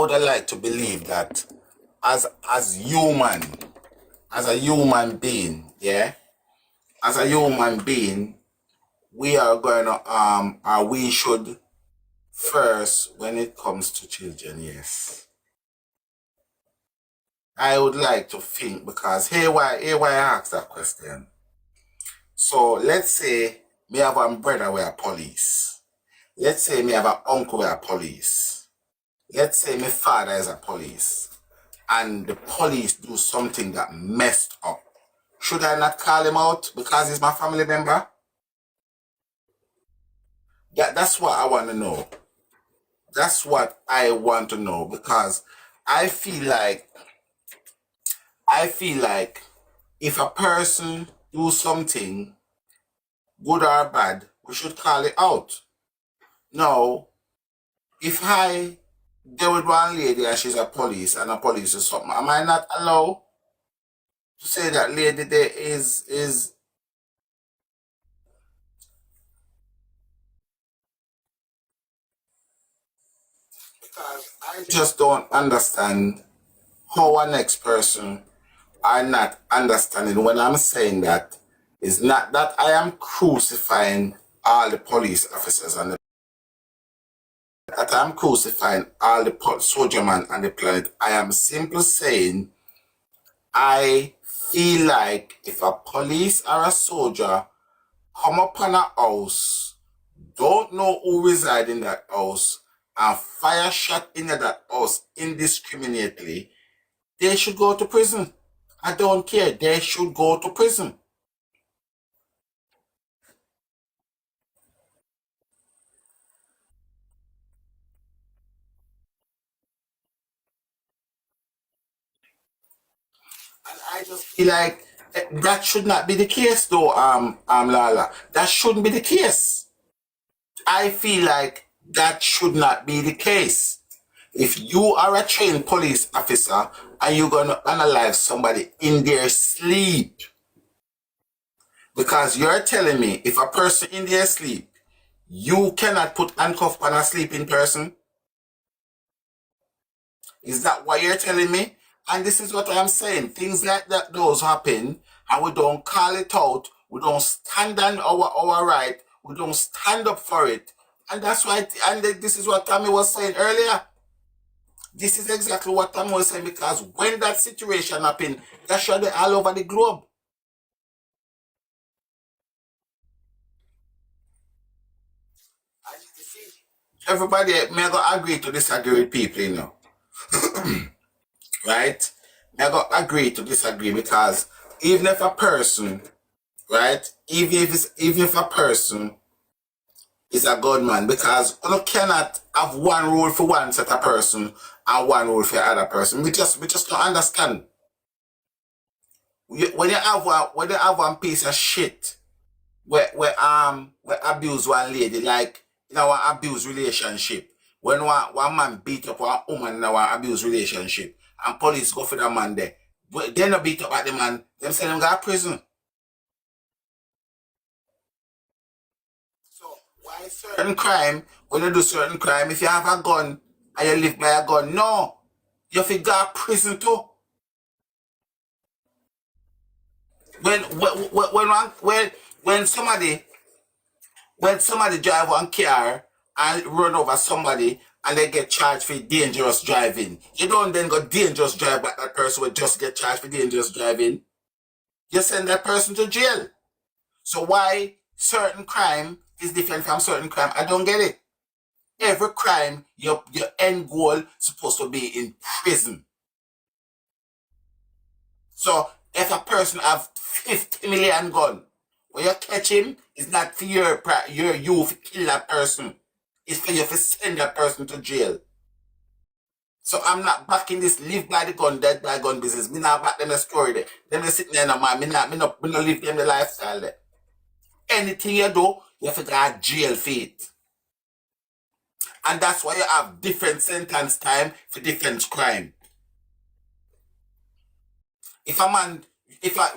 would like to believe that as human, as a human being, yeah, as a human being, we are going to or we should first when it comes to children, yes. I would like to think because here why I ask that question. So let's say me have a brother with a police. Let's say me have an uncle with a police. Let's say my father is a police. And the police do something that messed up. Should I not call him out because he's my family member? That's what I want to know. That's what I want to know because I feel like I feel like if a person do something good or bad, we should call it out. Now, if I deal with one lady and she's a police and a police is something, am I not allowed to say that lady there is because I just don't understand how a next person are not understanding when I'm saying that it's not that I am crucifying all the police officers and that I'm crucifying all the soldier man on the planet. I am simply saying I feel like if a police or a soldier come upon a house, don't know who reside in that house, and fire shot into that house indiscriminately, they should go to prison. I don't care. They should go to prison. And I just feel like that should not be the case, though, Lala. That shouldn't be the case. I feel like that should not be the case. If you are a trained police officer and you're going to analyze somebody in their sleep, because you're telling me if a person in their sleep, you cannot put handcuff on a sleeping person. Is that what you're telling me? And this is what I'm saying. Things like that those happen and we don't call it out. We don't stand on our right. We don't stand up for it. And that's why, and this is what Tommy was saying earlier. This is exactly what Tommy was saying because when that situation happened, that should be all over the globe. And you see, everybody may go agree to disagree with people, you know. Right? May go agree to disagree because even if a person, right? Even if a person is a good man, because you cannot have one rule for one set of person and one rule for other person. We just don't understand. When you have one piece of shit where abuse one lady, like in our abuse relationship, when one man beat up one woman in our abuse relationship, and police go for the man there, they not beat up at the man, them send him go to prison. So why certain crime, when you do certain crime, if you have a gun and you live by a gun, no, you have to go to prison too. When somebody drive one car and run over somebody and they get charged for dangerous driving, you don't then go dangerous drive but that person will just get charged for dangerous driving. You send that person to jail. So why certain crime is different from certain crime? I don't get it. Every crime, your end goal supposed to be in prison. So if a person have 50 million gun, when you catch him, it's not for you to kill that person. It's for you to send that person to jail. So I'm not backing this live by the gun, dead by gun business. Me not back them the story there. Them they sitting there in a man. Me not live them the lifestyle there. Anything you do, you have to go to jail for it. And that's why you have different sentence time for different crime. If a man,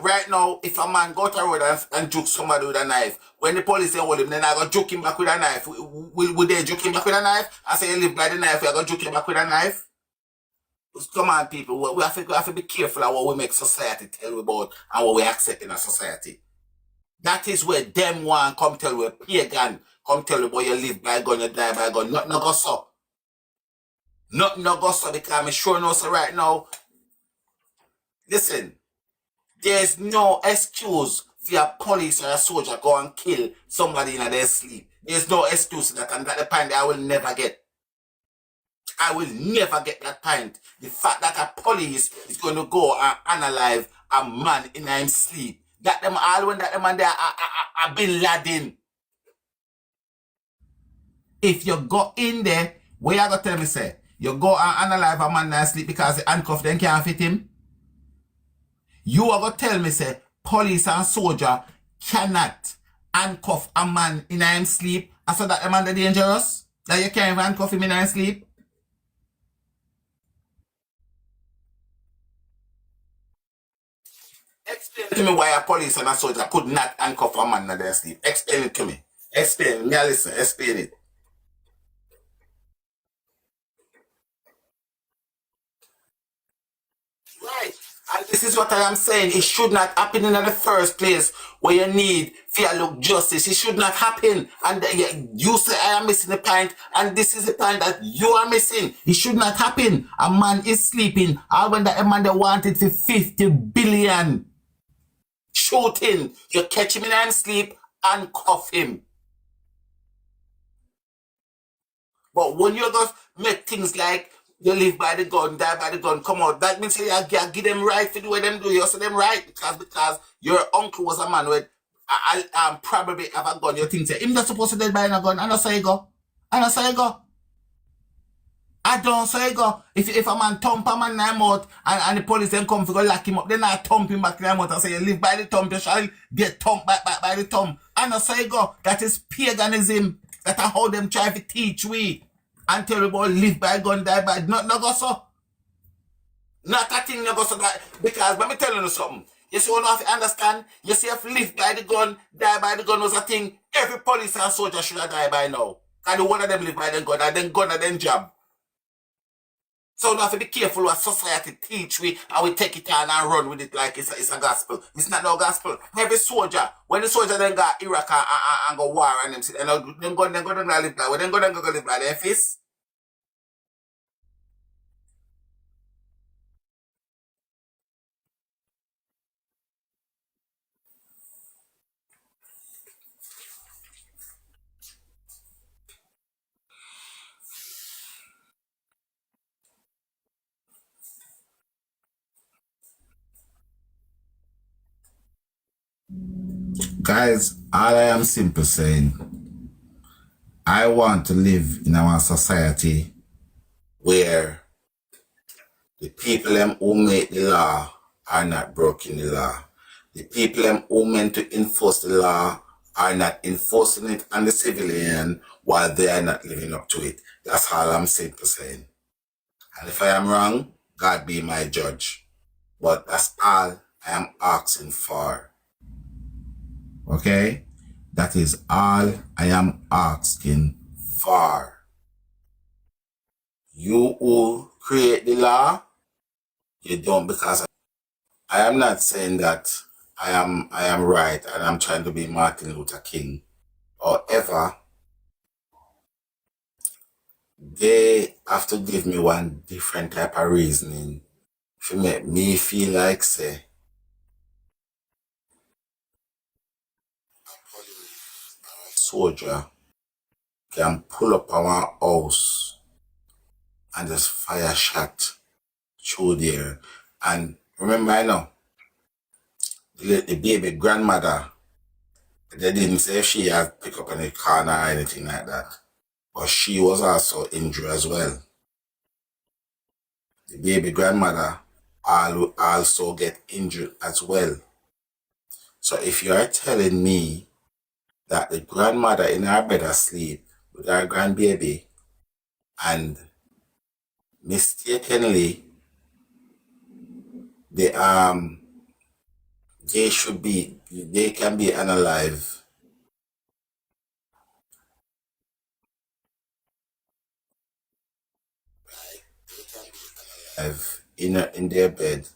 right now, if a man go to the road and juke somebody with a knife, when the police say hold him, then I go juke him back with a knife. Will they juke him back with a knife? I say you live by the knife, I go juke him back with a knife. Come on, people. We have to be careful of what we make society tell we about and what we accept in a society. That is where them one come tell we pagan, come tell you about you live by gun, you die by gun. Nothing no go so. Nothing no go so because I'm sure no so right now. Listen, there's no excuse for a police or a soldier go and kill somebody in their sleep. There's no excuse for that, and that's the point that I will never get. I will never get that point. The fact that a police is going to go and analyze a man in his sleep. That them all when that them man there are Bin Laden. If you go in there, what you gonna tell me say? You go and analyze a man in his sleep because the handcuff then can't fit him? You are gonna tell me say police and soldier cannot handcuff a man in his sleep and so that the man is dangerous? That you can't even handcuff him in his sleep? Explain to me why a police and a soldier could not handcuff a man in their sleep. Explain it to me. Explain. Me, I listen. Explain it. Right. And this is what I am saying. It should not happen in the first place where you need fair look justice. It should not happen. And you say I am missing the point, and this is the point that you are missing. It should not happen. A man is sleeping. All when that man that wanted for 50 billion shooting, you catch him in his sleep and cuff him. But when you just make things like you live by the gun, die by the gun, come out, that means you give them right for the way them do. You say them right because your uncle was a man with I probably have a gun. You think say him not supposed to dead by a gun. I don't say go. I don't say go. I don't say go. If a man thump a man in the mouth and the police then come to go lock him up, then I thump him back in the mouth and say you live by the thump, you shall get thumped by the thumb. I don't say go. That is paganism. That's how them try to teach we. And tell about live by gun, die by not no go so. Not a thing no go so that because let me tell you something. You see, you have to understand, you see if live by the gun, die by the gun was a thing, every police and soldier should have died by now. And the one of them live by the gun and then gun and then job. So we have to be careful what society teach we and we take it on and run with it like it's a gospel. It's not no gospel. Every soldier, when the soldier then got Iraq and go war and them sit and them go live by, when them go live by their face. Guys, all I am simply saying, I want to live in our society where the people who make the law are not breaking the law. The people who meant to enforce the law are not enforcing it on the civilian while they are not living up to it. That's all I'm simply saying. And if I am wrong, God be my judge. But that's all I am asking for. Okay? That is all I am asking for. You who create the law, you don't because I am not saying that I am right and I'm trying to be Martin Luther King. However, they have to give me one different type of reasoning to make me feel like say soldier can pull up our house and just fire shot through there. And remember I know the baby grandmother, they didn't say if she had picked up any corner or anything like that. But she was also injured as well. The baby grandmother also get injured as well. So if you are telling me that the grandmother in her bed asleep with her grandbaby and mistakenly they they can be unalive. in their bed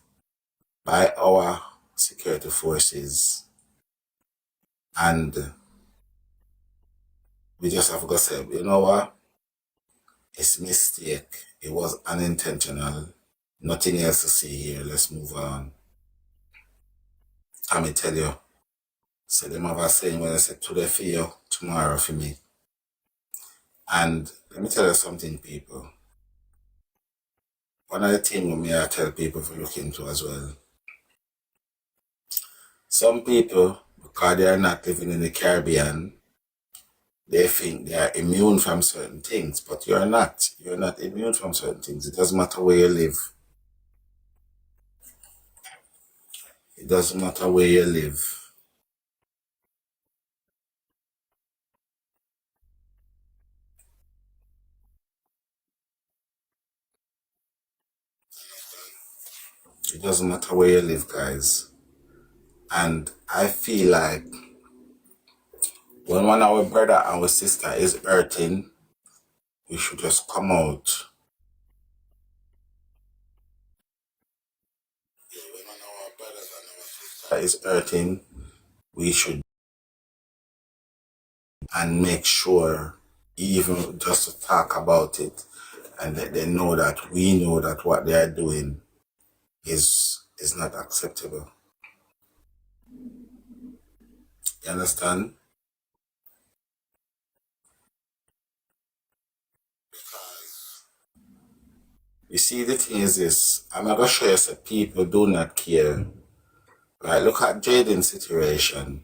by our security forces, and we just have to say, you know what? It's a mistake. It was unintentional. Nothing else to see here. Let's move on. Let me tell you. So them have a saying when I say today for you, tomorrow for me. And let me tell you something, people. One of the things me I tell people to look into as well. Some people, because they are not living in the Caribbean, they think they are immune from certain things, but you're not. You're not immune from certain things. It doesn't matter where you live. It doesn't matter where you live. It doesn't matter where you live, guys. And I feel like when one of our brother and our sister is hurting, we should just come out. When one of our brothers and our sister is hurting, we should and make sure even just to talk about it and let them know that we know that what they are doing is not acceptable. You understand? Because you see, the thing is this, I'm not gonna show you that people do not care. Right? Look at Jayden's situation.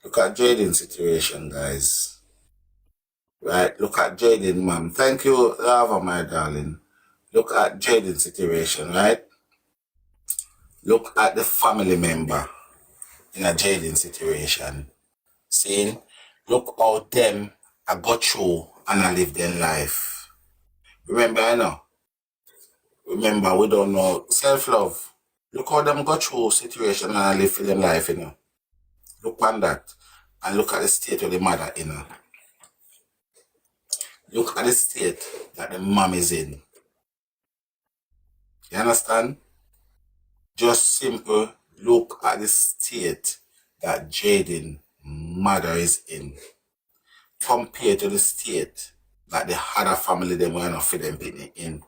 Look at Jayden's situation, guys. Right? Look at Jayden, mom. Thank you, Lava, my darling. Look at Jayden's situation, right? Look at the family member in a Jayden situation. Saying, look how them I got through and I live their life. Remember, I know. Remember, we don't know self-love. Look how them got through situation and I live for their life, you know. Look on that. And look at the state of the mother, you know. Look at the state that the mom is in. You understand? Just simple look at the state that Jayden mother is in compared to the state that the other family them were not for them in.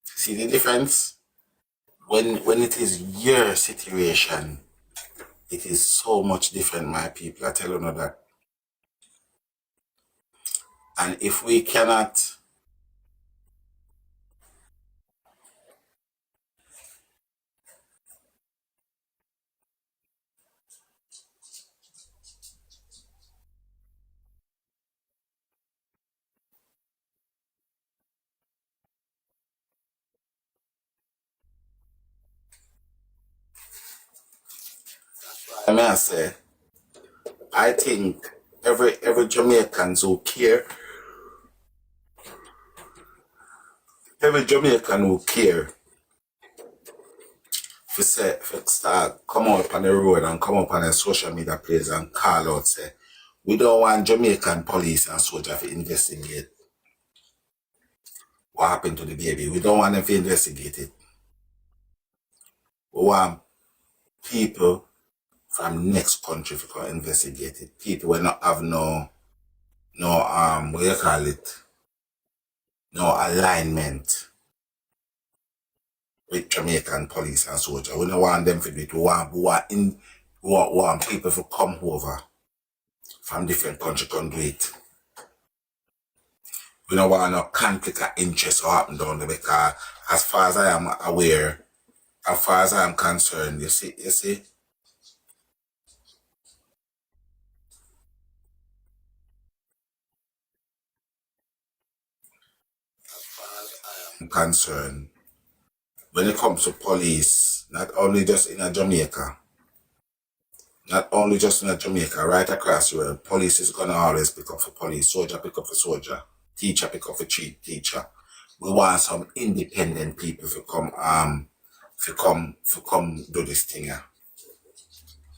See the difference? When it is your situation, it is so much different, my people. I tell you that. And if we cannot I may I say, I think every Jamaicans who care, every Jamaican who care if start come up on the road and come up on the social media page and call out say we don't want Jamaican police and soldiers to investigate what happened to the baby. We don't want them to investigate it. We want people from next country to investigate it. People will not have no what you call it, no alignment with Jamaican police and soldiers. We don't want them to do it. We want people to come over from different countries to do it. We don't want no conflict of interest or happen down there because as far as I am aware, as far as I am concerned, you see, I'm concerned when it comes to police, not only just in a Jamaica, not only just in a Jamaica, right across the world, police is gonna always pick up for police, soldier pick up for soldier, teacher pick up for teacher. We want some independent people to come do this thing. Yeah.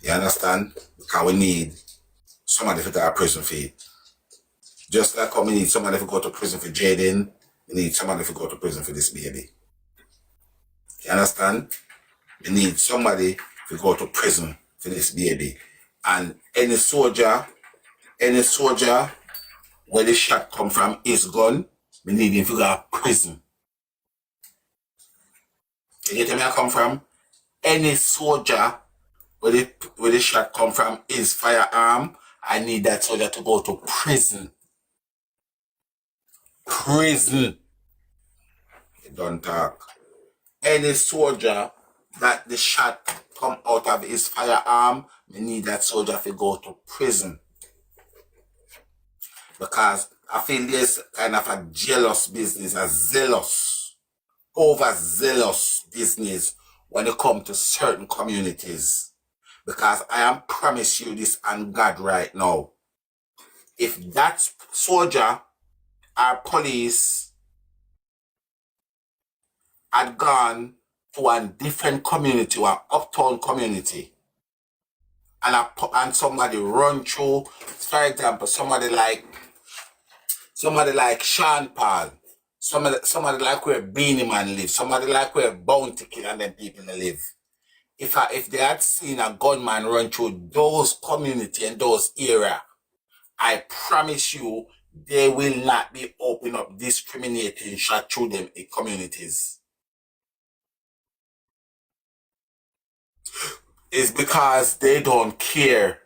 You understand? Because we need somebody to go to prison for it. Just like how we need somebody to go to prison for Jayden, We need somebody to go to prison for this baby. You understand? We need somebody to go to prison for this baby. And any soldier where the shot come from his gun, we need him to go to prison. You get where I come from? Any soldier where the shot come from his firearm, I need that soldier to go to prison. Prison. You don't talk. Any soldier that the shot come out of his firearm, we need that soldier to go to prison. Because I feel there's kind of a jealous business, a zealous, overzealous business when it comes to certain communities. Because I am promise you this on God right now. If that soldier or police had gone to a different community, or uptown community, and somebody run through, for example, somebody like Sean Paul, somebody like where Beanie Man live, somebody like where Bounty Kid and them people live. If they had seen a gunman run through those community and those area, I promise you they will not be open up discriminating shot through them in communities. It's because they don't care.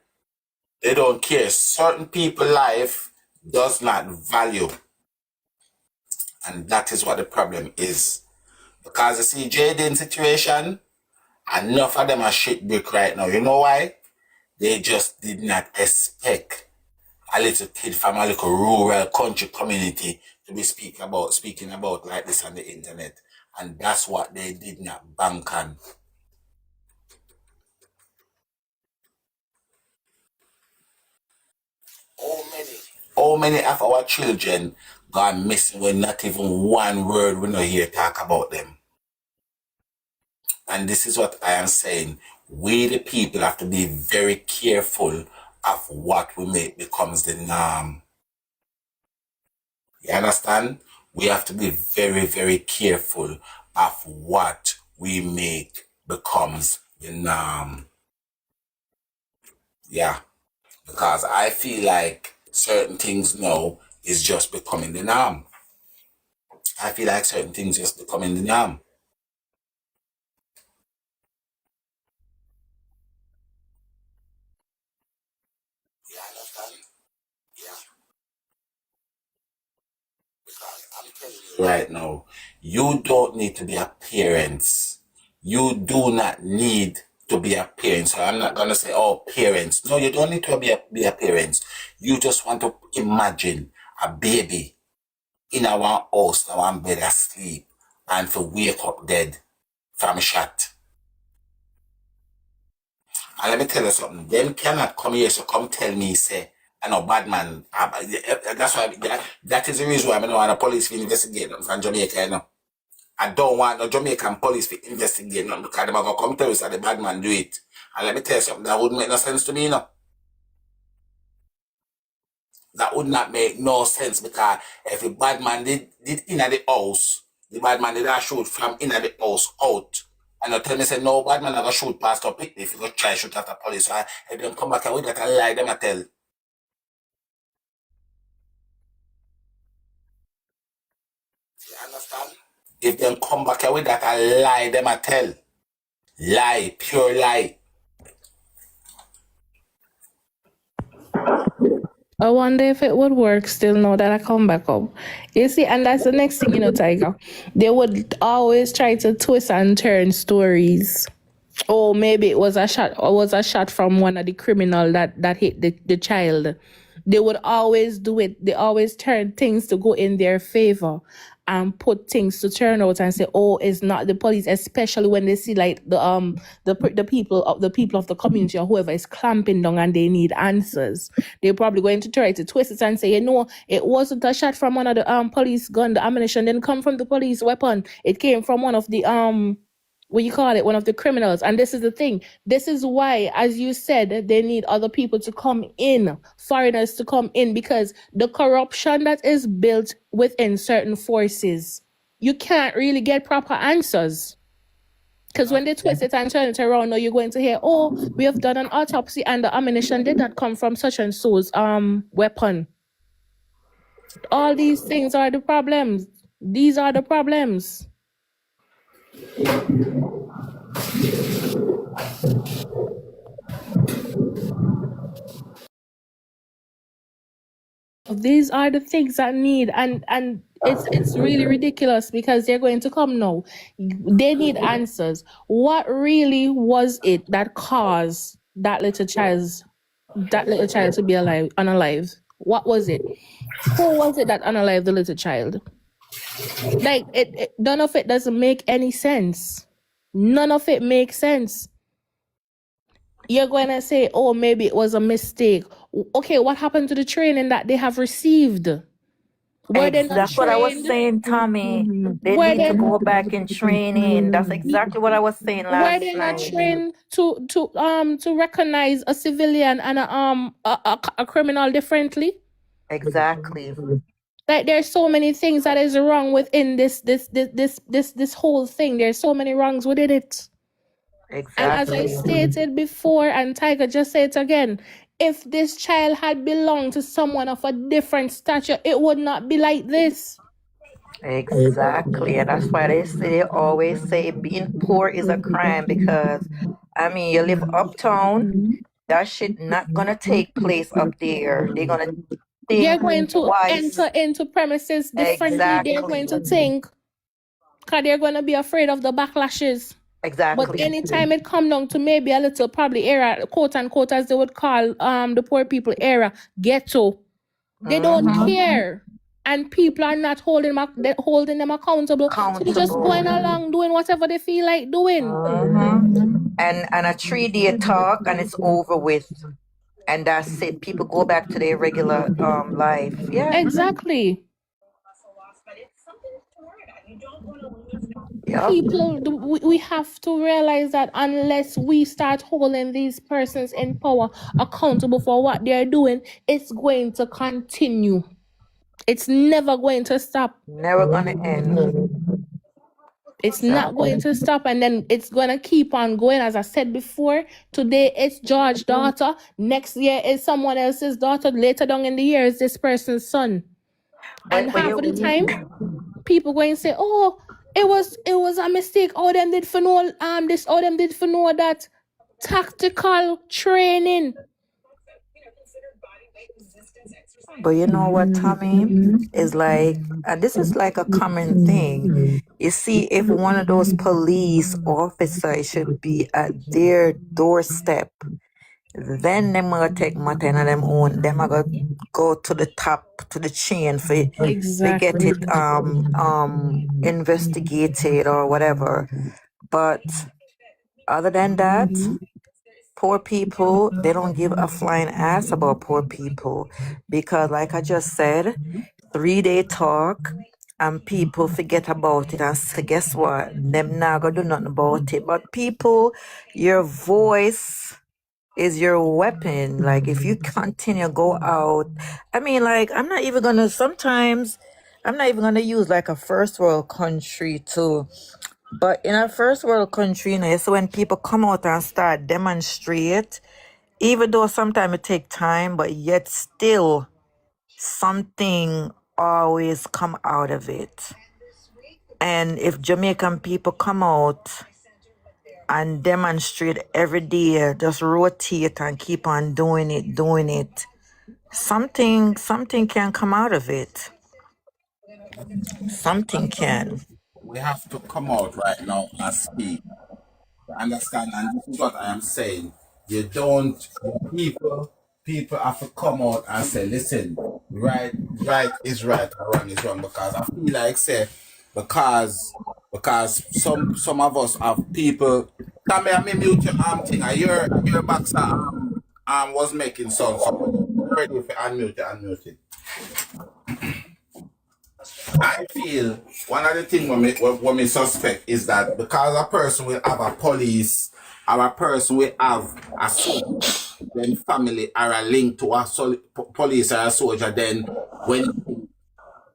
They don't care. Certain people's life does not value. And that is what the problem is. Because you see, jayden situation, enough of them are shit brick right now. You know why? They just did not expect a little kid from a little rural country community to be speaking about like this on the internet. And that's what they did not bank on. How many of our children gone missing with not even one word we not hear talk about them? And this is what I am saying. We the people have to be very careful of what we make becomes the norm. You understand? We have to be very, very careful of what we make becomes the norm. Yeah. Because I feel like certain things now is just becoming the norm. I feel like certain things just becoming the norm. You understand? Yeah. Because I'm telling you right now, you don't need to be a parent. You do not need to be a parent. So I'm not gonna say, oh, parents. No, you don't need to be a parent. You just want to imagine a baby in our house, in our bed asleep, and to wake up dead from a shot. And let me tell you something. Them cannot come here to come tell me, say, I know bad man. That's why that is the reason why I don't want the police to investigate them from Jamaica, you know. I don't want no Jamaican police to investigate them because they're going to come tell us that the bad man do it. And let me tell you something, that wouldn't make no sense to me, you know. That would not make no sense because if the bad man did in the house, the bad man did not shoot from in the house out. And you tell me, say, no, bad man never shoot past up if you go try shoot at the police. So if them come back with that and lie, them I tell. You understand? If them come back with that and lie, them I tell. Lie, pure lie. I wonder if it would work still now that I come back up. You see, and that's the next thing, Tiger. They would always try to twist and turn stories. Oh, maybe it was a shot or was a shot from one of the criminal that hit the child. They would always do it. They always turn things to go in their favor and put things to turn out and say, oh, it's not the police, especially when they see like the people of the community or whoever is clamping down and they need answers. They're probably going to try to twist it and say, it wasn't a shot from one of the police gun. The ammunition didn't come from the police weapon. It came from one of the what you call it, one of the criminals. And this is the thing. This is why, as you said, they need other people to come in, foreigners to come in, because the corruption that is built within certain forces, you can't really get proper answers. Because when they twist it and turn it around, now you're going to hear, oh, we have done an autopsy and the ammunition did not come from such and so's weapon. All these things are the problems. These are the problems. These are the things that need, and it's really ridiculous because they're going to come now. They need answers. What really was it that caused that little child to be unalive? What was it? Who was it that unalived the little child? Like none of it doesn't make any sense. None of it makes sense. You're going to say, oh, maybe it was a mistake. Okay, what happened to the training that they have received? Were they not That's what I was trained? saying, Tommy. They Were need they to go back in training. That's exactly what I was saying were last they not night. trained to recognize a civilian and a criminal differently? Exactly. Like there's so many things that is wrong within this whole thing. There's so many wrongs within it. And as I Exactly. stated before, and Tiger just said it again, if this child had belonged to someone of a different stature, it would not be like this. Exactly. And that's why they always say being poor is a crime because, I mean, you live uptown, that shit not gonna take place up there. They're gonna They're think going to twice. enter into premises differently. They're going to Exactly. think, because they're going to be afraid of the backlashes. But Exactly. anytime it come down to maybe a little probably era, quote unquote, as they would call the poor people era, ghetto, they don't care. And people are not holding them accountable. So they're just going Accountable. along doing whatever they feel like doing. And a 3-day talk and it's over with. And that's it. People go back to their regular life. Yeah. Exactly. Yep. People, we have to realize that unless we start holding these persons in power accountable for what they're doing, it's going to continue. It's never going to stop. Never gonna end. It's not going to stop, and then it's going to keep on going. As I said before, today it's George's daughter. Next year it's someone else's daughter. Later down in the year it's this person's son. And half of the time, people going to say, "Oh, it was a mistake. Oh, them did for know this. Oh, them did for know that." Tactical training. But you know what, Tommy? Is like, and this is like a common thing. You see, if one of those police officers should be at their doorstep, then them gonna take matter in them own. Them gonna go to the top, to the chain for get it investigated or whatever. But other than that, poor people, they don't give a flying ass about poor people because, like I just said, 3-day talk and people forget about it and say, guess what? Them not gonna do nothing about it. But people, your voice is your weapon. Like if you continue go out, I mean, like I'm not even gonna use like a first world country to. But in a first world country, you know, so when people come out and start demonstrate, even though sometimes it take time, but yet still something always come out of it. And if Jamaican people come out and demonstrate every day, just rotate and keep on doing it, something can come out of it. Something can. We have to come out right now and speak. Understand? And this is what I am saying. You don't, people have to come out and say, listen, right is right and wrong is wrong. Because I feel like say, because some of us have people. Tommy, I mean mute your thing. Your boxer was making sound. So ready if you unmute it. I feel one of the things when we suspect is that because a person will have a police or a person will have a soldier, then family are a link to a police or a soldier, then when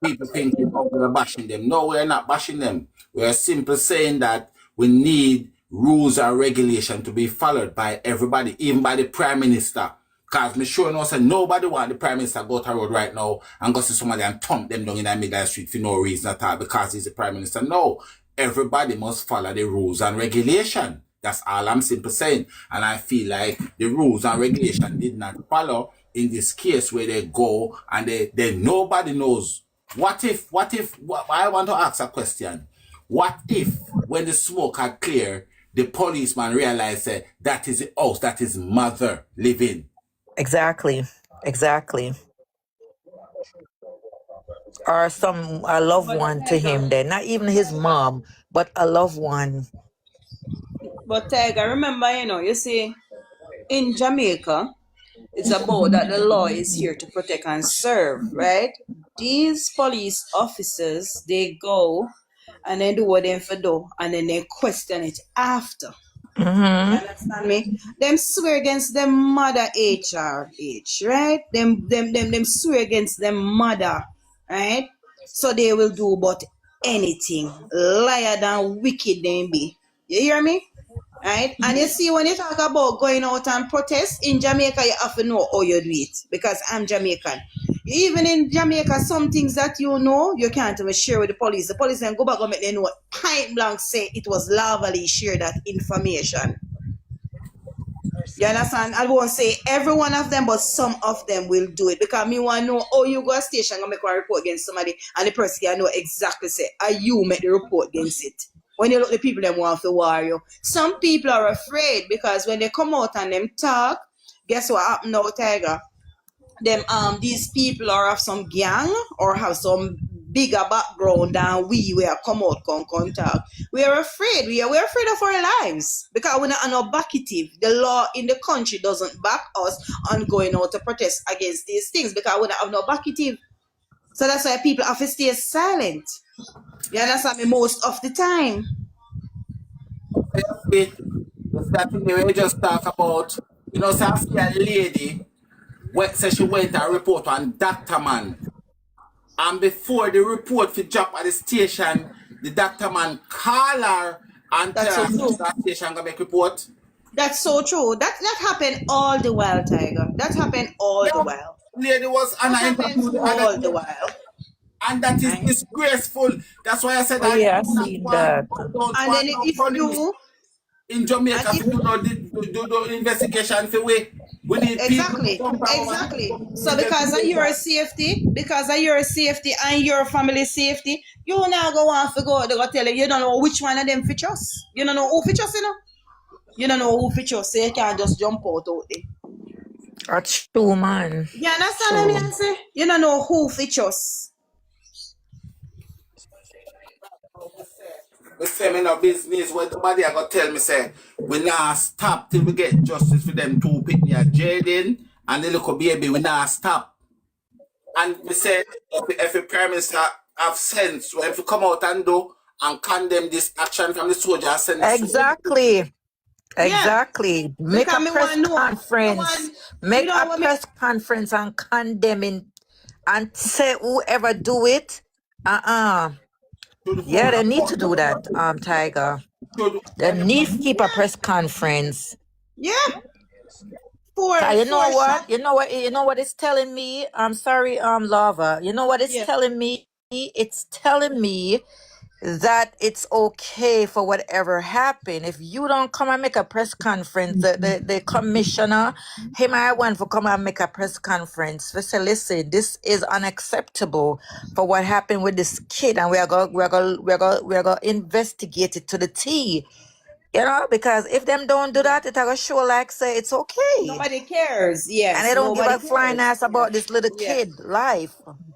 people thinking, oh, we're bashing them. No, we're not bashing them. We're simply saying that we need rules and regulation to be followed by everybody, even by the prime minister. Because me sure no say nobody want the prime minister go to a road right now and go see somebody and thump them down in the middle of the street for no reason at all because he's the prime minister. No, everybody must follow the rules and regulation. That's all I'm simply saying. And I feel like the rules and regulation did not follow in this case where they go and they nobody knows. I want to ask a question. What if when the smoke had cleared, the policeman realized that is the house that his mother live in? Exactly. Exactly. Or a loved But one to Tiger, him then. Not even his mom, but a loved one. Remember, you see, in Jamaica, it's about that the law is here to protect and serve, right? These police officers, they go and they do what they for do, and then they question it after. You Mm-hmm. understand me? Them swear against them mother HRH, right? Them swear against them mother, right? So they will do but anything, liar than wicked they be. You hear me? Right? And you see, when you talk about going out and protest in Jamaica, you have to know how you do it because I'm Jamaican. Even in Jamaica, some things that you know, you can't even share with the police. The police then go back and make them know point blank say it was lawfully share that information. You understand? I won't say every one of them, but some of them will do it because me want to know how you go to station and make a report against somebody, and the person can know exactly say, are you make the report against it? When you look the people them want to war you. Some people are afraid because when they come out and them talk, guess what happened now, Tiger? Them these people are of some gang or have some bigger background than we are come out come talk. We are afraid. We're afraid of our lives because we're not no backative. The law in the country doesn't back us on going out to protest against these things because we don't have no backative. So that's why people have to stay silent. You understand me? Most of the time. It's that thing we just talk about. So I see a lady said she went and report on doctor man. And before the report for drop at the station, the doctor man call her and That's tell so her to true. that station gonna make report. That's so true. That happened all the while, Tiger. That happened all the Yeah, while. lady was on That an happens interview the other all the day, while. and that is Right? disgraceful. That's why I said Oh I yeah, I don't seen want, that. don't And then want no if police you in and Jamaica to if do the investigation for we. We need people to exactly, come down and exactly. come to So because of your investigation. safety, and your family safety, you now go on to go. They go tell you don't know which one of them for trust. You don't know who for trust, you know. You don't know who for trust, so you can't just jump out there. That's true, man. You understand what I True. mean? Say you don't know who for trust. We say me no business. When somebody I got tell me say we not stop till we get justice for them two pitney at Jayden and the little baby. We not stop. And we say if the prime minister have sense, so if you come out and do and condemn this action from the soldier and send the soldier. Exactly. Yeah, Exactly. Make a because me press want to know. Me conference. want you Make know a what me. press conference and condemning and say whoever do it. Uh-uh. Should Yeah, hold they a need to court do martial. that, Tiger. Should They need to keep a Yeah, press conference. yeah. 'Cause you know Four what? shot. You know what it's telling me? I'm sorry, Lava. You know what it's Yeah. telling me? It's telling me that it's okay for whatever happened. If you don't come and make a press conference, the commissioner, him I want to come and make a press conference. We say, listen, this is unacceptable for what happened with this kid, and we're gonna investigate it to the T. Because if them don't do Yeah. that, it gonna show like say it's okay. Nobody cares. And Yes, they don't give nobody a flying cares. ass about this little Yeah. kid life.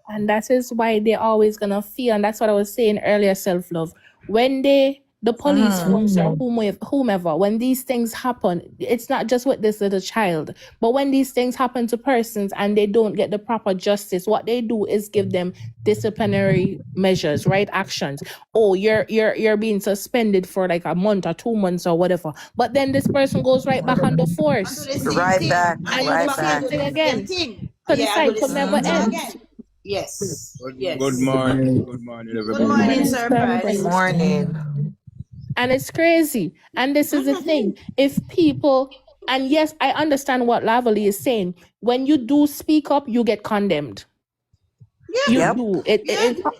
And that is why they're always gonna feel, and that's what I was saying earlier, self-love. When they the police force or whomever, when these things happen, it's not just with this little child, but when these things happen to persons and they don't get the proper justice, what they do is give them disciplinary measures, right? Actions. Oh, you're being suspended for like a month or 2 months or whatever. But then this person goes right back on the And force. do the same Right thing. back, And And go the right back and same back. do thing the same again. thing. So the Yeah, and do the cycle same never thing ends. again. Yes. Good Yes. morning. Good morning, Good everybody. morning, Sir Good Price. morning. And it's crazy. And this is the thing. If people, and yes, I understand what Lavely is saying. When you do speak up, you get condemned. Yeah. You Yep. do.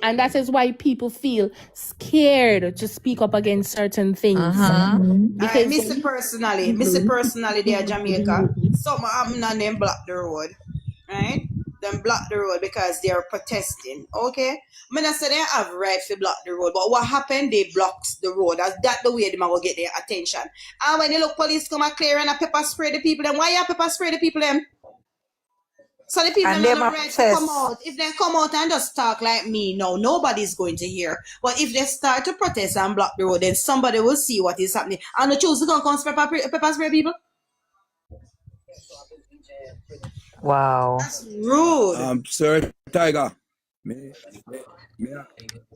And that is why people feel scared to speak up against certain things. All right, Because Mr. Personally, there Jamaica. Some happen and them block the road. Right? Them block the road because they are protesting. Okay? I mean, I say they have right to block the road, but what happened? They blocks the road. That's the way they will get their attention. And when you look police come and clear and a pepper spray the people, then why you pepper spray the people them? So the people And have them the right to come obsessed. out. If they come out and just talk like me, no, nobody's going to hear. But if they start to protest and block the road, then somebody will see what is happening. And the choose to come pepper spray people. Wow. That's rude. Sir Tiger, may, may, may,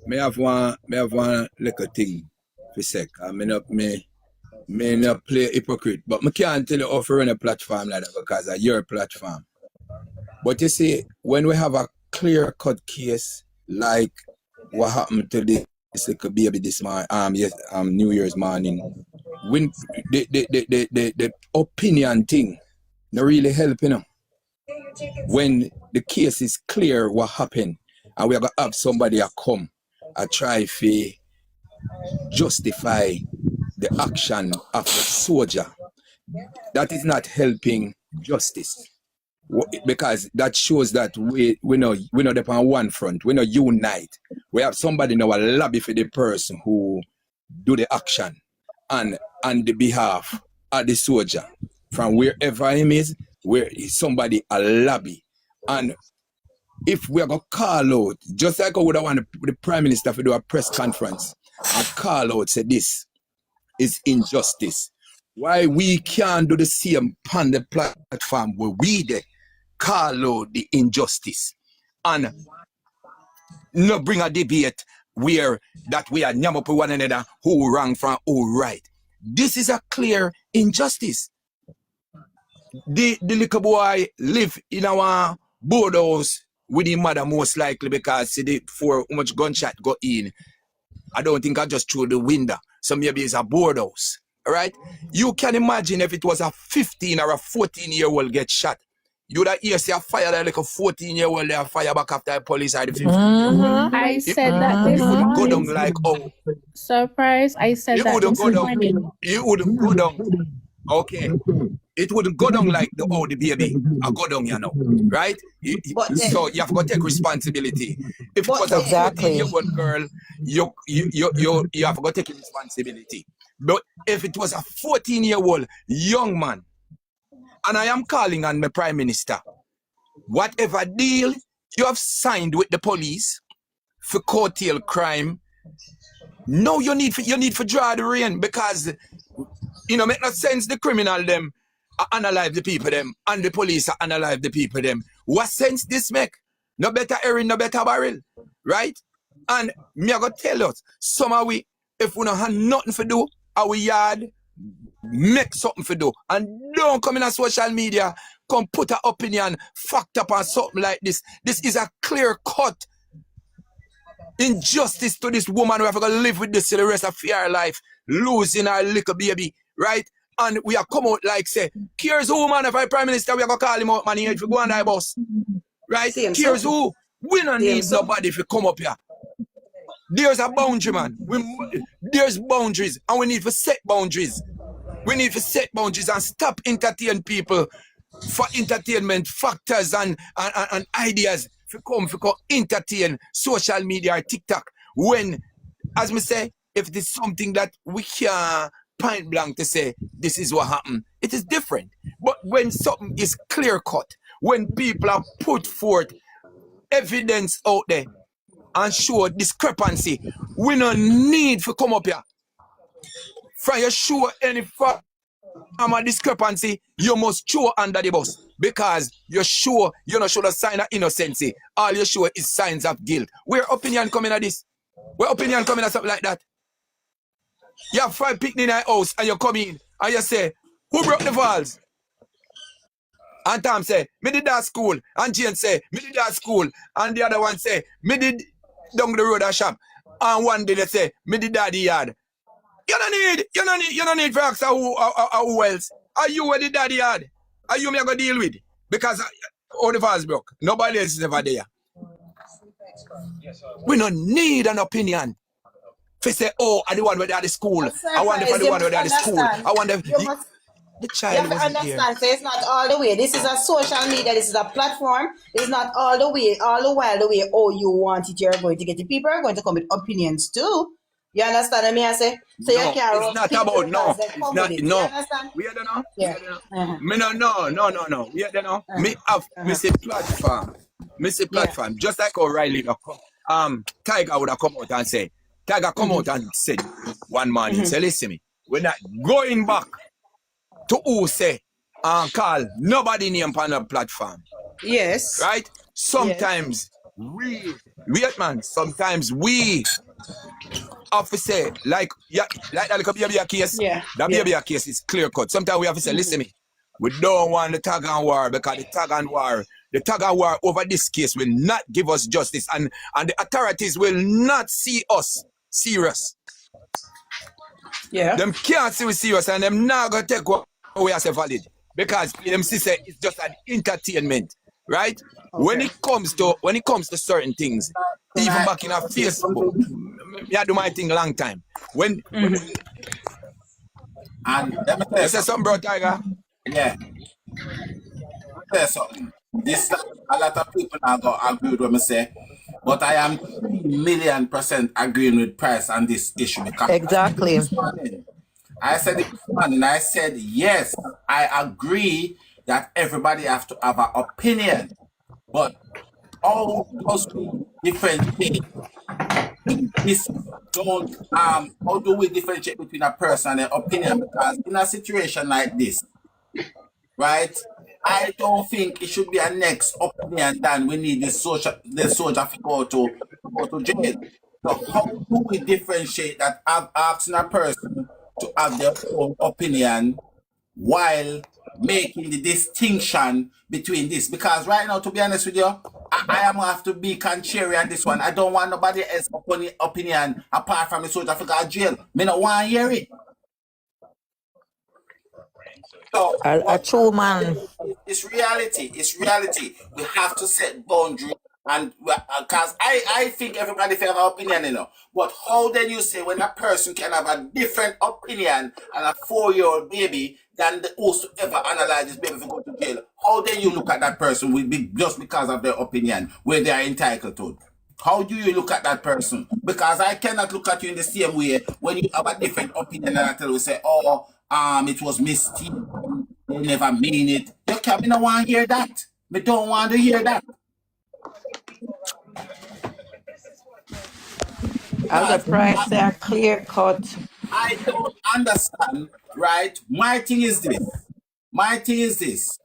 may have one little thing for sec. I may not play hypocrite, but I can't tell you how to run a platform like that because of your platform. But you see, when we have a clear-cut case like what happened to this little baby this morning, New Year's morning, when the opinion thing not really helping them. When the case is clear what happened, and we are gonna have somebody come and try to justify the action of the soldier, that is not helping justice. Because that shows that we know on one front, we know unite. We have somebody in our lobby for the person who do the action and on the behalf of the soldier from wherever him is, where is somebody a lobby. And if we are going to call out, just like I would want the Prime Minister to do a press conference and call out, say this is injustice. Why we can't do the same on the platform where we call out the injustice and not bring a debate where that we are nyam up with one another who wrong from who right. This is a clear injustice. The little boy live in our boardhouse with his mother most likely because see the for how much gunshot go in. I don't think I just threw the window. So maybe it's a boardhouse. All right? You can imagine if it was a 15 or a 14-year-old get shot. You would have hear say a fire like a 14-year-old they fire back after the police or the 15-year-old. I said that this It would go morning. down like Surprise, I said it that would this go down. morning. It would go down. Okay. It would go down like the baby. I go down, right? So you have got to take responsibility. If it was a Exactly. 14-year-old girl, you have got to take responsibility. But if it was a 14-year-old young man, and I am calling on my Prime Minister, whatever deal you have signed with the police for curtail crime, no, you need to draw the rein because make no sense the criminal them analyze the people them and the police analyze the people them. What sense this make? No better herring, no better barrel, right? And me I gotta tell us, some of we, if we don't have nothing to do, our yard make something to do, and don't come in on social media, come put an opinion, fact up on something like this. This is a clear cut injustice to this woman who have to live with this for the rest of her life, losing her little baby, right? And we have come out like say, here's who man, if I Prime Minister, we are gonna call him out, man, if you go on that bus. Right? Same Here's so. who. We don't Same need so. nobody if you come up here. There's a boundary, man. There's boundaries, and we need to set boundaries. We need to set boundaries and stop entertain people for entertainment factors and ideas. If you come entertain social media or TikTok, when, as me say, if it is something that we can point blank to say, this is what happened, it is different. But when something is clear cut, when people have put forth evidence out there and show discrepancy, we no need to come up here. from you show any form of discrepancy, you must throw under the bus. Because you're sure you not show the sign of innocency. All you show is signs of guilt. Where opinion coming at this? Where opinion coming at something like that? You have 5 picnic in your house and you come in and you say, who broke the valves? And Tom say, me did that school. And Jane say, me did that school. And the other one say, me did down the road a shop. And one day they say, me did that the yard. You don't need for ask who else. Are you where the daddy yard? Are you me going to deal with? Because all the valves broke. Nobody else is ever there. We don't need an opinion. If you say, oh, I the one where they are the school. I wonder if I the one where they are the school. I wonder if the You child have to wasn't there. understand, so it's not all the way. This is a social media, this is a platform. It's not all the way, all the while the way, oh, you want it, you're going to get it. People are going to come with opinions too. You understand what I say? So No, you can't it's not people about no. because they It's come not with it. no. You understand? We are there now. Yeah. Me no. We are there now. Me have me say platform. Me say platform. Just like O'Reilly Tiger would have come out and say, Tiger come out and said one morning, say, listen me, we're not going back to who say call nobody name on the platform. Yes. Right? Sometimes sometimes we have to say, like that little baby case, that baby case is clear cut. Sometimes we have to say, listen me, we don't want the tag and war because the tag and war over this case will not give us justice and the authorities will not see us serious. Yeah. Them can't see we serious and them not gonna take what we as a valid because them see say it's just an entertainment, right? Okay. When it comes to certain things, even back in our Facebook, me I do my thing a long time. When And let me tell you you say something. something, bro, Tiger. Yeah, let me tell you something. This a lot of people now go agree with what I say, but I am 3,000,000% agreeing with Price on this issue because Exactly. I said it this morning. I said yes, I agree that everybody have to have an opinion, but how does we differentiate this? Don't how do we differentiate between a person and an opinion? Because in a situation like this, right? I don't think it should be a next opinion than we need the soldier to go to jail. So how do we differentiate that I'm asking a person to have their own opinion while making the distinction between this? Because right now, to be honest with you, I am gonna have to be contrary on this one. I don't want nobody else opinion apart from the soldier to go to jail. Me not want to hear it. So A true man. it's reality. It's reality. We have to set boundaries, and because I think everybody can have an opinion, But how then you say when a person can have a different opinion and a 4-year-old baby than the whosoever analyze this baby to go to jail? How then you look at that person will be just because of their opinion where they are entitled to? How do you look at that person? Because I cannot look at you in the same way when you have a different opinion and I tell you, say, oh, it was mistaken, they never mean it. You can't, me don't want to hear that. Me don't want to hear that. As a Because price, they are clear cut. I don't understand, right? My thing is this.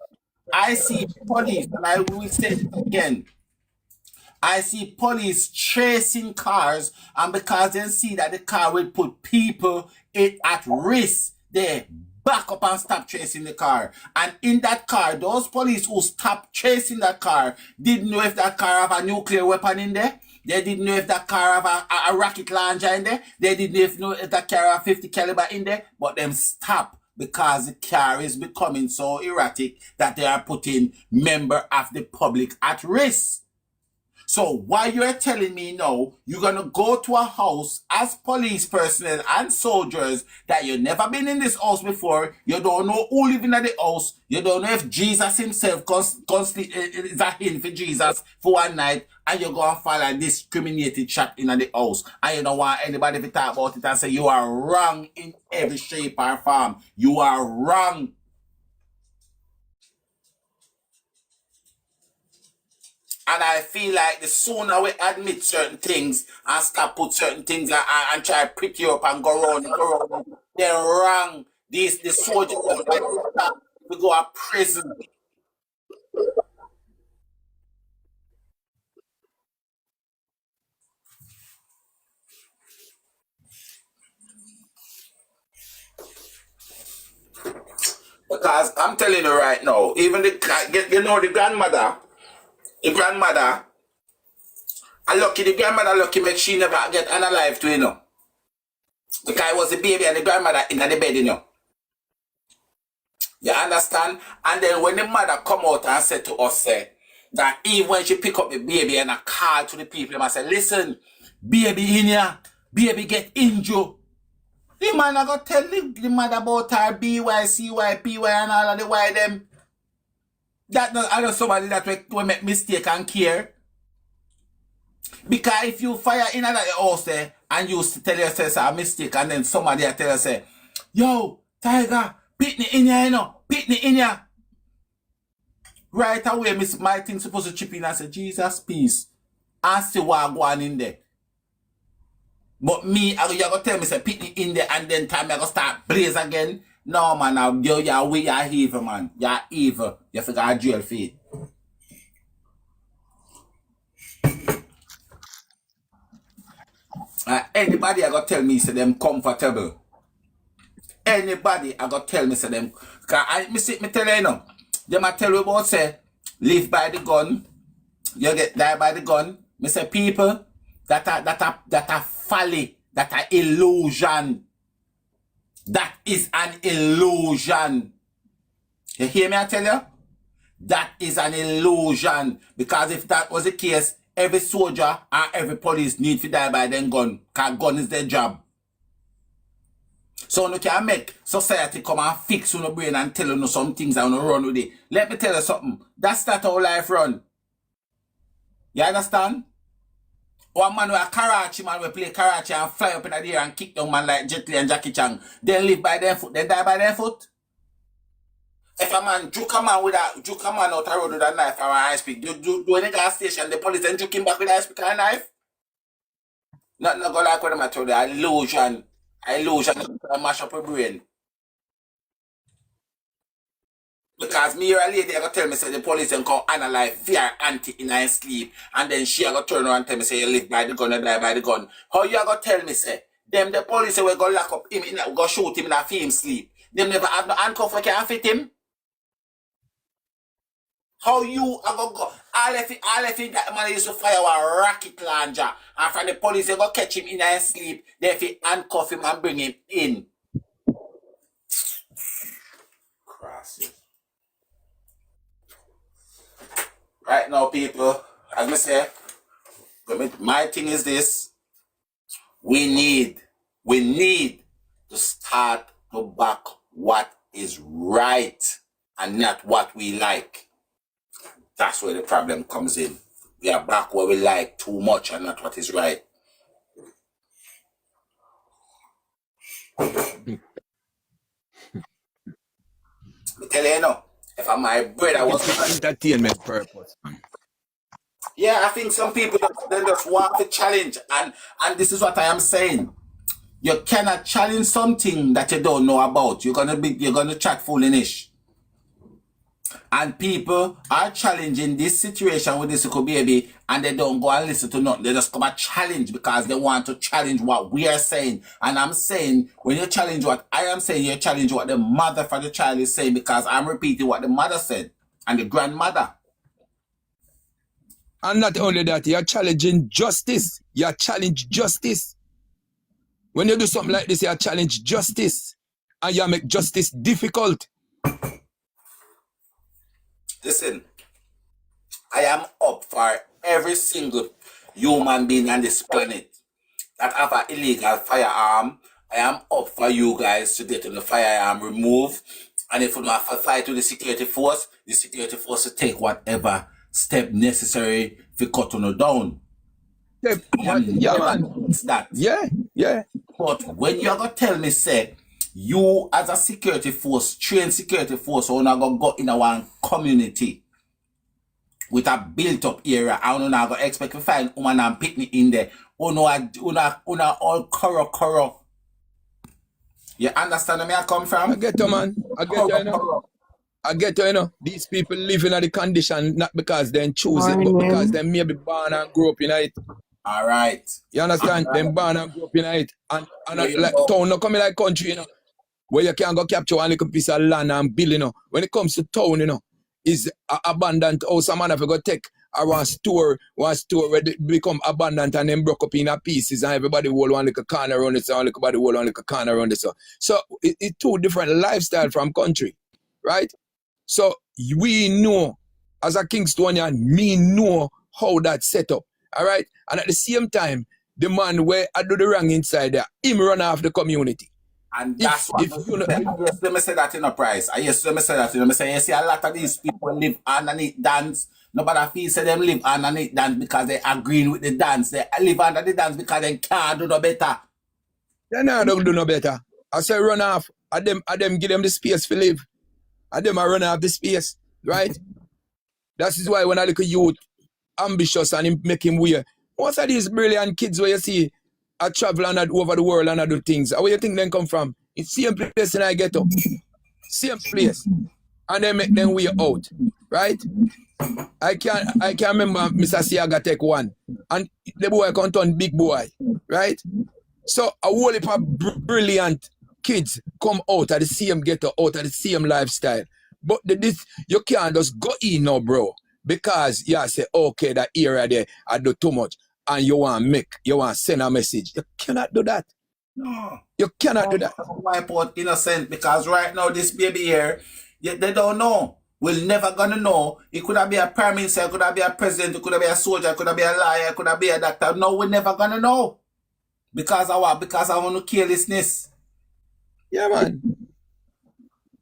I see police, and I will say it again. I see police chasing cars, and because they see that the car will put people at risk, they back up and stop chasing the car. And in that car, those police who stopped chasing that car didn't know if that car have a nuclear weapon in there. They didn't know if that car have a rocket launcher in there. They didn't know if that car have 50 caliber in there. But them stop because the car is becoming so erratic that they are putting member of the public at risk. So why you're telling me now you're gonna go to a house as police personnel and soldiers that you've never been in this house before, you don't know who living in the house, you don't know if Jesus himself is a hint for Jesus for one night, and you're gonna file a discriminated shot in the house, and you don't want anybody to talk about it and say you are wrong in every shape or form. You are wrong. And I feel like the sooner we admit certain things and stop put certain things and try to pretty up and go around they're wrong. The soldiers we go to prison. Because I'm telling you right now, even the grandmother, the grandmother lucky make she never get unalive to, Because it was the baby and the grandmother in the bed, You understand? And then when the mother come out and said to us, that even when she pick up the baby and I call to the people, I say, listen, baby in here, baby get injured. The man I got tell the mother about her BY, CY, PY and all of the Y them. That not I know somebody that will make mistake and care. Because if you fire in another house there and you tell yourself it's a mistake and then somebody tell you say, yo, Tiger, pitney in here, pitney in here. Right away, my thing supposed to chip in and say, Jesus, peace. And see what going in there. But me, you're going to tell me, say, pitney in there and then time you're going to start blaze again. No, man, now, you're evil, man. You're evil. You forgot jail feet. Anybody I got tell me say them comfortable. Anybody I got tell me say them. Cause me tell you them I tell you about say live by the gun, you get die by the gun. Me say people that are folly, that are illusion. That is an illusion. You hear me? I tell you. That is an illusion. Because if that was the case, every soldier and every police need to die by them gun. Because gun is their job. So you can make society come and fix your brain and tell you some things and you run with it. Let me tell you something. That's not how life run. You understand? One man with a Karachi man will play Karachi and fly up in the air and kick down man like Jet Li and Jackie Chan. They live by their foot. They die by their foot. If a man juke a man out the road with a knife or an ice pick, do any gas station, the police then juke him back with an ice pick and a knife? Not go like what I told you, illusion, mash up your brain. Because me or a lady I go tell me say the police then come analyze fear auntie in her sleep and then she go turn around and tell me say you live by the gun, you die by the gun. How you go tell me say them the police will go lock up him go shoot him in a film sleep. Them never have no handcuff that can fit him. How you are going to go? All of it that man used to fire a rocket launcher and from the police they go catch him in his sleep, they fit handcuff him and bring him in. Crazy. Right now, people, as I say, my thing is this. We need to start to back what is right and not what we like. That's where the problem comes in. We are back where we like too much and not what is right. I tell you, if my brother was for entertainment purpose. yeah, I think some people they just want to challenge, and this is what I am saying. You cannot challenge something that you don't know about. You're gonna chat foolish. And people are challenging this situation with this little baby and they don't go and listen to nothing. They just come and challenge because they want to challenge what we are saying. And I'm saying, when you challenge what I am saying, you challenge what the mother for the child is saying because I'm repeating what the mother said and the grandmother. And not only that, you're challenging justice. You challenge justice. When you do something like this, you challenge justice. And you make justice difficult. Listen, I am up for every single human being on this planet that have an illegal firearm. I am up for you guys to get the firearm removed. And if you don't have to fight with the security force will take whatever step necessary to cut on down. Yeah, man. It's that. Yeah. But when you're going to tell me, say, you as a security force, trained security force, are not going to go in one community with a built-up area, and you're not going to expect to find woman and picnic in there. Una all corro. You understand where I come I from? get you, man. I get you, you know. I get you, you know. These people live in the condition not because they choose it, but because they may be born and grow up in it. All right. You understand? Them born and grow up in it. And There you like go. town not coming like country, you know. Where you can go capture one little piece of land and build, you know. When it comes to town, you know, is abundant house. A man have to go take one store where they become abundant and then broke up in a pieces and everybody hold one little corner around it, so everybody hold one little corner around it. So it's two different lifestyle from country, right? So we know, as a Kingstonian, me know how that's set up, all right? And at the same time, the man where I do the wrong inside there, him run off the community. And that's what If you know, let me say that in a price. Let me say that. Let me say, you see, a lot of these people live underneath dance. Nobody feels say them live underneath dance because they agreeing with the dance. They live under the dance because they can't do no better. they don't do no better. I say run off. I them give them the space to live. I them I run off the space, right? That is why when I look at youth ambitious and him make him weird. Most of these brilliant kids where you see I travel and over the world and I do things. Where you think they come from? It's same place and I get up. Same place. And they make them way out. Right? I can remember Mr. Siaga take one. And the boy can turn big boy. Right? So a whole heap of brilliant kids come out of the same ghetto, out of the same lifestyle. But this you can't just go in now, bro. Because you say, okay, that area there, I do too much. And you want to send a message. You cannot do that. No. You cannot do that. Wipe out innocent because right now this baby here, they don't know. We're never gonna know. It could have been a prime minister, it could have been a president, it could have been a soldier, it could have been a liar, it could have been a doctor. No, we're never gonna know. Because of what? Because I want to carelessness. Yeah, man.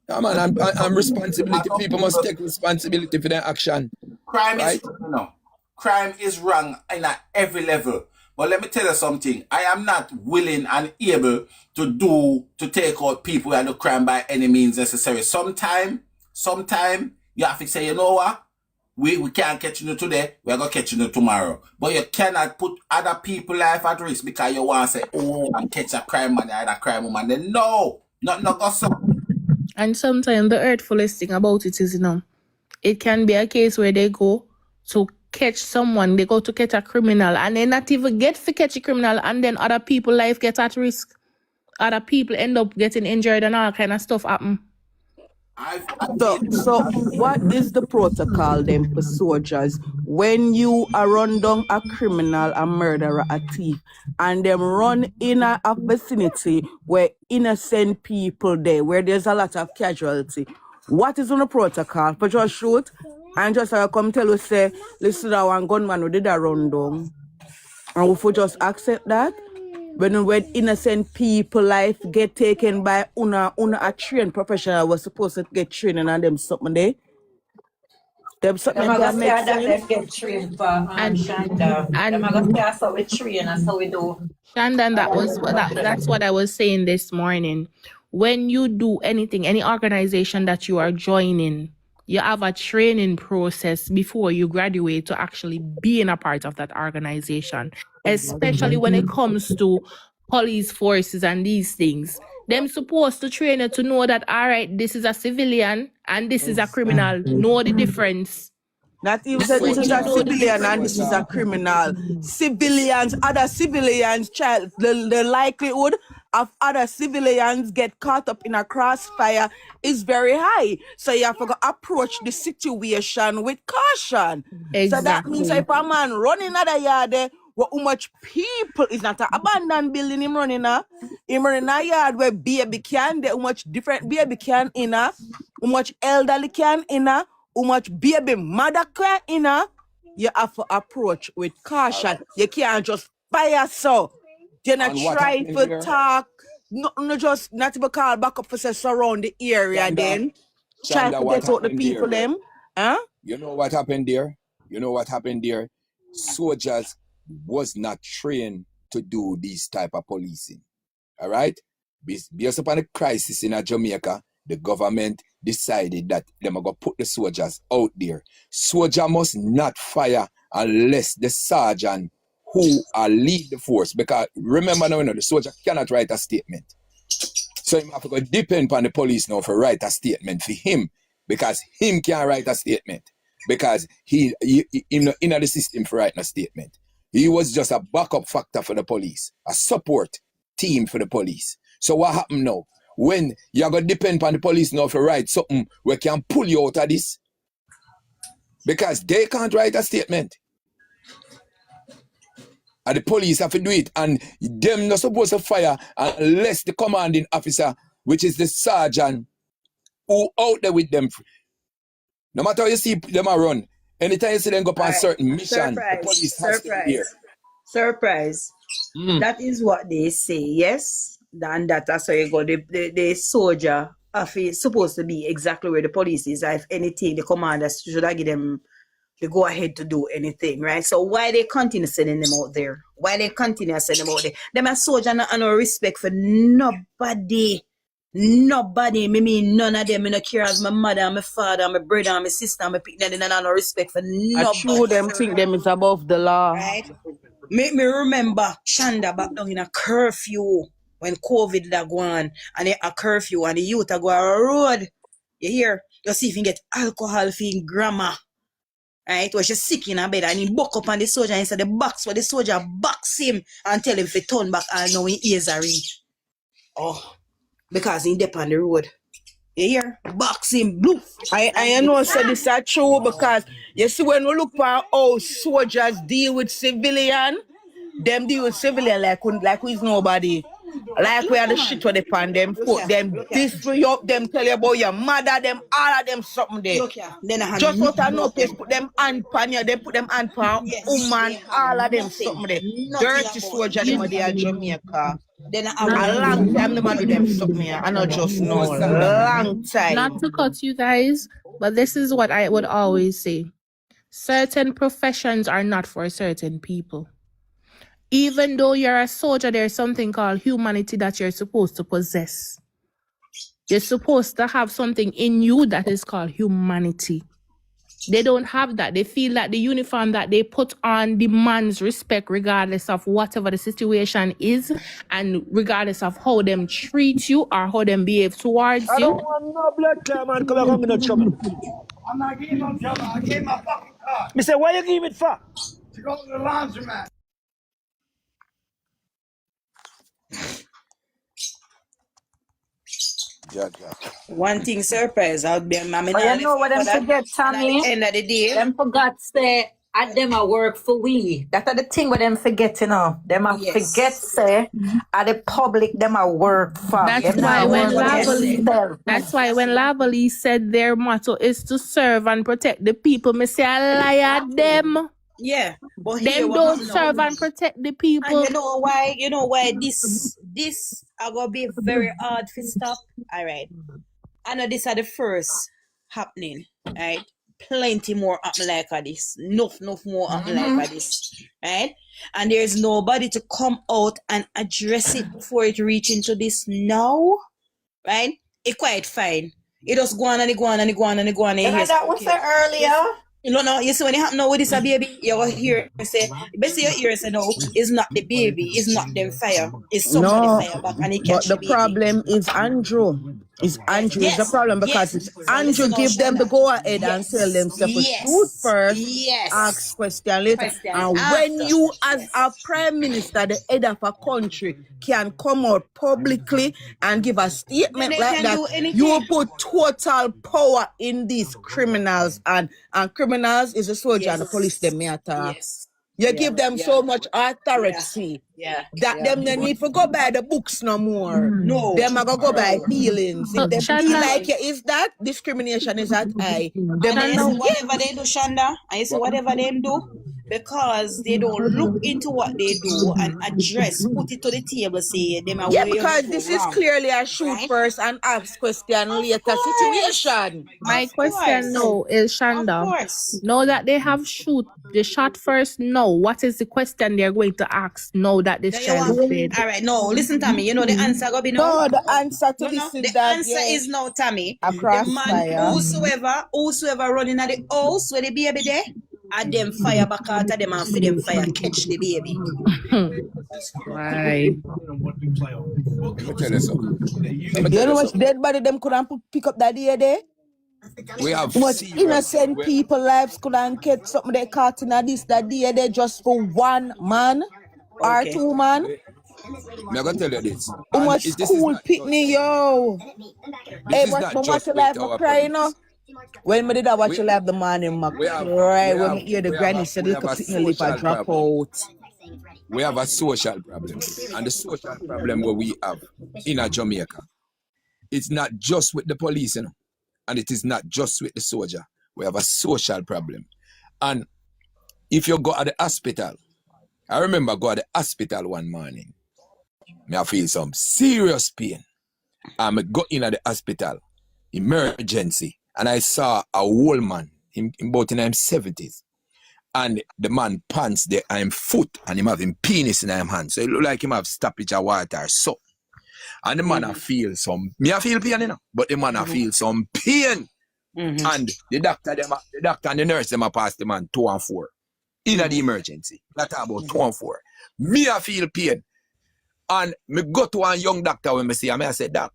Yeah, man. I'm responsibility. People must take responsibility for their action. Crime right? is wrong, crime is wrong in every level. But let me tell you something. I am not willing and able to take out people who do crime by any means necessary. Sometime you have to say, you know what? We can't catch you today, we're gonna catch you tomorrow. But you cannot put other people's life at risk because you want to say, oh, and catch a crime man and a crime woman. Then no, not go so. And sometimes the hurtfulest thing about it is, it can be a case where they go to catch someone, they go to catch a criminal, and they not even get to catch a criminal, and then other people's life get at risk. Other people end up getting injured and all kind of stuff happen. So what is the protocol then for soldiers when you are run down a criminal, a murderer, a thief, and them run in a vicinity where innocent people there, where there's a lot of casualty? What is on the protocol? For just shoot and just come tell us, say, listen, that one gunman who did a run down. And if we just accept that, when innocent people life get taken by a trained professional was supposed to get training and them something there. Them something can make sense. Them get trained for Shanda. Them are gonna say how we train, that's how we do. Shandan, that's what I was saying this morning. When you do anything, any organization that you are joining, you have a training process before you graduate to actually being a part of that organization, especially when it comes to police forces and these things. Them supposed to train you to know that, all right, this is a civilian and this is a criminal. Know the difference. Not even say this is a civilian and this is a criminal. Civilians, other civilians, child, the likelihood of other civilians get caught up in a crossfire is very high. So you have to approach the situation with caution. Exactly. So that means if a man running out of yard there, how much people is not an abandoned building him running a yard where baby can there, how much different baby can in how much elderly can in how much baby mother can in you have to approach with caution. You can't just fire so. You're not try to talk, no just not to be called back up for say surround the area Shanda, then. Try to get out the people there? them. Huh? You know what happened there? Soldiers was not trained to do this type of policing. All right? Based upon the crisis in Jamaica, the government decided that they are going to put the soldiers out there. Soldier must not fire unless the sergeant who lead the force, because remember now, the soldier cannot write a statement. So him have to go depend on the police now for write a statement for him, because him can't write a statement because he not in the system for writing a statement. He was just a backup factor for the police, a support team for the police. So what happened now? When you're going to depend on the police now for write something we can pull you out of this, because they can't write a statement. And the police have to do it, and them not supposed to fire unless the commanding officer, which is the sergeant, who out there with them. No matter how you see them run, anytime you see them go on certain mission, the police has to be there. Surprise. That is what they say, yes? And that's how you go. The soldier is supposed to be exactly where the police is. If anything, the commander should have give them the go ahead to do anything, right? So why they continue sending them out there? Why they continue sending them out there? Them a soldier and no respect for nobody. Nobody. Me mean none of them. Me no care as my mother, my father, my brother, my sister, my people. They no respect for I nobody. true them think them is above the law. Right? Make me remember Shanda back down in a curfew when COVID da go on, and a curfew and the youth a go on a road. You hear? You see if you get alcohol for in grammar. Right? Was just sick in a bed and he buck up on the soldier and said the box where the soldier box him and tell him to turn back and know his ears are in. Oh, because he dep on the road. You hear? Box him, blue. I know so this is true, because you see when we look for how soldiers deal with civilian, them deal with civilian like we is nobody. Like we are the shit where they pan them, put them this way up, them tell you about your mother, them all of them something there. Look here. Then I Just out of no place, put them hand pan you, they put them hand pan woman, all of them something there. Dirty soldier them are there in Jamaica. Then A long time the man do them something here. I not just know. Long time. Not to cut you guys, but this is what I would always say. Certain professions are not for certain people. Even though you're a soldier, there's something called humanity that you're supposed to possess. You're supposed to have something in you that is called humanity. They don't have that. They feel that the uniform that they put on demands respect regardless of whatever the situation is and regardless of how them treat you or how them behave towards I you. don't want no blood clot, man, because I'm in no trouble. I'm not giving no trouble. I gave my fucking car Me say, why you give it for? to go to the laundromat. one thing surprise out there, mommy. But you know what them forget, At Tommy? the end of the day, Them forgot say at them a work for we. That's the thing with them forget, you know. Them a Yes. forget say at the public them a work for. That's Them why not when work for Lavely, themselves. that's why when Lavely said their motto is to serve and protect the people, me say I lie at them. yeah. But here Them what don't happen now? serve and protect the And people. you know why? You know why this are gonna be very hard to stop. All right. I know this are the first happening. Right. Plenty more happen like this. Enough more happen like this. Right? And there's nobody to come out and address it before it reach into this now. Right? It quite fine. It just go on and it go on and it go on and it go on. You know that was said earlier. No, you see when it happen now with this a baby, you will hear say, basically your ear say no, it's not the baby, it's not them fire, it's somebody fire back and he But catch the the baby. problem is Andrew. Is Andrew is the problem, because Andrew give them the go ahead and tell them to shoot first, ask question later. And when you as a prime minister, the head of a country, can come out publicly and give a statement They like can that, do anything. you put total power in these criminals, and criminals is the soldier and the police them may attack. Yes. You give them so much authority that them they need to go by the books no more. No. Them are gonna go by feelings. If they Shanda. feel like you is that, discrimination is at high. And Them you see whatever they do, Shanda, and you see whatever they do, because they don't look into what they do and address, put it to the table, say them are way because too this is wrong. clearly a shoot first and ask question later situation. My Of question course. now is Of Shanda. course. Now that they have shoot the shot first, no. What is the question they're going to ask now that this Then you child is want- dead? all right, no, listen to me. You know the answer gonna be no. No, the answer to No, this no, is the that answer is no, Tommy. a The man, crossfire. whosoever running at the house where the baby there, and them fire back out of them and for them fire catch the baby. Why? Let me tell you something. Let me You tell know you how much something. dead body them couldn't pick up that day there? We have How much serious. innocent people lives couldn't get something they caught in a this that day there just for one man or Okay. two man? I'm gonna tell you this, How and much this is school not pitney, just. yo? This Hey, is watch not my watch just your with life, my our cry, you know. police. When me did I watch We your life the morning, my we have cry. we When have me hear the we have granny a said we little have a pitney lip a social drop problem. out. We have a social problem, and the social problem where we have in a Jamaica, it's not just with the police, you know, and it is not just with the soldier. We have a social problem, and if you go at the hospital, I remember go at the hospital one morning. Me I feel some serious pain. I go in at the hospital, emergency, and I saw a old man, him about in his 70s. And the man pants there on him foot and him have him penis in him hand. So it look like him have stoppage of water or so. And the man I feel some, me I feel pain, you know, but the man I feel some pain. And the doctor and the nurse them a pass the man 2 and 4 in the emergency. That about 2 and 4. Me I feel pain. And me go to one young doctor when me see him, I say, Doc,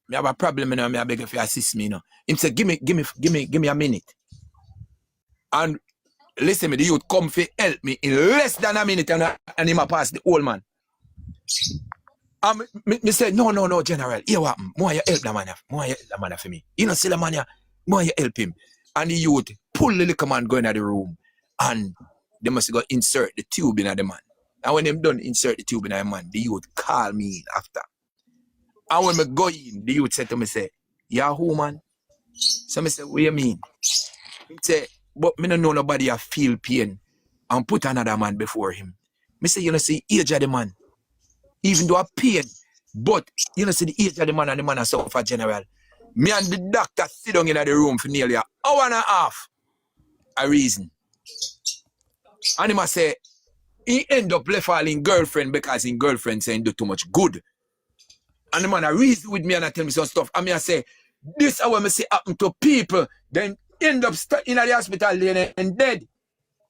me have a problem, you know, me I beg if you assist me, you know. Him say, give me a minute. And listen, me, the youth come for help me in less than a minute and him a pass the old man. And me say, no, General, here what happen? More you help the man, more you help the man for me. You know, see the man, more you help him. And the youth pull the little man go in the room and they must go insert the tube in the man. And when them done insert the tube in the man, the youth call me in after. And when me go in, the youth said to me, say, yeah, who man? So me say, what you mean? He say, but me don't know nobody a feel pain and put another man before him. Me say, you know, see, age of the man, even though a pain, but you know, see the age of the man and the man a suffer general. Me and the doctor sit down in the room for nearly an hour and a half. A reason. And he must say, he end up left falling girlfriend because his girlfriend saying do too much good. And the man a reason with me and I tell me some stuff. And me I say, this how me see happen to people, then end up in the hospital and dead.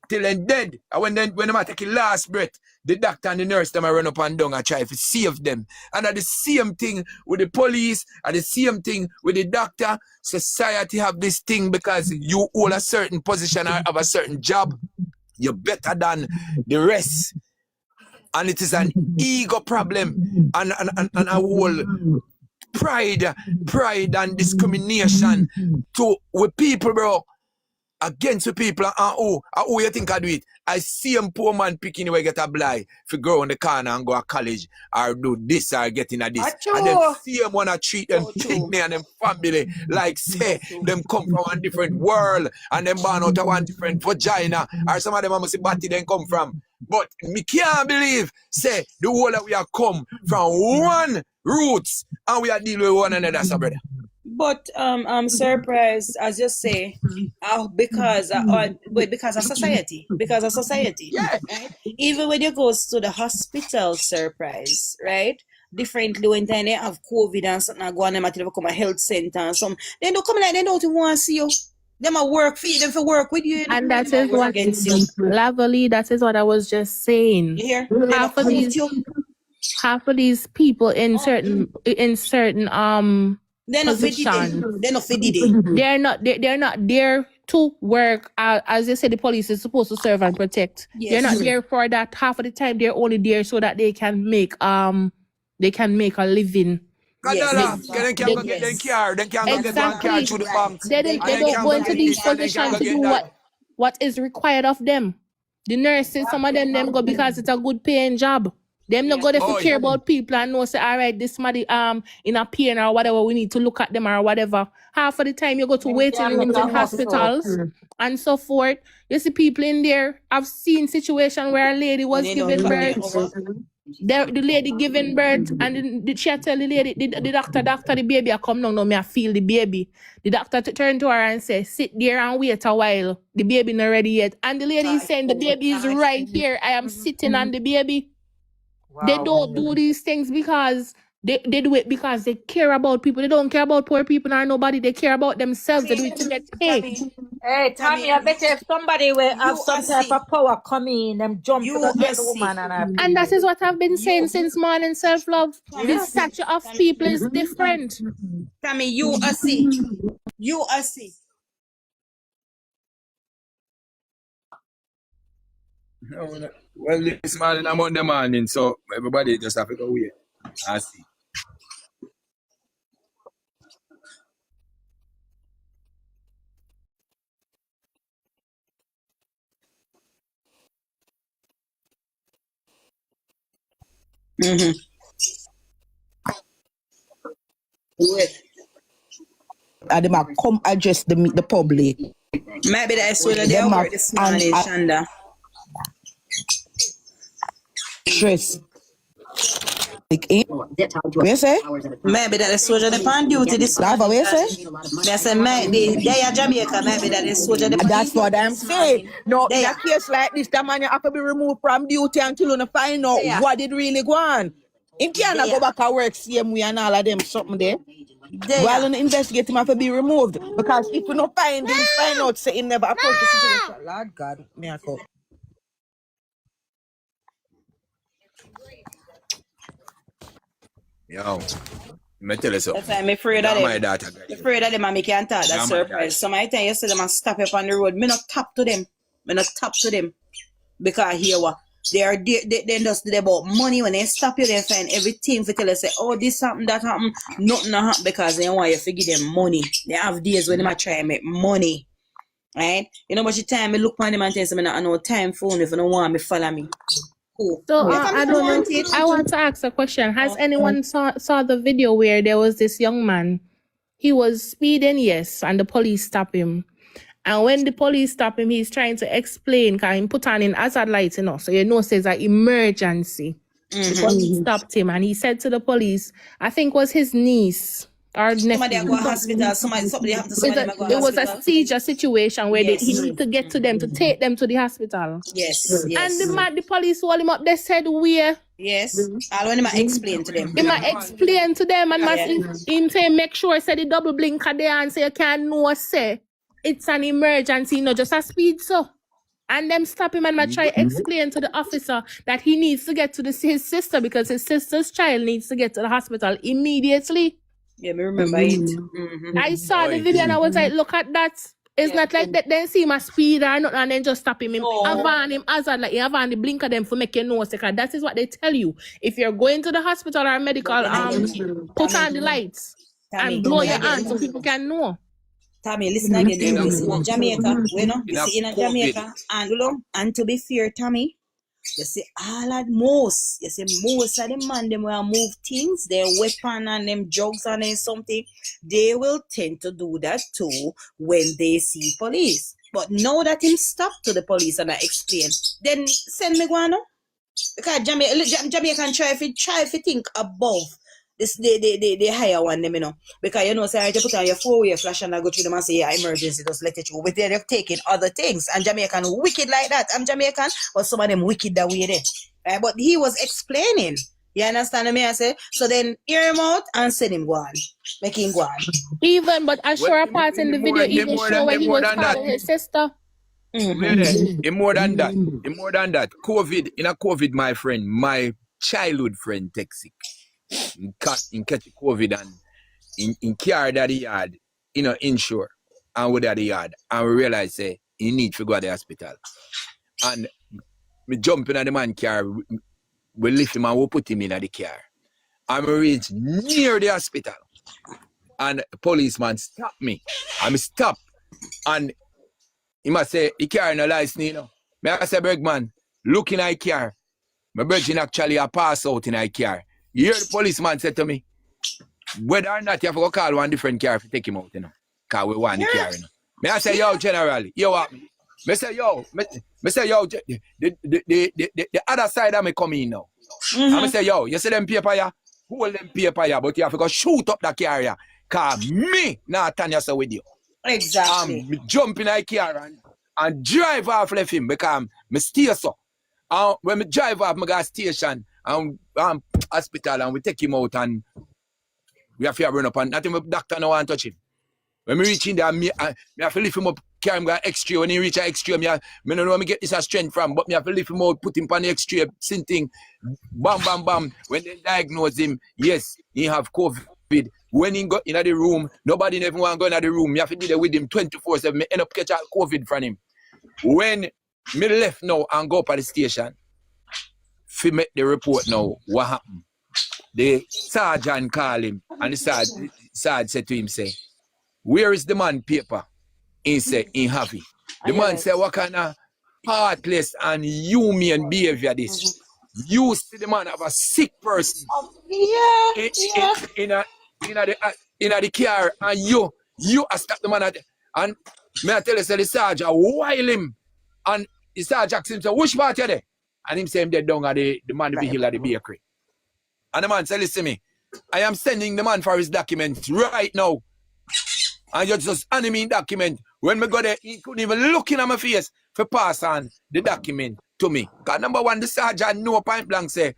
Till then dead. And when them I take the last breath, the doctor and the nurse them I run up and down and try to save them. And at the same thing with the police, and the same thing with the doctor. Society have this thing because you hold a certain position or have a certain job, you're better than the rest. And it is an ego problem and a whole pride and discrimination to with people, bro. Against the people and who you think I do it? I see a poor man picking away get a blind if you go on the corner and go to college or do this or get in a this. And then see them wanna treat them picnic and them family like say them come from one different world and them born out of one different vagina or some of them must see body then come from. But me can't believe say the whole that we are come from one roots and we are dealing with one another, so brother. But I'm surprised, as you say, because of society, Yeah. right? Even when you go to the hospital, surprise, right? Differently when they have COVID and something, I go on them at become a health center and some, they don't come like they don't even want to see you. Them a work for you, them for work with you, And them that a is work what against you. Lavally, that is what I was just saying. You hear? They Half don't of put these you. half of these people in certain They're not fit positions, They're not fit it. they're not there to work. As they say, the police is supposed to serve and protect. They're Yes. not there for that. Half of the time they're only there so that they can make a living. Yes. $1, they can't go get their Yes. car, they can't go get one car Exactly. through the bank, They and they don't can't go go into get these this and they can't positions go to do get that. what is required of them. The nurses, some of them go because it's a good paying job. Them not go there for Oh, care about people and know say, all right, this somebody in a pain or whatever, we need to look at them or whatever. Half of the time you go to waiting rooms in hospitals and so forth. You see people in there. I've seen situation where a lady was They don't giving come there birth. over. The lady giving birth and she tell the lady, the doctor, the baby I come now, me I feel the baby. The doctor turn to her and say, sit there and wait a while. The baby not ready yet. And the lady is saying, the baby is right here. I am sitting on the baby. They Wow. don't do these things because They do it because they care about people. They don't care about poor people or nobody. They care about themselves. They do it to get paid. Hey, Tommy, I bet you if somebody will have some type of power come in, them jump to get the woman and her And that is what I've been saying You- since morning. Self-love. The stature of people is different. Tammy, you are see. You are see. No. Well, this morning I'm on the morning, so everybody just have to go wait and see. Mm-hmm. Wait. And them a come address the public. Maybe that's what they Them a work this morning, Shanda. address. Where you say? Maybe that the soldier they on duty this Lava, morning. where you say? They say they are Jamaica. Maybe that the soldier they on That's duty what I'm this saying. morning. No, in They a are. case like this, the man you have to be removed from duty until you find out They are. what did really go on. Him can't They go are. back and work same way and all of them something there. They While are. on the investigate him have to be removed. Because if you not find him, find out say him never approach the situation. Lord God, me a go. Yo, me tell you something. That's why I'm afraid of That my them. daughter. I'm afraid of them and me can't talk. That's Yeah, my surprise. So my time you see them and stop up on the road. Me not tap to them. Me not tap to them. Because here what? They just did about money. When they stop you, they find everything for tell you say, oh, this happened, that happened. Nothing happen because they want you to give them money. They have days when they might try and make money. Right? You know much time me look on them and tell them I know time phone if you don't want me follow me. Cool. So If I don't know. want it, I want to ask a question. Has anyone saw the video where there was this young man? He was speeding, yes, and the police stopped him. And when the police stop him, he's trying to explain, because he put on in hazard lights, so says an emergency. The police stopped him, and he said to the police, I think was his niece or somebody nephew. go to hospital, somebody have to somebody go to It was a hospital. seizure situation where Yes. he need to get to them to take them to the hospital. Yes, And the police hold him up. They said, where? yes. I'll want to explain to them. He might explain to them and must him say make sure say the double blinker there and say you can know say it's an emergency, not just a speed so. And them stop him and might try explain to the officer that he needs to get to his sister because his sister's child needs to get to the hospital immediately. Yeah, me remember it. I saw the video and I was like, look at that. It's not like that then see my speed or nothing and then just stop him. Have on him hazard like you have on the blinker them for make you know because that is what they tell you. If you're going to the hospital or medical, put on the lights and blow your hand so people can know. Tommy, listen again. There, this in Jamaica. We know this in Jamaica. And to be fair, Tommy, you see all at most. You see most of the man them will move things, their weapon and them drugs and them something. They will tend to do that too when they see police. But now that him stop to the police and I explain, then send me guano. Because Jamaican try if you think above this the higher one them, Because say I just put on your 4-way flash and I go through them and say yeah, emergency, just let it through. But they're taking other things. And Jamaican wicked like that. I'm Jamaican, but some of them wicked that way there. Right? But he was explaining. You understand me? I say? So then hear him out and send him go on. Make him go on. Even but I sure part in the video even show when he was calling his sister. In more than that, COVID, in a COVID, my friend, my childhood friend takes sick. In catch COVID and in care that he had, insure and with that he had. And we realize say he need to go to the hospital. And me jump in the man car, we lift him and we put him in the car. And we reach near the hospital. And the policeman stop me. And me stop. And he must say, he carry no license, Me I say, Bergman, look in my car. My virgin actually a pass out in my car. You hear the policeman say to me, whether or not you have to go call one different car to take him out, Because we want the car, Me I say, yo, general, you what? Me say, yo, the other side of me come in now. And I say, yo, you see them paper here? Hold them paper here, but you have to go shoot up the car here. Because me not turn yourself with you. Exactly. Me jump in the car and drive off left him because me stay so. When me drive off, me go station and hospital and we take him out and We have to run up and nothing with doctor no want touch him. When we reach in there, me have to lift him up, carry him to X-ray. When he reach a X-ray, me don't know where me get this strength from, but me have to lift him out, put him on the X-ray, same thing. Bam, bam, bam. When they diagnose him, yes, he have COVID. When he got in the room, nobody never want to go in the room. Me have to be there with him 24/7. Me end up catch out COVID from him. When me left now and go up at the station, fi make the report now, what happened? The sergeant call him, and the sergeant said to him, say, where is the man paper? He said, he have it. The man said, what kind of heartless and human behavior this? You see the man have a sick person in the car, and you stop the man at, and may I tell you, say the sergeant while him, and the sergeant asked him, so which part you there? And him say him dead down at the man be hill at the bakery. And the man said, listen to me, I am sending the man for his documents right now. And you just hand me document. When me go there, he couldn't even look in my face for pass on the document to me. Because number one, the sergeant know point blank say,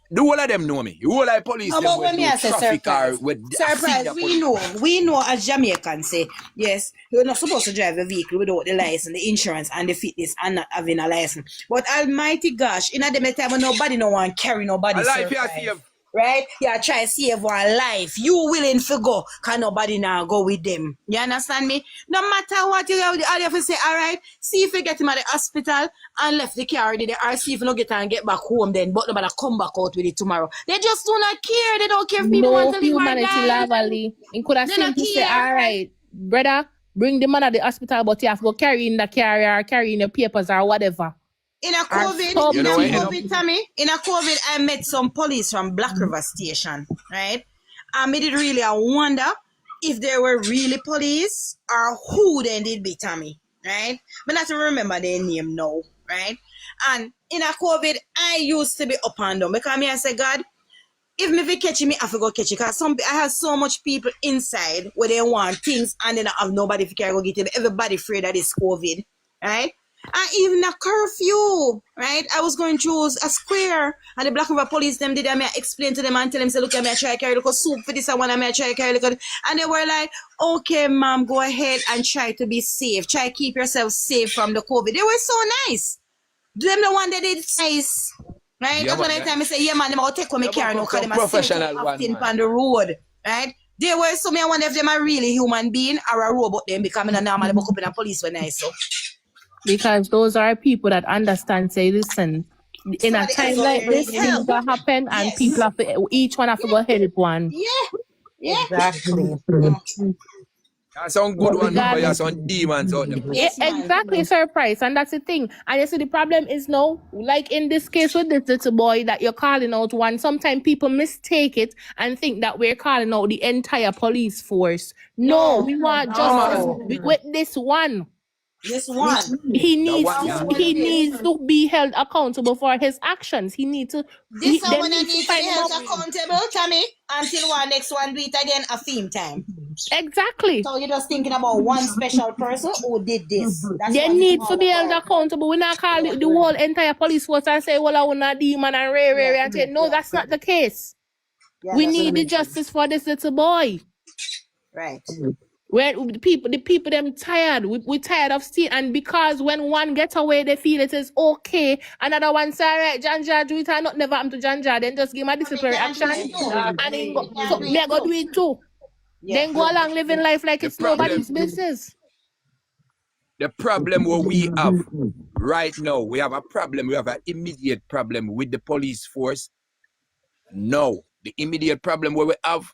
the whole of them know me. The whole of the police No, but when me I say surprise, we know as Jamaicans say, yes, you're not supposed to drive a vehicle without the license, the insurance, and the fitness, and not having a license. But almighty gosh, in a dem time when nobody no want carry nobody surprise. Right? Yeah, try to save one life. You willing to go, can nobody now go with them. You understand me? No matter what you have to say, all right, see if you get him at the hospital and left the car already there, or see if you don't get and get back home then, but nobody come back out with it tomorrow. They just do not care. They don't care if people want to live or die. Lavally. He could have simply say, all right, brother, bring the man at the hospital, but you have to go carry in the car or carry in the papers or whatever. In a COVID, Tommy, in a COVID, I met some police from Black River Station, right? I made it really, I wonder if they were really police or who they did be, Tommy, right? But not to remember their name now, right? And in a COVID, I used to be up and down because I say, God, if me be catch me, I have to go catch it. Because I have so much people inside where they want things and then I have nobody to go get it. Everybody afraid that it's COVID, right? And even a curfew, right? I was going through a square and the Black River police them did I explain to them and tell them, say, look at me, I try to carry look soup for this, I want to try to carry look. And they were like, okay, ma'am, go ahead and try to be safe. Try to keep yourself safe from the COVID. They were so nice. Them the one that did nice. Right? Yeah, that's when I time I say, yeah, man, them all take on me carry because them are professional often on the road. Right? They were so me I wonder if them are really human being or a robot them becoming a normal book up in a police when I saw. Because those are people that understand, say, listen, in a time like this, things will happen and people have to, each one have to go help one. Yeah. Exactly. That's some good one, but you some demons out there. Yes, Exactly, surprise. And that's the thing. And you see, the problem is now, like in this case with this little boy that you're calling out one, sometimes people mistake it and think that we're calling out the entire police force. No, we want justice with this one. This one. He needs to be held accountable for his actions. He needs to. This one needs to be held accountable, Tommy, until one next one do it again a theme time. Exactly. So you're just thinking about one special person who did this. They need to be held accountable. We not call it the whole entire police force and say, well, I want a demon and rare and say, no, that's not the case. We need the justice for this little boy. Right. Where the people them tired. We tired of seeing, and because when one gets away, they feel it is okay. Another one say, all right, Janja do it, and not never happen to Janja. Then just give him a disciplinary action, and then go. So they go do it too. Then go along living life like it's nobody's business. The problem what we have right now, we have a problem. We have an immediate problem with the police force. No, the immediate problem what we have.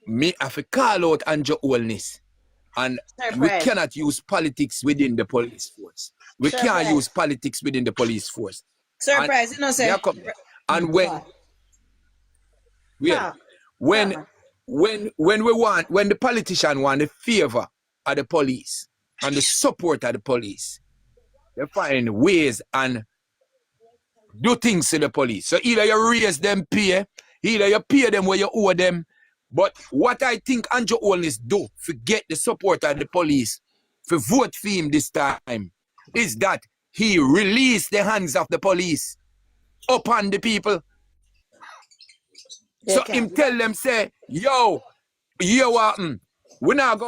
Me have to call out Anjo Holness. And we cannot use politics within the police force. We can't use politics within the police force. Surprise, you know, sir. And when the politician want the favor of the police and the support of the police, they find ways and do things to the police. So either you raise them pay, either you pay them where you owe them. But what I think Anjo Holness do, forget the support of the police, for vote for him this time, is that he release the hands of the police upon the people. They So him can. tell them, say, yo, you what happen? We not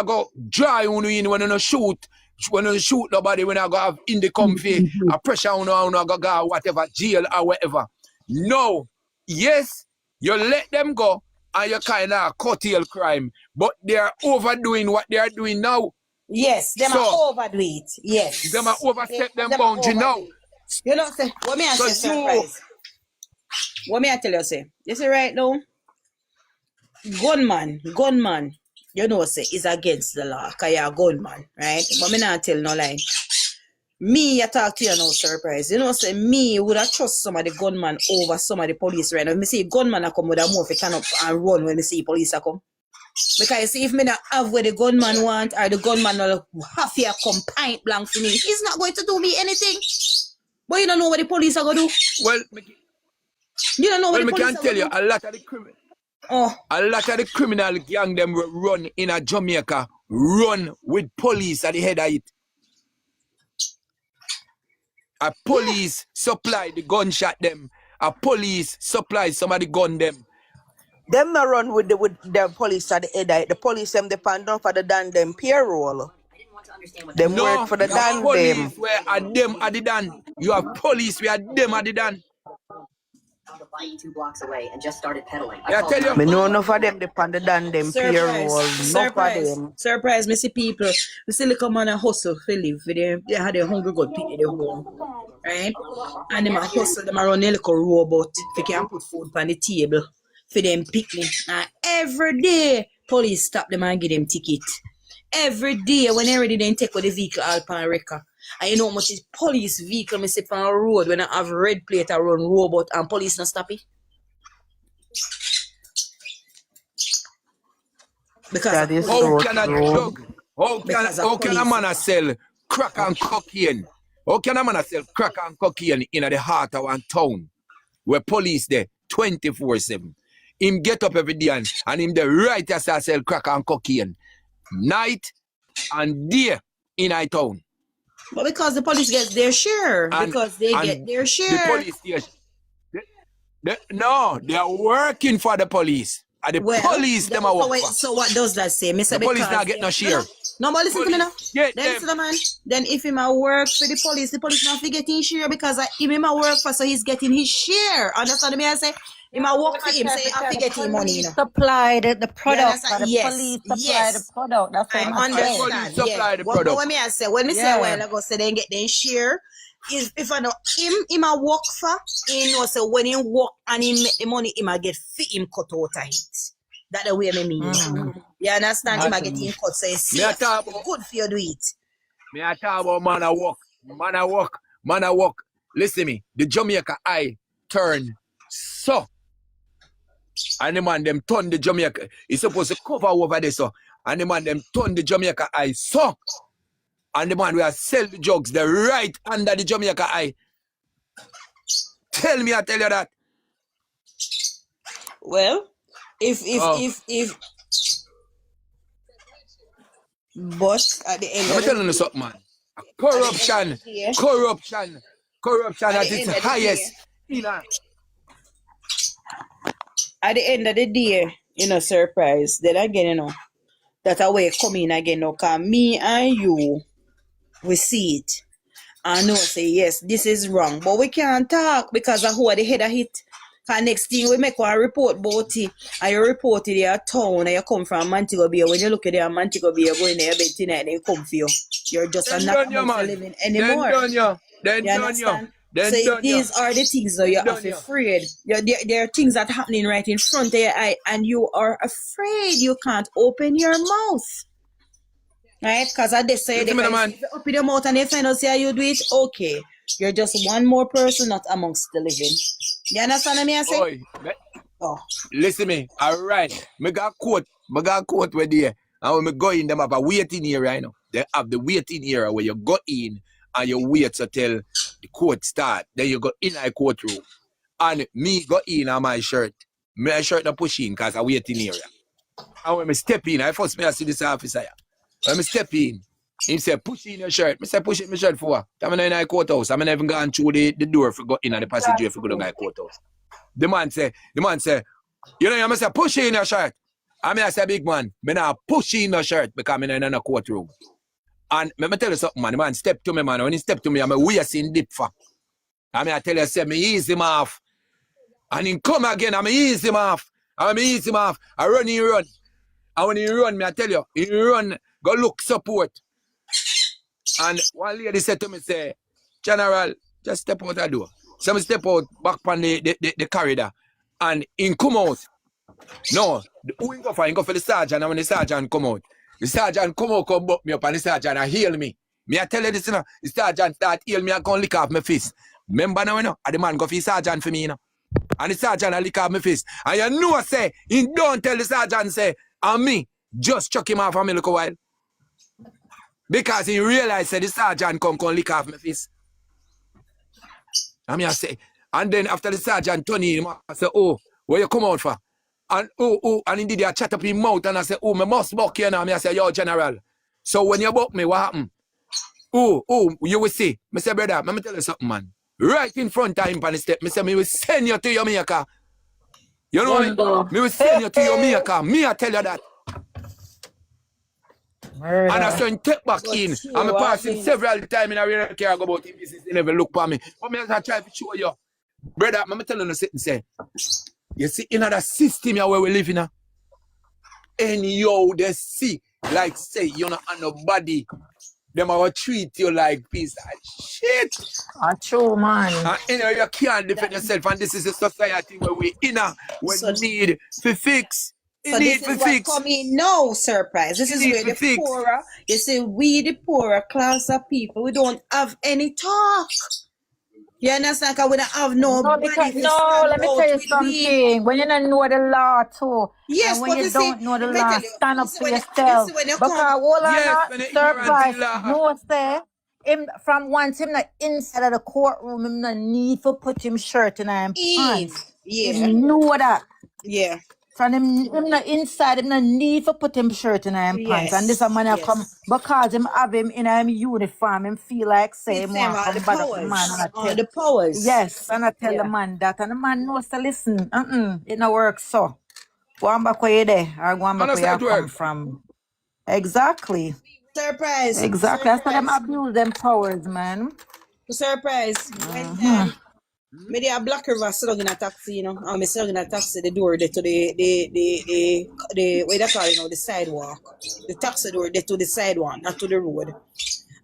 go dry on you in when you shoot. When you shoot nobody, we not go have in the comfy a pressure on you go whatever, jail or whatever. No. Yes, you let them go and you kind of curtail crime. But they are overdoing what they are doing now. Yes, them are So overdo it. Yes. them are overstep them Them are boundary overdo now. it. You know, say, what me I So say, you surprise? What me I tell you, say? You see right now, gunman, you know, say, is against the law, because you're a gunman, right? But me not tell no lie. Me, I talk to you now, surprise. You know, say, me would have trust some of the gunman over some of the police right now. If me see gunman I come with a move, if turn up and run when me see police I come. Because you see, if me not have what the gunman want, or the gunman will have here come point blank for me, he's not going to do me anything. But you don't know what the police are going to do. well, You don't know what the me police can are tell going to you do. Oh, a lot of the criminal gang them run in a Jamaica, run with police at the head of it. A police supply the gunshot them. A police supply somebody gun them. Them not run with the police at the head of it. The police them depend on for the dan them payroll. Them work No, for the you have dan them. police where at them at the done. You have police where at them at the done. I tell you. Me know enough of them depend the dan them payroll. Enough of them. surprise, me see people, me see little man a hustle for live, for them, they had a hungry god pick their home, right? And them a hustle, them a run a little robot, if you can put food on the table, for them picnic, and every day, police stop them and give them ticket. Every day, when they ready, then take out the vehicle all pan record. And you know how much is police vehicle, me see on the road, when I have red plate, I run robot, and police not stop it. Because That of is police. How so can a true. drug? How can a man sell crack and cocaine? How can a man sell crack and cocaine in the heart of one town where police there 24/7? Him get up every day and him the right as I sell crack and cocaine night and day in a town. But because the police get their share, And, because they and get their the share. police station. No, they are working for the police. And the Well, police them are work for. so what does that say? The police not get no share. No, but listen to me now. Get Then them. listen to man. Then if him a work for the police not getting his share because him a work for, so he's getting his share. Understand me? I say him a work for him, so he have to get him money, you know. Supply the product. understand? Or the Yes, police supply yes. the product. That's what I I'm The saying. police understand. supply Yeah. the What product. when me I say when me say Yeah. a while ago, say then get their share. Is if I know him a work for, he know so when he work and he make the money, him a get fit him cut out of it. That the way me mean. You understand? Him a get him cut, so it's Me a safe. talk about- Good for you do it. Me I talk about man a walk. Man a walk. Listen me. The Jamaica eye turn so. And the man them turn the Jamaica. He's supposed to cover over there so. And the man them turn the Jamaica eye so. And the man will sell the drugs the right under the Jamaica eye. Tell me, I tell you that. Well, if but at the end I'm of telling you the day, something, man. Corruption at its highest. at the end of the day, surprise. Then again, that away coming again, cause me and you, we see it. I know say yes, this is wrong, but we can't talk because of who are the head of it. Cause next thing we make one report about it, and you report it in a town, and you come from Montego Bay. When you look at the Montego Bay, you go in there bed tonight, they come for you. You're just Then not done you, amongst the man. living Then anymore. done you. Then You done you. understand? Then So done you. these are the things that you Done are you. afraid. There are things that are happening right in front of your eye, and you are afraid. You can't open your mouth. Right? Because I just say Listen me, man. if you open your mouth and they find out say you do it, okay. You're just one more person not amongst the living. You understand what I say? Boy, Oh. listen me. All right. Me got quote where there. And when me go in, them have a waiting area, you know. They have the waiting area where you go in and you wait until the court start. Then you go in a courtroom. And me go in on my shirt. My shirt not push in because I waiting area. And when me step in, I first me I see this officer. When me step in, he said, push in your shirt. I say, push in my shirt for what? I'm in a courthouse. I'm not even gone through the door for go in and the passageway for go to the courthouse. The man say, You know, you must say, push in your shirt. I mean, I say, big man, me now push in your shirt because I'm in a courtroom. And let me tell you something, man. The man step to me, man. When he step to me, I'm a waist in deep for. I mean, I tell you, say, me ease him off. And he come again, I'm ease him off. I'm ease him off. I run, he run. And when he run, me, I tell you, he run, go look support. And one lady said to me, say, General, just step out the door. So I step out back on the corridor. And he come out. No, who he go for? He go for the sergeant. And when the sergeant come out, come buck me up, and the sergeant and heal me. Me I tell you this, you know, the sergeant start heal me and come lick off my fist. Remember now, you know, and the man go for the sergeant for me, you know. And the sergeant lick off my fist. And you know, say, he don't tell the sergeant, say, and me, just chuck him off for me look a while. Because he realized, say, the sergeant come lick off my fist. And me I say, and then after the sergeant turn him, I say, oh, where you come out for? And and he did a chat up his mouth, and I say, oh, me must buck you now. Me I say, yo, General. So when you buck me, what happened? You will see. Me say, brother, let me tell you something, man. Right in front of him on the step, me say, me will send you to your maker. You know what? Me will send you to your maker. Me I tell you that. Murder. And I saw him take back But in. see And I what pass him happens. several times, and I really care about him. He never look for me. But me I try to show you. Brother, let me tell you something, say. You see, in that system here where we live in, and yo, they see, like say, you're not on nobody. Them will treat you like piece of shit. True, man. And you know, you can't defend yourself. And this is a society where we So, need to fix. You so need this to is what fix. coming now, surprise. This You is need where to the fix. poorer, you see, we the poorer class of people, we don't have any talk. You understand? Because we don't have No, nobody because to no, stand let me out tell you with we. something. When you don't know the law too, Yes, and when but you you see, don't know the let me law, tell you, stand you up see for when yourself. you Because come, hold on, Yes, not when the ignorant surprise. in law. No say him from once him not inside of the courtroom, him not need for put him shirt in him pants. yeah, Him know that. yeah, From him not inside, him not need for put him shirt in him pants. And this a man have come yes. because him have him in him uniform, him feel like say It's him them want all the come bad up the man and I powers, all tell the powers. yes, and I tell the Yeah. man that and the man knows to listen. It no work so. Go on back where you there or go on back where you Understand come work? from. Exactly. Surprise, Exactly. That's why them surprise, abuse them powers, man. surprise. When time. Me dey a Black River sit down in a taxi, you know. And me sit down in a taxi, the door there to the what they call it, you know, the sidewalk. The taxi door there to the sidewalk, not to the road.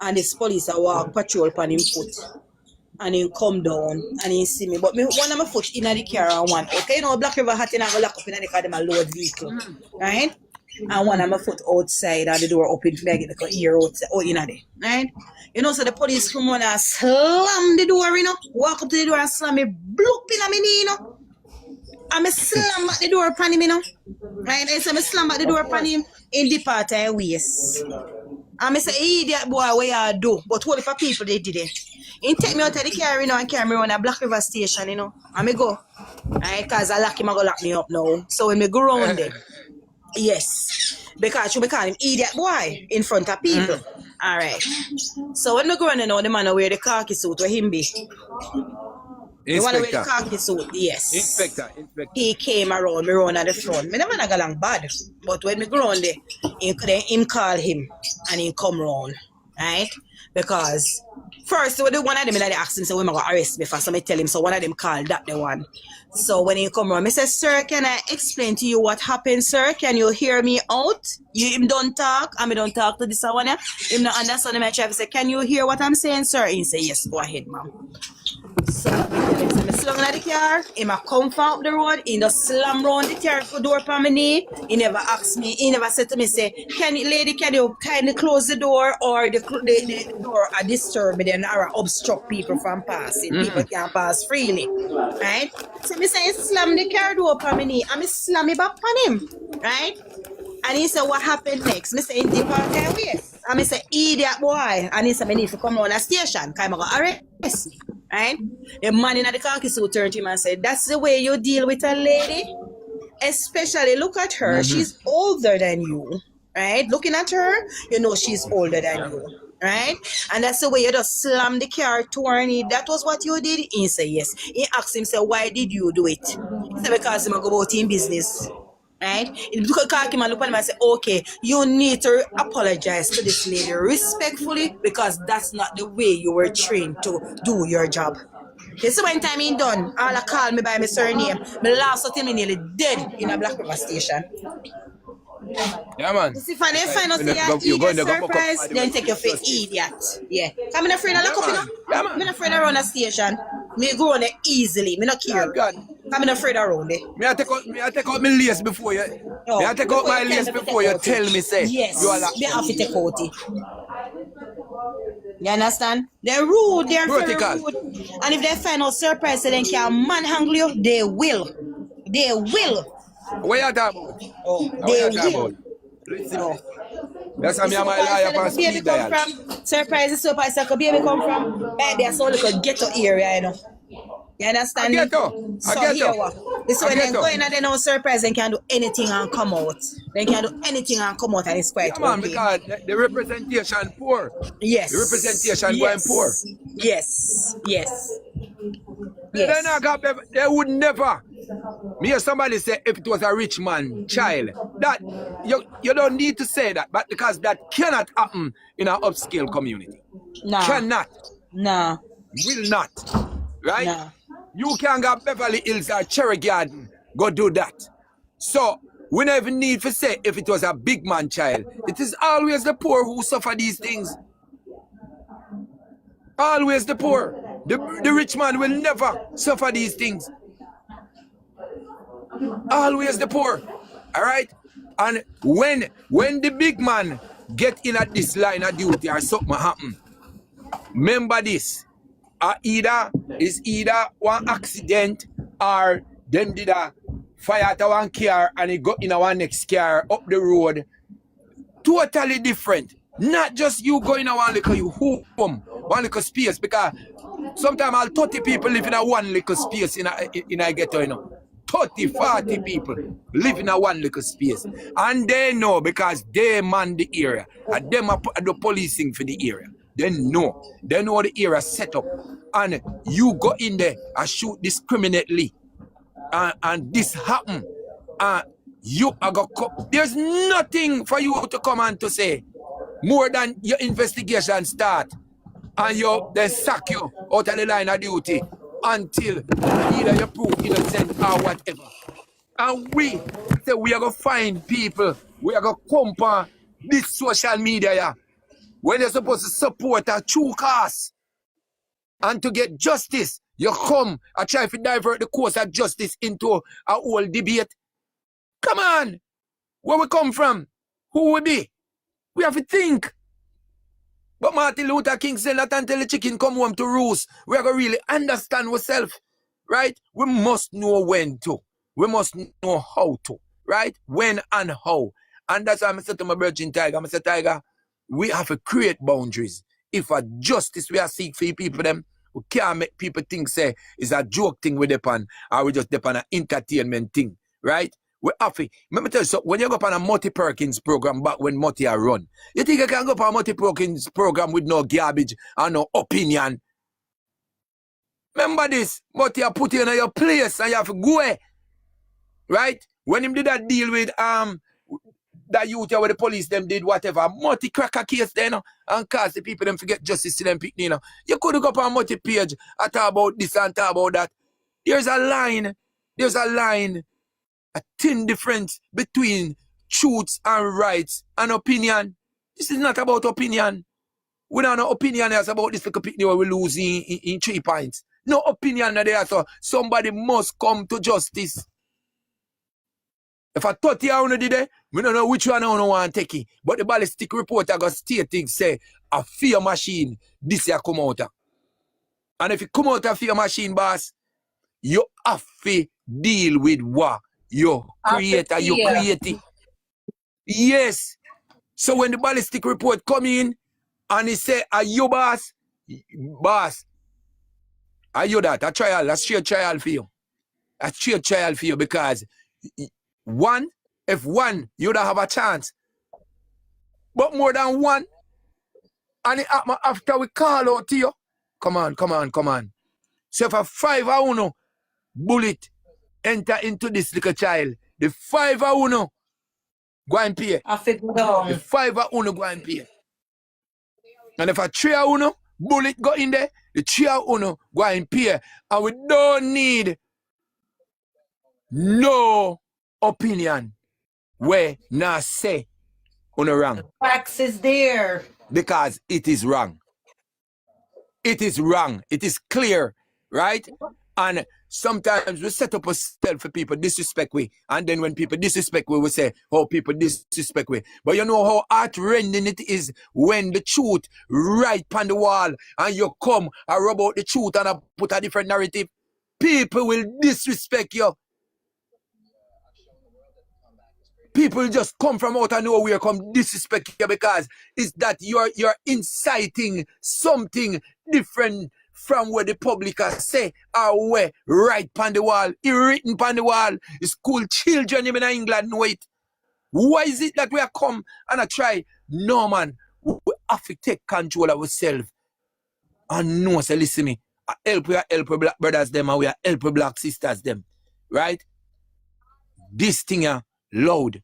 And this police a walk patrol upon him foot. And he come down and he see me. But me one of my foot in the car and one. Okay, you know, Black River hat in a go lock up in the car, them a load vehicle. Right? And one of my foot outside and the door open for me I get the ear outside out in there. Right? You know, so the police come on and slam the door, you know. Walk up to the door and slam me bloop in my knee, you know. And me slam back the door upon him, you know. Right? And so me slam back the door upon him in the part of waist. And I say, idiot boy, what you do? But what if people they did it? He take me out of the car, you know, and carry me around a Black River station, you know. And me go. Right? Because I lock him, I go lock me up now. So when me go around there, yes. Because you call him idiot boy in front of people. All right. So when me go around there now, the man wear the khaki suit where him be. The one who wear the Inspector. khaki suit, yes. Inspector. He came around me run at the front. Me never go along bad. But when me go on there, him call him and he come round. Right? Because first one of them that they asked him, so when I go arrest me for, so I tell him, so one of them called that the one. So when he come around, I say, sir, can I explain to you what happened, sir? Can you hear me out? Him don't talk, and me don't talk to this one. Him not understand him. I try to say, can you hear what I'm saying, sir? He say, yes, go ahead, ma'am. So I sit down in the car, he come from up the road, he just slam round the car for door for my knee. He never asked me, he never said to me, say, lady, can you kindly close the door or the door are disturbed then or obstruct people from passing. People can't pass freely. Right? So me say he slam the car door for my knee and me slam it back on him. Right? And he said, what happened next? Me say, in the part of waist. And me say, idiot boy. And he said, me need to come round a station. Because I'm going to arrest me. Right? The man in the khaki suit turned to him and said, that's the way you deal with a lady? Especially, look at her. She's older than you. Right? Looking at her, you know she's older than you. Right? And that's the way you just slam the car, turn it. That was what you did? He said yes. He asked himself, why did you do it? He said, because I'm go about in business. Right? He look at him and look at him and say, okay, you need to apologize to this lady respectfully because that's not the way you were trained to do your job. You see when time he done, all I call me by my surname. Me laugh so till me nearly dead in a Black River station. Yeah, man. You see, if I find out You're going idiot to go back up surprise, by the way then to take you get for justice. idiot. Yeah. I'm not afraid of Yeah, lock up, you know. man. Yeah, I'm man. not afraid around a station. Me go on it easily. Me not Yeah, care. God. I'm not afraid around it. Me I take out my lace before you. Me Oh, I take out before my you tell lace me to before take you out it. tell me say you are Yes, locked they up. have to take out it. You understand? They're rude. They're very Protocol. rude. And if they find out surprise, so they can manhandle you. They will. They will. What you talking about? Oh, What they you talking about? will. Listen Oh. this. That's how You me see and what my I lawyer said, on like a baby speed come dial. from? Surprise, the surprise, like a baby come from? Baby, I saw like a ghetto area, you know. You I understand get me? her. I So get here her. what? This I when get they go her. in and they know surprise, they can do anything and come out. They can do anything and come out and it's quite Yeah, man, okay. because the representation poor. The Yes. representation going poor. Yes. Yes. Yes. They not Yes. got, they would never. Me hear somebody say if it was a rich man child, that you don't need to say that, but because that cannot happen in an upscale community. Nah. Cannot, Nah. will not, right? Nah. You can't go Beverly Hills or Cherry Garden, go do that. So we never need to say if it was a big man child. It is always the poor who suffer these things. Always the poor. The rich man will never suffer these things. Always the poor. All right? And when the big man get in at this line of duty or something happen, remember this. Is either one accident or them did a fire to one car and it got in a one next car up the road. Totally different. Not just you going a one little home, one little space, because sometimes all 30 people live in a one little space in a ghetto, you know. 30, 40 people live in a one little space. And they know because they man the area. And them are the policing for the area. They know. They know the area set up. And you go in there and shoot discriminately. And this happen. You are there's nothing for you to come and to say more than your investigation start. And they sack you out of the line of duty until either you prove innocent or whatever. And we say we are going to find people, we are going to come on this social media here, when you're supposed to support a true cause and to get justice. You come and try to divert the course of justice into a whole debate. Come on, where we come from, who we be? We have to think. But Martin Luther King said that until the chicken come home to roost, we are going to really understand ourselves, right? We must know when to. We must know how to, right? When and how. And that's why I said to my virgin Tiger, I said, Tiger, we have to create boundaries. If a justice we are seek for people, them, we can't make people think, say, it's a joke thing we depend, or we just depend on an entertainment thing, right? We have to. Let me tell you, so when you go up on a Mutty Perkins program back when Mutty are run, you think you can go up on a Mutty Perkins program with no garbage and no opinion? Remember this, Mutty are put you in your place and you have to go away, right? When him did that deal with that youth where the police them did whatever, Mutty crack a case then, and cause the people them forget justice to them, you know. You could go up on Mutty page and talk about this and talk about that. There's a line, a thin difference between truths and rights and opinion. This is not about opinion. We don't know opinion is about this little picnic where we lose in 3 points. No opinion there, so somebody must come to justice. If I 30 hours did it, we don't know which one I want to take it. But the ballistic report I got stating say a fear machine, this year come out. And if it come out a fear machine, boss, you have to deal with what you create and you create it. Yes. So when the ballistic report come in and he say, are you boss? Boss, are you that? A trial, a straight trial for you. A straight trial for you because one, if one, you don't have a chance. But more than one, And it happen after we call out to you. Come on. So if a 5 of uno bullet enter into this little child, the 5 of uno go and pay. I fit The down. 5 of uno go and pay. And if a 3 of uno bullet go in there, the 3 of uno go and pay. And we don't need no opinion where now say uno wrong. Facts is there. Because it is wrong. It is wrong. It is clear, right? And sometimes we set up a step for people disrespect we. And then when people disrespect we say, oh, people disrespect we. But you know how heart-rending it is when the truth right on the wall and you come and rub out the truth and put a different narrative. People will disrespect you. People just come from out of nowhere, come disrespect you because it's that you're inciting something different from what the public say or where right on the wall, written on the wall. The school children even in England know it. Why is it that we are come and I try? No, man, we have to take control of ourselves and know, say, listen me, we are help black brothers them and we are help black sisters them, right? This thing are loud.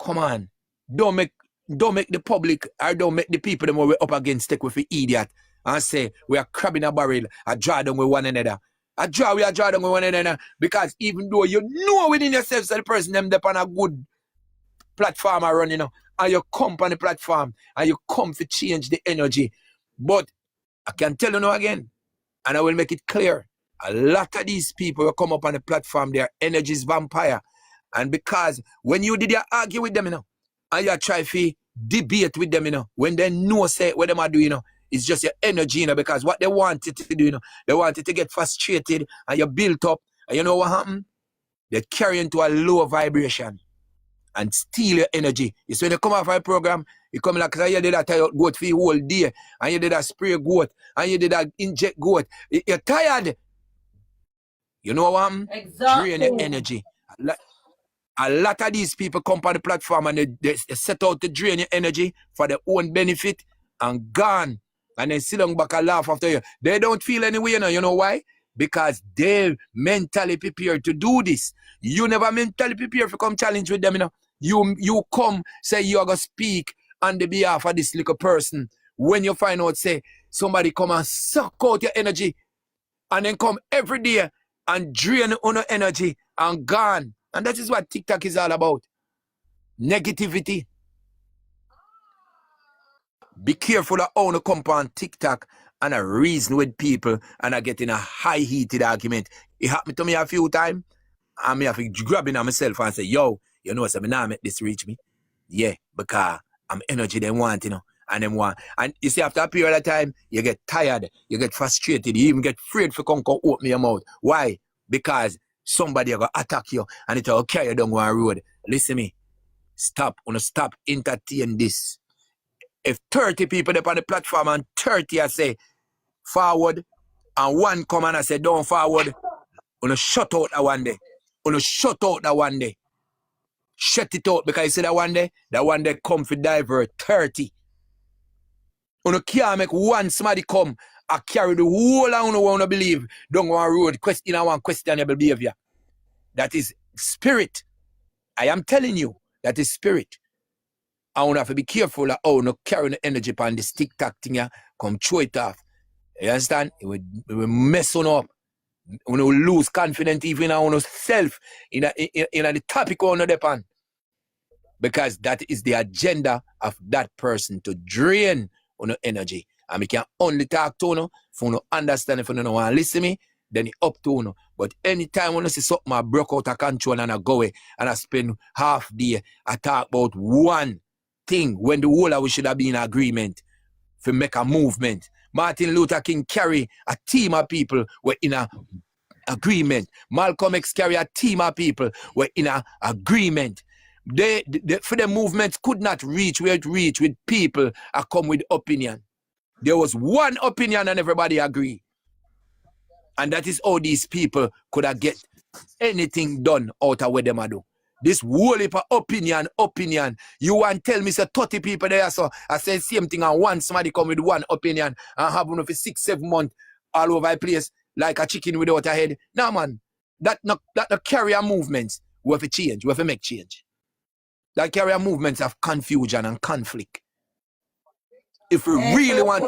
Come on. Don't make the public or don't make the people them we're up against take with the idiot and say we are crabbing a barrel, I draw down with one another. We are draw down with one another because even though you know within yourself that the person them up on a good platform are running, and you come on the platform and you come to change the energy. But I can tell you now again, and I will make it clear, a lot of these people who come up on the platform, their energy is vampire. And because when you did argue with them, and you try to debate with them, when they know say what them are doing, it's just your energy, because what they wanted to do, they wanted to get frustrated and you built up. And you know what happened? They carry into a low vibration and steal your energy. It's when you come off a program, you come like you did that goat for the whole day, and you did that spray goat, and you did that inject goat. You're tired. You know what happened? Exactly. Drain your energy. A lot of these people come on the platform and they set out to drain your energy for their own benefit and gone. And then sit down back and laugh after you. They don't feel any way, you know why? Because they're mentally prepared to do this. You never mentally prepared to come challenge with them, You come, say you're going to speak on the behalf of this little person. When you find out, say, somebody come and suck out your energy and then come every day and drain on your energy and gone. And that is what TikTok is all about. Negativity. Be careful of how you come on TikTok and I reason with people and I get in a high heated argument. It happened to me a few times. And me have to grab it on myself and say, yo, you know, so me now make this reach me. Yeah, because I'm energy they want, and them want. And you see, after a period of time, you get tired, you get frustrated, you even get afraid for come open your mouth. Why? Because somebody are going to attack you and it will carry you down one road. Listen me. Stop entertain this. If 30 people up on the platform and 30 I say forward and one come and I say don't forward, gonna shut out that one day. Gonna shut out that one day. Shut it out because you see that one day come for divert 30. You can't make one somebody come and carry the whole of you want to believe down one road question one questionable behavior. That is spirit. I am telling you, that is spirit. I want to have to be careful of how you carry the energy upon this TikTok thing, come throw it off. You understand? It will mess on up. You will lose confidence even on yourself in the topic on the depend. Because that is the agenda of that person to drain on your energy. And we can only talk to you if you understand, if you don't want to listen to me, then it's up to you. But anytime when you see something I broke out of control and I go away and I spend half day, I talk about one thing when the whole of we should have been in agreement to make a movement. Martin Luther King carry a team of people were in a agreement. Malcolm X carry a team of people were in a agreement. They for the movement could not reach where it reached with people I come with opinion. There was one opinion and everybody agree. And that is how these people could have get anything done out of what them do. This whole heap of opinion. You want tell me say 30 people there, so I say same thing, and one somebody come with one opinion and have one for 6-7 months all over the place like a chicken without a head. No man, that no carrier movements. We have to change. We have to make change. That carrier movements of confusion and conflict. If we really want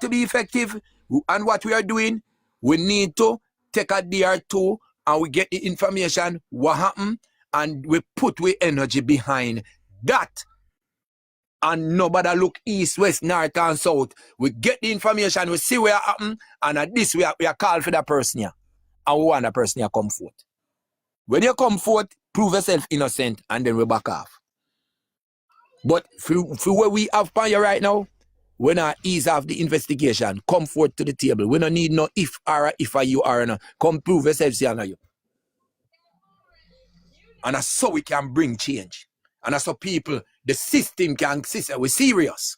to be effective, and what we are doing, we need to take a day or two and we get the information, what happened, and we put we energy behind that. And nobody look east, west, north, and south. We get the information, we see where it happened, and at this we are called for that person here. And we want that person here come forth. When you come forth, prove yourself innocent, and then we back off. But for where we have on you right now, we not ease off the investigation. Come forth to the table. We don't need no if or if or you are no. Come prove yourself here now. And that's so we can bring change. And that's so people, the system can see we're serious.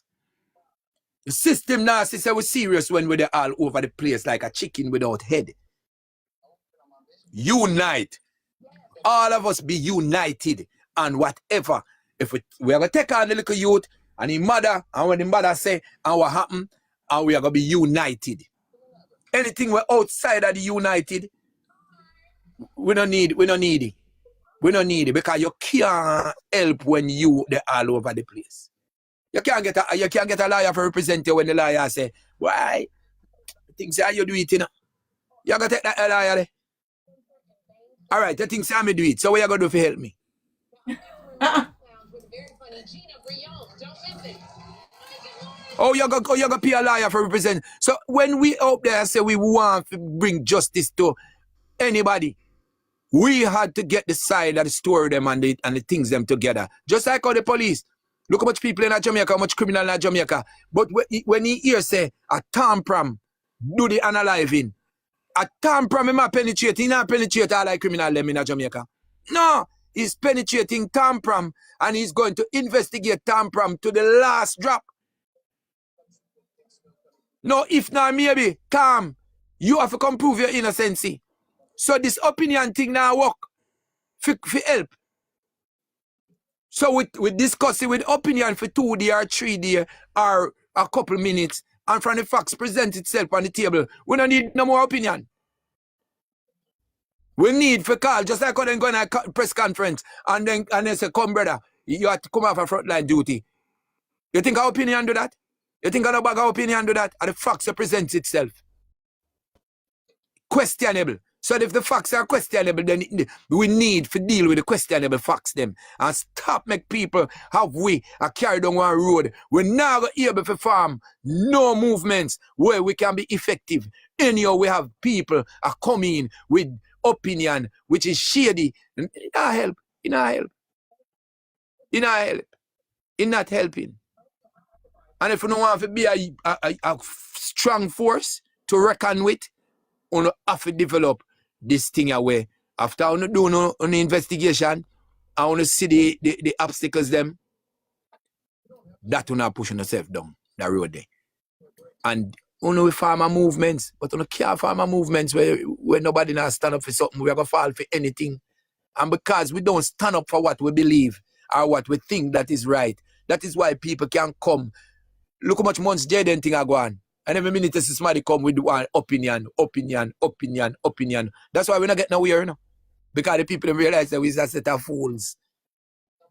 The system now see we're serious when we're all over the place like a chicken without head. Unite. All of us be united and whatever. If we are going to take on the little youth and the mother, and when the mother say, and what happened, and we are going to be united. Anything we're outside of the united, we don't need it. We don't need it because you can't help when they're all over the place. You can't get a lawyer to represent you when the lawyer say, why? Things say you do it, you know. You got to take that lawyer there. All right, you think say me do it. So what you going to do for help me? Oh, you got pay a lawyer for represent. So when we out there say we want to bring justice to anybody, we had to get the side of the story them and the things them together. Just like how the police. Look how much people in Jamaica, how much criminal in Jamaica. But when he hear say a tampram do the analyzing, a tampram him not penetrate, he not penetrate all like criminal them in Jamaica. No, he's penetrating tampram and he's going to investigate tampram to the last drop. No, if not, maybe, calm. You have to come prove your innocency. So this opinion thing now work for help. So we discuss it with opinion for 2 days or 3 days or a couple minutes, and from the facts present itself on the table. We don't need no more opinion. We need for call, just like when they go on a press conference and they say, come brother, you have to come off a frontline duty. You think our opinion do that? You think our bag of opinion do that? And the facts present itself. Questionable. So if the facts are questionable, then we need to deal with the questionable facts them and stop make people have we carried on one road. We're now able to farm no movements where we can be effective. Anyhow, we have people are coming with opinion which is shady. It not help. It not help. It not help. It not helping. And if you don't want to be a strong force to reckon with, you have to develop this thing away. After you do no investigation, I want to see the obstacles them. That will not push yourself down the road there. And you know farmer movements, but you can't farmer movements where nobody not stand up for something, we are gonna fall for anything. And because we don't stand up for what we believe or what we think that is right, that is why people can come. Look how much months jayden thing are going. And every minute somebody come with one opinion. That's why we're not getting nowhere, you know? Because the people realize that we're a set of fools.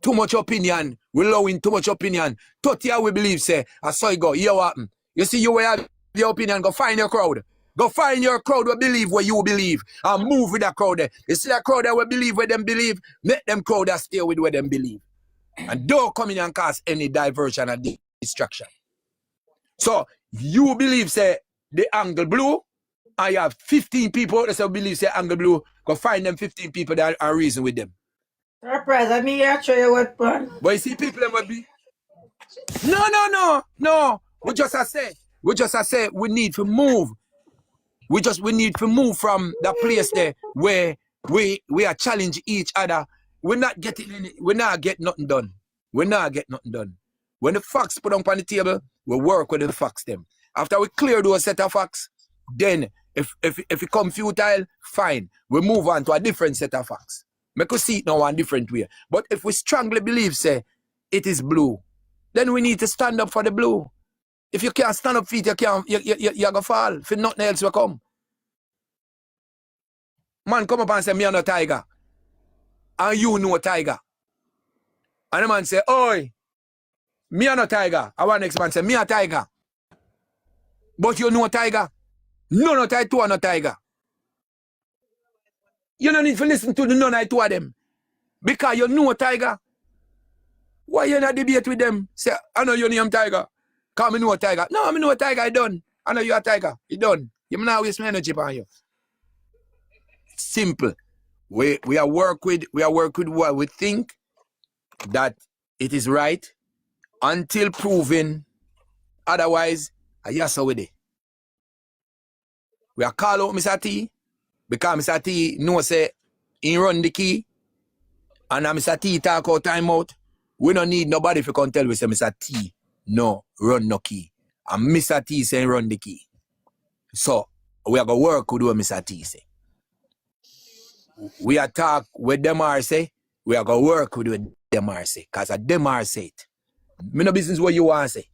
Too much opinion. We're allowing too much opinion. 30 years we believe, say, I saw it go, here what happen. You see, you have your opinion, go find your crowd. Go find your crowd who believe what you believe. And move with that crowd there. You see that crowd that will believe what them believe, make them crowd that stay with what them believe. And don't come in and cause any diversion and distraction. So, you believe, say, the angle blue, and you have 15 people that say believe, say, angle blue, go find them 15 people that are reason with them. Surprise, I mean, you show you what plan. But you see, people that will be, no. We just say, we need to move. We need to move from the place there where we are challenging each other. We're not getting nothing done. When the facts put on the table, we work with the facts them. After we clear those set of facts, then if it come futile, fine. We move on to a different set of facts. Me could see it now one different way. But if we strongly believe, say, it is blue, then we need to stand up for the blue. If you can't stand up feet, you're gonna fall. For nothing else will come. Man come up and say, me are no tiger. And you know tiger. And the man say, oi, me are no tiger. And one next man say, me a tiger. But you know tiger. None of I two are no tiger. You don't need to listen to the none I two of them. Because you know tiger. Why you not debate with them? Say, I know your name tiger. Call me know a tiger. No, I know a tiger, I done. I know you a tiger. You done. You not waste my energy on you. Simple. We are work with what we think that it is right until proven otherwise. Yes, with it. We are call out Mr. T because Mr. T know say he run the key and Mr. T talk out time out. We don't need nobody if you can tell we say Mr. T no run no key. And Mr. T say run the key. So we are gonna work with what Mr. T say. We are talk with them are say, we are gonna work with what them are say. Cause a them are say it. Me no business what you want to say.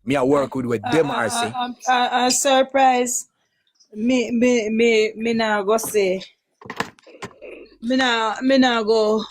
Me I work with what them are say. I'm surprised. Me now go say. Me now go.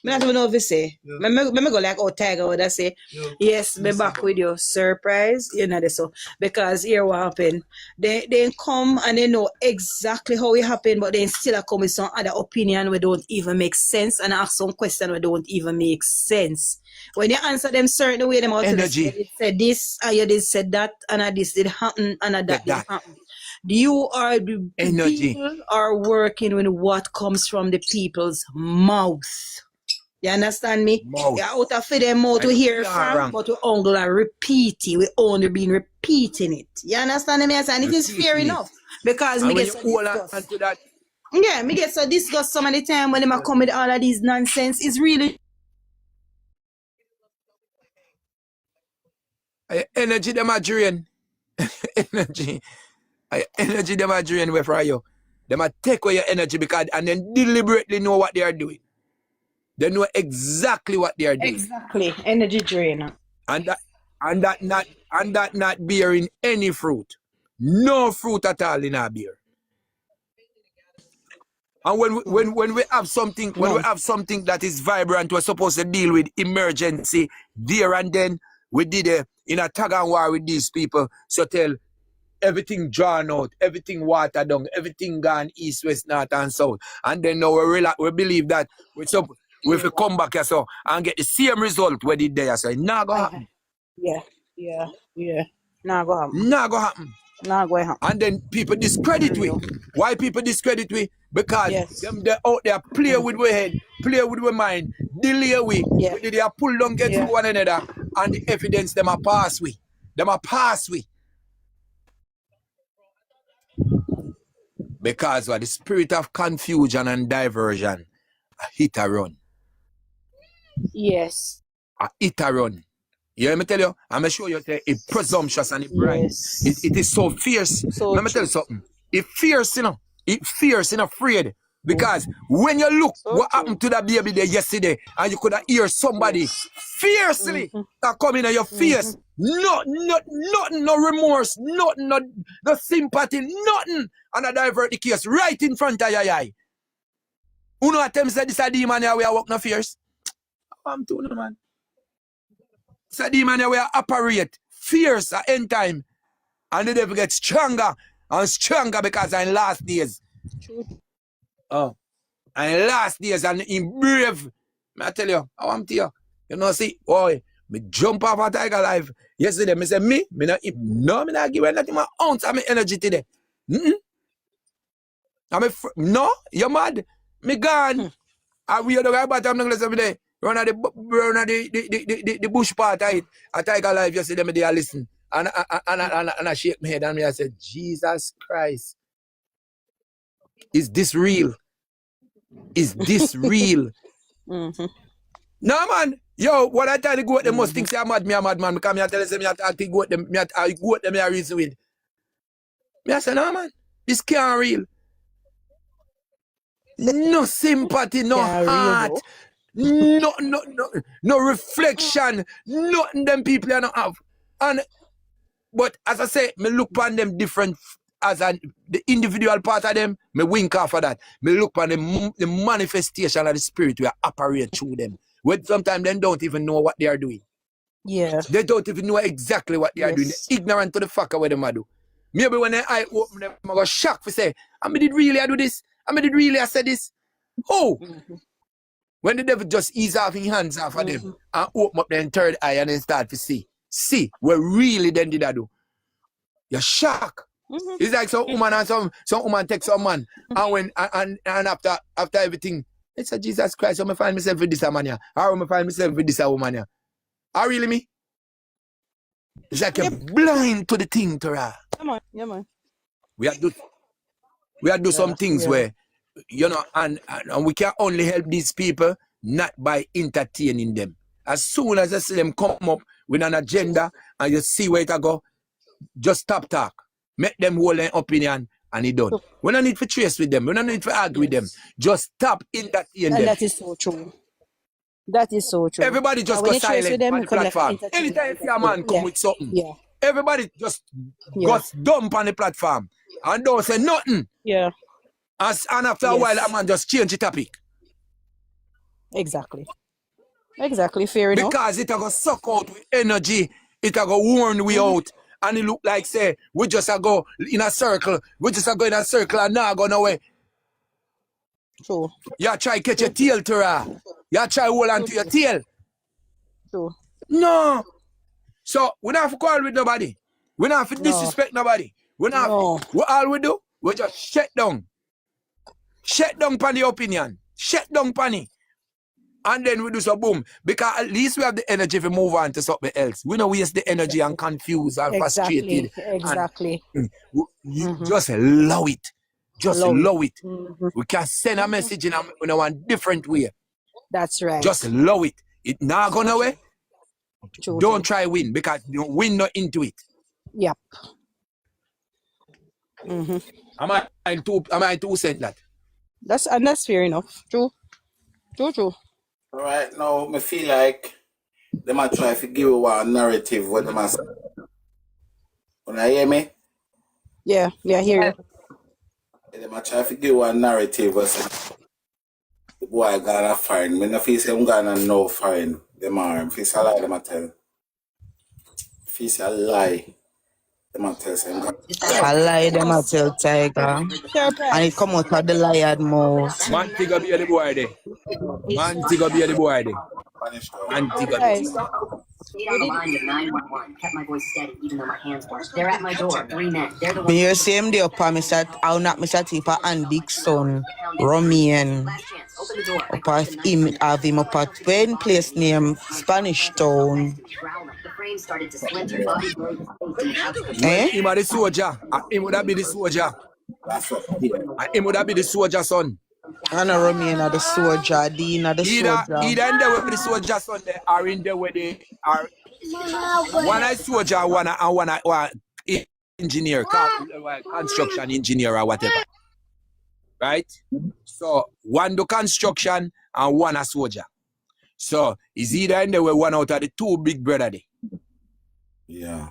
Me not even know if you say. Me go like Tiger would I say. Yes, me back with you. Surprise, you know this so because here what happen. They come and they know exactly how it happened, but they still come with some other opinion we don't even make sense and ask some question we don't even make sense. When you answer them certain way, them also Energy. said this and you did said that and this did happen and that did happen. You are the Energy. people are working with what comes from the people's mouth. You understand me? Mouth. You're out of them mouth to hear from, but we only are repeating. We only been repeating it. You understand me? And it is fair enough. Because me get so disgust. That. Yeah, me get so disgust some of the time when they come with all of these nonsense. It's really Energy them a drain. Energy them a drain away from you. Them a take away your energy because and then deliberately know what they are doing. They know exactly what they are doing. exactly energy drainer. And that not bearing any fruit. No fruit at all in our beer. And when we have something that is vibrant, we're supposed to deal with emergency there and then. We did in a tag and war with these people. So tell everything drawn out, everything watered down, everything gone east, west, north, and south. And then now we believe that we will come back here so and get the same result we did there. So it's not gonna happen. Yeah. Not go happen. Not gonna happen. Not going to happen. And then people discredit we. Why people discredit we? Because them they out there play with our head, play with our mind, delay we. Yeah. They are pull down against one another, and the evidence them are pass we. Them are pass we. Because the spirit of confusion and diversion, a hit a run. Yes. A hit a run. You hear me tell you? I'm going to show you it's presumptuous and it's bright. Yes. It is so fierce. So Let me tell you something. It's fierce, you know. It's fierce and afraid. Because when you look what happened to that baby there yesterday, and you could hear somebody fiercely that come in your face. Nothing, no remorse, nothing, no sympathy, nothing. And I divert the case right in front of your eye. Who know at them say this a demon here we are walk no fierce? I'm telling you, man. It's a demon here we are operate fierce at end time. And the devil gets stronger and stronger because in last days. Oh. And in last days and in brave. I tell you, I want to you. You know, see, boy, me jump off a tiger life. Yesterday, me say, me not give nothing my ounce of my energy today. No, you're mad. Me gone. I we the guy but I'm not gonna say run at the bush part of it. A tiger life yesterday, me there listen. And I shake my head and me I said, Jesus Christ. Is this real? Is this real? No, man. Yo, what I tell you, go at them must think say I'm mad, me a mad man. Because me I tell them, I go at them, I go at them, I reason with. Me I say, no, man. This can't real. No sympathy, no Can't real heart, no reflection, nothing them people are not have. And but as I say, me look upon them different as the individual part of them, me wink off of that. Me look upon the manifestation of the spirit we operate through them. When sometimes they don't even know what they are doing. Yeah. They don't even know exactly what they are doing. Yes. They're ignorant to the fuck of what they do. Maybe when their eye open, them I go shocked for say, I mean, did really I do this? I mean, did really I say this? Oh, when the devil just ease off his hands off of them and open up their third eye and then start to see what really then did I do? You're shocked. It's like some woman and some woman take some man and when and after everything, it's a Jesus Christ. I'm find myself with this man here. Or I'm find myself with this woman here. Are really me? It's like you're blind to the thing, Torah. Come on. Yeah, man. We have to do some things where, you know, and we can only help these people not by entertaining them. As soon as I see them come up with an agenda and you see where it go, just stop talk. Make them hold their opinion and it done. We don't need to trace with them. We don't need to argue with them. Just stop entertaining And them. that is so true. That is so true. Everybody just And when go you trace with silent them, on you the come like platform. entertainment. Anytime you see a man come with something, Yeah. everybody just Yeah. goes dump on the platform and don't say nothing. Yeah. And after a while, a man just change the topic. Exactly. Exactly. Fair enough. Because it go suck out with energy, it go warn we out. And it look like say we just go in a circle. We just go in a circle and now go nowhere. True. You try catch your tail, Torah. You try hold on to your tail. True. No. So we don't have to quarrel with nobody. We don't have to disrespect nobody. We don't have to, all we do, we just shut down. Shut down pan the opinion. Shut down pan it. And then we do so boom. Because at least we have the energy to move on to something else. We don't waste the energy and confused and frustrated. Exactly. And just allow it. Just allow it. We can send a message in a different way. That's right. Just allow it. It not gonna away. True, Don't try win because you win not into it. Yep. Am I too said that? That's fair enough. True. All right, now I feel like they might try to give you a narrative what they must. When I hear me, Yeah, I hear you. they might try to give you a narrative what say, the boy gonna find. Me no feel say I'm gonna know find them arm. Feel say a lie, them a tell. Feel say a lie, them a tell say I'm gonna. I lie them a tell Tiger. And it come out of the liar mouth. Man, Tiga be the boy there. Man, Tiga be the boy there. Punish them. Man, Tiga Guys, Stayed on the line to 911. Kept my voice steady, even though my hands weren't. They're at my door. 3 men. They're the ones. Me hear same day up Mr. I'll not Mr. Tifa and Dixon, Romian. Last chance. Open the door. Up at him have him up at when place name Spanish Town. The frame started to splinter. Bobby buried his face in the Eh? Him a the soldier. And him would have be the soldier. That's what I hear. And him would have be the soldier son. And a Romian are the soldier, Dean are the soldier. Either in there with the soldier son there or in there where they are. One is soldier, one engineer, construction engineer or whatever. Right? So one do construction and one a soldier. So is either in there with one out of the two big brother there. Yeah.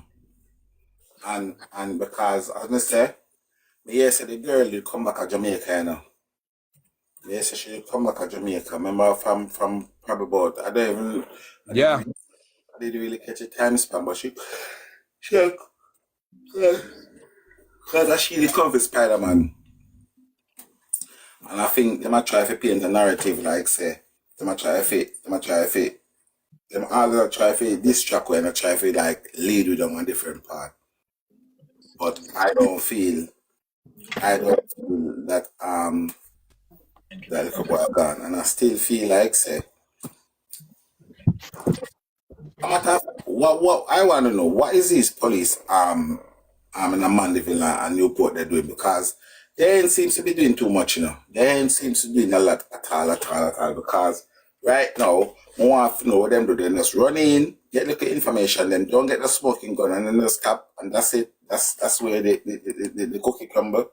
And because as I say, yes, the girl you come back to Jamaica, you know. Yes, she come back to Jamaica. Remember from probably about I didn't really catch a time span, but she because she did come with Spider-Man. And I think they might try to paint a narrative like say, they might try to all try to distract when I try to like lead with them on different part. But I don't feel that that little boy gone. And I still feel like say what I want to know, what is this police in a Mandeville and Newport they're doing? Because they ain't seems to be doing too much, you know. They ain't seems to be doing a lot at all. Because right now, I want to know what them do. They just run in, get little information, then don't get the smoking gun, and then they stop, and that's it. That's where the cookie crumble.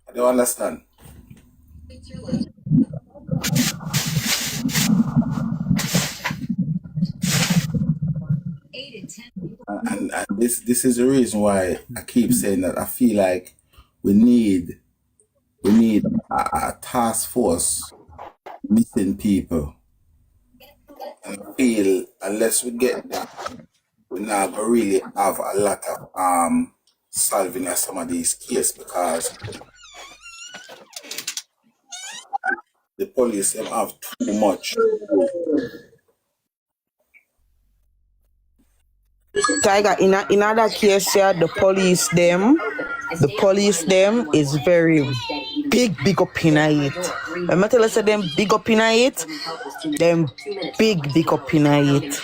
I don't understand. And this is the reason why I keep saying that I feel like we need a task force missing people. And I feel unless we get that, we're not gonna really have a lot of solving of some of these cases because the police them have too much. Tiger, in other case here, the police them is very big up in it. When I tell you say them big up in it, them big up in it.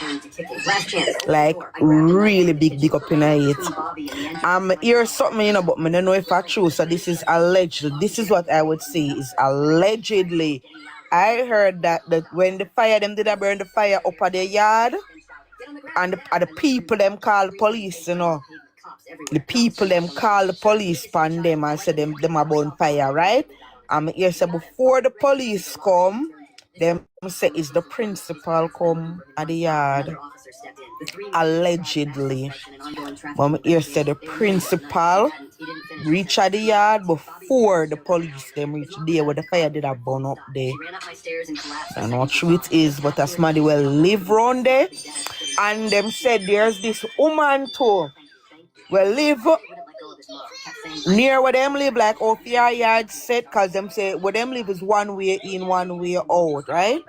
Like really big up in it. Hear something, but I don't know if I true. So this is alleged. This is what I would say is allegedly. I heard that when the fire them did burn the fire up at the yard, and the people them call the police, The people them call the police upon them and say them about fire, right? Here say before the police come, them say it's the principal come at the yard. Allegedly. Here say the principal reach at the yard before the police them reach there where the fire did have burn up there. I know true it is, but as somebody will live round there. And them said there's this woman too will live near where them live, like off your yard set, because them say where them live is one way in, one way out, right?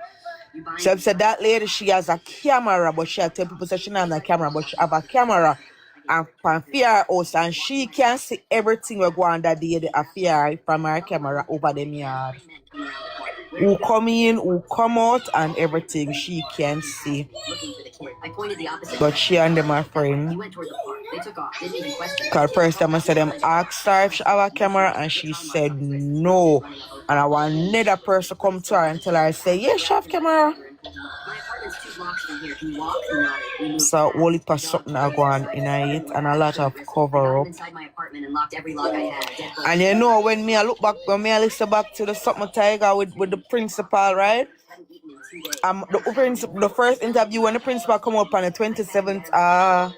So them said that lady, she has a camera, but she tell people say she not have a camera, but she have a camera and from fear house, and she can see everything we go on that day the affair from her camera over them yard. Who come in, who come out, and everything she can see. But she and them are friends. Because first time I said them asked her if she have a camera, and she said no. And I want another person come to her and tell her, say, yes, she have camera. So only pass something I go on in it, and a lot of cover up. And you know when I listen back to the something Tiger with the principal, right? The first interview when the principal come up on the 27th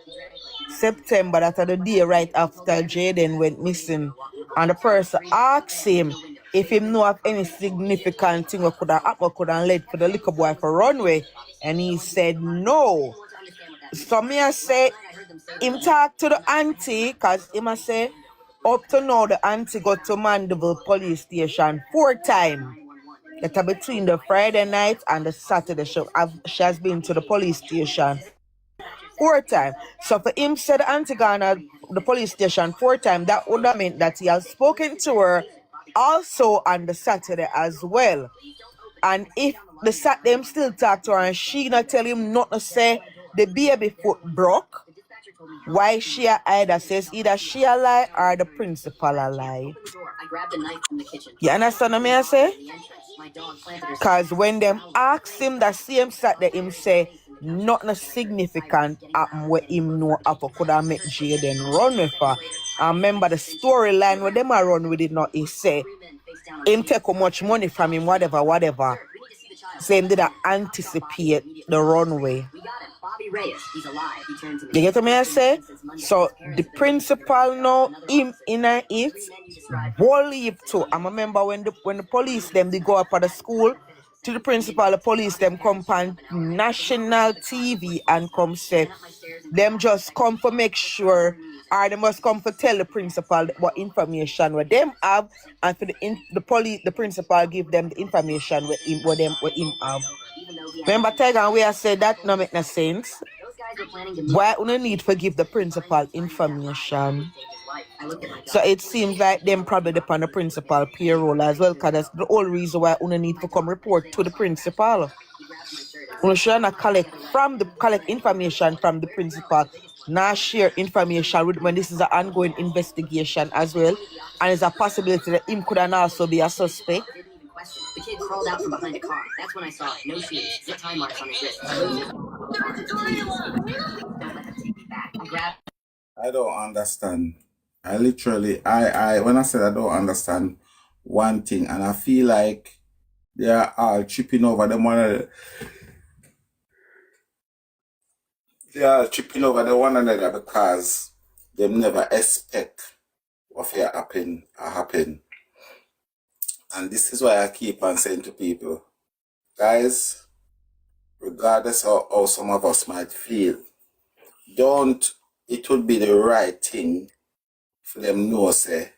September, that's the day right after Jayden went missing, and the person asked him if he know of any significant thing that could have happened, could have led for the little boy for runway, and he said no. So me I say him talk to the auntie, cause him I say up to now the auntie got to Mandeville police station 4 times. That between the Friday night and the Saturday she has been to the police station 4 times. So for him said auntie gone at the police station 4 times, that would have meant that he has spoken to her also on the Saturday as well. And if them still talk to her and she not tell him not to say the baby foot broke, why she either says either she a lie or the principal a lie. You understand what I say? Because when them ask him that same Saturday, him say nothing significant happen where him know Apple could have make Jayden run with her. And remember the storyline where them are run with it now, he say him take how much money from him, whatever. So him did anticipate the runway. You get what I say? So the principal now him in it believe too. I remember when the police them they go up at the school to the principal, the police them come on national TV and come say them just come for make sure, or they must come for tell the principal what information what them have, and for the principal give them the information what him have. Remember Tiger we have said that no make no sense. Why we need to give the principal information? So it seems like them probably depend on the principal payroll as well, because that's the whole reason why we need to come report to the principal. We should not collect information from the principal, not share information with when this is an ongoing investigation as well, and there's a possibility that him could also be a suspect. The kid crawled out from behind a car. That's when I saw it. No shoes. Zip tie marks on his wrist. Don't let them take me back. I grabbed. I don't understand. I literally, I when I said I don't understand one thing, and I feel like They are all tripping over them one another. They are tripping over the one another because they never expect what will happen. And this is why I keep on saying to people, guys, regardless of how some of us might feel, it would be the right thing for them know, say,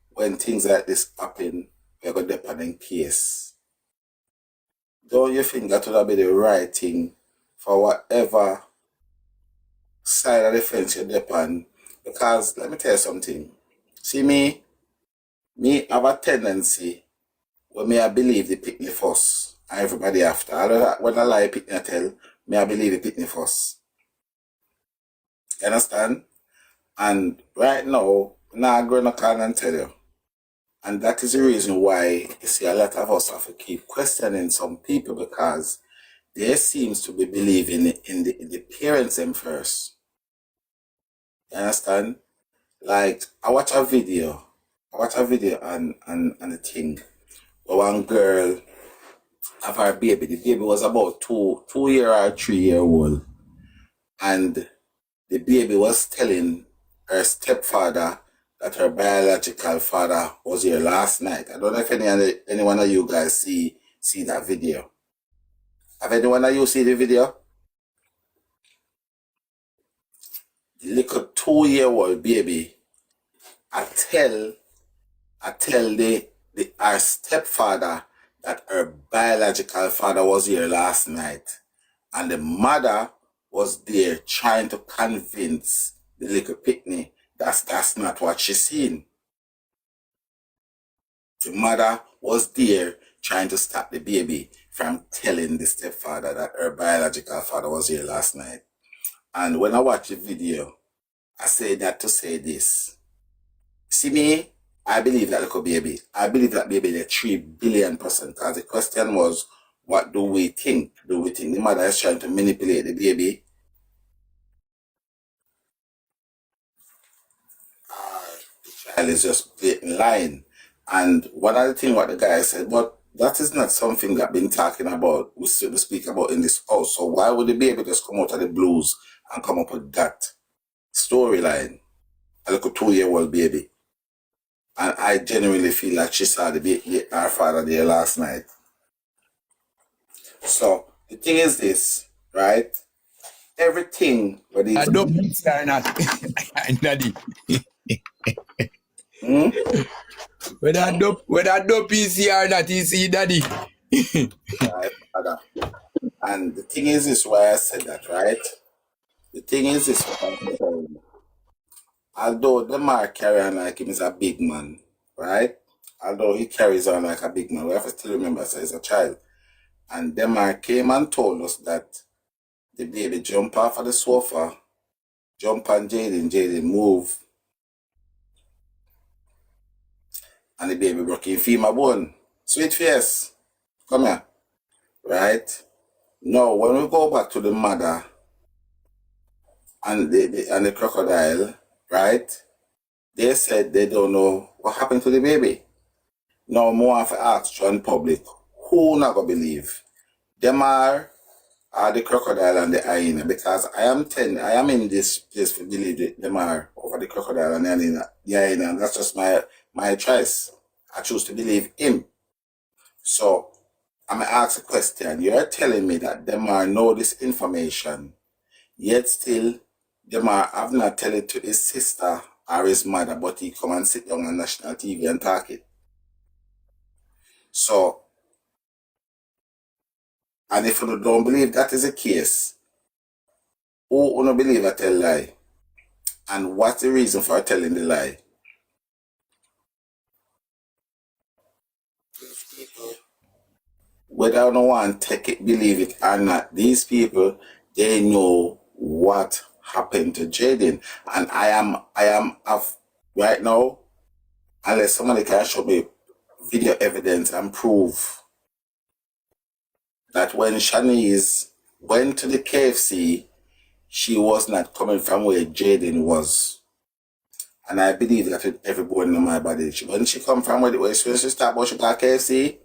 when things like this happen, we're going to depend in case. Don't you think that would be the right thing for whatever side of the fence you depend? Because let me tell you something. See me have a tendency when I believe the pick me first and everybody after. When I lie pick me tell, I believe the pick me first. You understand? And right now, I'm going to call and tell you. And that is the reason why you see a lot of us have to keep questioning some people because they seems to be believing in the parents them first. You understand? Like I watch a video on the thing where one girl have her baby. The baby was about 2 year or 3 year old. And the baby was telling her stepfather that her biological father was here last night. I don't know if any one of you guys see that video. Have anyone of you see the video? The little 2-year-old baby, I tell our stepfather that her biological father was here last night. And the mother was there trying to convince the little pitney that's not what she's seen. The mother was there trying to stop the baby from telling the stepfather that her biological father was here last night. And when I watch the video, I say that to say this. See me, I believe that little baby. I believe that baby is 3 billion %. Because the question was, what do we think? Do we think the mother is trying to manipulate the baby? The child is just blatant lying. And one other thing what the guy said, but that is not something that been talking about, we speak about in this house. So why would the baby just come out of the blues and come up with that storyline? A little 2-year-old baby. And I genuinely feel like she saw our father there last night. So the thing is this, right? Everything where these I don't are not. Daddy. Whether dope PCR not, you see, Daddy. right, father. And the thing is this why I said that, right? The thing is this what I'm saying. Although the man carry on like him is a big man, right? Although he carries on like a big man, we have to still remember so he's a child. And the man came and told us that the baby jump off of the sofa, jump on Jayden move, and the baby broke in femur bone. Sweet face, come here, right? Now, when we go back to the mother and the crocodile, right? They said they don't know what happened to the baby. Now, more have asked John public, who not gonna believe? Them are the crocodile and the hyena, because I am in this place to believe them are over the crocodile and the hyena, and that's just my choice. I choose to believe him. So I'm gonna ask a question. You're telling me that them are know this information, yet still them are have not tell it to his sister or his mother, but he come and sit down on national TV and talk it. So, and if you don't believe that is the case, who don't believe I tell lie? And what's the reason for telling the lie? Whether or no one take it, believe it or not, these people, they know what happened to Jayden. And I am right now, unless somebody can show me video evidence and prove that when Shanice went to the KFC, she was not coming from where Jayden was. And I believe that with every bone in my body. When she come from where she start about she got KFC,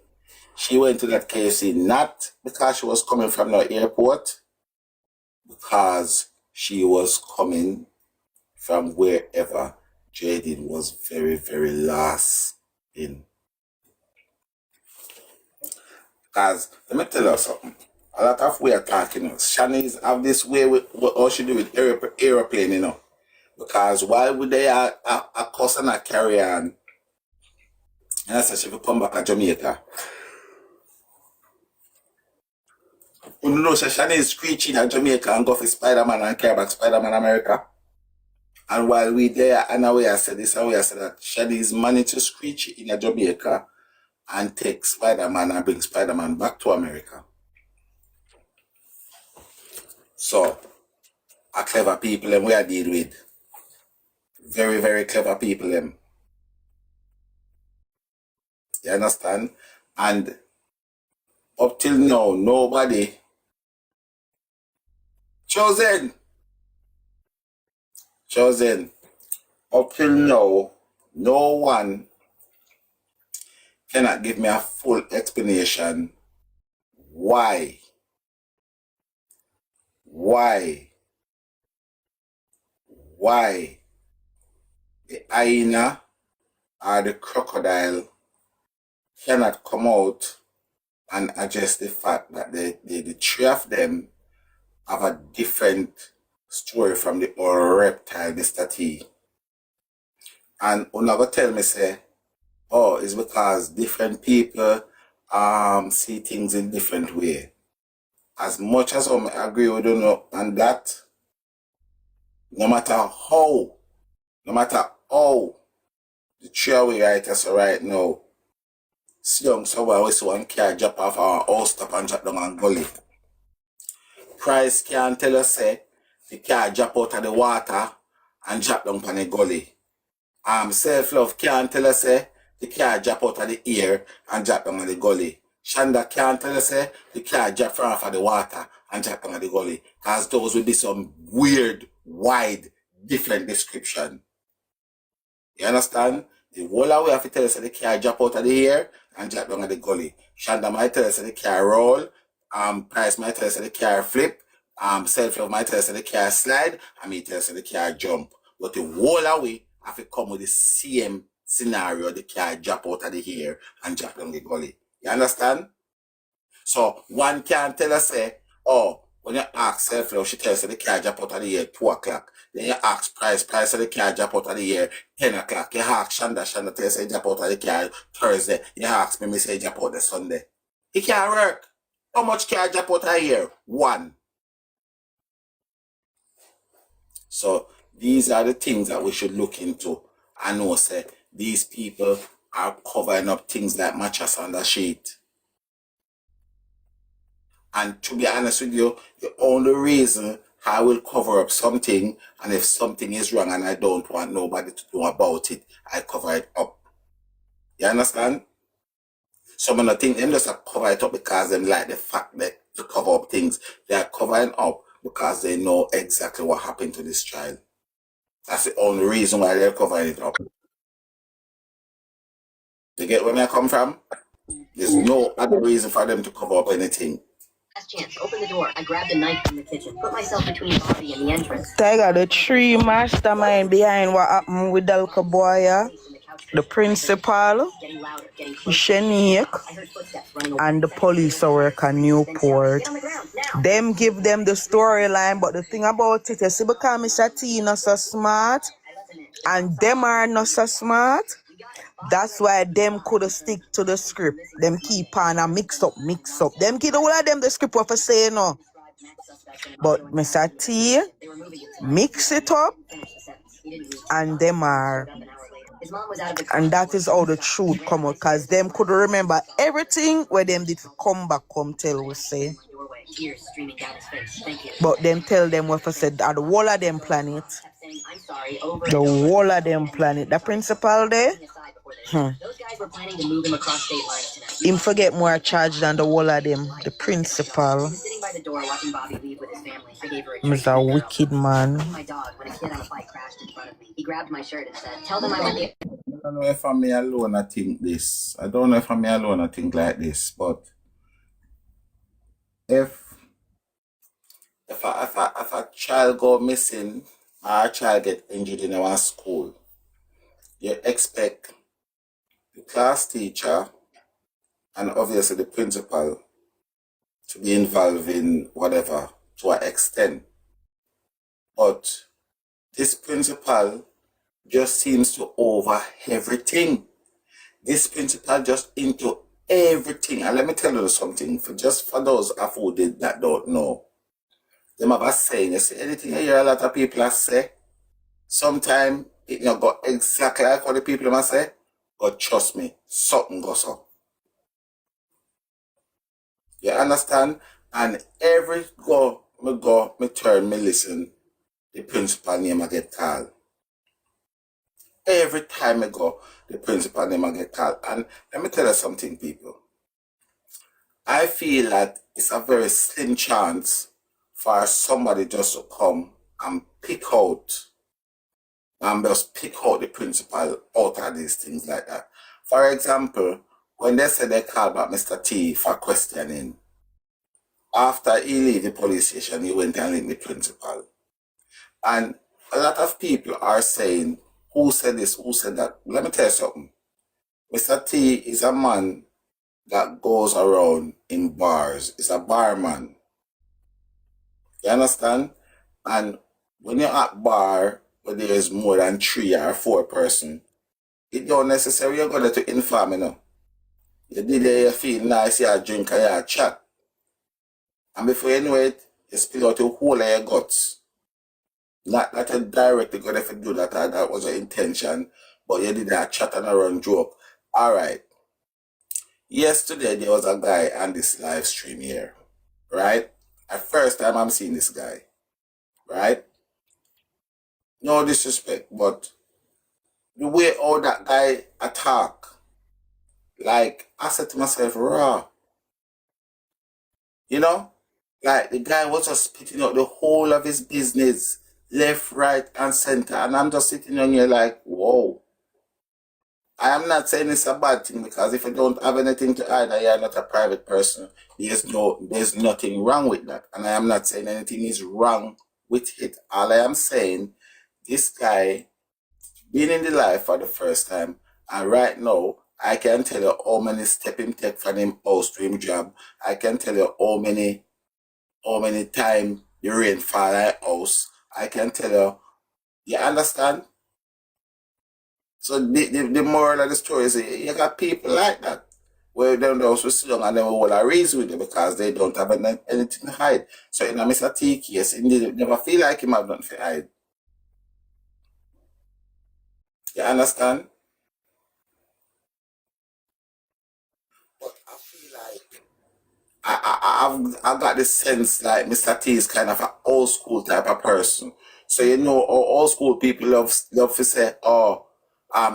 She went to that KFC not because she was coming from the airport, because she was coming from wherever Jayden was very, very last in. Because let me tell you something. A lot of we are talking. Shanice have this way with what she do with aeroplane, you know. Because while we they are a course and a carry on, and I said she will come back to Jamaica. You know, Shani is screeching at Jamaica and go for Spider-Man and carry back Spider-Man America. And while we there, and I said this, and I said that Shani is managed to screech in Jamaica and take Spider-Man and bring Spider-Man back to America. So, a clever people them we are dealing with. Very, very clever people them. You understand? And up till now, nobody chosen. Up till now, no one cannot give me a full explanation why the hyena or the crocodile cannot come out and address the fact that the three of them have a different story from the other reptile, the statue. And una go tell me say, oh, it's because different people see things in different way. As much as I agree with you on that, no matter how the three right us right now, see young somewhere we see one car drop off our house top and drop down and gully. Price can't tell us say the car drop out of the water and drop down on the gully. Self-love can't tell us say the car drop out of the air and drop down on the gully. Shanda can't tell us say the car drop from off of the water and drop down on the gully. Because those would be some weird, wide, different description. You understand? The whole way have to tell us that the car drop out of the air and drop down at the gully. Shanda might tell us that the car roll. Price might tell us that the car flip. Self-love might tell us that the car slide. And me tell us that the car jump. But the whole way have to come with the same scenario. The car drop out of the air and drop down the gully. You understand? So one can tell us say, oh, when you ask self-love, she tells us that the car drop out of the air 2 o'clock. Then you ask price of the car drop out of the air 10 o'clock. You ask Shanda tells you drop out of the car Thursday. You ask me say drop out the Sunday. It can't work. How much car drop out of the air? 1. So these are the things that we should look into. I know say these people are covering up things like mattress on the sheet. And to be honest with you, the only reason I will cover up something, and if something is wrong and I don't want nobody to know about it, I cover it up. You understand? Some of the things, them just cover it up because they like the fact that to cover up things. They are covering up because they know exactly what happened to this child. That's the only reason why they're covering it up. You get where I come from? There's no other reason for them to cover up anything. Last chance. Open the door. I grabbed a knife from the kitchen. Put myself between Bobby and the entrance. Tiger, the three mastermind behind what happened with Dalka Boya, the principal, Shanique, and the police worker Newport. Them give them the storyline, but the thing about it, you see, because Mr. T not so smart, and them are not so smart, that's why them could stick to the script. Them keep on a mix up. Them kid all of them the script what for say no. But Mr. T mix it up and them are, and that is how the truth come out, because them could remember everything where them did come back come tell we say. But them tell them what I said at the whole of them planet. The whole of them planet. The principal there. Those guys were planning to move him across state lines tonight. Him forget more charge than the whole of them. The principal. He was sitting by the door watching Bobby leave with his family. I gave her a He's a wicked man. my dog when a kid on a bike crashed in front of me. He grabbed my shirt and said, "Tell them I went the don't know if I'm me alone I think this. I don't know if I'm me alone I think like this, but if a child go missing or a child get injured in our school, you expect the class teacher and obviously the principal to be involved in whatever to an extent. But this principal just seems to over everything. This principal just into everything. And let me tell you something, for those of who did that don't know. Them have a saying, you see anything you hear a lot of people say, sometimes it not go exactly like what the people must say, but trust me, something goes up. You understand? And every me turn, me listen, the principal name I get called. Every time I go, the principal name I get called. And let me tell you something, people. I feel that it's a very slim chance for somebody just to come and just pick out the principal out of these things like that. For example, when they said they called back Mr. T for questioning, after he leave the police station, he went and linked the principal. And a lot of people are saying, who said this, who said that? Let me tell you something. Mr. T is a man that goes around in bars. He's a barman. You understand? And when you're at bar where there is more than 3 or 4 person, it don't necessarily you're going to inform, you know. You did it, you feel nice, you drink and you chat. And before you know it, you spill out the whole of your guts. Not that you directly going to do that, that was your intention, but you did that chat and a run joke. Alright. Yesterday there was a guy on this live stream here, right? At first time I'm seeing this guy, right? No disrespect, but the way all that guy attack, like I said to myself, raw, you know? Like the guy was just spitting out the whole of his business, left, right, and center. And I'm just sitting on here like, whoa. I am not saying it's a bad thing because if you don't have anything to hide and you're not a private person, there's nothing wrong with that. And I am not saying anything is wrong with it. All I am saying, this guy being in the life for the first time, and right now, I can tell you how many steps him take from him house to him job. I can tell you how many times the rain fall at house. I can tell you, you understand? So the moral of the story is you got people like that where they don't also sit down and they will raise with you because they don't have anything to hide. So in a Mr. T case, he never feel like him have nothing to hide. You understand? But I feel like I've got this sense like Mr. T is kind of an old school type of person. So you know, old school people love to say, oh,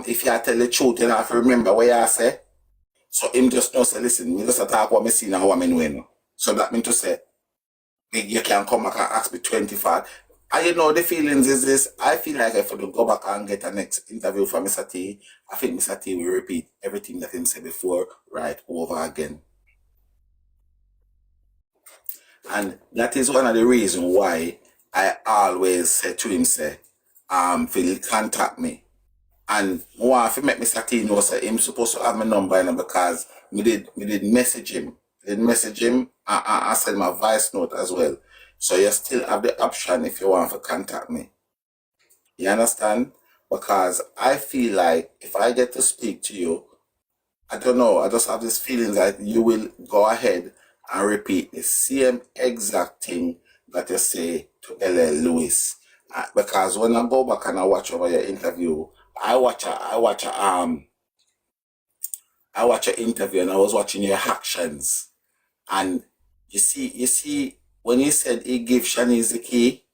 if you tell the truth, you have to remember what you say. So him just know say, listen, me just talk what me see and what me know. You know. So that means to say, you can come back and ask me 25. And you know the feelings is this, I feel like if I do go back and get a next interview from Mr. T, I think Mr. T will repeat everything that him said before right over again. And that is one of the reasons why I always say to him, say, feel contact me. And more if you make Mr. T know say him supposed to have my number, you know, because me did message him. I send my voice note as well. So you still have the option if you want to contact me. You understand? Because I feel like if I get to speak to you, I don't know, I just have this feeling that you will go ahead and repeat the same exact thing that you say to L.L. Lewis. Because when I go back and I watch over your interview, I watch your interview and I was watching your actions. And you see, when he said he gave Shanice the key,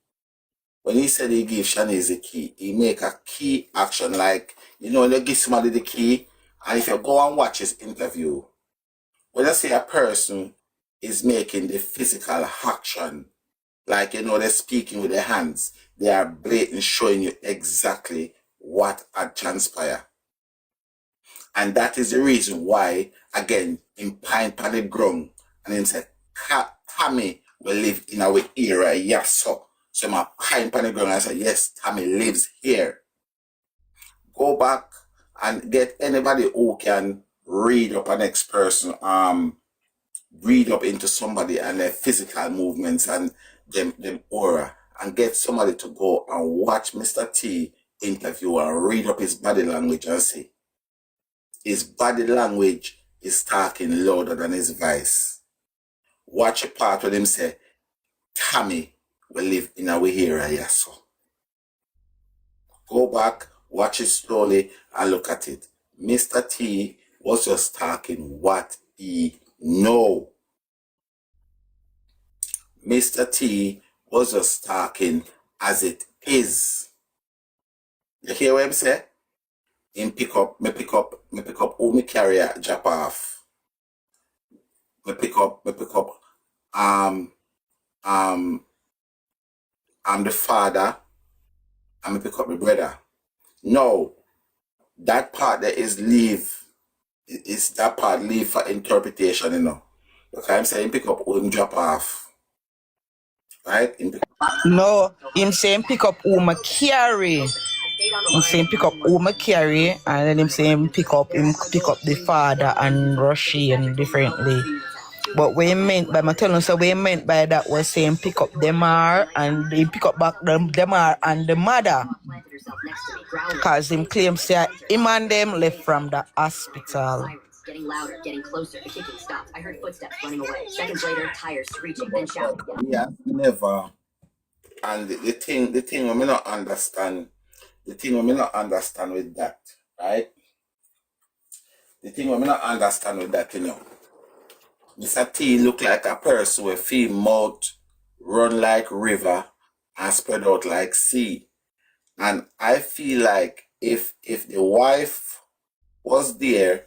he make a key action. Like, you know, when you give somebody the key, and if you go and watch his interview, when I say a person is making the physical action, like, you know, they're speaking with their hands, they are blatantly showing you exactly what had transpired. And that is the reason why, again, in Pine Paddy Ground, and him said, Tommy will live in our area, yes, so. So my Pine Paddy Ground, I said, yes, Tommy lives here. Go back and get anybody who can read up an next person, read up into somebody and their physical movements and them aura, and get somebody to go and watch Mr. T interview and read up his body language and see. His body language is talking louder than his voice. Watch a part where him say, Tommy will live in our area, yes, so. Go back, watch it slowly, and look at it. Mr. T was just talking what he know. Mr. T was just talking as it is. You hear what I'm saying? Me pick up who me carry a drop off. Me pick up I'm the father, and me pick up my brother. No, that part there is leave. Is that part leave for interpretation, you know? Because I'm saying pick up who him drop off. Right? No, him saying pick up Uma carry. Him saying pick up Uma carry, and then him saying pick up the father and Russian differently. But what he meant by my telling so what he meant by that was saying pick up Demar and they pick up back Demar and the mother. Because him claims that him and them left from the hospital. Getting louder, getting closer. The kicking stopped. I heard footsteps running away. Seconds later, tires screeching, then shouting. Yeah, never. And the thing we may not understand, with that, right? The thing we may not understand with that, you know. Mr. T look like a person with feel mouth run like river and spread out like sea. And I feel like if the wife was there,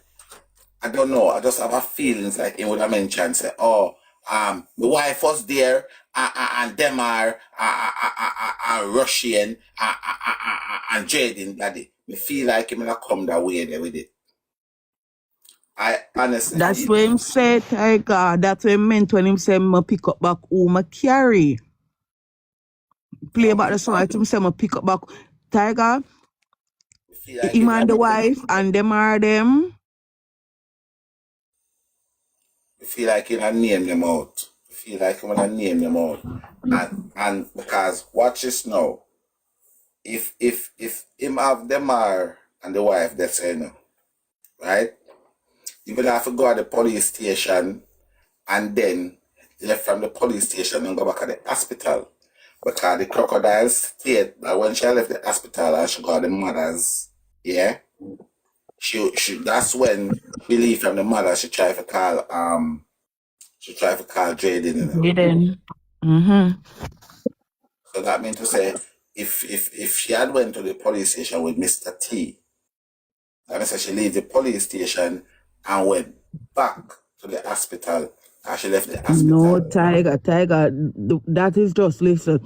I don't know, I just have a feelings like he would have mentioned, say, oh, the wife was there, and them are Russian, and Jayden, daddy. Me feel like him gonna come that way there with it. I honestly. That's what him said, Tiger. That's what he meant when him said, "Me pick up back Uma carry." Play about the song. I him say, "Me pick up back Tiger." Like him and the wife, and them are them. I feel like you gonna name them out. I feel like you gonna name them out. And because watch this now. If him have them are and the wife, that's you know, right? You gonna have to go to the police station and then left from the police station and go back to the hospital. Because the crocodile state that when she left the hospital and she got the mothers, yeah, she that's when she leave from the mother, she try to call Jayden. You know? Jayden. Mm-hmm. So that means to say if she had went to the police station with Mr. T, that means she leave the police station and went back to the hospital. And she left the hospital. No, Tiger, that is just, listen,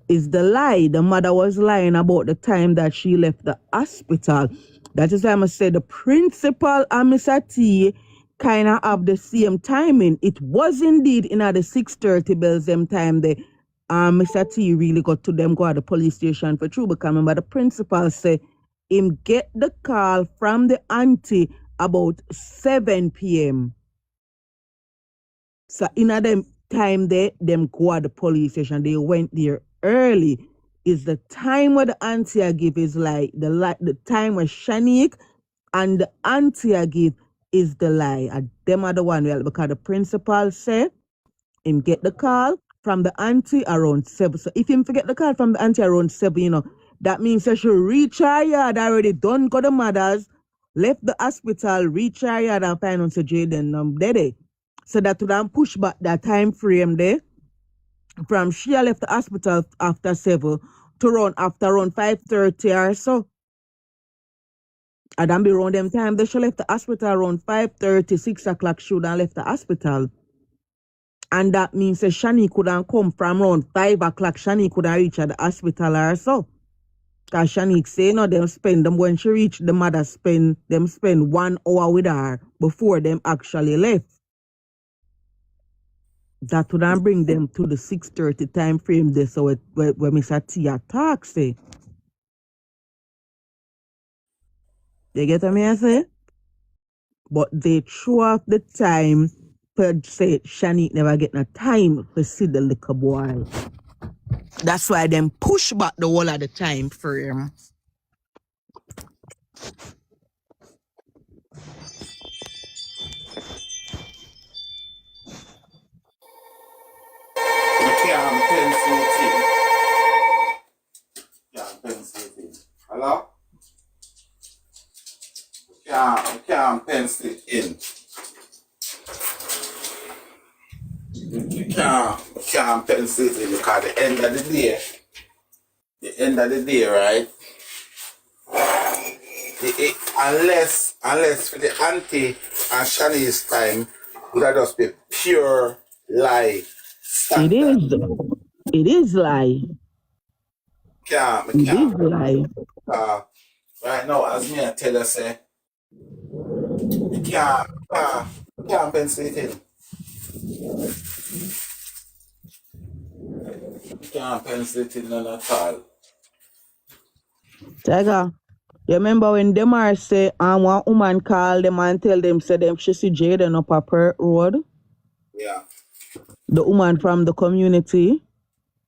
is the lie. The mother was lying about the time that she left the hospital. That is why I must say the principal and Mr. T kind of have the same timing. It was indeed in the 6:30 bells them time there. Mr. T really got to them go at the police station for true, because remember the principal say him get the call from the auntie about 7 p.m. So in a them time there, them go at the police station. They went there early. Is the time where the auntie I give is like the time where Shanique and the auntie I give is the lie. And them are the one because the principal said him get the call from the auntie around 7. So if him forget the call from the auntie around 7, you know, that means that she reach her yard already, done got the mothers, left the hospital, reach her yard and find out Jayden dead. So that would have push back that time frame there from she left the hospital after 7 to run after around 5:30 or so. And then be around them time they she left the hospital around 5:30, 6 o'clock she would have left the hospital. And that means that Shani couldn't come from around 5 o'clock. Shani couldn't reach at the hospital or so. Cause Shanique say no, them spend them when she reach the mother spend 1 hour with her before them actually left. That would not bring them to the 6:30 time frame there. So where Mr. Tia talk say. You get what I say? But they throw off the time per say Shanique never get no time to see the little boy. That's why them push back the whole of the time frame. You can't pencil it in. You can't pencil it in. Hello? You can't pencil it in. You can't pencil it in because the end of the day, right? Unless for the auntie and Shani's time, would have just be pure lie. Standard. It is lie. Can't. It is lie. Right now, as me I tell you, say, you can't pencil it in. You can't pencil it in none at all. Tiger, you remember when Demar say one woman call them and tell them say them she see Jayden up a Perth Road? Yeah. The woman from the community.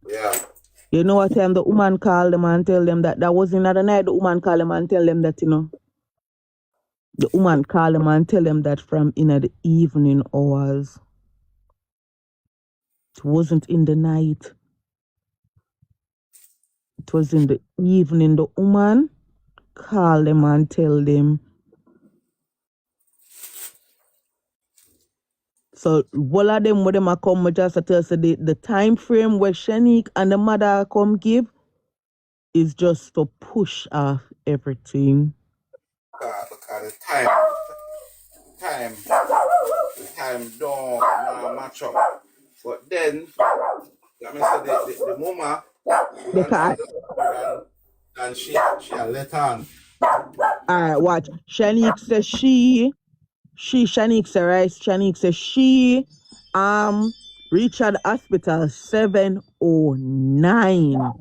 Yeah. You know what time the woman call them and tell them that was another night the woman call them and tell them that, you know. The woman call them and tell them that from in the evening hours. It wasn't in the night. It was in the evening. The woman call them and tell them. So all of them, when them a come, just tell us the time frame where Shanique and the mother come give is just to push off everything. Because the time don't match up. But then, let me say the mama, Because and she let on. alright, watch. Shanique says Shanique say right. Shanique says she reached the hospital 7:09.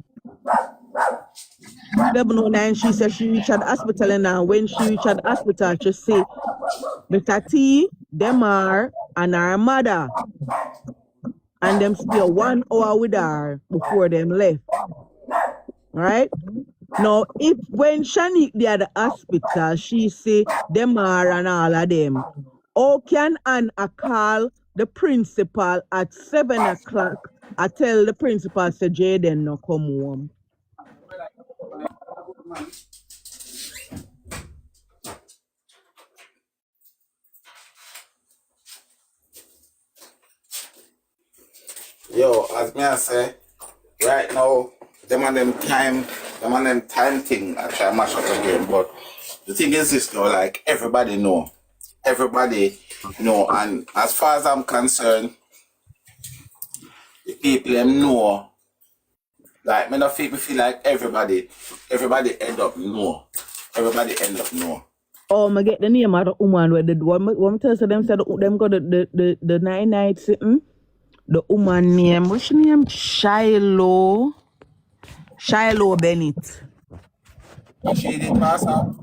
7:09, she said she reached the hospital, and now when she reached the hospital, she say Mr. T, Demar, and her mother. And them stay 1 hour with her before them left. Right? Now, if when Shanique they at the hospital, she say Demar and all of them, how can Anna call the principal at 7 o'clock? I tell the principal say Jayden no come home. Yo, as me I say, right now, them and them time thing, I try to mash up again, but the thing is this though, like everybody know, and as far as I'm concerned, the people them know, like me not feel like everybody end up know. Everybody end up know. Oh, I get the name of the woman where the one tell them said them got the 9 night sitting. The woman name, what's her name? Shiloh Bennett. She did pass out.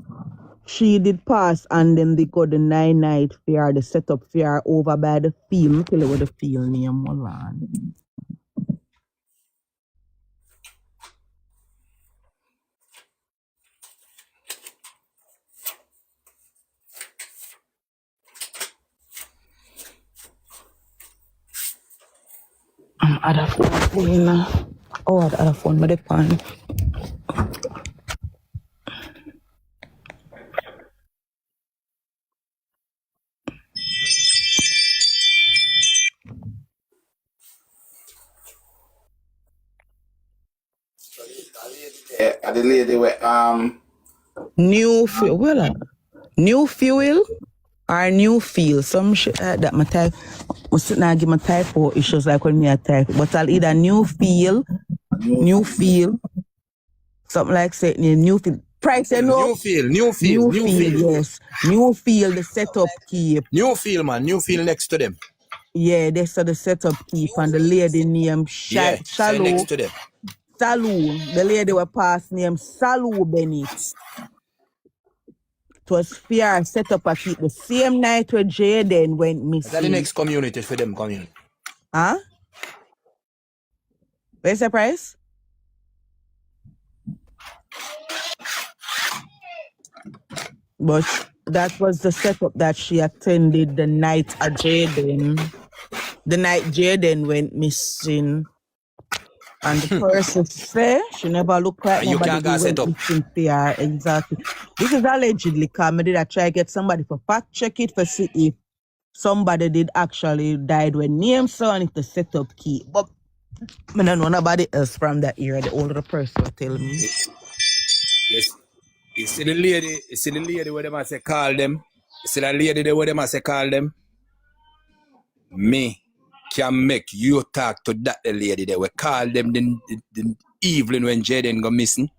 She did pass, and then they got the 9 night fair, the setup fair over by the field. Let me tell you what the field name. Hold on. Other phone. Oh, the other phone, but the pan. Yeah, the lady where New fuel. Well, new fuel or new feel. Some shit that my type. I sitting and give my typo issues like when me a type. But I'll either new feel. Something like say Newfield. Price, you know? Newfield, yes. Newfield, the setup keep. Newfield, man. Newfield next to them. Yeah, they saw the setup keep and the lady named Yeah, say next to them. Salu. The lady was past named Salu Bennett. It was fair set up a keep the same night where Jayden went missing. Is that the next community for them community? Huh? Where's the price? But that was the setup that she attended the night at Jayden. The night Jayden went missing. And the person said she never looked like You nobody can't go who set went up. missing there. Exactly. This is allegedly because I did I try to get somebody for fact check it for see if somebody did actually died when name son if the setup key. But I don't know nobody else from that era. The older person will tell me. Yes. You see the lady where them I say call them. You see that lady there where them I say call them. Me can make you talk to that the lady there. We call them the evening when Jayden go missing.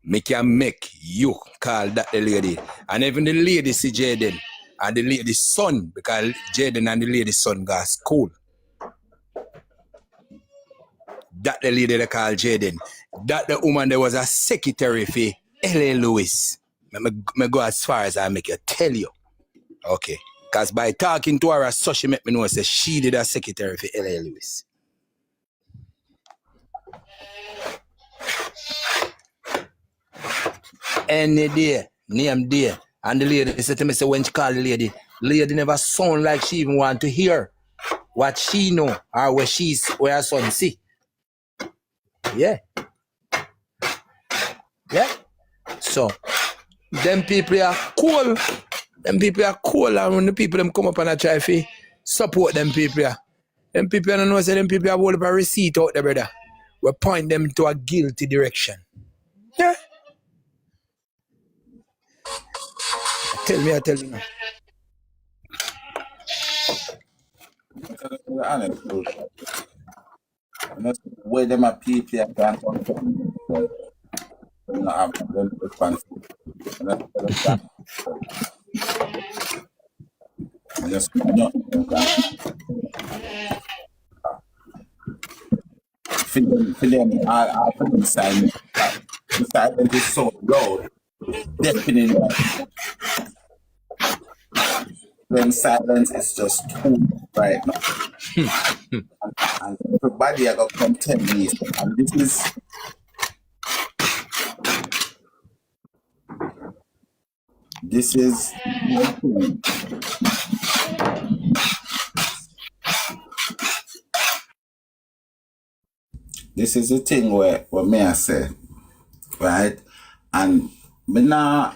Me can make you call that the lady. And even the lady see Jayden and the lady's son, because Jayden and the lady's son go to school. That the lady they call Jayden. That the woman there was a secretary for L.A. Lewis. Me go as far as I make you tell you. Okay. Because by talking to her as such, she make me know say she did a secretary for L.A. Lewis. Any day, name day. And the lady said to me, say when she call the lady never sound like she even want to hear what she know or where her son see. Yeah. Yeah. So, them people are cool. Them people are cool, and when the people them come up and I try to support them people, them people don't know say them people have hold up a receipt out there, brother. We point them to a guilty direction. Yeah. Tell me now. Honest, where them are people are going to not have them responsibility. Just not for them, I put them silent. The silence is so loud. Definitely, them silence is just too right now. And everybody are going to come tell me, and this is the thing where me I say, right? And me nah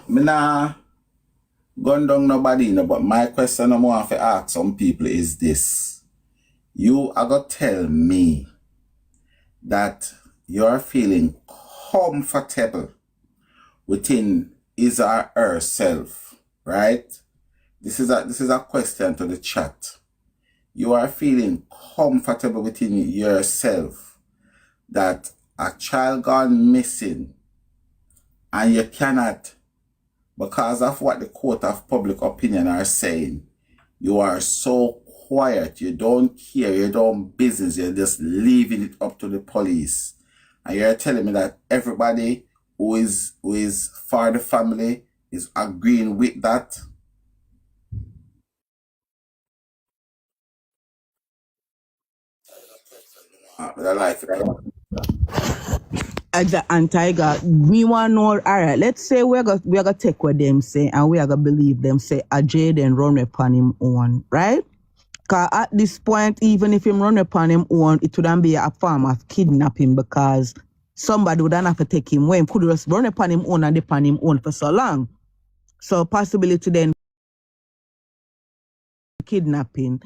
gun down nobody, no, but my question I want to ask some people is this. You are going to tell me that you're feeling comfortable within his or herself, right? This is a question to the chat. You are feeling comfortable within yourself that a child gone missing and you cannot, because of what the court of public opinion are saying, you are so quiet, you don't care, you don't business, you're just leaving it up to the police. And you're telling me that everybody who is for the family is agreeing with that? I like it. And Tiger, we want to know, all right, let's say we're gonna take what them say and we are gonna believe them say a Jayden run upon him own, right? Because at this point, even if him run upon him own, it wouldn't be a form of kidnapping because somebody wouldn't have to take him away. He could just run upon him own and upon him own for so long. So possibility then kidnapping.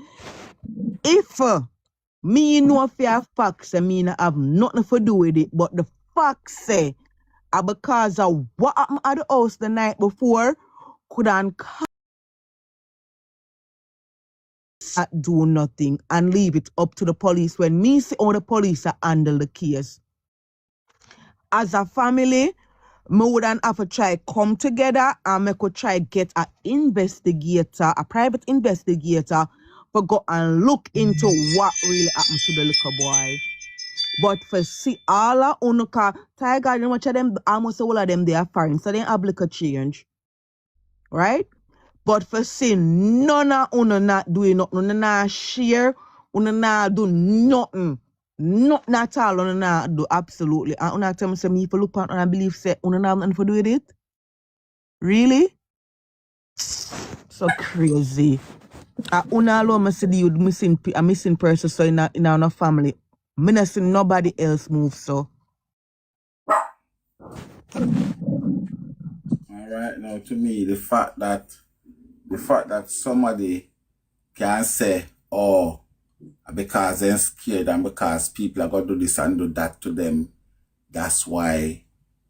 If me know fear facts, I mean I have nothing to do with it, but the facts say because of what happened at the house the night before, couldn't do nothing and leave it up to the police when me see how the police handle the case. as a family, me wouldn't have to try come together and me could try get a investigator, a private investigator, for go and look into what really happened to the little boy. But for see all of unuka, Tiger, much of them, almost all of them, they are foreign, so they have little change, right? But for see none of uno not doing nothing, uno not share, uno not do nothing. Nothing at all, uno not do absolutely. And uno tell me say me if you look at and I believe say uno not have nothing to do with it. Really? So crazy. Uno alone me see the youth missing a missing person so in our family. Me not see nobody else move so. All right, now to me, the fact that somebody can say, oh, because they're scared and because people are going to do this and do that to them, that's why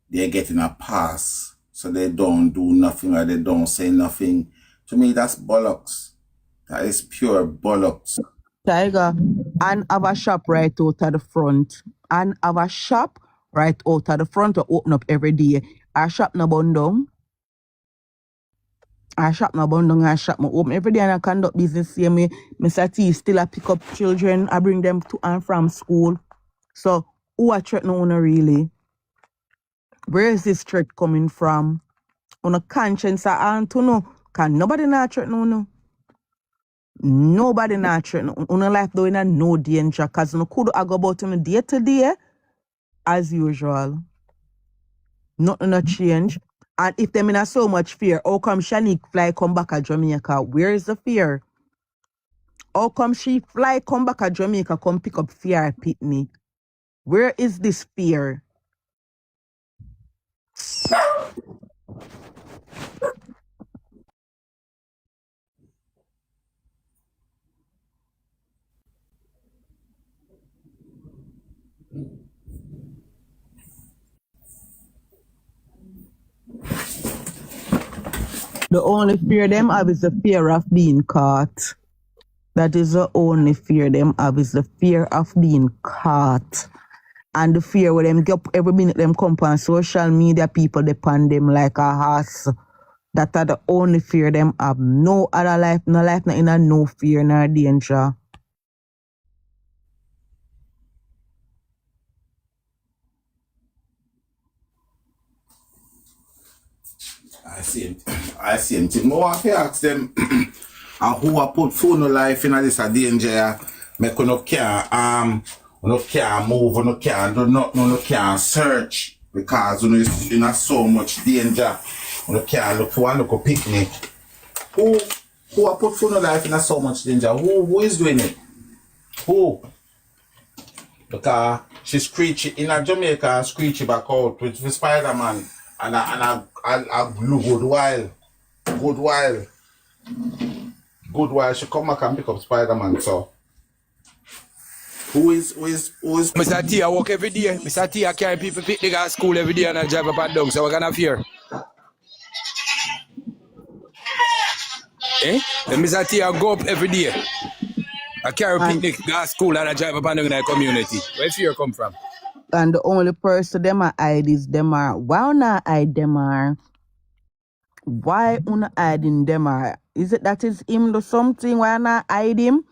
they're getting a pass. So they don't do nothing or they don't say nothing. To me, that's bollocks. That is pure bollocks. Tiger, and have a shop right out at the front. And have a shop right out at the front to open up every day. Our shop no burn down. Our shop no burn down. Our shop no open every day and I conduct business same way. Mr. T still a pick up children. I bring them to and from school. So who are threatening owner really? Where is this threat coming from? On a conscience and to know. Can nobody not threaten owner? Nobody not threaten owner life doing in no danger. Cause no could I go about on day to day as usual. Nothing not change. And if them in a so much fear, how come Shanique fly come back at Jamaica? Where is the fear? How come she fly come back at Jamaica, come pick up fear Pitney? Where is this fear? The only fear them have is the fear of being caught. That is the only fear them have is the fear of being caught. And the fear where them get every minute them come on social media, people depend them like a horse. That are the only fear them have. No other life, not in a no fear, no danger. I see him. I see him. I want to ask them who a put phone no life in this a danger. Make no can move, no can do nothing, no can search because you know it's in so much danger. No can look for one look picnic. Who a put phone no life in so much danger? Who is doing it? Who? Because she screechy in a Jamaica, screechy back out with the Spider-Man and a blue good while she come back and pick up Spider-Man. So who is Mr. T, I work every day. Mr. T, I carry people picnic at school every day and I drive up and down, so what kind of fear? Eh? And Mr. T, I go up every day. I carry And picnic at school and I drive up and down in the community. Where fear come from? and the only person them are hide is them are why not hide them are why una hiding them are is it that is him do something why not hide him?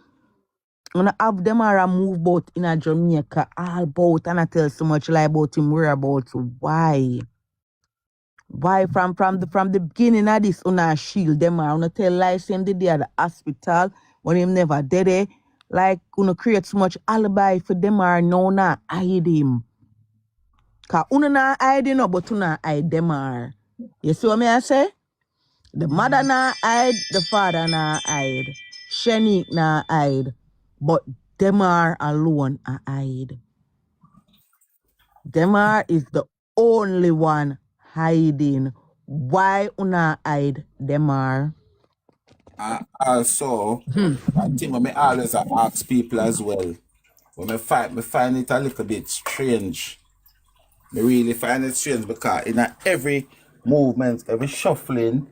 Una have them are move boat in a Jamaica all about and I tell so much lie about him whereabouts. Why? Why from the beginning of this una shield them are una tell lies same the day at the hospital when him never did it. Like una create so much alibi for them are no not hide him. Cause una na hide no but una hide them are. You see what me I say? The mother na hide, the father na hide. Shanique na hide. But them are alone a hide. Demar is the only one hiding. Why una hide Demar? also I think when I always ask people as well. When I find it a little bit strange. I really find it strange because in every movement, every shuffling,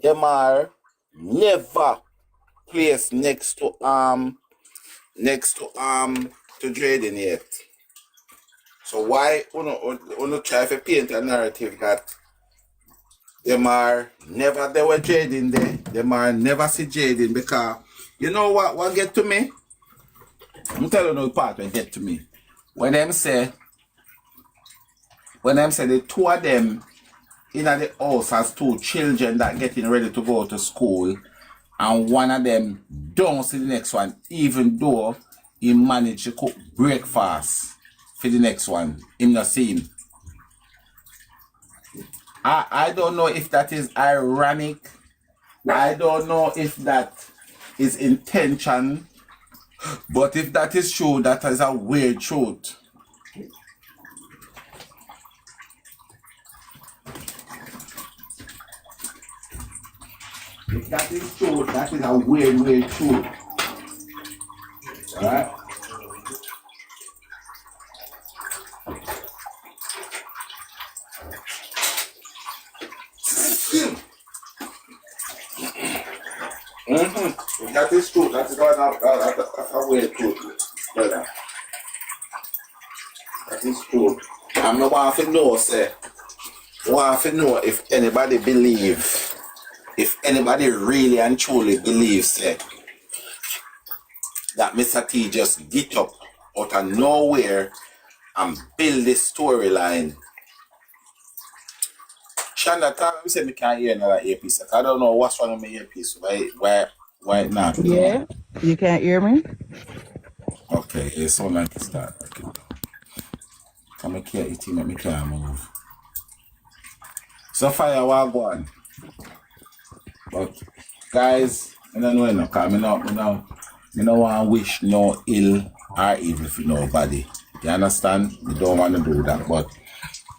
them are never placed next to jayden yet. So why you try to paint a narrative that them are never there were jayden there, them are never see jayden, because you know what get to me? I'm telling you the part that get to me. When them say the two of them in the house has two children that getting ready to go to school, and one of them don't see the next one, even though he managed to cook breakfast for the next one. Him not see him. I don't know if that is ironic. I don't know if that is intention. But if that is true, that is a weird truth. If that is true, that is a weird truth. Alright? If that is true, that is a weird truth, brother. That is true. I'm not want to know, say. Want to know if anybody believe, if anybody really and truly believes, say, that Mr. T just get up out of nowhere and build this storyline. Shanda, tell me say me can't hear another earpiece. I don't know what's wrong with my earpiece. Why not? Yeah, you can't hear me? Okay, it's so like it's that. Okay. Come here, it make me can't move. So fire what go on. But guys, I don't know enough, because I don't want to wish no ill or evil for nobody. You understand? You don't want to do that. But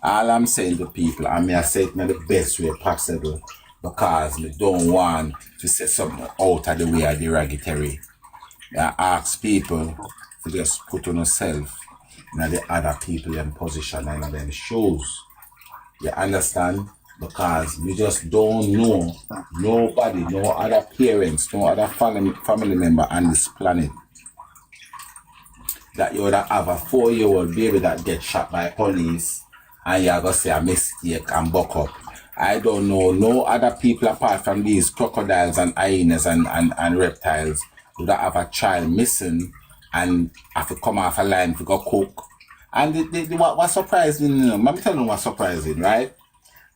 all I'm saying to people, I mean, I say it in the best way possible, because we don't want to set something out of the way of derogatory. I ask people to just put on yourself in the other people in position and in them shoes. You understand? Because we just don't know nobody, no other parents, no other family member on this planet that you would have a 4-year-old baby that gets shot by police and you're going to say a mistake and buck up. I don't know no other people apart from these crocodiles and hyenas and reptiles would have a child missing and have to come off a line to go cook. And what surprising, I'm telling you what's surprising, right?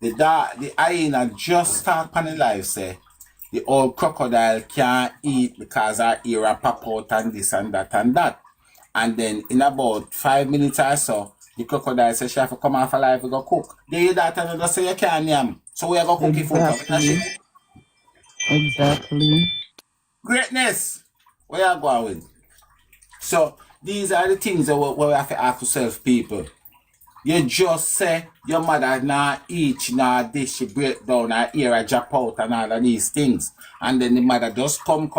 The hyena just start on the life, say, the old crocodile can't eat because her ear pop out and this and that and that. And then in about 5 minutes or so, the crocodile says she have to come off alive to go cook. They hear that and they just say you can't yam. So we are going to cook food. Exactly. Greatness! Where you going with? So these are the things that we have to ask ourselves, people. You just say your mother not eat, she not dish, she break down, her ear a drop out and all of these things. And then the mother just come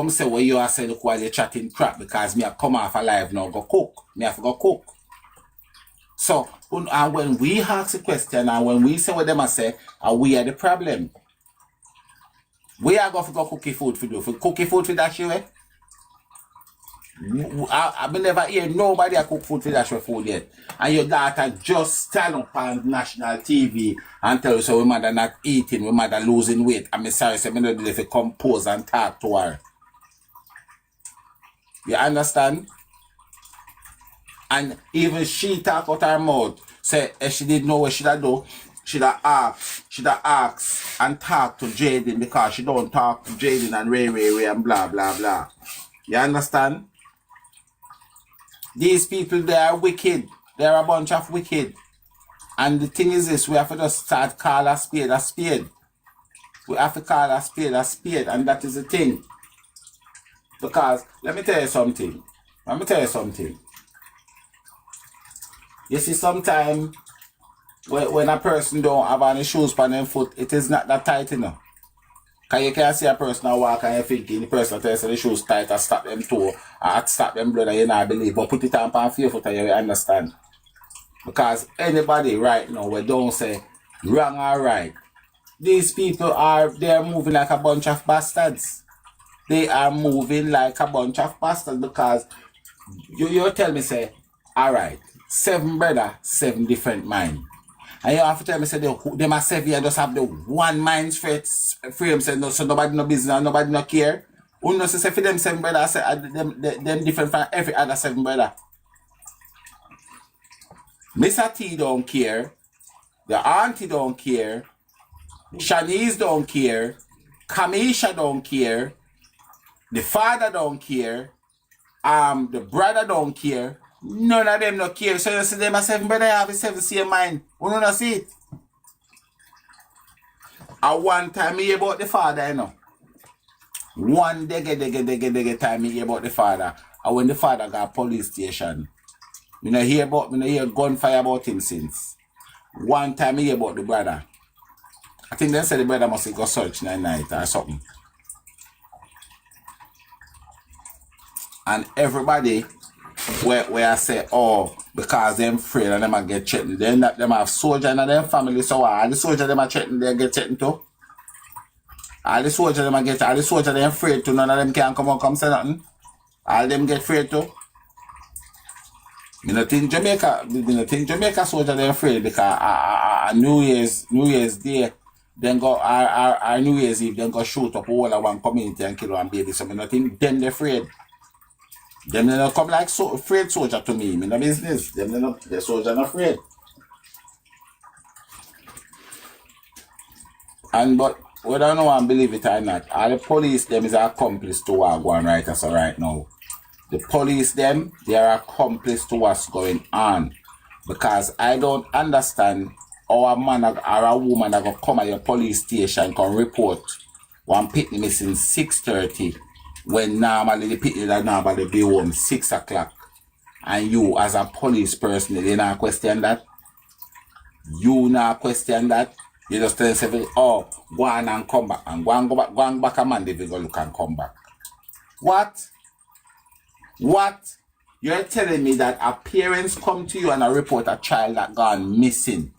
say what you are saying, look while you're chatting crap, because me have come off alive now, go cook. Me have to go cook. So, and when we ask the question and when we say what them are say, we are the problem. We are going to go cookie food for do. For cookie food for that way. I never hear nobody cook food for that food yet. And your daughter just stand up on national TV and tell you so we mother not eating, we mother losing weight. I'm sorry, so I'm not able to compose and talk to her. You understand? And even she talk out her mouth, say if she didn't know what she'd do, she'd have asked and talk to Jayden, because she don't talk to Jayden and Ray and blah blah blah. You understand? These people, they are wicked. They're a bunch of wicked. And the thing is this, we have to just start call a spade a spade. We have to call a spade, and that is the thing. Because, let me tell you something. You see, sometimes, when a person don't have any shoes on their foot, it is not that tight, you know. Because you can see a person walk and you're thinking the person tells you the shoes tight and stop them toe or stop them blood and you not believe. But put it on your foot and you will understand. Because anybody right now we don't say wrong or right. These people they're moving like a bunch of bastards. They are moving like a bunch of bastards because you tell me say, alright, 7 brother, 7 different mind. And you have to tell me, say, them are 7 years just have the one mind frame, say, no, so nobody no business, nobody no care. Who knows, say, for them 7 brother, say, them different from every other 7 brother. Mr. T don't care. The auntie don't care. Shanice don't care. Kamisha don't care. The father don't care. The brother don't care. None of them don't care. So you see them as 7 brother have the 7 same mind. We don't see it. At one time me hear about the father, you know. One dege time me hear about the father. And when the father got police station. Me no hear gunfire about him since. One time me hear about the brother. I think they said the brother must go search night or something. And everybody where I say, oh, because them afraid and them a get threatened. Then that them have soldier and them family, so all the soldier them are threatened, they get threatened too. All the soldier them afraid too, none of them can come say nothing. All them get afraid too. Me not think Jamaica soldier they afraid because New Year's Day, then go our New Year's Eve, then go shoot up all of one community and kill one baby. So me not think them they afraid. Them they not come like afraid soldier to me. Me no business. Them the soldier not afraid. And but whether I know and believe it or not, all the police them is accomplice to what going right as of right now. The police them, they are accomplice to what's going on. Because I don't understand how a man or a woman are going to come at your police station and report one pitney missing 6:30 when normally the pitney that normally be home 6 o'clock. And you as a police person, you not question that. You not question that. You just tell yourself, oh, go on and come back. And go on back a man, they will go look and come back. What? You're telling me that a parents come to you and report a child that gone missing.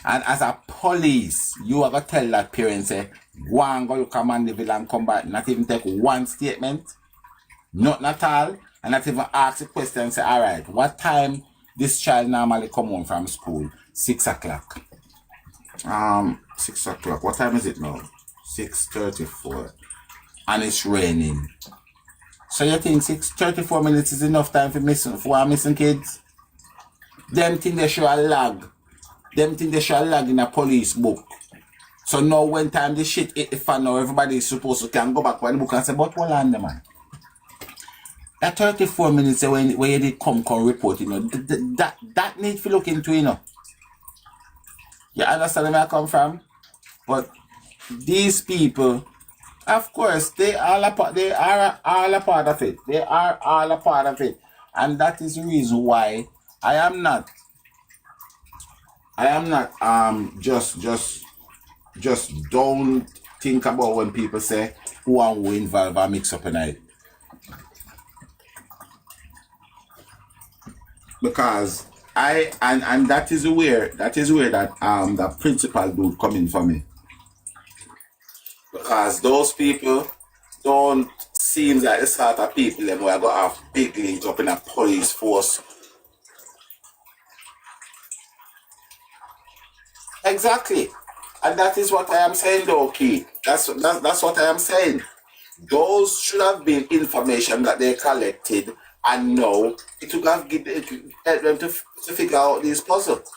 And as a police, you are going to tell that parent, say, go and go look a man, they will and come back. Not even take one statement. Nothing at all. And not even ask the question, say, all right, what time this child normally come home from school? 6 o'clock. 6 o'clock. What time is it now? 6:34. And it's raining. So you think 34 minutes is enough time for our missing kids? Them think they show a lag. In a police book. So now when time this shit hit the fan now, everybody is supposed to can go back to the book and say, but hold on, man. That 34 minutes when you did come report, you know, that need to look into, you know. You understand where I come from? But these people, of course, they are all a part of it. They are all a part of it. And that is the reason why I am not just don't think about when people say who and who involved or mix up in it. Because and that is where that principal dude come in for me. Because those people don't seem like the sort of people who are going to have big links up in a police force. Exactly. And that is what I am saying though, Keith. That's what I am saying. Those should have been information that they collected and now it would have helped them to figure out these puzzles.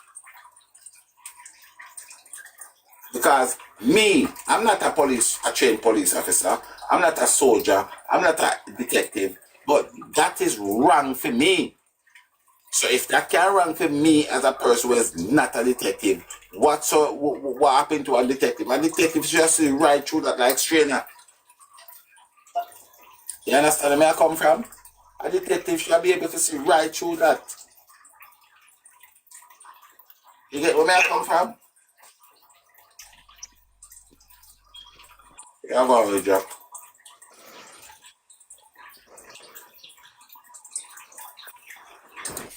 Because me, I'm not a trained police officer. I'm not a soldier. I'm not a detective. But that is wrong for me. So if that can wrong for me as a person who is not a detective, what happened to a detective? A detective should just see right through that like strainer. You understand where I come from? A detective should be able to see right through that. You get where I come from? Yeah, I'm going to drop.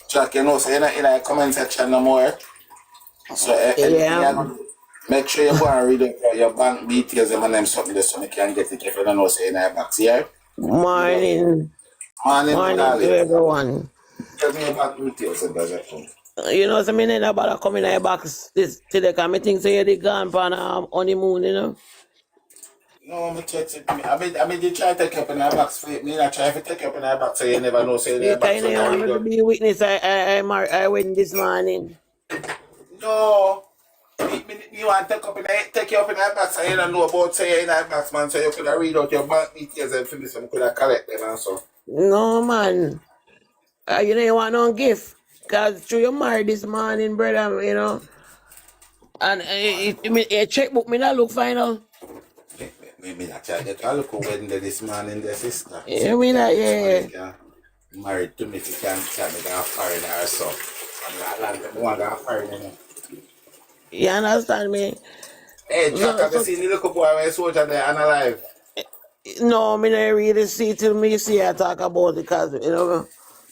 Jack, you know, so you're not in a comment section no more. So make sure you go and read your bank details and them something there so you can get it if you don't know, say in a box here. Morning Morning, to everyone. Tell me about details and does it come. You know, so me never bother coming in the box this today, because I think say they gone for honeymoon, you know. No, I'm text it. I mean, they try to take up in our box for it. Me not try to take up in our box, so you never know, say in You our box, kind so of I want read me to out. be a witness. I went this morning. No. You want to take you up in our box, and you don't know about, say, in our box, man, so you could have read out your bank details and finish them, could have collect them and so. No, man. You don't want no gift. Because through you married this morning, brother, you know. And a checkbook, me not look fine now. Maybe not try to get a look at wedding day this morning, their sister. You mean that, This yeah. morning, yeah. Married to me, if you can't tell me, I'm foreign or so. I'm not one that foreign. You understand me? Hey, Jack, have you So seen the little boy when soldier there and alive? no, me not really see till me see I talk about it, because, you know,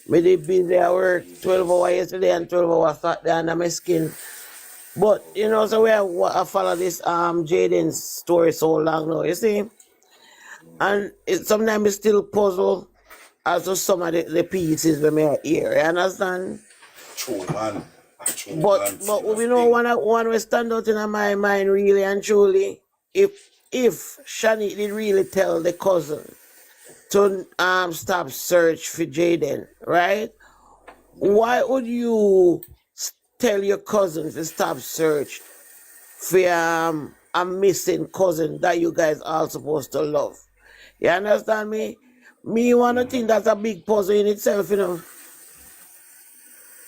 me did busy at work 12 hours yesterday and 12 hours Saturday under my skin. But, you know, so I follow this Jayden's story so long now, you see? And sometimes it's still puzzle as to some of the pieces when I hear, you understand? True, man. True, But man. we Serious know thing. one will stand out in my mind really and truly. If Shani did really tell the cousin to stop search for Jayden, right? Why would you tell your cousin to stop search for a missing cousin that you guys are supposed to love? You understand me? Me wanna think that's a big puzzle in itself, you know.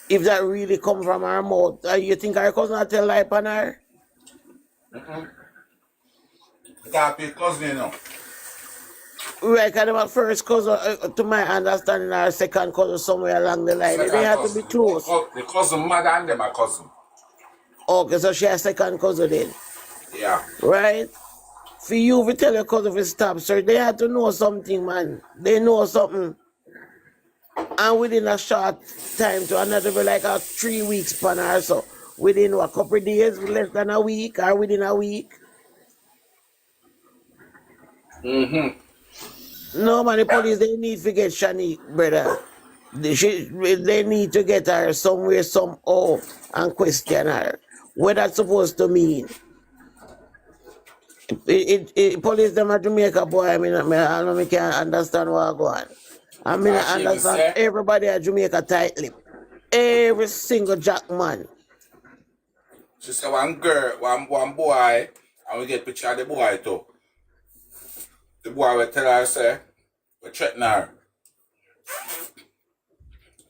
If that really come from her mouth, you think her cousin will tell lie on her? That be cousin, you know. Right, kind of a first cousin, to my understanding, or second cousin somewhere along the line. They Second have to be cousin. close. The cousin mother and them are cousin. Okay, so she has second cousin then, Yeah. right? For you to tell your cousin to stop search, they have to know something, man. They know something. And within a short time to another, be like 3 weeks pan or so. Within a couple of days, less than a week, or within a week. No, man, the police, they need to get Shani, brother. They need to get her somewhere, somehow, and question her. What that's supposed to mean? Police them at Jamaica, boy, I mean, I know me can't understand what go on. I mean, I She even understand say, everybody at Jamaica tight lip. Every single jack man. she say one girl, one boy, and we get picture of the boy too. The boy will tell her, say, we threaten her.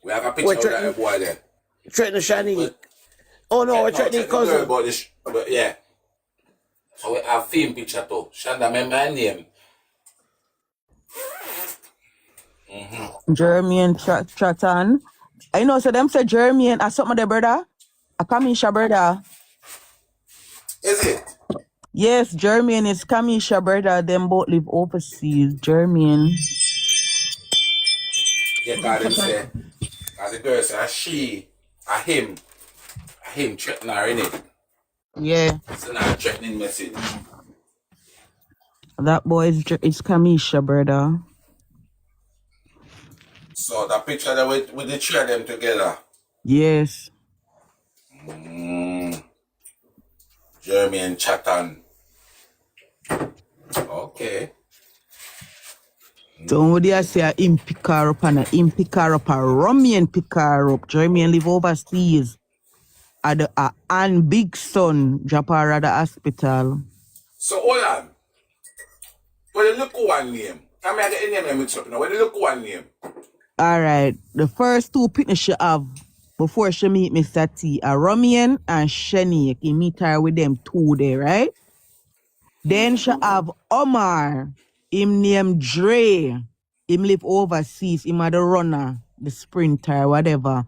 We have a We're picture of that boy then. threatening Shani. But, Oh no, we're no, threatening threaten the girl, cousin. but yeah. So we have film picture too. Shanda, remember my name? Jeremy and Tratan. I know, so them say Jeremy and some of the brother. A Kamisha brother. Is it? Yes, Jeremy and his Kamisha brother. Them both live overseas. Jeremy. Yeah, cause them say, cause the girl say, she, him threaten her, innit? Yeah, It's not a threatening message. that boy is Kamisha brother. So the picture that with the three of them together. Yes. Jeremy and Chatan. Okay. So when they say him pick her up and him pick her up, a Romian pick her up. Jeremy live overseas. At the and big son drop her at the hospital. So hold on. When you look one name, I mean I get any name mixed up now. When you look one name. Alright. The first two pictures she have before she meet Mr. T are Romian and Shani. You meet her with them two there, right? Then she have Omar. Him named Dre. Him live overseas. Him had the runner, the sprinter, whatever.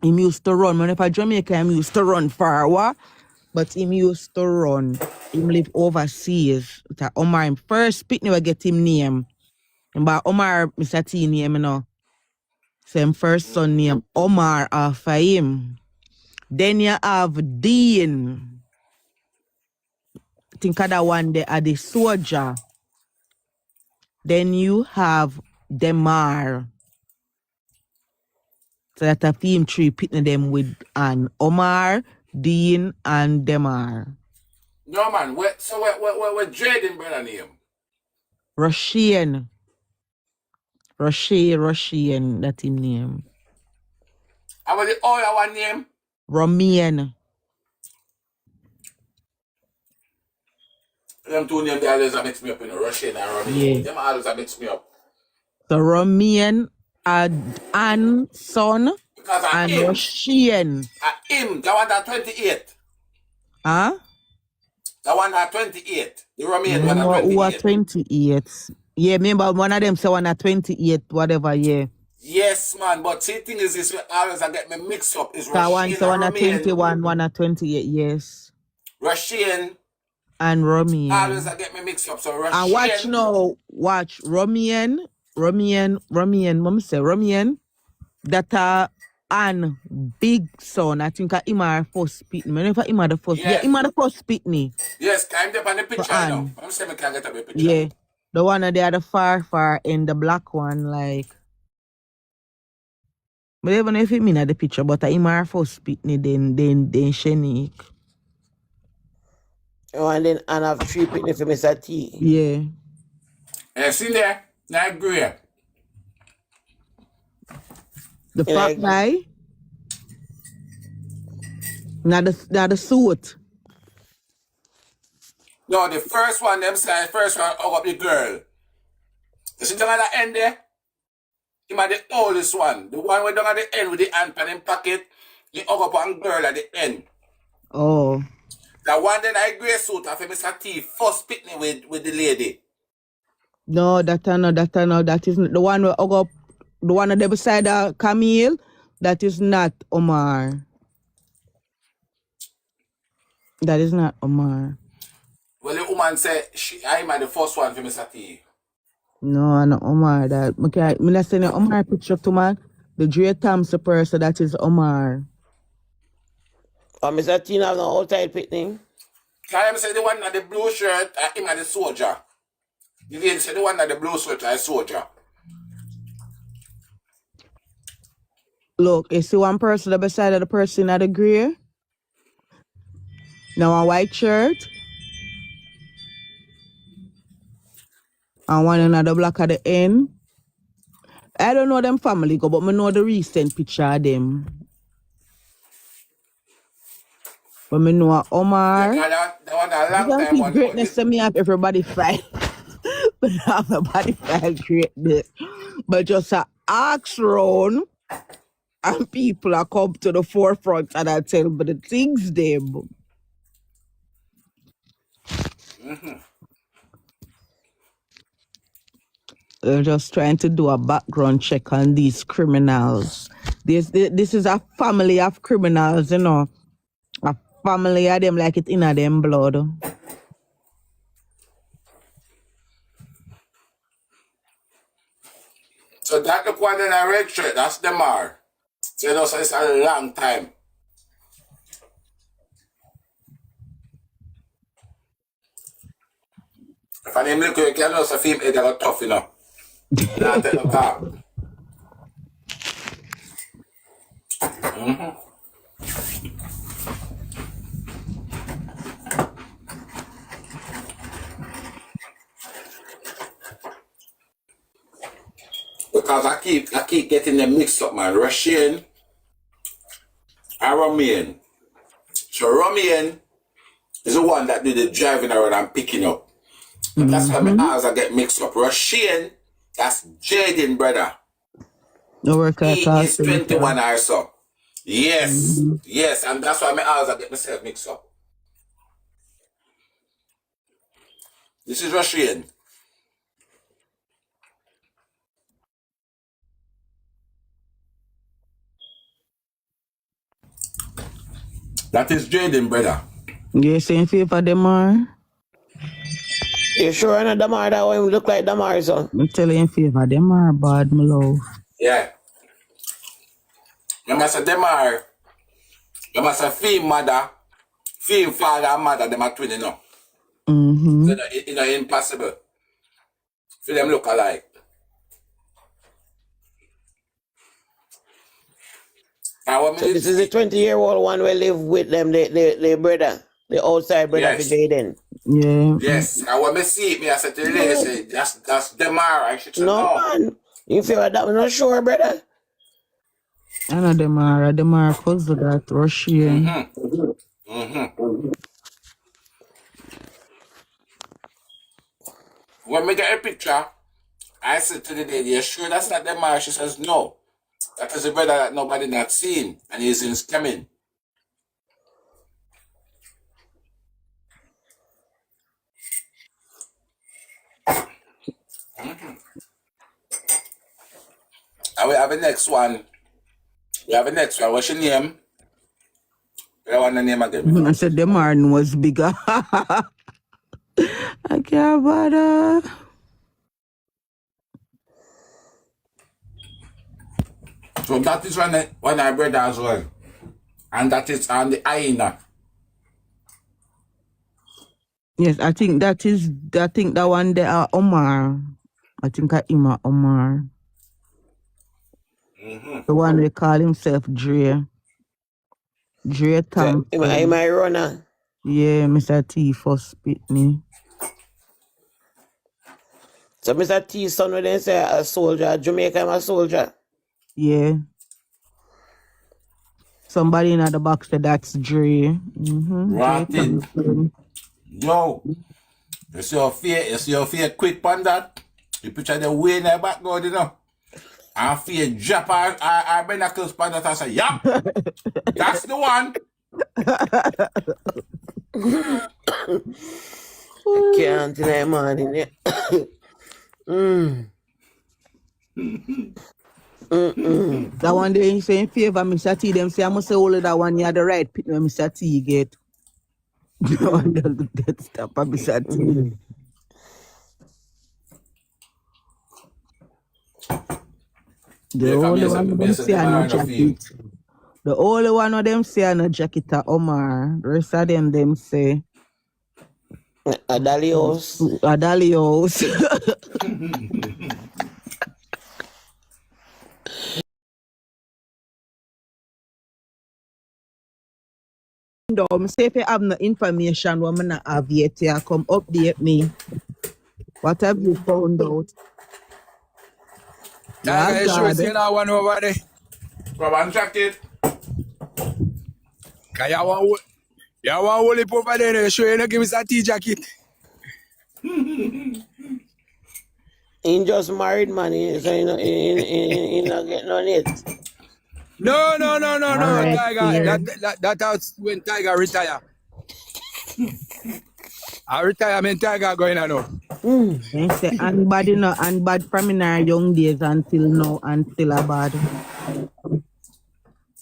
Him used to run. When if I Jamaica, him used to run far, but him used to run. Him live overseas. That Omar, him first pick never get him name. But Omar, Mr. T name, you know. So him first son name Omar after him. Then you have Dean. Think of that one there are the soldier. Then you have Demar. So that a team three pitting them with an Omar, Dean, and Demar. No man, what Jayden brother name? Rushian, that him name. How was the other one name? Romian. Them two names they always mix me up in Russian and Romanian. Yeah. Them always mix me up. So Romian, and son, Because and him, Rushian. the one that 28. Huh? The one that 28. The Romanian No one that more who are 28. 28. Yeah, remember one of them say one at 28, whatever, yeah. Yes, man, but see, thing is this, always I get me mixed up. Is So one Russian say one and at Romanian. 21, one at 28, yes. Russian, And Romian. always I get me mixed up. So Russian. And watch now, watch Romian, mom say Romian, that and big son, I think him are first pitney. Whenever him are the first, yeah, him are the first pitney. Yes, I'm up on the picture For now. Ann. I'm saying I can't get up the picture. Yeah. The one that they are the far in the black one, like. But even if it mean at the picture, but him are first pitney, then Shanique. Oh, and then Anna have 3 pitney for Mr. T. Yeah. See there? Now agree. The Yeah, fat guy. Not the suit. No, the first one, them say first one hug up the girl. You see down at the end there? Him at the oldest one. The one way down at the end with the hand pan in pocket. He hug up one girl at the end. Oh. The one then I grey suit after Mr. T first picnic with the lady. No, that isn't the one who hug up, the one on the beside Camille. That is not Omar. That is not Omar. Well, the woman said I'm at the first one for Mr. T. No, not Omar. That okay, I'm not saying Omar picture to man. The Dre Thompson person, that is Omar. Oh, Mr. T have no outside pitney. Can I say the one at the blue shirt, him at the soldier. You didn't say the one at the blue shirt, I soldier. Look, you see one person the beside of the person at the grey? Now a white shirt. And one another black at the end. I don't know them family go, but I know the recent picture of them. But I know Omar. Yeah, that one a long You time see one. greatness to me have everybody file. But have nobody file greatness. But just a ask round and people are come to the forefront and I tell me the things them. They're just trying to do a background check on these criminals. This is a family of criminals, you know. A family of them like it in a them blood. So that look one in a red shirt, that's the Mar. So you know, so it's a long time. If I name look you can know so film it got tough, you know. Not take no talk. Because I keep getting them mixed up, man. Russian and Romanian. So Romanian is the one that do the driving around and picking up. But that's why my eyes I get mixed up. Russian, that's Jayden, brother. No work at He all. is 21 or so. Yes, yes, and that's why my eyes I get myself mixed up. This is Russian. That is Jayden, brother. You saying favor them are? You sure not Damar that way look like Damar, son? I'm telling you favor them are bad, my love. Yeah. You must say them are. You must say film mother, film father and mother, them are twin, you know. Mm-hmm. So, you know, impossible. For them look alike. So this is the 20-year-old one who live with them, the brother, the outside brother Yes. for Jayden. Yeah. Yes. And when me see it, me I said to the lady, say, that's Demara. And she said, No, no. man. You feel like that? I'm not sure, brother. I know them are cousin that Russian. When we get a picture, I said to the lady, you sure that's not Demara? She says, no. That is a brother that nobody not seen. And he's in scamming. And we have the next one. What's your name? I want the name again. I said them was bigger. I can't bother. So that is one I brother as well. And that is on the hyena. Yes, I think that one there are Omar. I think I him a Omar. The one they call himself Dre. Dre So, Thompson. am I runner? Yeah, Mr. T first spit me. So Mr. T son when they say a soldier, Jamaica I'm a soldier. Yeah. Somebody in the box said that's Dre. Rotted. Yo. You see your fear quick on that? You picture the way in the background, you know? And fear drop our binoculars on that and say, yup, that's the one. Can't deny man in there. That one day say in favor, Mr. T, them say I must say all of that one, you had the right pick when Mr. T get. That one doesn't get stop at Mr. T. The only one of them say I no jacket. The only one of them say I no jacket are Omar. The rest of them say Adalios. Adalios. Say if you have no information what I not have yet, you come update me. What have you found out? Tiger, you sure see that one over there? Come on, jacket. Cause you want hold it over there, you sure you not give me that T-jacket? He just married man, so he not getting on it. No, Alright, Tiger. That's when Tiger retire. I retirement Tiger going on now. They say anybody no and bad from in our young days until now and still a bad.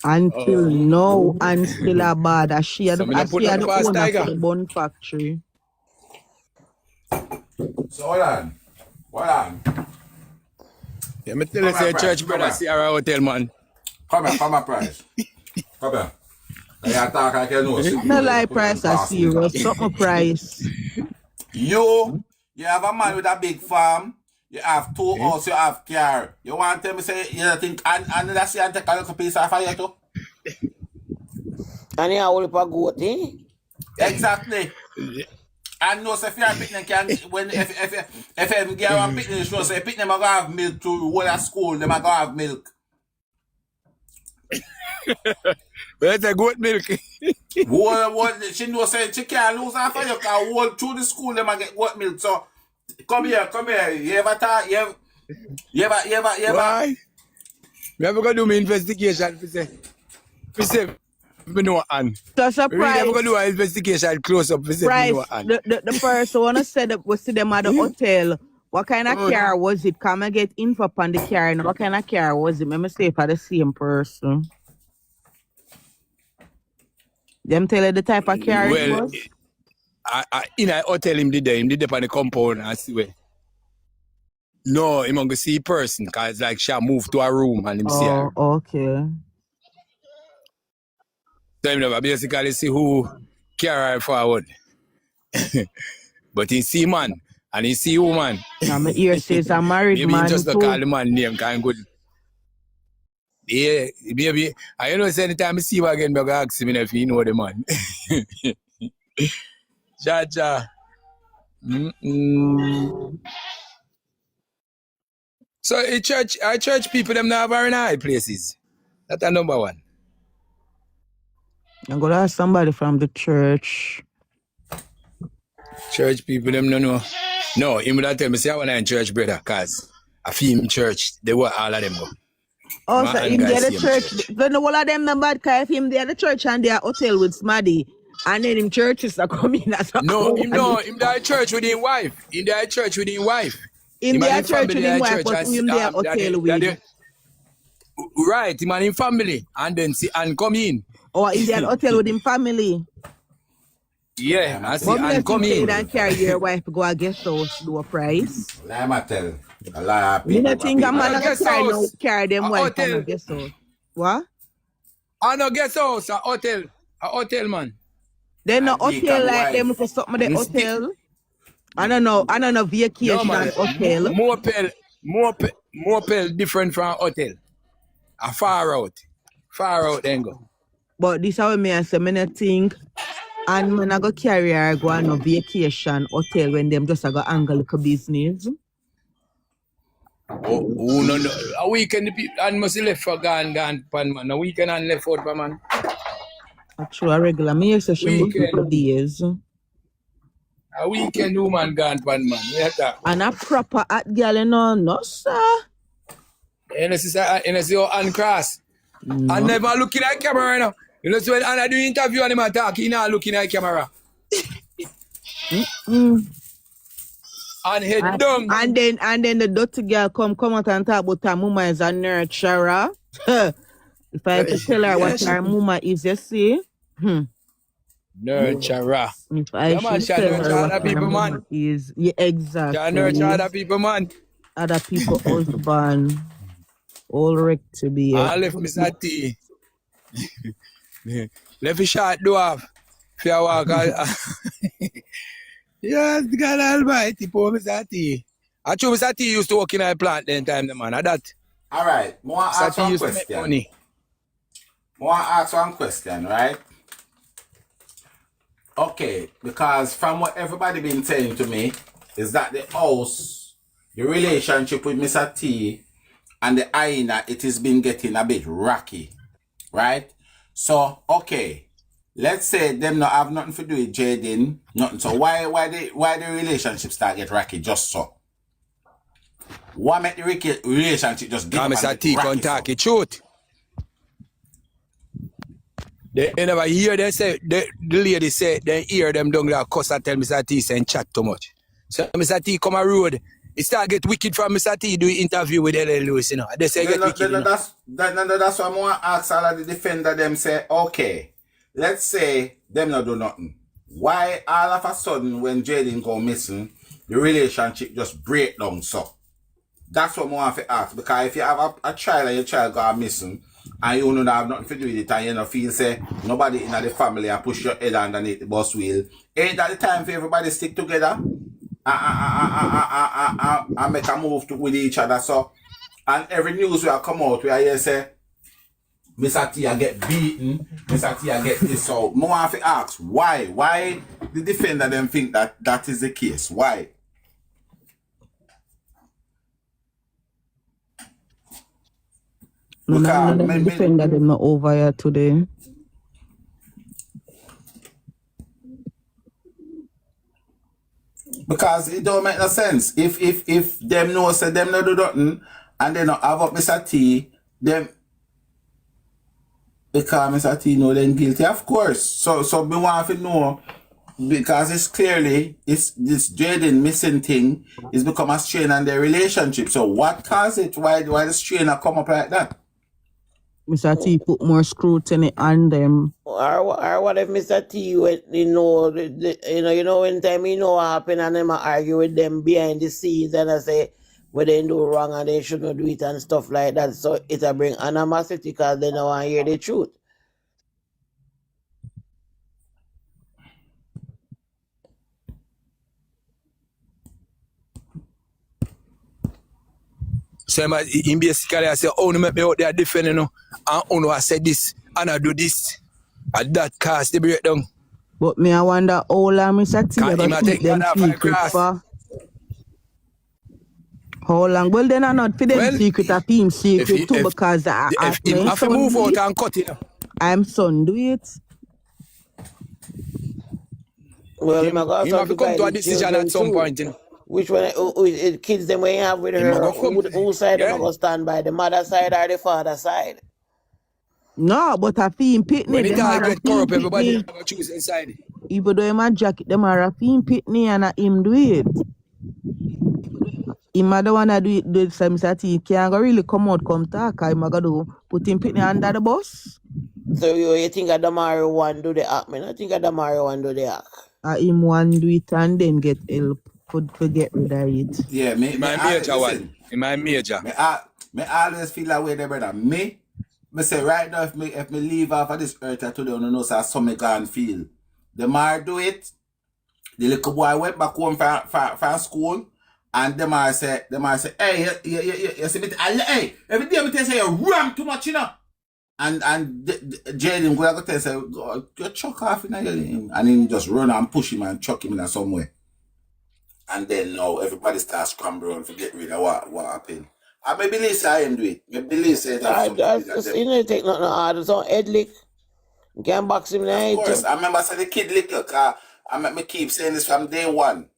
Until now and still a bad. She had So me not put the nothing past owner Tiger. for the bun factory. So hold on. Yeah, me tell you, say church brother, see our hotel man. Come here, Price. Come here. You talk like you know. No lie price are serious. Something price. You have a man with a big farm. You have two houses, you have car. You want to tell me say you think and that's and take a little piece of fire too? And he a whole heap of goat, eh? Exactly. And no, say if you're picnic can when if you get a picnic show, say picnic gonna have milk to whole at school, them gonna have milk. Where's the goat milk? She know say she can't lose her fire because whole through the school them get goat milk. So come here. You ever talk you ever Why? We ever gonna do my investigation for say me know and So surprise. we never gonna do an investigation close up for say me know and. The person wanna say that was to them at the hotel. What kind of car was it? Come and get info upon the car and what kind of car was it? Let me say for the same person. Them tell you the type of car it was? I in a hotel him did on the compound and see where. No, him gonna see person cause like she moved to a room and him see her. Oh, okay. So him never basically see who carry her forward. But he see man and he see woman. Now my ear says a married Maybe man he just not too. call the man name cause I'm good. Yeah, baby. I know anytime I see you again, I'm gonna ask him if he know the man. Cha cha. So our church people them now very high places. That's a number one. I'm gonna ask somebody from the church. Church people them no know. No, him would tell me say I want in church, brother, cause I feel him church. They were all of them go. Oh, Man so and him there guys the see him church. church. Then all of them the bad guy. If him there the church and their hotel with Smaddy, and then him churches are coming as a No, company. him there church with his wife. Him there church with his wife. Him Him and there him church family with him there wife, church but and who him there hotel with? right, him and him family and then see and come in. Or him there hotel with him family. Yeah, I see But me and not come think say in. that carry your wife go a guest house do a price. Let me tell a lot of Me people. not think a I man don't a go guest house. carry them A wife on a hotel. guest house. What? I no guest house, a hotel man. They no And hotel Deacon like them wife. look for something the hotel. I don't know No vacation man, hotel. Mopel different from hotel. A far out then go. But this how me I say me not think and man I go carry her go on a vacation hotel when them just a go angle like a business. Oh, no. A weekend the people and must left for gone pan man. A weekend and left out for man. Actually a regular. Me say she must Weekend. for days. A weekend woman gone pan man. Yeah, that. And a proper hot girl, you know, no sir. And see how uncross. No. And never looking at camera now. You know, so when Anna do interview and him attack, he not looking at camera. And head down. And then the dirty girl come out and talk about her mama is a nurturer. If I could tell her what her mama is, you see. Nurturer. If I Yeah, man, should she tell nurture her what other her people, mama man. is. Yeah, She exactly. nurture other people, man. Other people husband. All wrecked to be. I left Mr. T. Left a short dwarf. If you walk yes, God Almighty, poor Mr. T. I true Mr. T used to work in a plant then time, the man. That. All right, more Mr. ask T one used to make question. money. More ask one question, right? Okay, because from what everybody been saying to me is that the house, the relationship with Mr. T and the hyena, it has been getting a bit rocky, right? So, okay, let's say them not have nothing to do with Jayden, nothing. So why the relationship start get rocky just so? Why make the relationship just get Mr. T rocky can talk so? the truth. They never hear they say the lady say they hear them down there cuss and tell Mr. T saying chat too much. So Mr. T come a road. It start get wicked from Mr. T do interview with L.L. Lewis, you know. They say get wicked, you know. That's what I want to ask all of the defender them say, okay, let's say them not do nothing. Why all of a sudden when Jayden go missing, the relationship just break down so? That's what I want to ask. Because if you have a child and your child go missing, and you don't have nothing to do with it, and you know feel say nobody in the family and push your head underneath the bus wheel, ain't that the time for everybody stick together and make a move with each other? So, and every news will come out where you say Mr. T get beaten, Mr. T get this. So, more have to ask why the defender them think that is the case? Why? No, the defender them not over here today. Because it don't make no sense. If them know say them not do nothing and they not have up Mr. T, them because Mr. T know them guilty, of course. So me want to know because it's clearly this Jayden missing thing is become a strain on their relationship. So what caused it? Why the strain come up like that? Mr. T put more scrutiny on them. Or what if Mr. T went, you know when time you know what happen and them argue with them behind the scenes and I say what they do wrong and they shouldn't do it and stuff like that. So it'll bring animosity because they don't want to hear the truth. So him basically I say, oh, no make me out there defending, and I said this, and I do this. And that cast the breakdown. But me, I wonder how long Mr. T Can't ever him keep take them that for the secret grass. for? How long? Well, then I not for them Well, secret, I him secret too, because if him my have to son move do out it. and cut it. I'm son do it. Well, Him him also have to come guide to a the decision children at some too. point, Which one? Who kids them when you have with Him her? go come. Who side them Yeah. go stand by? The mother side or the father side? No, but I feel pitney, When it them all are a get feel corrupt, everybody pitney. go choose inside. Even though him a jacket, them are a feel pitney and a him do it. Him a the one that do it so Mr. T can't go really come out, come talk, him a go do put him pitney under the bus. So you think a Damari one do the act? Man, I think a Damari one do the act. Him one do it and then get help for get rid of it. Yeah, In my major one. listen. In my major. Me always feel that way, there, brother. Me say right now, if me leave off of this earth today, you know, so some me can't feel. The more do it, the little boy went back home from school, and the more say, hey, you see me, hey, every day me tell say you ram too much, you know. And Jayden go to say, go chuck off in him, and he just run and push him and chuck him in somewhere. And then now everybody starts scrambling to get rid of what happened. I may believe say I am do it. I believe say that You know, take nothing hard. It's on head lick. You can't box him in the of head. course, I remember say the kid little, cause I keep saying this from day one.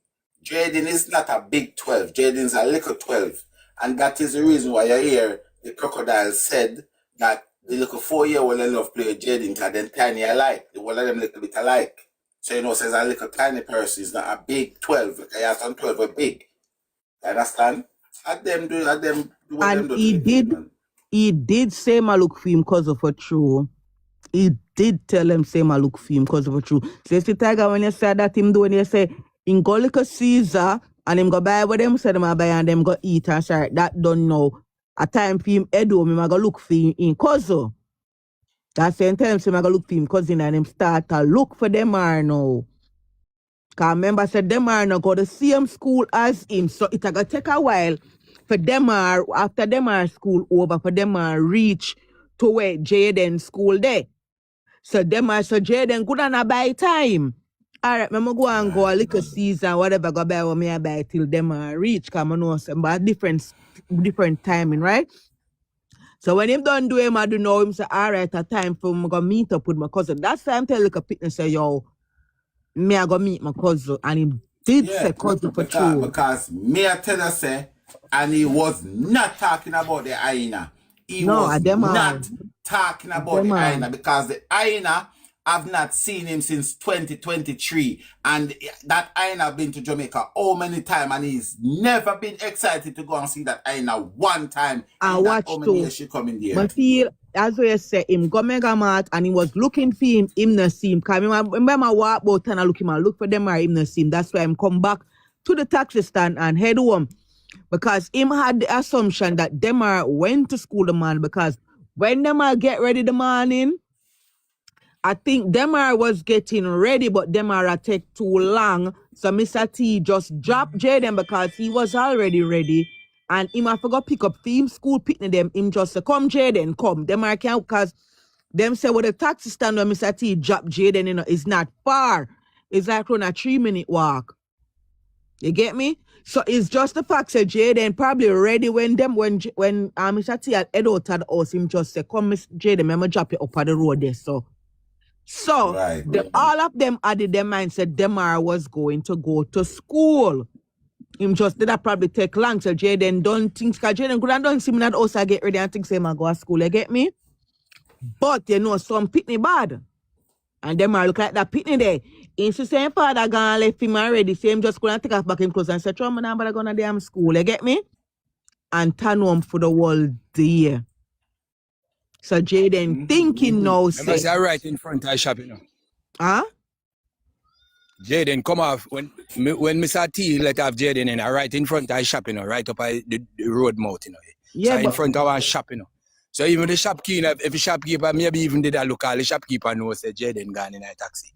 Jayden is not a big 12. Jayden's a little 12. And that is the reason why you hear the crocodile said that the little 4-year-old love play with Jayden because them tiny alike. The one of them little bit alike. So, you know, says a little tiny person is not a big 12. Because you have some 12 are big. You understand? Let them do what And them do. he did say my look for him because of a true. He did tell him say my look for him because of a true. So if the tiger when you said that him do when you say in go look a Caesar and him go buy what them say them a buy and them go eat and share that don't know. A time for him head home, him go look for him in cousin. That same time so him go look for him cousin and him start to look for them are now. Cause remember said them are not go the same school as him. So it gonna take a while for them are after them are school over for them are reach to where Jayden school there. So them are so Jayden good and buy time. Alright, me go and go a little season, whatever go buy what me I buy till them are reach. Cause I know some but different timing, right? So when him done do him, I do know him say, alright, a time for me go meet up with my cousin. That's time tell like a picnic say, yo, me I go meet my cousin. And he did say cousin for true. Because me I tell you say, and he was not talking about the hyena. He No, was them not talking about Them the are. hyena because the hyena I've not seen him since 2023, and that hyena been to Jamaica how many times, and he's never been excited to go and see that hyena one time. I in that watched how many too. years she come in there. But feel as we say him go mega mart and he was looking for him not see him. Cause remember walk about and I look for them or him not see him. That's why I'm come back to the taxi stand and head home. Because him had the assumption that them are went to school the man because when them are get ready the morning, I think Demar was getting ready, but Demar take too long. So Mr. T just dropped Jayden because he was already ready. And him I forgot pick up theme school picnic them. Him just say, come Jayden, come. Demar can't because them say with the taxi stand where Mr. T dropped Jayden, you know, it's not far. It's like on a 3-minute walk. You get me? So it's just the fact that Jayden probably ready when Mr. T had head out of the house, him just say, come Mr. Jayden, I'm gonna drop you up on the road there. So Right. all of them added their mindset Demar was going to go to school. Him just did that probably take long. So Jayden don't think, because Jayden could have done see me that also get ready and think say I go to school, you get me? But you know, some pitney bad. And Demar look like that pitney there. Ain't the same father gone left him already. So him just gonna take off back in clothes and say, "Chum, I'm not gonna damn school, you get me?" And turn home for the whole day. So Jayden thinking now Remember, say, say right in front of the shop, you know. huh? Jayden come off when Mr. T let off Jayden in right in front of the shop, you know, right up the road mouth, you know. Yeah, So in but front of our shop, you know. So even the shopkeeper, if the shopkeeper maybe even did a look, all the shopkeeper knows that Jayden gone in a taxi.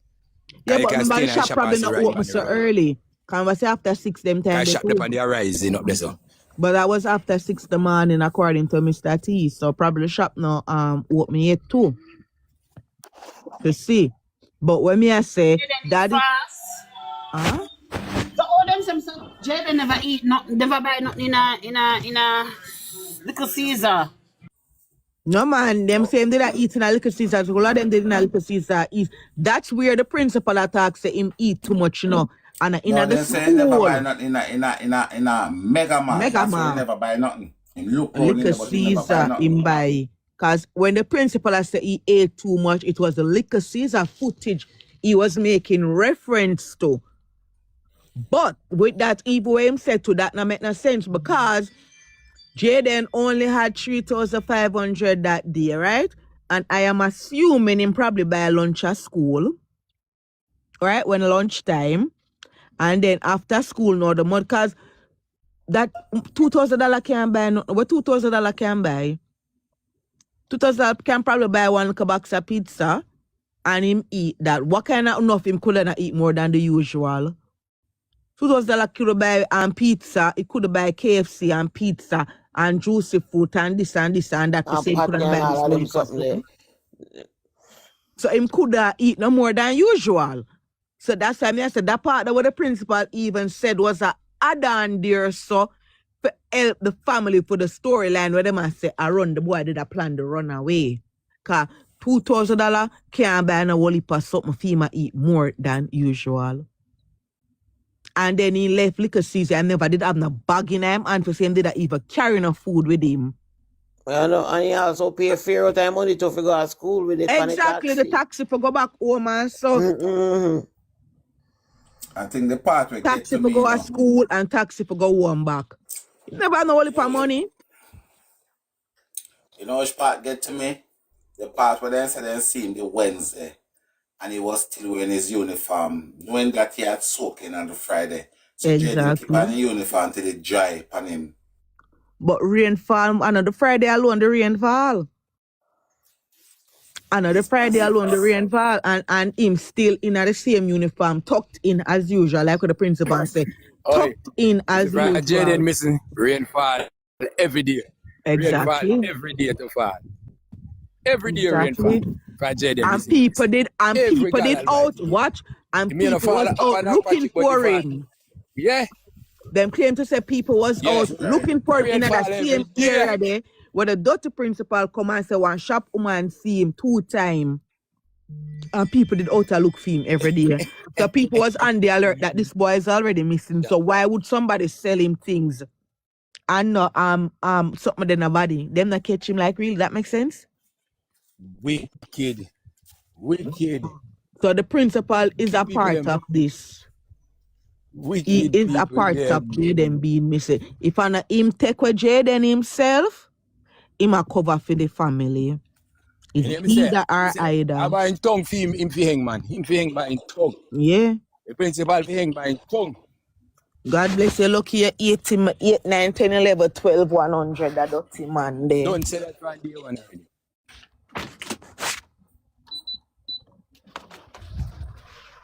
yeah, You but can remember stay the in the shop shop probably and not see right open on so the road. early. Can we say after 6 them time? The shop up on the horizon up there, so. But that was after 6 in the morning, according to Mr. T. So probably the shop now open yet too to see. But when me I say daddy, huh? So all them some Jayden never eat nothing, never buy nothing in a little Caesar. No man, them same did that eat in a little Caesar. So all of them did in a little Caesar eat. That's where the principal attacks say him eat too much, you know. And in No, the they say never buy school, nothing in a mega mart. mega That's why you man, never buy nothing. Him look round in little there, but he never buy Caesar nothing. him buy. Because when the principal I said he ate too much, it was the little Caesar footage he was making reference to. But with that, even when him said to that, not make no sense because Jayden only had 3,500 that day, right? And I am assuming him probably buy lunch at school, right? When lunchtime. And then after school, no, the month, because that $2,000 can buy nothing. What $2,000 can buy? $2,000 can probably buy one little box of pizza and him eat that. What kind of enough him could not eat more than the usual? $2,000 could buy pizza, it could buy KFC and pizza and juicy fruit and this and this and that. To And say him patty couldn't and buy this all of them money for something there. something. So him could eat no more than usual. So that's why I said that part that what the principal even said was a add-on there, so to help the family for the storyline where them say I run the boy did a plan to run away. Cause $2,000 can't buy no whole heap of something for him eat more than usual. And then he left liquor season and never did have no bag in him and for him did even carry no food with him. Well, no, and he also pay fair out of money to go to school with it. Exactly, the taxi for go back home and so. Mm-hmm. I think the part will get Taxi to for me go now. to school and taxi for go home back. You never know only for money. You know which part get to me? The part where they said they see him the Wednesday and he was still wearing his uniform, knowing that he had soaking on the Friday. So Jayden keep on the uniform till it dry on him. But rainfall, another Friday alone, the rainfall. Another Friday alone, the rainfall, and him still in the same uniform, tucked in as usual, like what the principal said. Tucked in as usual. Jayden missing rainfall every day. Exactly. Rainfall every day to fall. Every day Exactly. rainfall. For Jayden And missing. people did, and Every people God did out, Almighty. watch, and He may not people fall was up out and up looking Patrick, but for he fall. him. Yeah. Them claim to say people was Yeah. out looking for him in Rainfall that every same day. area there, where the dirty principal come and say one shop woman see him 2 times. And people did out to look for him every day. So people was on the alert that this boy is already missing. So why would somebody sell him things and not something in a body? Them not catch him like really? That makes sense? Wicked. So the principal is a part of this. He is a part of Jayden being missing. If I not him take with Jayden himself, him a cover for the family. It's either or either. About in tongue for him for hang man. Him for hang by in tongue. Yeah. The principal for hang by in tongue. God bless you. Look here, 8, 9, 10, 11, 12, 100. That dirty man there. Don't say that from day one already.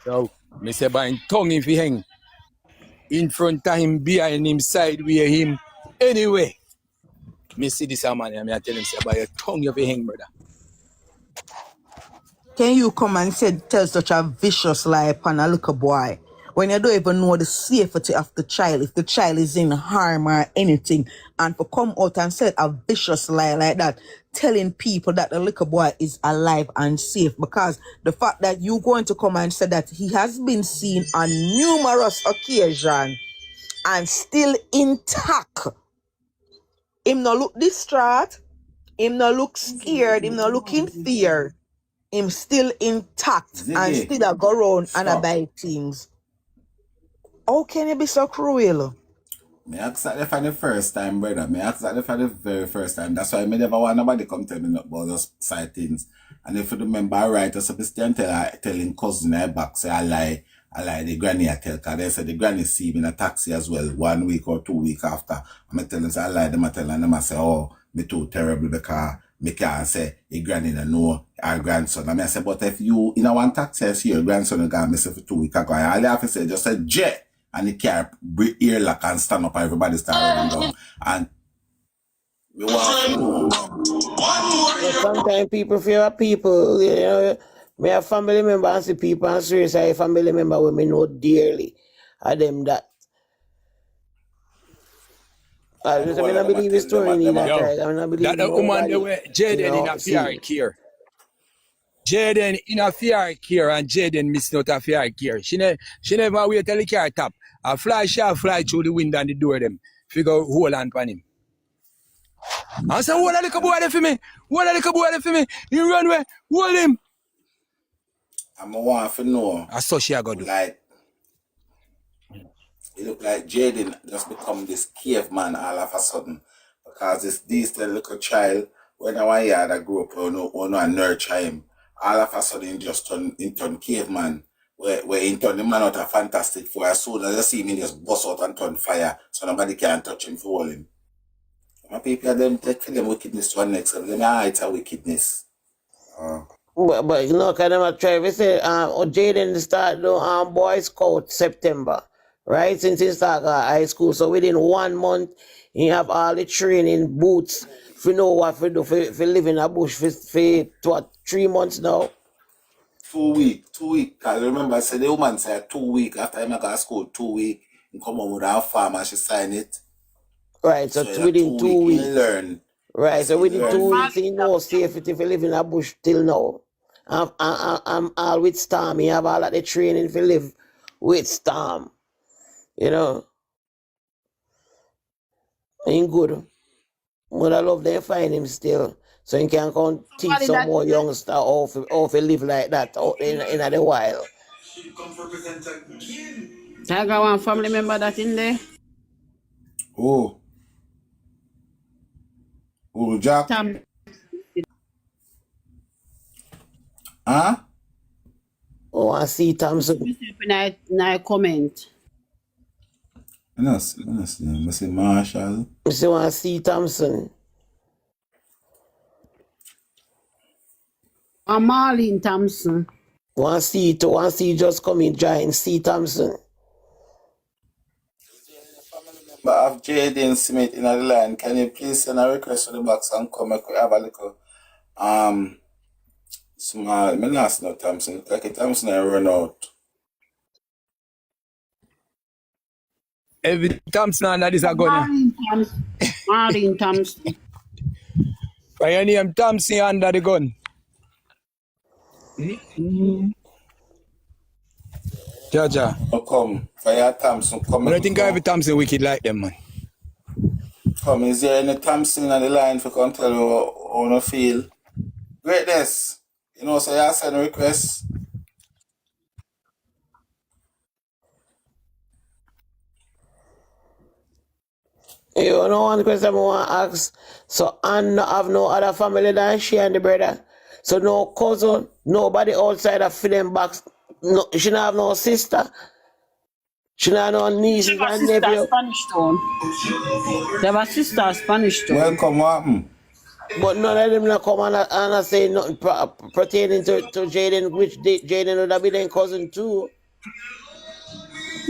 So, me say by in tongue if he hang. In front of him, behind him, side where him. Anyway, me see this man and I tell him say by your tongue you fi hang, brother. Can you come and tell such a vicious lie upon a little boy when you don't even know the safety of the child, if the child is in harm or anything, and for come out and say a vicious lie like that, telling people that the little boy is alive and safe, because the fact that you going to come and say that he has been seen on numerous occasions and still intact. Him no look distraught, him no look scared, him no look in fear. Him still intact and still a go around and a buy things. How can you be so cruel? Me ask that for the first time, brother. Me ask that for the very first time. That's why I never want nobody come tell me about those side things. And if you remember right, I supposed to telling cousin I back, say I lie the granny I tell, because they said the granny see me in a taxi as well, 1 week or 2 weeks after. I'm telling say I lie them, I tell them, I say, oh, me too terrible because me can't say the granny don't know our grandson. I say, but if you in a one taxi I see your grandson gone missing for 2 weeks ago, all you have to say just say J and the car break earlock and stand up and everybody start running down. And we want to know. But sometimes people fear people, you know. Me a family member and see people and seriously a family member where me know dearly. Are them that. I And the just whole mean of I them believe the attend them, story in that Yo, time. I mean I believe that the woman the nobody. way You Jayden in know, a fear see. care. Jayden in a fear care and Jayden missing out a fear care. She never wait till the car tap. A fly shall fly through the window and the door them. Figure hold on on him. I said, what are the boy there for me? What are the boy there for me? You run away, hold him. I want to know. That's so she go do. Like, it look like Jayden just become this caveman all of a sudden. Because this little child, when I want yard I grew up, or no, I nurture him. All of a sudden, he just turn caveman. Where he turn the man out a fantastic for as soon as I see him, he just bust out and turn fire. So nobody can touch him for hold him. My people, them take for them wickedness to one next level. Them it's a wickedness. But you know, kind of try to say, Jayden start the Boy Scout September, right? Since he start high school, so within 1 month, he have all the training boots. If you know what to do, for live in a bush for what 3 months now. 2 weeks. 2 weeks. Cause remember, I said the woman said 2 weeks after I got school. 2 weeks. He come on with her farm and she sign it. Right, so So within 2 he weeks. learn. Right, Yes, so he within 2 learn. weeks, he knows safety if you live in a bush till now. I'm all with Storm. He have all of the training if you live with Storm. You know, ain't good. But I love them find him still. So he can come teach some more youngster how to live like that out in the wild. Tiger one family member that in there. Oh, Jack. Tam Huh? Oh, I see Thompson. I comment. I see Marshall. I see want to see Thompson. Marlene Thompson. Want to see just come in join see Thompson. But of Jayden Smith in the line, can you please send a request to the box and come and have a little small, my last no Thompson. Like a Thompson I run out. Every Thompson and that is a gun. Marlene Thompson. By your name Thompson under the gun. Jaja. Come, Fire Thompson, come. I don't think every Thompson wicked like them, man. Come, is there any Thompson on the line for come tell you how you feel? Greatness. You know, so you send a request. You know one question I want to ask. So Anne have no other family than she and the brother. So no cousin, nobody outside of them box. No, she don't have no sister. She don't have no nieces and nephew. Spanish town. They have a sister Spanish town. Welcome, what happened? But none of them not come and say nothing pertaining to Jayden, which Jayden would have been their cousin too.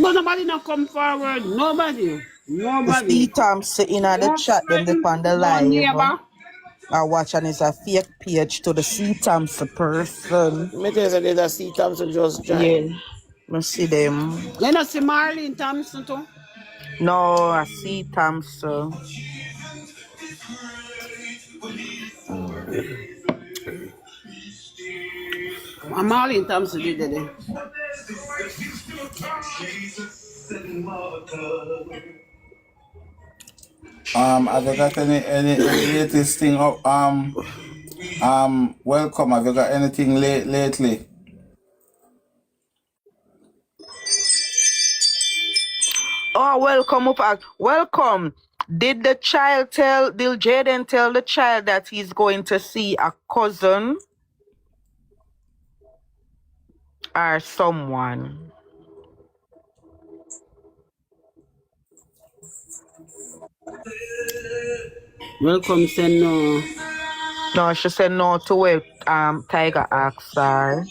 But nobody not come forward. Nobody. See Thompson in the chat, them they on the live. I watch and it's a fake page to the C Thompson person. Me tell you, there's a C Thompson just joined. Yeah. I see them. You not see Marlene Thompson too? No, I see Thompson. Marlene Thompson did it. Have you got any latest thing up? Welcome. Have you got anything lately? Oh, welcome up. Welcome. Did Jayden tell the child that he's going to see a cousin or someone? Welcome said no. No, she said no to what Tiger asked her.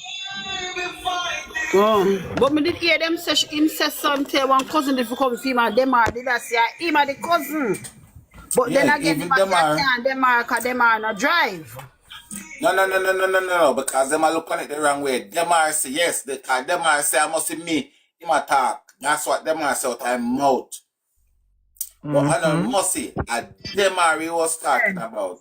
Oh. But me did hear them say him say something one cousin if you come see him and them are did I say him are the cousin. But then Yeah, again him even a them say I are. can't them are cause them are no drive. No, because them are look on it the wrong way. Them are say yes, because them are say I must see me, him attack. That's what them are say out of mouth. But I know must see, them are he was talking about.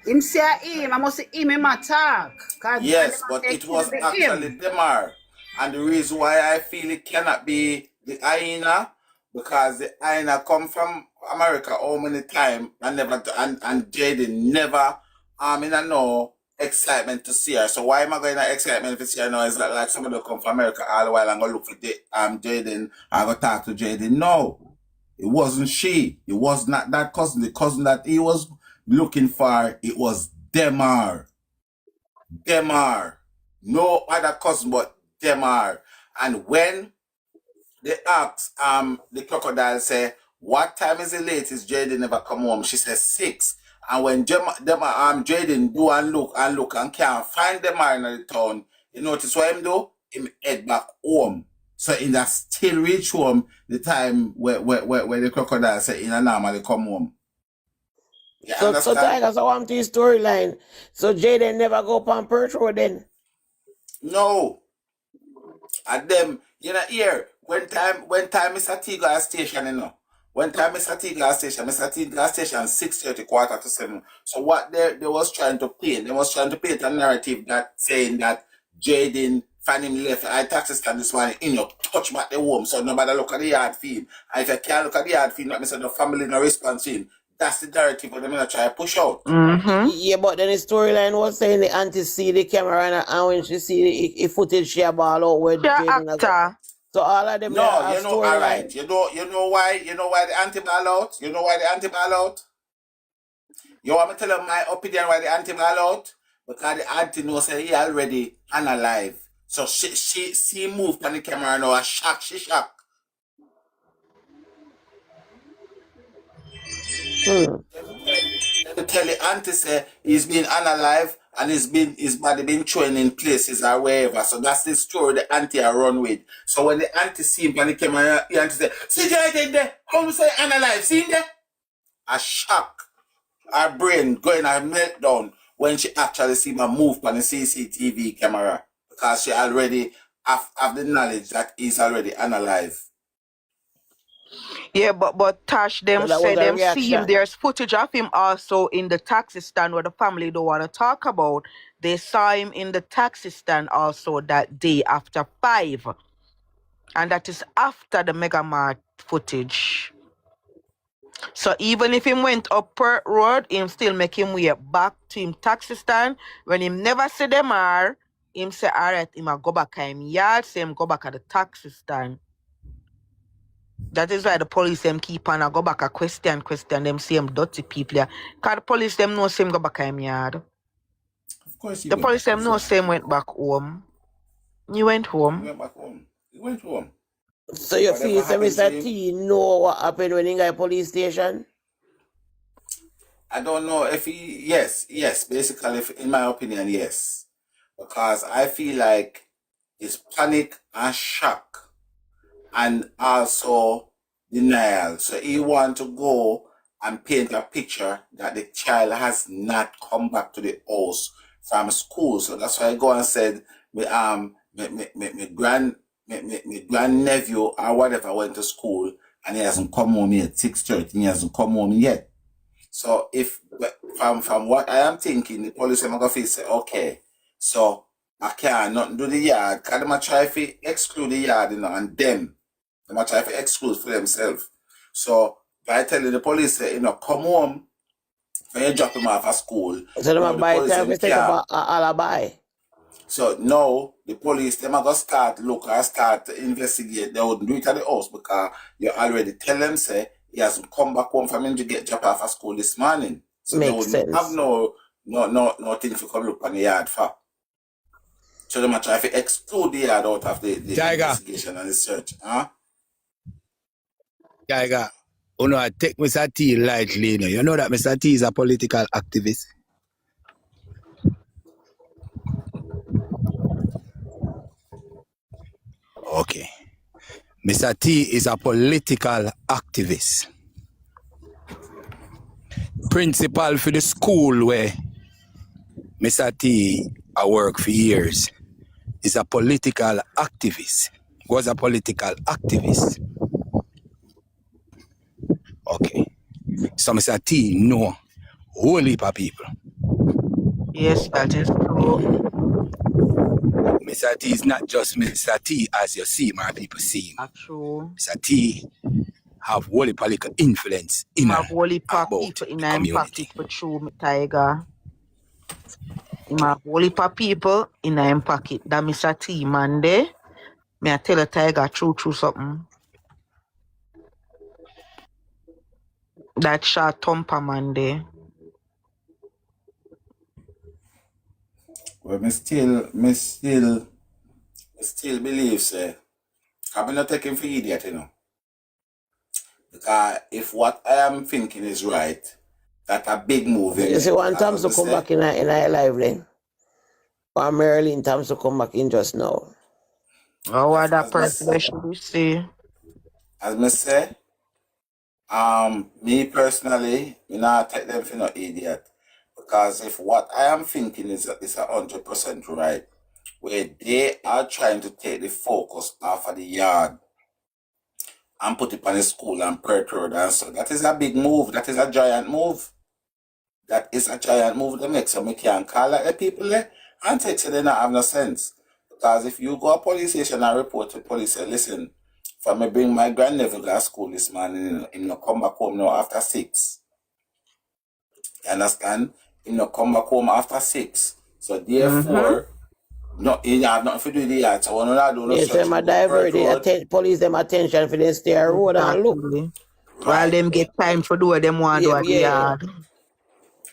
Him say him, I must say him attack. Cause and them Yes, a but say it kill was the actually him. Demar. And the reason why I feel it cannot be the hyena, because the hyena come from America how many times and never and Jayden never in a no excitement to see her. So why am I going to excitement to see her now? It's like somebody will come from America all the while and go look for Jayden and go talk to Jayden. No. It wasn't she. It was not that cousin. The cousin that he was looking for, it was Demar. Demar. No other cousin but Demar. And when they asked the crocodile say, what time is the latest Jayden never come home? She says 6. And when Jayden do and look and can't find Demar in the town, you notice what him do? Him head back home. So in that still reach home the time where the crocodile say in a normally come home. You So understand? Tiger, so I'm to his storyline. So Jayden never go up on Perch Road then. No. And them, you know, here, when time Mr. T gas station, you know. When time Mr. T gas station 6:30, quarter to 7. So what they was trying to paint, they was trying to paint a narrative that saying that Jayden find him left I taxi stand this morning, you know, touch back the home, so nobody look at the yard feed. And if you can't look at the yard feed, not Mr. the family no response to him. That's the narrative that they're gonna try to push out. Yeah, but then the storyline was saying the auntie see the camera and when she see the footage, she a ball out with She a Jayden as well. actor. So all of them there No, are you know, all right. storyline. You know why the anti-ball out? You know why the anti-ball out? You want me to tell you my opinion why the anti-ball out? Because the auntie knows that he already unalive. So she moved on the camera now, she shock. Let me tell the auntie say he's been unalive and his body been thrown in places or wherever. So that's the story the auntie are run with. So when the auntie see him on the camera, the auntie say, see Jayden there? How you say unalive? See him there? A shock. Her brain going a meltdown when she actually see my move on the CCTV camera because she already have the knowledge that he's already unalive. Yeah, but Tash, them So that was say a them see him. reaction. There's footage of him also in the taxi stand where the family don't want to talk about. They saw him in the taxi stand also that day after 5. And that is after the Mega Mart footage. So even if him went up per road, him still make him way back to him taxi stand. When him never see them are, him say, all right, him a go back at him yard, say him go back at the taxi stand. That is why the police them keep on a go back a question them same dirty people there. Cause the police them know same go back at him yard. Of course he The went police back them his know yard. same went back home. He went He home. went back home. He went home. So you Whatever feel say happened to Mr. him, T know what happened when he got police station? I don't know if he yes, basically in my opinion, yes. Because I feel like it's panic and shock and also denial. So he want to go and paint a picture that the child has not come back to the house from school. So that's why I go and said my grand nephew or whatever went to school and he hasn't come home yet. 6:30, he hasn't come home yet. So if from what I am thinking, the police are gonna say, okay, so I can't not do the yard, cause them a try to exclude the yard, you know, and them a try to exclude for themselves. So by telling the police, say, you know, come home when you drop him off at school. So them a Now the buy police time them to set up care. a alibi. So now the police them are gonna start to investigate. They wouldn't do it at the house because you already tell them say he hasn't come back home from him to get dropped off at school this morning. So they Makes wouldn't have sense. nothing to come look on the yard for. So they might try to exclude the yard out of the Tiger, investigation and the search. Huh? Tiger. You know, I take Mr. T lightly. You know that Mr. T is a political activist. Okay. Mr. T is a political activist. Principal for the school where Mr. T I work for years is a political activist. Was a political activist. Okay. So Mr. T know whole heap of people. Yes, that is true. Mr. T is not just Mr. T as you see my people see him. True. Mr. T have whole heap of little influence in Him have whole heap of about people in the him community. pocket for true, me Tiger. Him have whole heap of people in him pocket. That Mr. T man there. Me I tell a Tiger true something. That short thumper man there. Well, me still believe, say, I'm not taking for idiot, you know. Because if what I am thinking is right, that's a big move. You see, one time to come back in a live then. Or Marilyn times to come back in just now. Oh, what that person should we say? As me say, me personally, me not take them for no idiot. Because if what I am thinking is 100% right, where they are trying to take the focus off of the yard and put it on the school and Perth Road and so, that is a big move. That is a giant move. That is a giant move they make. So we can't call out the people there and take so they not have no sense. Because if you go to police station and report to police, say, listen, for me bring my grandnephew to school this morning, him no come back home now after 6. You understand? Him no come back home after 6. So therefore, no, you have nothing to do with the yard. So when I do no Yes, them a divert the police them attention for them stay road and look. While them get time for do what them want to do at the yard.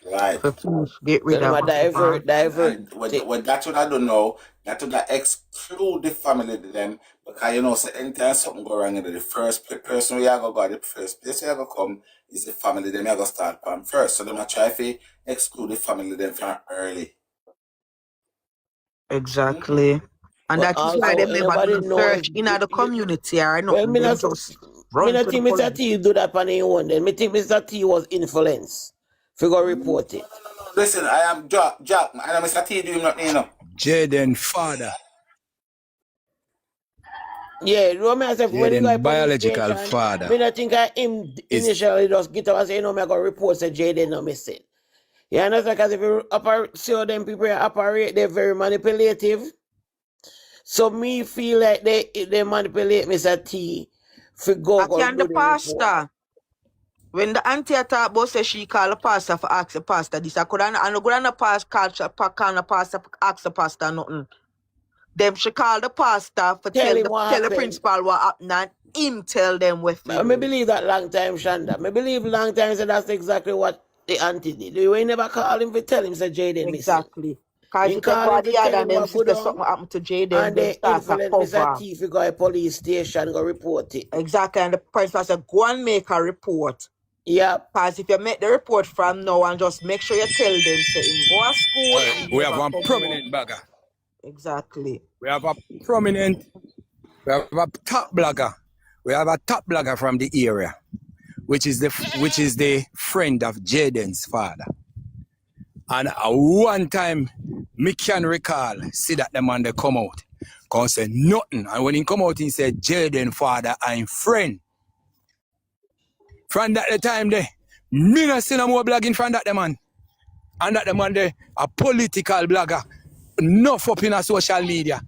Right. For finish, get rid So of them divert. When that's what I don't know, that would exclude the family to them. Because you know, so anytime something go wrong, the first person we are going to go, the first place we are going to come is the family. Them are going to start from first. So them are try to exclude the family them from early. Exactly. And But that is why also, they never nobody do know if search in the community or well, nothing. me They not, just me run not to the think Mr. police. T do that on his own. Then me think Mr. T was influenced. Figure report it. Listen, I am Jack, and I'm Mr. T doing nothing, you know. Jayden father. Yeah, you know me as if when he go to police Biological station, father. me not think him initially just get up and say, you know, me I go report say Jayden no missing. You understand? Because if you see how them people operate, they're very manipulative. So me feel like they manipulate Mr. T for go And do the the pastor, report. when the auntie talk about say she call the pastor for ask the pastor this, I no go on the pastor call the pastor for ask the pastor nothing. Them she call the pastor for tell the principal what happened and him tell them what to do. I believe that long time, Shanda. I believe long time said that's exactly what the auntie did. You never call him to tell him say Jayden missing. Exactly. Because You if they call go him at to the other tell him and them what go sister down, something happened to Jayden, and them they start to influence Mr. cover. T if you go to police station go report it. Exactly, and the principal said, go and make a report. Yeah. Because if you make the report from now and just make sure you tell them, say him go to school and We have one come prominent home. bagger. Exactly. We have a top blogger. We have a top blogger from the area, which is the friend of Jayden's father. And one time, me can recall, see that the man they come out, can't say nothing. And when he come out, he said, Jayden father, I'm friend. From that the time there, me not see no more blogging from that the man. And that the man there, a political blogger, enough up in a social media.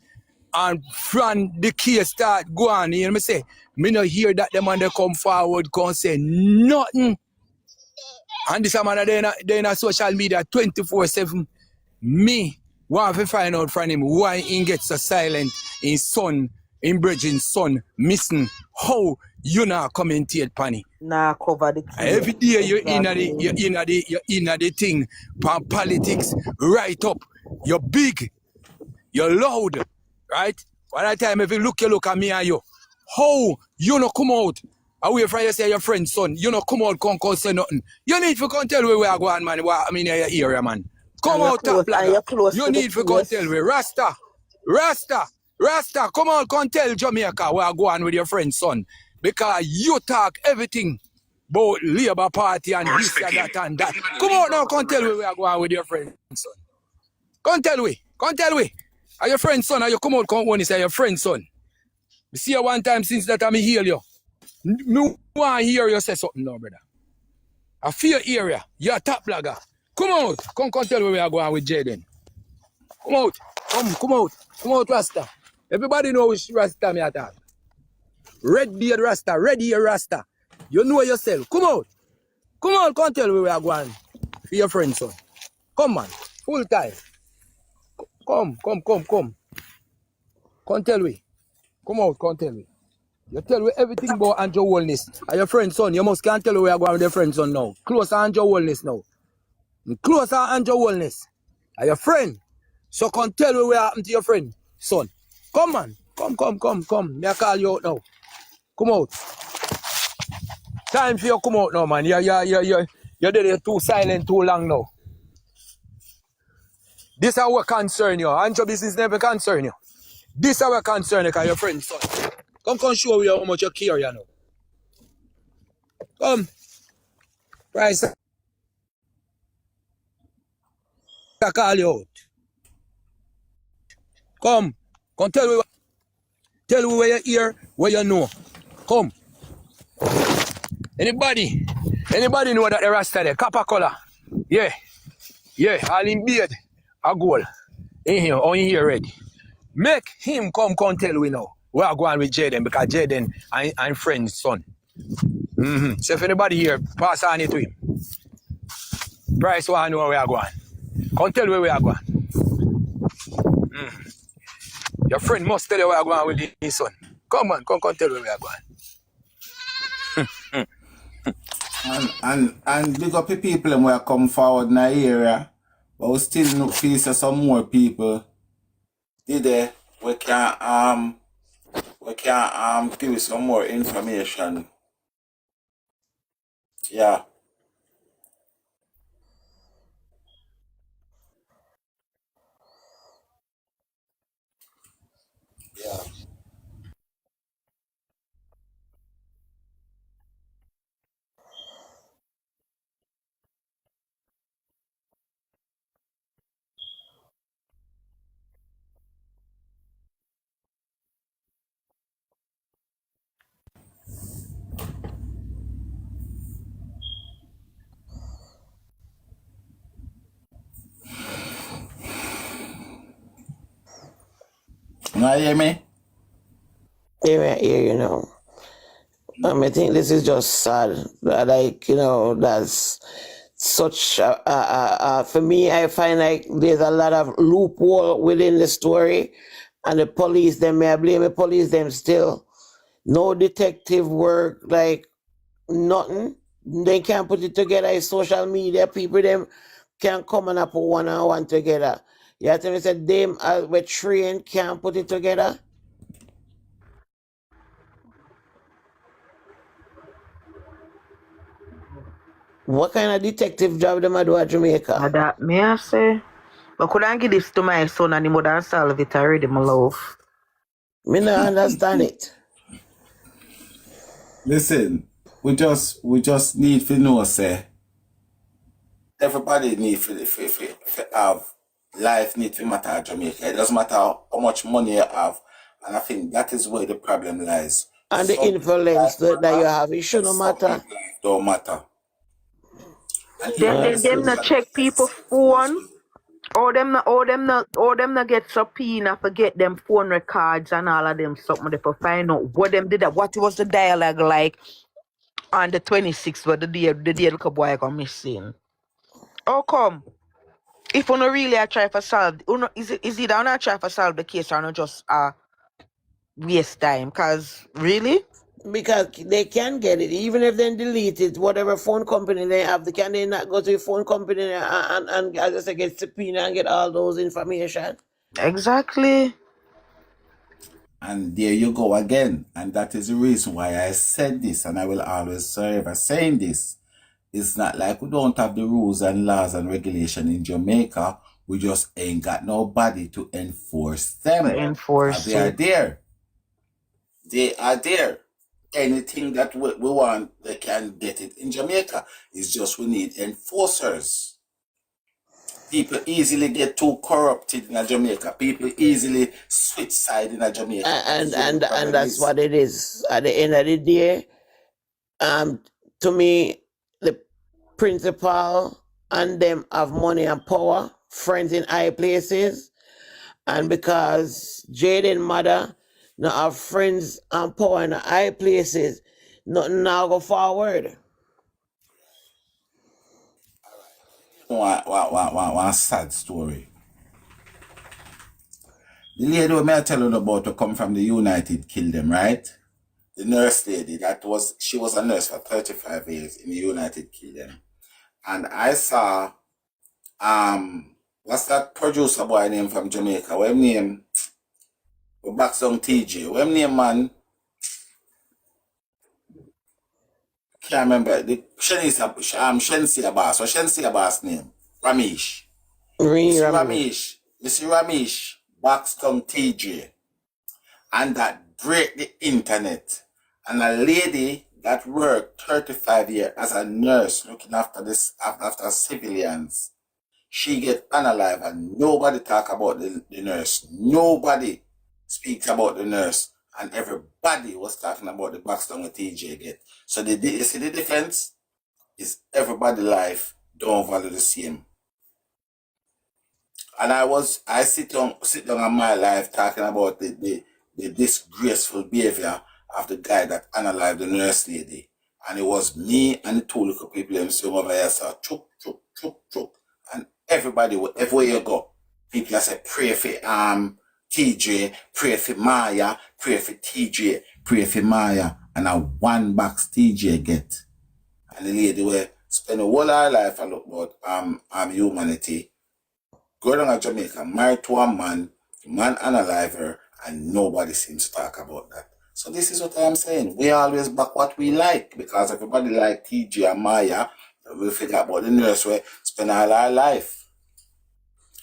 And from the case start go on, you know me say, me no hear that the man they come forward, can't say nothing. And this man they in a social media 24/7. Me want to find out from him why he gets so silent. His son, in Bridget's son, missing. How you not commentate Panny? Nah, cover the case. Every day you're in the thing, politics, right up. You're big, you're loud, right? One time if you look at me and you, how you not come out? Away from you say your friend's son, you not come out, can't say nothing. You need to come tell where we are going, man. I mean, your area, man. Come out, top blogger. You need to come tell me. Rasta. Rasta, come on, come tell Jamaica where I go on with your friend, son. Because you talk everything about Labour Party and this and that and that. Come on now, come tell me where I go on with your friend, son. Come tell we. Come tell we. Are your friend, son? Are you come out, come on, say your friend, son? Me see you one time since that I me heal you. Me want to hear you say something now, brother. I feel area. You're a top blogger. Come out. Come tell me where I go on with Jayden. Come out. Come out. Come out, Rasta. Everybody know which Rasta me attack. Red beard Rasta, red ear Rasta. You know yourself. Come out. Come tell me where I go on. For your friend, son. Come, man. Full time. Come. Come tell me. Come out, come tell me. You tell me everything about Andrew Wellness. And your friend, son, you must can't tell me where I go on with your friend, son, now. Close to Andrew Wellness now. Close to Andrew Wellness. And your friend. So come tell me what happened to your friend, son. Come, man. Come. Me I call you out now. Come out. Time for you come out now, man. You're there too silent too long now. This is what concern you. Andrew business never concern you. This is what concern you because your friend, son. Come show me how much you care, you know. Come. Price. I call you out. Come tell me where you hear, where you know. Come. Anybody know that the Rasta there? Copper color. Yeah. All in beard. A goal. In here, on here ready. Make him come tell we now. Where I go on with Jayden because Jayden and friend's son. So if anybody here, pass on it to him. Price want to know where I go on. Come tell me where I go on. Your friend must tell you where I go on with his son. Come on, come tell me where I go on. And big up the people who are come forward in the area, but we still not feel some more people did we can give you some more information. Yeah. You hear me? Yeah, you know. I think this is just sad. Like, you know, that's such for me, I find like there's a lot of loophole within the story, and the police them, may I blame the police them still. No detective work, like nothing. They can't put it together. It's social media people them can't come and put one and one together. You have to say them were trained can't put it together. What kind of detective job them a do at Jamaica? That may I say? But could I give this to my son and he would have solved it already, my love? Me not understand it. Listen, we just need to know, say, everybody need to have life need to matter at Jamaica. It doesn't matter how much money you have. And I think that is where the problem lies. And the influence that you have, it shouldn't matter. Don't matter. Them not check people phone. Or them not get subpoena for get them phone records and all of them something to find out what them did that. What was the dialogue like on the 26th where the day the boy got missing? How come? If you not really try to solve, is it not try to solve the case or not just waste time? Cause really? Because they can get it, even if they delete it, whatever phone company they have, can they not go to a phone company and as I say, get subpoena and get all those information? Exactly. And there you go again. And that is the reason why I said this, and I will always forever saying this. It's not like we don't have the rules and laws and regulation in Jamaica. We just ain't got nobody to enforce them. Enforce They are it. there. They are there. Anything that we want, they can get it in Jamaica. It's just we need enforcers. People easily get too corrupted in Jamaica. People easily switch side in Jamaica. That is what the problem that's is. what it is. At the end of the day, to me, the principal and them have money and power, friends in high places, and because Jayden mother now have friends and power in high places, nothing now go forward. One sad story. The lady who I tell you about to come from the United killed them, right? The nurse lady, she was a nurse for 35 years in the United Kingdom. And I saw, what's that producer boy name from Jamaica? What name? Backstone TJ. What name, man? Can't remember. The Shensi Abbas. What Shensi Abbas name? Ramesh. Mr. Ramesh, Backstone TJ. And that break the internet. And a lady that worked 35 years as a nurse looking after civilians, she get unalive and nobody talk about the nurse. Nobody speaks about the nurse. And everybody was talking about the Baxter TJ get. So you see the difference? Is everybody life don't value the same. And I sit down on my life talking about the disgraceful behavior of the guy that unalived the nurse lady. And it was me and the two little people them saying over here, so chuk, chuk, chuk, chuk. And everybody, everywhere you go, people say pray for TJ, pray for Maya, pray for TJ, pray for Maya. And a one box TJ get. And the lady will spend a whole her life and look about humanity. Go down to Jamaica, married to a man unalive her, and nobody seems to talk about that. So this is what I'm saying. We always back what we like, because everybody like TJ and Maya, we figure about the nurse we spend all our life.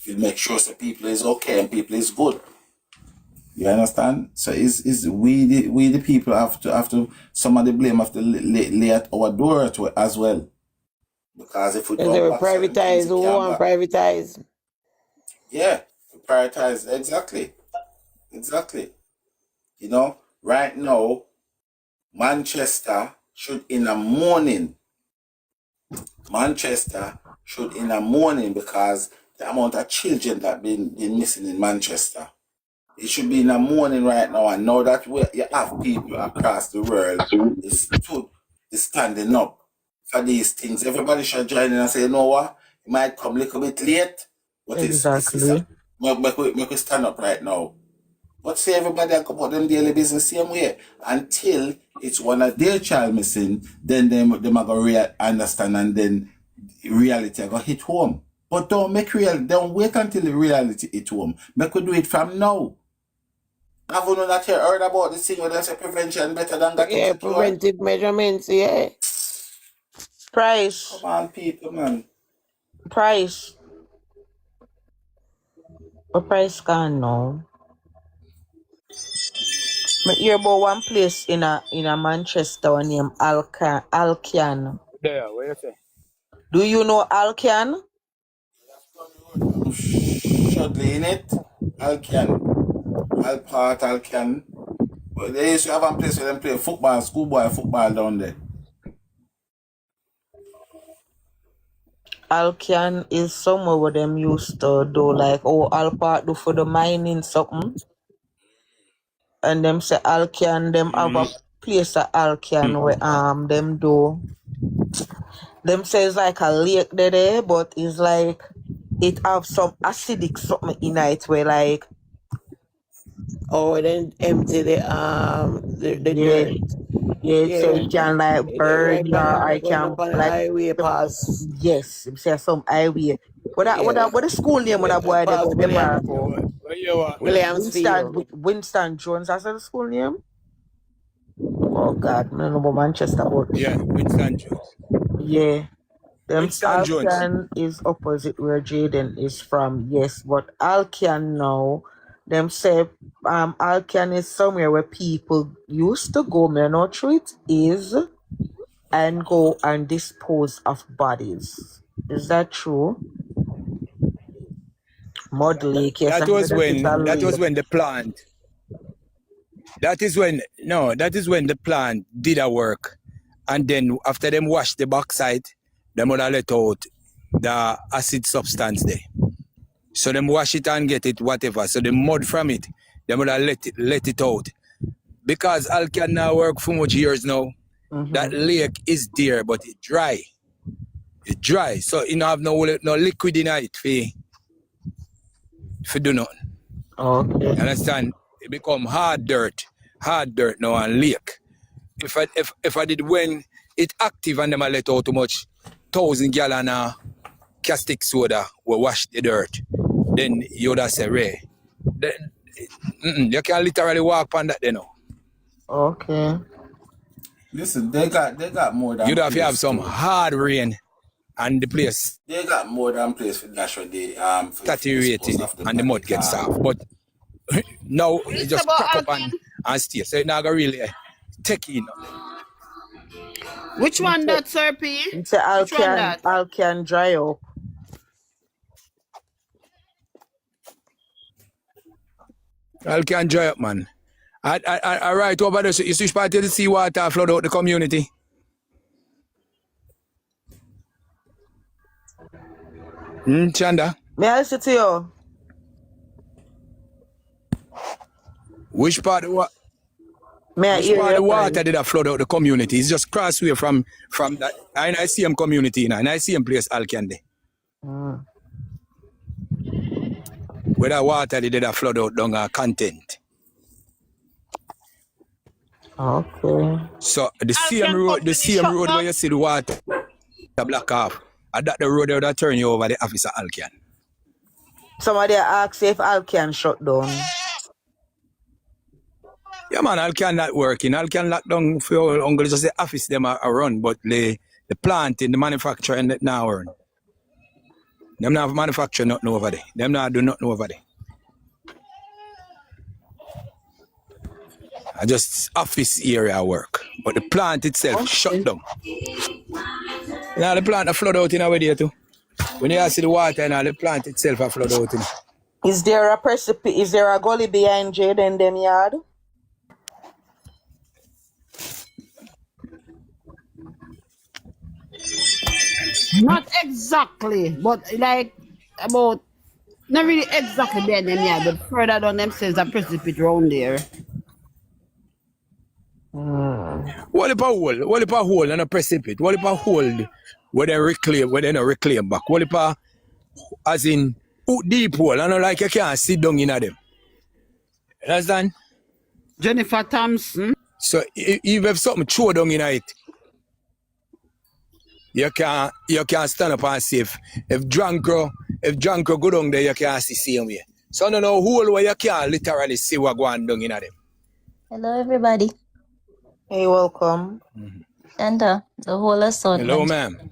We make sure that people is okay and people is good. You understand? So is we the people have to some of the blame have to lay at our door as well. Because if we And they don't were back certain things, privatized, it who can't want back. privatize? Yeah, prioritize. Exactly. You know, right now, Manchester should in a morning. Because the amount of children that been missing in Manchester. It should be in the morning right now, and now that you have people across the world is standing up for these things. Everybody should join in and say, you know what? It might come a little bit late, but Exactly. make we stand up right now. But see everybody go about them daily business same way until it's one of their child missing, then them are gonna understand, and then reality are gonna hit home. But don't wait until the reality hit home. Make we do it from now. Have you know that you heard about this thing where they say prevention better than getting Yeah, the cure? preventive measurements, yeah. Price. Come on, people, man. Price. What price can now? Me hear about one place in a Manchester named Alcan. There, what you say? Do you know Alcan? Shudley in it. Alcan. Alcan. Well, they used to have a place where they play football, schoolboy football down there. Alcan is somewhere where them used to do like Alpart do for the mining something. And them say Alcan, them have a place at Alcan where them do. Them say it's like a lake there, but it's like it have some acidic something in it where like Then empty the yeah, dirt. yeah, so Yeah. it can like They burn right your I going can up on the like highway pass. yes, them say some highway. What the school name of that boy they Pass go them William go? What you want there? Williamsfield. Winston Jones, that's the school name? Oh God, I don't know about Manchester, but Yeah, Winston Jones. yeah. Them Winston Jones. Alcan is opposite where Jayden is from, yes, but Alcan now, them say Alcan is somewhere where people used to go, me not true it is, and go and dispose of bodies. Is that true? Mud Lake, yes, I That heard was that it's a lake. when the plant. That is when the plant did a work, and then after them wash the backside, them would have let out the acid substance there. So them wash it and get it whatever. So the mud from it, them would have let it out. Because Alcan now work for much years now, that lake is there, but it dry. It dry. So you don't have no liquid in it for do nothing. Okay. You understand? It become hard dirt now and lake. If I did when it active and them I let out too much 1,000 gallon of caustic soda will wash the dirt, then you would have say Ray. Then, you can literally walk on that, you know. Okay. Listen, they got more than You'd have to have place some to- hard rain and the place They got more than place for dash of the for saturated and the mud gets soft. But now What it is just about crack up Alcan? and stay. So it's not gonna really take in. Which one that, Sir P? It's a Which one that? Alcan dry up. Alcan dry up, man. I right over there, so you switch part of the seawater flood out the community. Chanda, May I say to you? which part of what? May I Which hear part of the your water friend? did that flood out the community? It's just crossway from that. I see him community now, and I see him place Alcan there. Where that water did that flood out down our content. Okay. So the same Alcan road, company shut where down. you see the water block off, and that the road that turn you over the office of Alcan. Somebody asked if Alcan shut down. Yeah, man, Alcan not working. Alcan lock down for your uncle. Just the office them are run, but the plant in the manufacturing that now run. Them not manufacture nothing over there. Them not do nothing over there. I just office area work, but the plant itself shut down. Now the plant a flood out in over there too. When you see the water and the plant itself a flood out in. Is there a precipice? Is there a gully behind Jayden them yard? Not exactly, but like about not really exactly there them yeah, but further down themselves a precipice round there. What if a hole and a precipice? What if a hole where they not reclaim back? What if a, as in deep hole? I know like you can't sit down in them. You understand? Jennifer Thompson. So if something throw down in it, you can stand up and see if drunk go down there, you can't see same way. So no hole where you can't literally see what going down in them. Hello, everybody. Hey, welcome. And the whole of South Hello, Manchester, ma'am.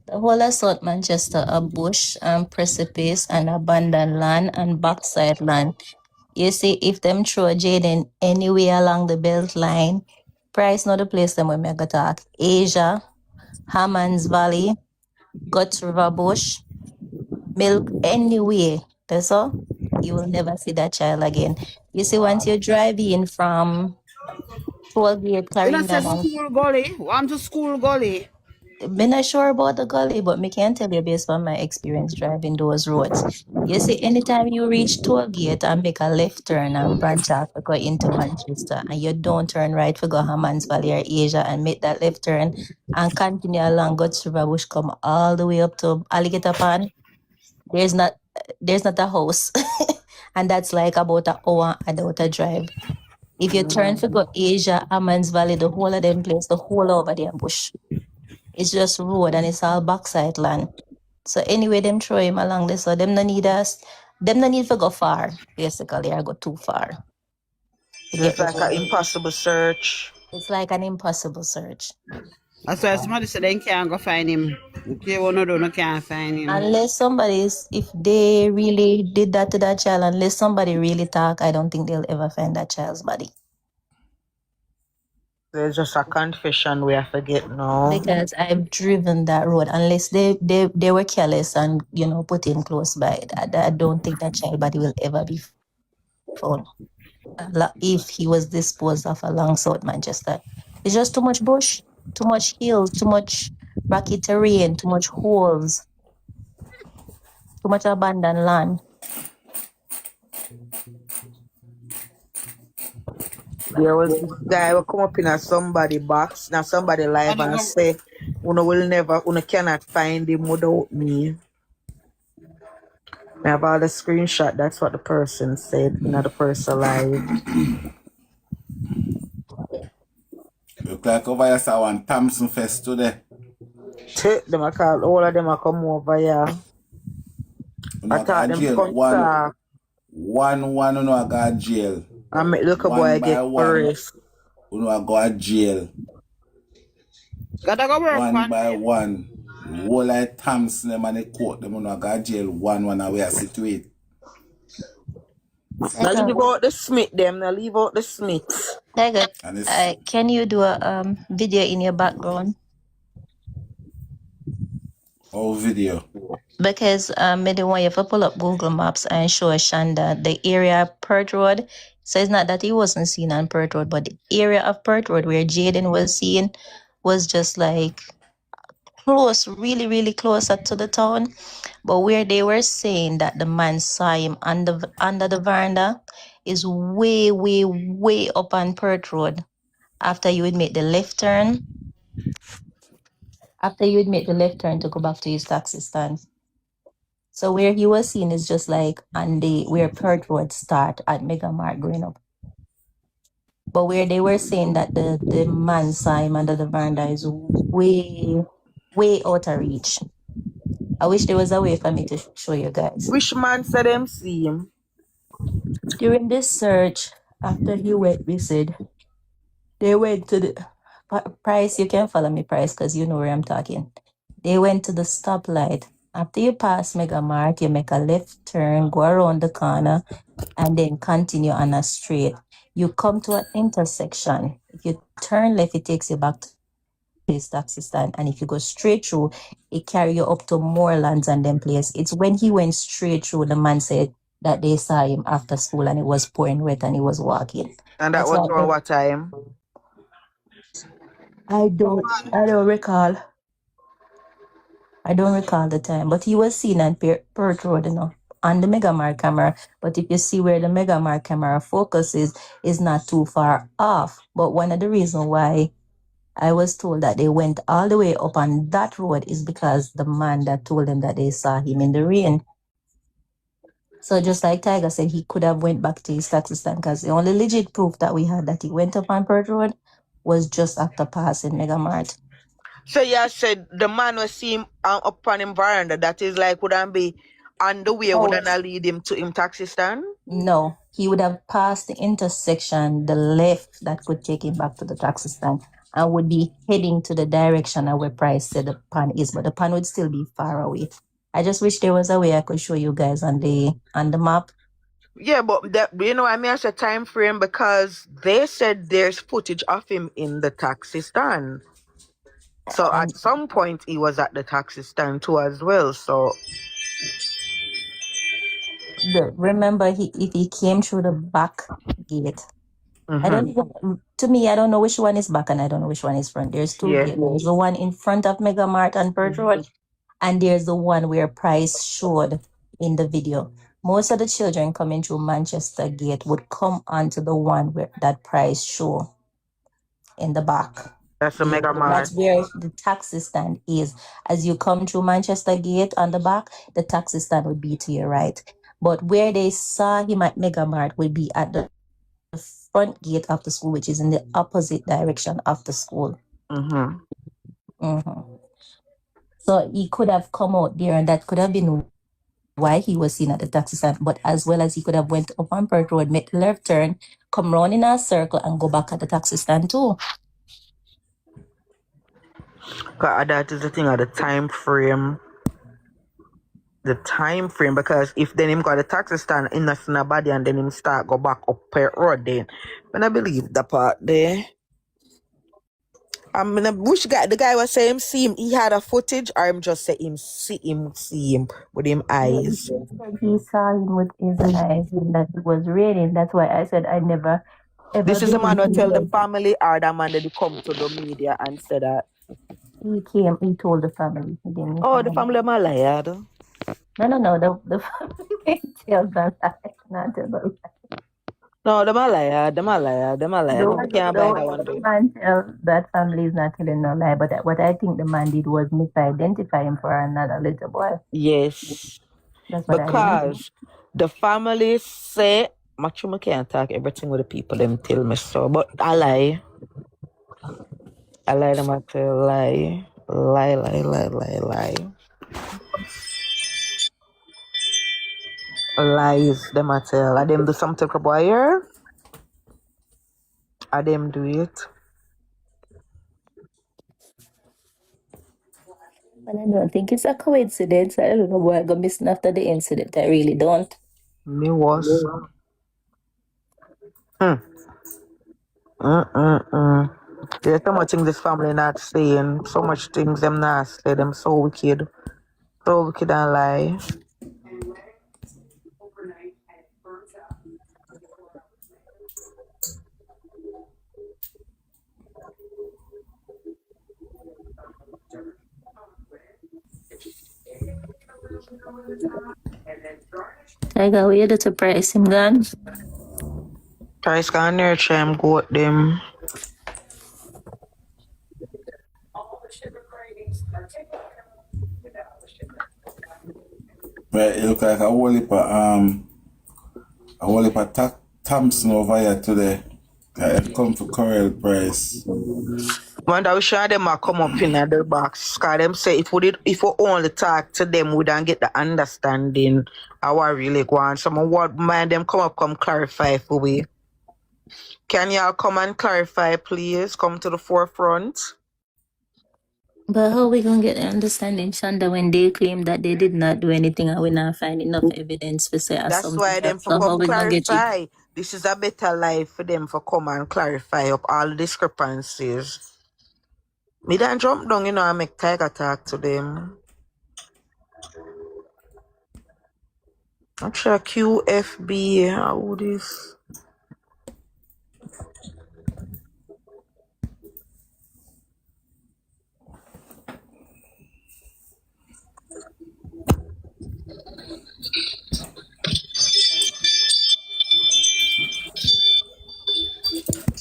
the whole of South Manchester, a bush and precipice and abandoned land and backside land. You see, if them throw Jayden anywhere along the belt line, Price not the place them where me go talk. Asia, Hammond's Valley, Guts River Bush, Milk, anywhere. That's all. You will never see that child again. You see, once you drive in from Tollgate, You not Clarendon, say and school gully. Want to school gully. I'm not sure about the gully, but me can tell you based on my experience driving those roads. You see, anytime you reach Tollgate and make a left turn and branch off to go into Manchester, and you don't turn right for go Hammond's Valley or Asia and make that left turn and continue along Guts River Bush, come all the way up to Alligator Pond, there's not a house. And that's like about an hour and out a drive. If you turn for go Asia, Hammond's Valley, the whole of them place, the whole over there bush. It's just road and it's all backside land. So anyway, them throw him along this, so them no need us. Them no need to go far, basically, or go too far. To get It's like where an they- impossible search. It's like an impossible search. That's why somebody said they can't go find him. If they want to do, no can't find him. Unless somebody's, if they really did that to that child, unless somebody really talk, I don't think they'll ever find that child's body. There's just a confession we have to get now. Because I've driven that road. Unless they were careless and, you know, put him close by, I don't think that child body will ever be found. If he was disposed of along South Manchester. It's just too much bush, too much hills, too much rocky terrain, too much holes, too much abandoned land. There was this guy who come up in a somebody box, now somebody live and say, Uno will never, Uno cannot find him without me. I have all the screenshot, that's what the person said, not the person live. Look like over here saw one Thompson Fest today. Them I call all of them I come over here. I thought them come talk. One you know I got jail. I make look a boy get arrested. You know I go to jail. Gotta go work one by one. Whole like Thompson them and they court them you know I got jail one away I situate. Now leave out the Smith them, now leave out the Smith. Can you do a video in your background? Oh, video. Because maybe when you have to pull up Google Maps and show Shanda the area Perth Road. So it's not that he wasn't seen on Perth Road, but the area of Perth Road where Jayden was seen was just like close, really, really closer to the town. But where they were saying that the man saw him under the veranda is way, way, way up on Perth Road. After you would make the left turn. After you would make the left turn to go back to his taxi stand. So where he was seen is just like on the where Perth Road start at Mega Mart going up. But where they were saying that the man saw him under the veranda is way, way out of reach. I wish there was a way for me to show you guys. Which man said them see him? During this search, after he went missing, they went to the Price. You can follow me, Price, because you know where I'm talking. They went to the stoplight. After you pass Mega Mart, you make a left turn, go around the corner, and then continue on a straight. You come to an intersection. If you turn left, it takes you back to his taxi stand. And if you go straight through, it carry you up to Moorlands and then place. It's when he went straight through, the man said that they saw him after school and it was pouring wet and he was walking. And that was around what time? I don't recall. I don't recall the time, but he was seen on Perth Road, you know, on the Mega Mart camera. But if you see where the Mega Mart camera focuses, is not too far off. But one of the reasons why I was told that they went all the way up on that road is because the man that told them that they saw him in the rain. So just like Tiger said, he could have went back to his taxi stand because the only legit proof that we had that he went up on Perth Road was just after passing Mega Mart. So you said the man was seen up on him veranda. That is like wouldn't be on the way, wouldn't lead him to him taxi stand? No, he would have passed the intersection, the left that could take him back to the taxi stand, and would be heading to the direction of where Price said the pan is, but the pan would still be far away. I just wish there was a way I could show you guys on the map. Yeah, but that, you know, I mean, it's a time frame because they said there's footage of him in the taxi stand. So at some point he was at the taxi stand too as well. So remember, if he came through the back gate. I don't even, to me, I don't know which one is back and I don't know which one is front. There's two gates. There's the one in front of Mega Mart and Perth Road, and there's the one where Price showed in the video. Most of the children coming through Manchester Gate would come onto the one where that Price show in the back. That's the Mega Mart. That's where the taxi stand is. As you come through Manchester Gate on the back, the taxi stand would be to your right. But where they saw him at Mega Mart would be at the front gate of the school, which is in the opposite direction of the school. So he could have come out there, and that could have been why he was seen at the taxi stand. But as well as he could have went up on Perth Road, make the left turn, come round in a circle, and go back at the taxi stand too. 'Cause that is the thing of the time frame. The time frame, because if then him got the taxi stand in a body and then him start go back up per road then. When I believe that part there. I'm gonna which guy the guy was saying see him, he had a footage, or him just say him see him with him Yeah, eyes. he said he saw him with his eyes and that it was raining. That's why I said I never ever This is the man who believed tell the him. family, or the man that they come to the media and said that. He told the family. He didn't Oh, tell the them. family am a liar though. No, the family didn't tell the lie, not tell the lie. No, them a liar, them a liar, them a liar. Me can't buy that one The day. man tell that family is not telling no lie, but what I think the man did was misidentify him for another little boy. Yes. That's what I believe. Because the family say Machuma can't talk everything with the people them tell me so. But I lie. I lie them I tell lie. Lie. Lies them I tell. I them do something to boy here. I them do it. And I don't think it's a coincidence. I don't know why I got missing after the incident. I really don't. Me was. Mm. There's so much things this family not saying. So much things them not say. Them so wicked. So wicked and lie. I got weird to price him gun. Price can nurture him, goat them. Right, it look like a whole heap of Thompson over here today. It come for Corel Price. Wonder we sure them a come up in the box. Cause them say if we only talk to them, we don't get the understanding how I really go on. Someone what mind them come clarify for we. Can y'all come and clarify, please? Come to the forefront. But how we gonna get the understanding, Shonda, when they claim that they did not do anything and we not find enough evidence to say That's something why them else? for So how come we gonna get it? clarify. This is a better life for them for come and clarify up all the discrepancies. Me don't jump down, and make Tiger talk to them. I'm sure QFB, how this?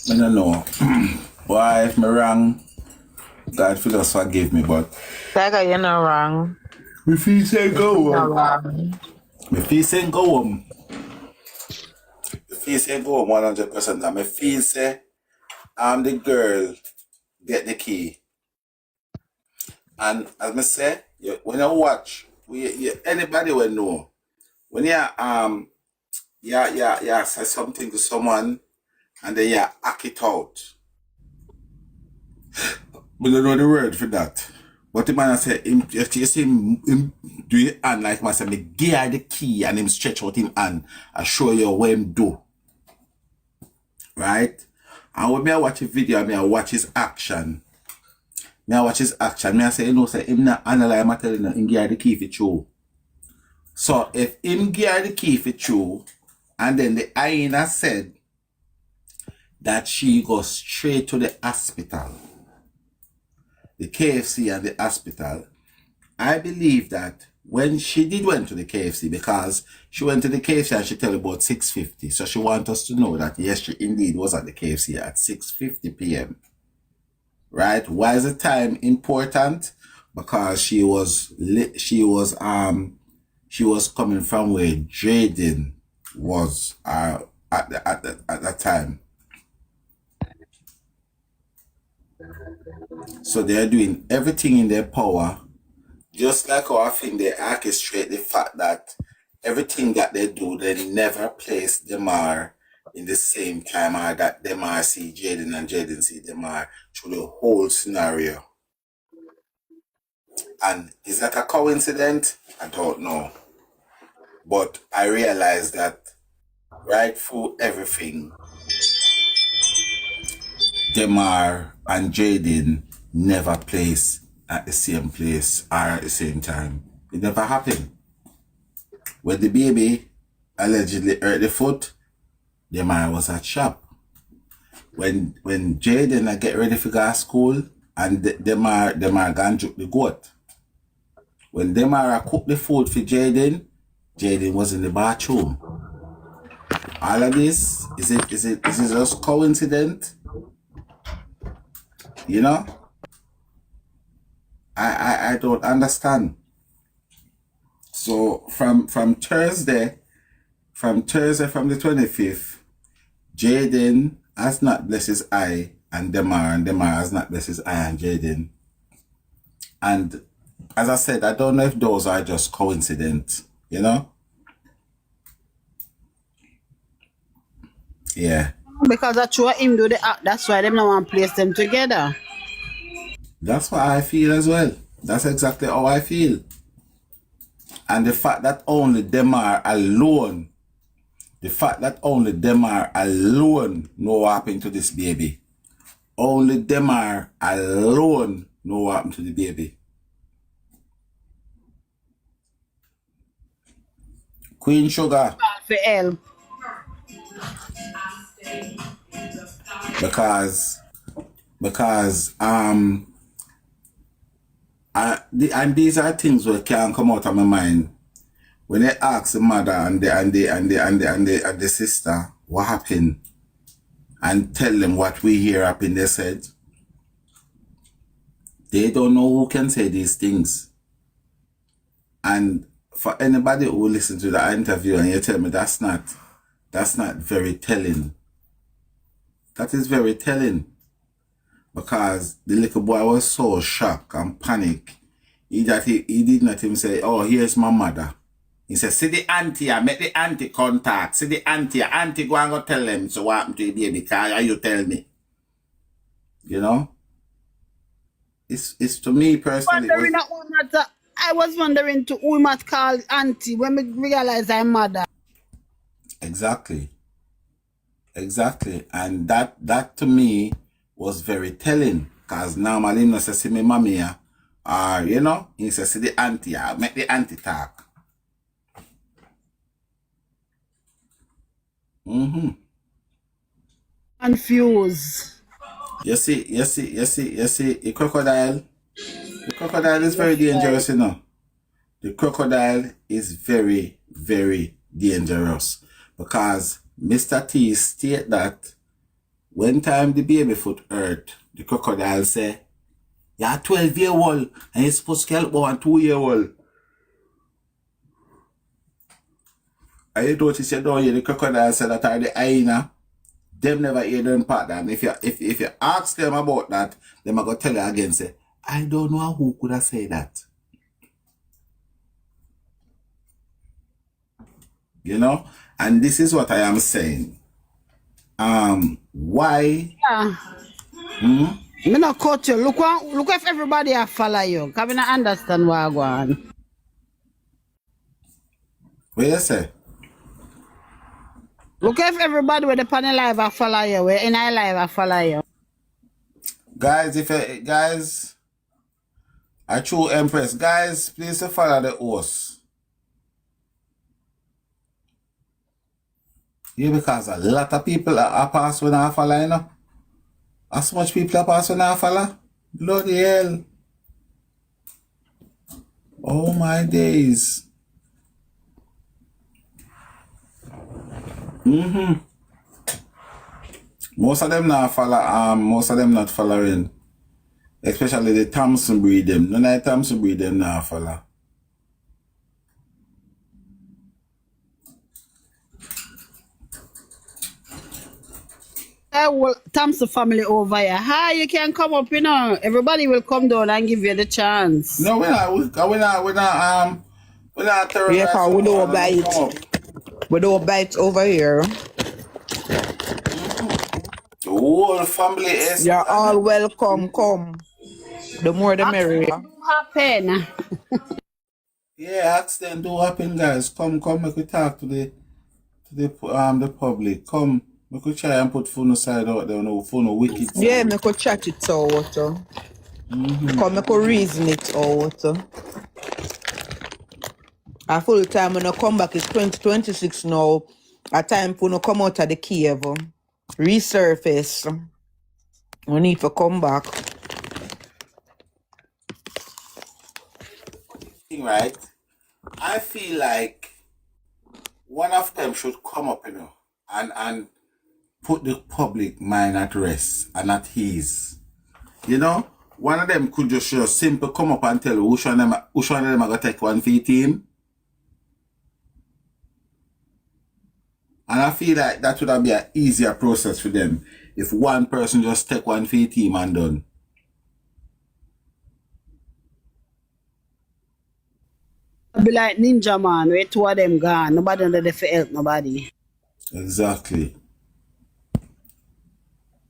I don't know. Why, if me wrong, God will just forgive me, but Tiger, you're not wrong. me feel say go You're not home. wrong. Me feel say go home. Me feel say go home 100%. And me feel say I'm the girl get the key. And as me say, when you watch, anybody will know. When you say something to someone and then you act it out. We don't know the word for that. But the man say, you see him do it hand like myself, me give her the key and him stretch out him hand and show you what him do. Right? And when me I watch a video, me I watch his action. Me I say, say, him not analyze my telling him give her the key for true. So if him give her the key for true, and then the hyena said that she goes straight to the hospital, the KFC and the hospital, I believe that when she did went to the KFC, because she went to the KFC and she tell about 6:50, so she want us to know that yes, she indeed was at the KFC at 6:50 p.m. Right? Why is the time important? Because she was coming from where Jayden was at that time. So they're doing everything in their power, just like how I think they orchestrate the fact that everything that they do, they never place Demar in the same time, or that Demar see Jayden and Jayden see Demar through the whole scenario. And is that a coincidence? I don't know. But I realize that right through everything, Demar and Jayden never place at the same place or at the same time. It never happened. When the baby allegedly hurt the foot, Demar was at shop. When Jayden get ready for go to school and Demar gone juke the goat. When Demar cook the food for Jayden was in the bathroom. All of this, is it just coincidence? You know? I don't understand. So from Thursday, from the 25th, Jayden has not blessed his eye and Demar has not blessed his eye and Jayden. And as I said, I don't know if those are just coincidence, you know? Yeah. Because that's what him do the act. That's why them no want place them together. That's what I feel as well. That's exactly how I feel. And the fact that only Demar alone know what happened to this baby. Only Demar alone know what happened to the baby. Queen Sugar. For help. Because and these are things that can't come out of my mind. When they ask the mother and the sister what happened and tell them what we hear happened, they said they don't know who can say these things. And for anybody who listen to the interview and you tell me that's not very telling. That is very telling. Because the little boy was so shocked and panicked. He did not even say, oh, here's my mother. He said, see the auntie, I make the auntie contact. See the auntie go and go tell them so what happened to the baby, because you tell me. You know? It's to me personally. I was wondering to who might call auntie when we realize I'm mother. Exactly. And that to me was very telling. Because normally he says, see me mommy, or you know, he says, see the auntie, I make the auntie talk. Confused. You see, the crocodile is very dangerous, you know. The crocodile is very, very dangerous. Because Mr. T state that when time the baby foot hurt, the crocodile say, you're 12-year-old and you're supposed to help one 2-year-old. And you notice you don't hear the crocodile say that are the hyena. Them never hear them part that. And if you ask them about that, them are going to tell you again, say, I don't know who could have said that. You know? And this is what I am saying. Why? Yeah. Me not cut you. Look if everybody a follow you. Because I not understand what I want. What you say? Look if everybody with the panel live a follow you. We in our live a follow you. Guys, a true empress. Guys, please follow the host. Yeah, because a lot of people are pass when I follow, you know. As much people are pass when I follow. Bloody hell. Oh my days. Most of them not follow, most of them not following. Especially the Thompson breed them. None of the Thompson breed them not follow. Well, Thompson family over here. Hi, you can come up, you know. Everybody will come down and give you the chance. No, we're not terrorizing. Yeah, 'cause we don't bite. We don't bite over here. The whole family is. You're all welcome. Come. The more the merrier. happen? Yeah, accident do happen, guys. Come, make we talk to the public. Come, make we try and put phone side out there, no phone wicked Yeah, side. me could chat it out. Come, me could reason it out. A full time when I come back is 2026 now. A time for no come out of the cave. Resurface. We need to come back. Right? I feel like one of them should come up, and put the public mind at rest and at ease. One of them could just simple come up and tell which one of them are gonna take one for the team. And I feel like that would be an easier process for them if one person just take one for the team and done. Be like Ninja Man, where two of them gone. Nobody under there for help nobody. Exactly.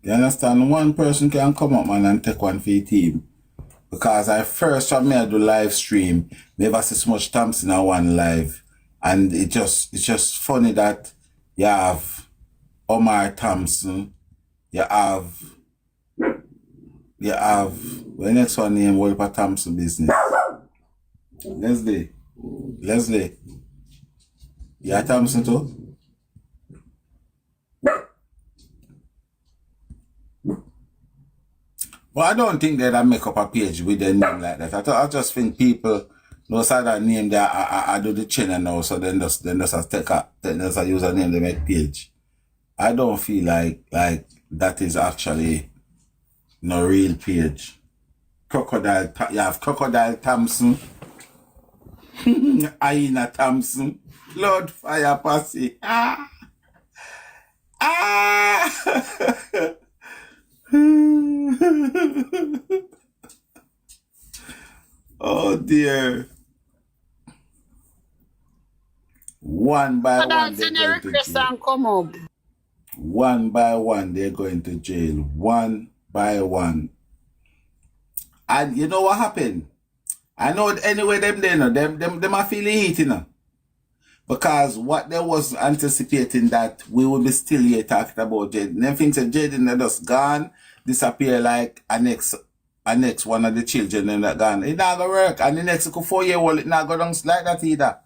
You understand? One person can come up, man, and take one for the team. Because I first when me I do live stream, never see so much Thompson in one live. And it's just funny that you have Omar Thompson, you have the next one name Walter Thompson business. Leslie. You have Thompson too? Well, I don't think that I make up a page with a name like that. I just think people know that name that I do the channel now, so then just take a username they make page. I don't feel like that is actually no real page. You have Crocodile Thompson, Aina Thompson, Lord Fire Posse. Oh dear. One by one they're going to jail. Come up. One by one they're going to jail. One by one. And you know what happened? I know anyway them are feeling heat, Because what they was anticipating that we will be still here talking about Jayden. Them things that Jayden just gone, disappear like a next one of the children and that gone. It not gonna work. And the next 4-year-old it not gonna like that either.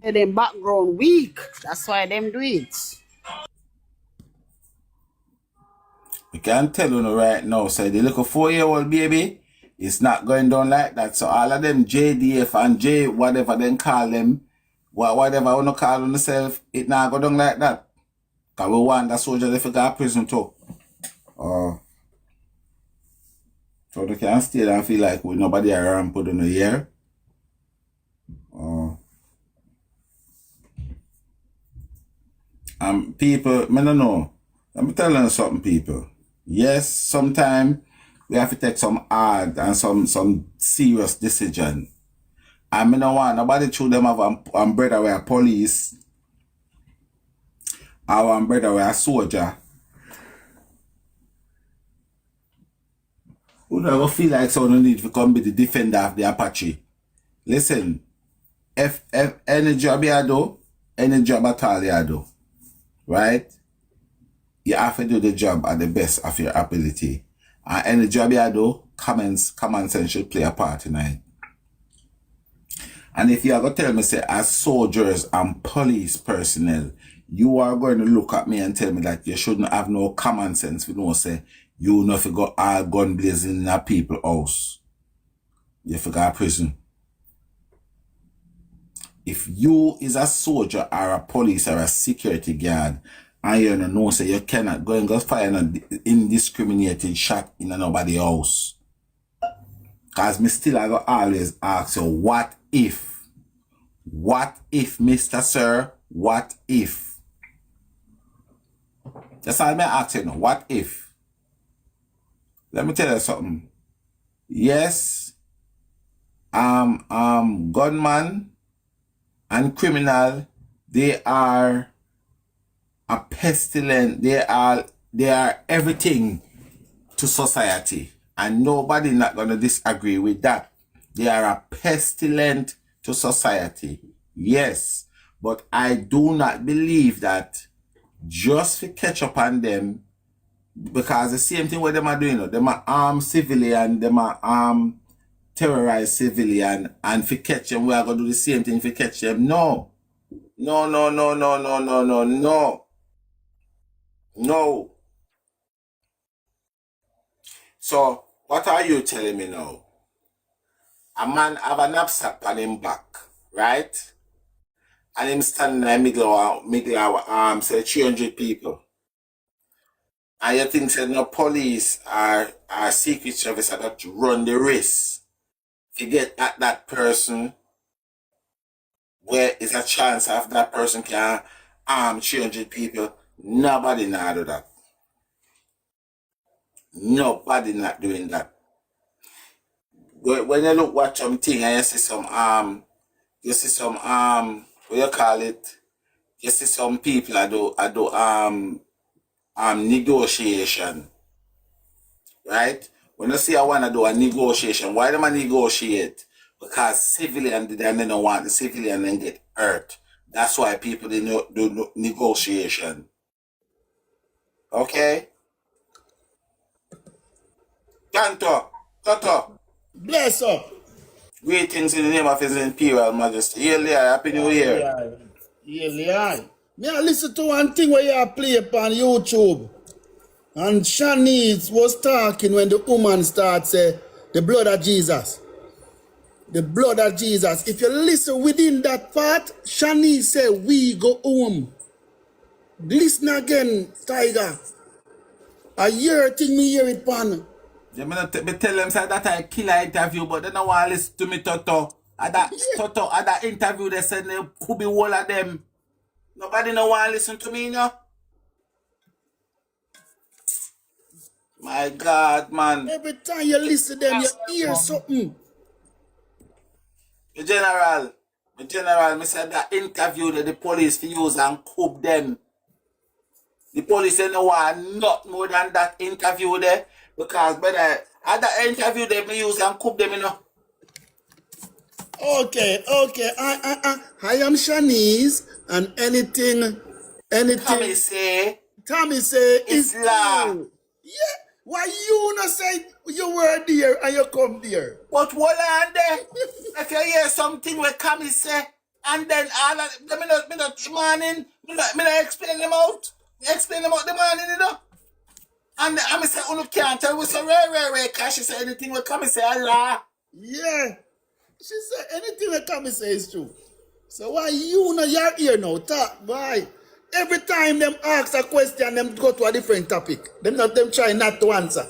Them background weak. That's why them do it. We can tell you right now, so the little 4-year-old baby, it's not going down like that. So all of them JDF and J whatever they call them, whatever you want to call themselves, it not go down like that. Because we want the soldier to go to prison too. So they can stay there and feel like we nobody around put in a year. People, I don't know. Let me tell you something, people. Yes, sometimes we have to take some hard and some serious decision. And I don't want nobody to them have a brother with a police or a brother with a soldier who never feel like someone need to come be the defender of the Apache. Listen, if any job you do, any job at all you do, right? You have to do the job at the best of your ability. And any job you do, common sense should play a part in it. And if you are going to tell me, say, as soldiers and police personnel, you are going to look at me and tell me that you shouldn't have no common sense. You know, say, you know if you go all gun blazing in a people's house. You have to go to prison. If you is a soldier or a police or a security guard, and you know, say you cannot go and go fire an indiscriminated shot in nobody house. Because me still I go always ask you, what if? What if, Mr. Sir? What if? That's all I'm asking you. What if? Let me tell you something. Yes, gunman and criminal, they are a pestilence. They are everything to society. And nobody not going to disagree with that. They are a pestilent to society. Yes. But I do not believe that just to catch up on them, because the same thing what them are doing, them are armed civilian, them are terrorize civilian, and for catch them, we are going to do the same thing for catch them. No. No, no, no, no, no, no, no, no. No. So, what are you telling me now? A man have a knapsack on him back, right? And him standing in the middle of say 300 people. And you think say no police or secret service are got to run the race to get at that person where is a chance of that person can arm 300 people. Nobody not do that. Nobody not doing that. When you look watch something and you see some what you call it? You see some people I do negotiation. Right? When you see I wanna do a negotiation, why do I negotiate? Because civilian they don't want the civilian then get hurt. That's why people they do negotiation. Okay? Toto. Bless up. Greetings in the name of His Imperial Majesty. Happy New Year. Yeah. Me I listen to one thing where you play upon YouTube. And Shanice was talking when the woman starts say, the blood of Jesus. The blood of Jesus. If you listen within that part, Shanice say, we go home. Listen again, Tiger. I hear thing me hear it pan. You me tell them say that I kill an interview, but they don't want to listen to me, Toto. At that interview, they said they could be all of them. Nobody no want to listen to me, you know? My God, man. Every time you listen to them, you hear something. The general, me said that interview that the police use and coup them. The police don't want not more than that interview there. Because better at that interview they me use and coup them, you know. Okay. I am Shanice, and anything Tommy say is law. true. Yeah. Why you not say you were there and you come there? But what on there? If you hear something where Cammy say, and then all of them, me not morning, me not explain them out. Explain them out the morning, you know. And I say, oh, look, can't tell we say, rare, because she say anything where Cammy say, Allah. Yeah. She said anything that Tommy say is true. So why you not your ear now? Talk, why? Every time them ask a question, them go to a different topic. Them try not to answer.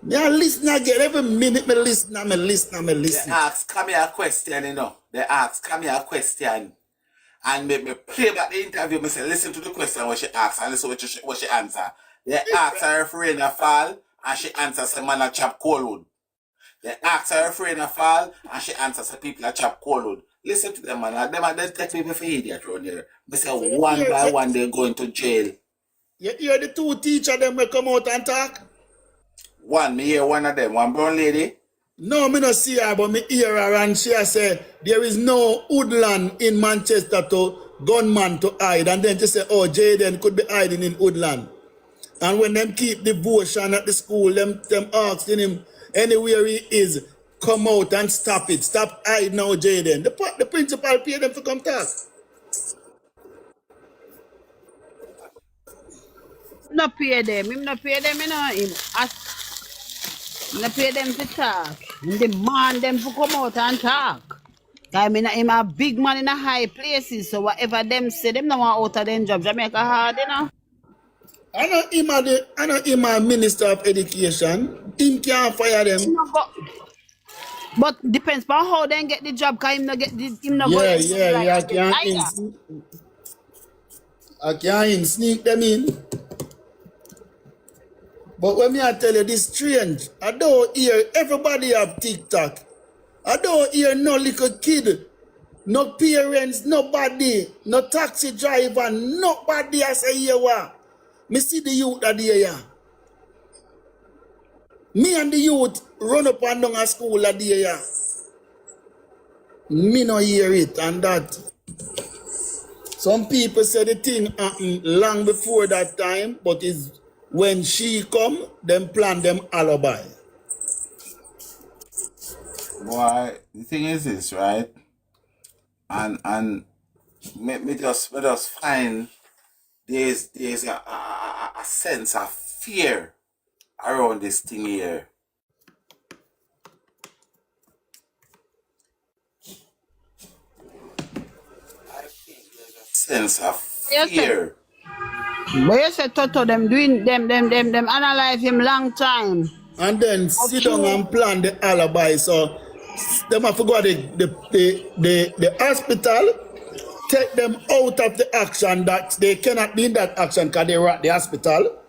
Me I listen again. Every minute me listen. They ask Cammy a question, you know. They ask Cammy a question. And me play back the interview, me say, listen to the question what she asks and listen what she answer. They ask her if rain a fall, and she answers, say man a chop coal wood. They ask her if rain a fall, and she answers, say people a chop coal wood. Listen to them, man. They take people for idiot around here. Me say, one by one, they're going to jail. You hear the two teachers, them will come out and talk? Me hear one of them, one brown lady. No, me not see her, but me hear her and she said, there is no woodland in Manchester to gunman to hide. And then she say, oh, Jayden could be hiding in woodland. And when them keep devotion at the school, them asking him, anywhere he is, come out and stop it. Stop hiding now, Jayden. The principal pay them to come talk. No pay them. Him no pay them, you know. Him no pay them to talk. Him demand them to come out and talk. I mean, him a big man in a high places, so whatever them say, them no want out of them job. Jamaica hard, you know. I know him a minister of education. Him can't fire them. Him no go, but depends on how they get the job, cause him no get the, him no go. Yeah, I can't sneak them in. But when me I tell you this strange, I don't hear everybody have TikTok. I don't hear no little kid, no parents, nobody, no taxi driver, nobody I say here what. Me see the youth that there. Me and the youth run up and down a school a day, yeah. Me no hear it, and that. Some people say the thing happened long before that time, but it's when she come, them plan them alibi. Boy, the thing is this, right? And me just find there's a sense of fear around this thing here. I think there's a sense of You say, fear. but you say Toto them doing them analyze him long time. And then But sit down true. and plan the alibi. So them have to go to the hospital, take them out of the action that they cannot be in that action because they were at the hospital.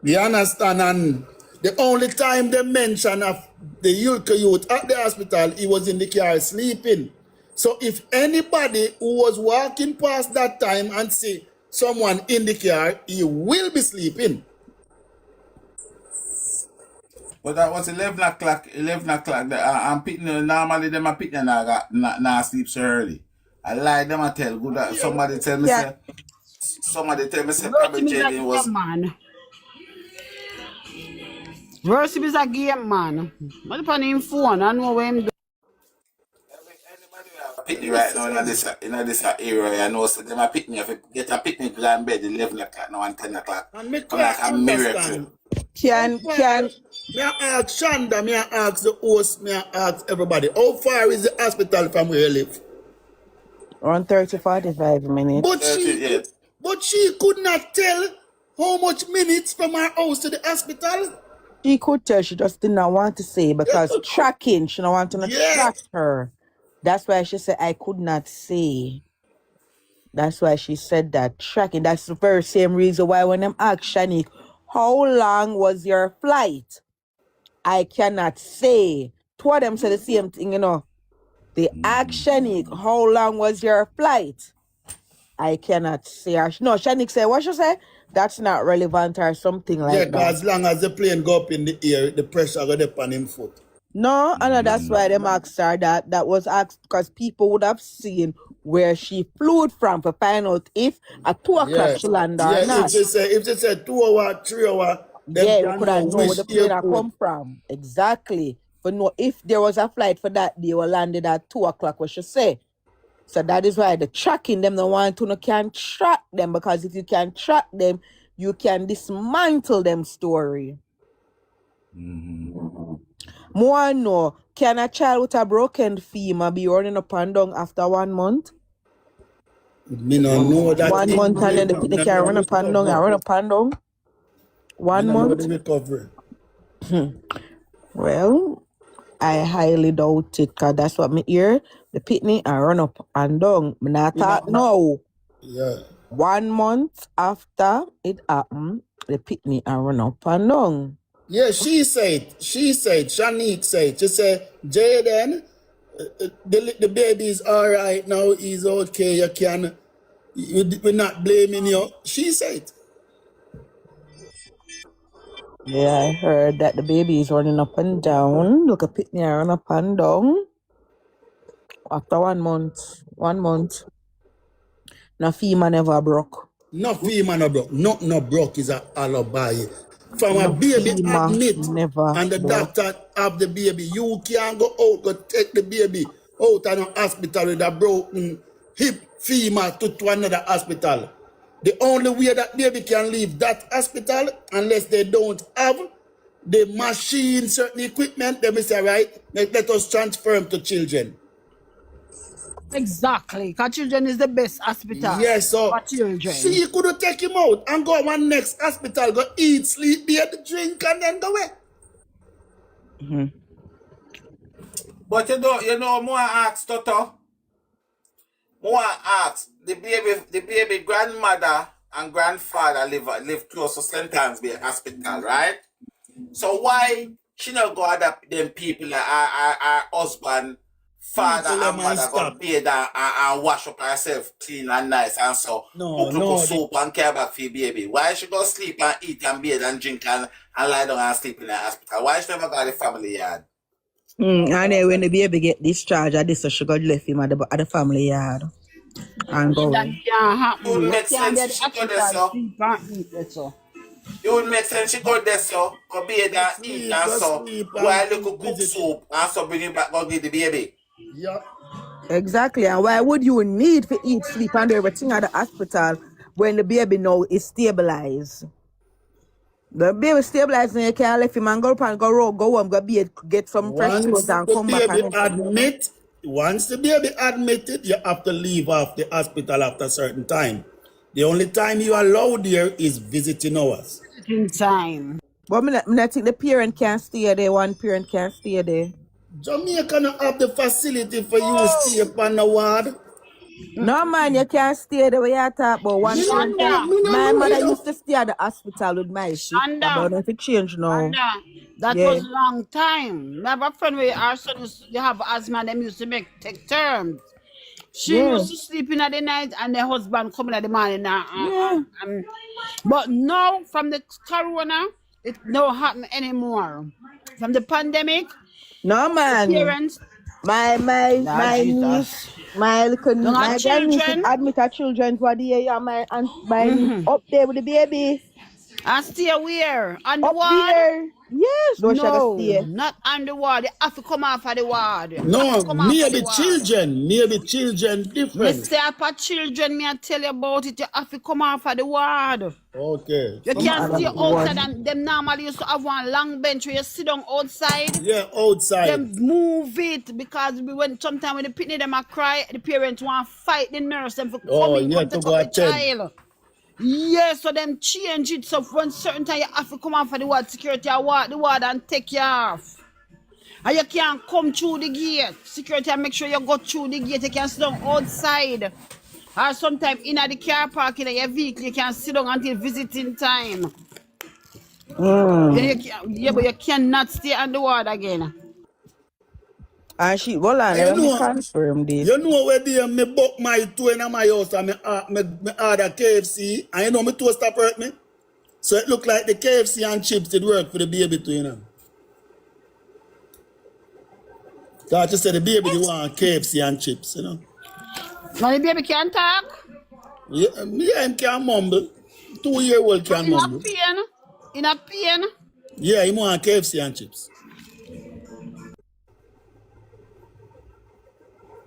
You understand? And the only time they mention of the youth at the hospital, he was in the car sleeping. So if anybody who was walking past that time and see someone in the car, he will be sleeping. But that was 11 o'clock. 11 o'clock. I'm picking normally them a picking now sleep so early. I lie them I tell good somebody tell me Yeah. say Verse probably is a Jayden was game man. Verse is a game man. What upon him phone? I know where him do. anybody have a picnic right now in this area. I know so them a picnic if you get a picnic go in bed 11 o'clock now and 10 o'clock. And me Come like can't a miracle. understand. Can Me I ask Shonda, me I ask the host, me I ask everybody, how far is the hospital from where you live? around 30, 45 minutes. But she could not tell how much minutes from her house to the hospital. She could tell, she just did not want to say because tracking, she don't want to track her. That's why she said, I could not say. That's why she said that. Tracking, that's the very same reason why when them asked Shanique, how long was your flight? I cannot say. Two of them said the same thing, you know. They asked Shanique, how long was your flight? I cannot say. No, Shanique said, what she say? That's not relevant or something like that. As long as the plane go up in the air, the pressure go up on him foot. No, I know that's why them asked her that. That was asked because people would have seen where she flew from to find out if at 2 o'clock she landed or not. If they say 2 hours, 3 hours, we could have known where the plane had come from. Exactly. But no, if there was a flight for that day or landed at 2 o'clock, what she say. So that is why the tracking them, the one to no can track them, because if you can track them, you can dismantle them story. More no, can a child with a broken femur be running up and down after 1 month? Me no know that. 1 month and then the picnic can run up and down and run up and down. 1 month. The recovery. Well, I highly doubt it, because that's what me hear. The picnic and run up and down. Me not talk now. Yeah. 1 month after it happened, the picnic and run up and down. Yeah, she said, Shanique said, she said, Jayden, the baby is all right now, he's okay, we're not blaming you. She said. Yeah, I heard that the baby is running up and down. Look at picnic and run up and down. After 1 month. 1 month. No femur never broke. No femur no broke. Nothing no broke is a alibi. From a baby admit and the doctor have the baby, you can't go out, go take the baby out of the hospital with a broken hip femur to another hospital. The only way that baby can leave that hospital, unless they don't have the machine, certain equipment, they may say, right, let us transfer them to children. Exactly. Because children is the best hospital. Yes, so for children. she could take him out and go one next hospital, go eat, sleep, bathe, drink, and then go away. But you know, more ask Toto. More ask the baby grandmother and grandfather live close to St. Anne's Hospital, right? So why she not go adapt them people like our husband, father People them and and mother go stop. bathe and wash up herself clean and nice and so No, cook no, soup and care back for the baby. Why she go sleep and eat and bathe and drink and lie down and sleep in the hospital? Why she never got the family yard? And then when the baby get discharged, I this she got left him at the family yard and Yeah, go. that can't It would happen. You make can't sense be at if the she go there hospital, so. sleep and eat that so. It would make sense she go there so, go bathe and eat and go so sleep while you and cook visit. soup and so bring it back go give the baby. Yeah. Exactly. And why would you need to eat, sleep, and do everything at the hospital when the baby now is stabilized? The baby stabilized and you can't let him and go up and go home, go be get some fresh clothes Once and the come back baby and admitted, you have to leave off the hospital after a certain time. The only time you are allowed there is visiting hours. In time. but I think the parent can't stay there, one parent can't stay there. Jamaica not have the facility for you to stay upon the ward. No man, you can't stay there where you talk about one parent can't. Shonda, Me no My know, mother you know. used to stay at the hospital with my sister, Shonda, but if it change now. Shonda. That Yeah. was long time. I have a friend where our son used to have asthma, them used to take turns. She Yeah. used to sleep in at the night and the husband coming at the morning. Yeah. But now, from the corona, it don't happen anymore. From the pandemic, No the man. parents, Lord My niece, Jesus, don't have my grandniece children admit her children for the year, and my niece up there with the baby. and stay aware. On the Up ward? there. Yes, no she gotta No, stay. not on the ward. They have to come off of the ward. They have to No, come off of the ward. maybe children different. Mr. Appa children, me I tell you about it. You have to come off of the ward. Okay. You Come can't on, stay the ward. outside, and them normally used to have one long bench where you sit down outside. Yeah, outside. Them move it because when sometimes when the pitney them a cry, the parents want to fight the nurse them for come to take go up the attend. child. Yes, so them change it so when certain time you have to come off for the ward security I walk the ward and take you off. And you can't come through the gate. Security and make sure you go through the gate. You can sit down outside. Or sometimes in the car parking of your vehicle, you can sit down until visiting time. But you cannot stay on the ward again. And she well on, You let me know, confirm this. you know where they me book my toe in my house and me order KFC and you know me toe stop hurt me. So it look like the KFC and chips did work for the baby too, you know. God just said the baby they want KFC and chips, you know. Now the baby can't talk. Yeah, him can mumble. 2-year-old can In a mumble. pain. In a pain. Yeah, he want KFC and chips.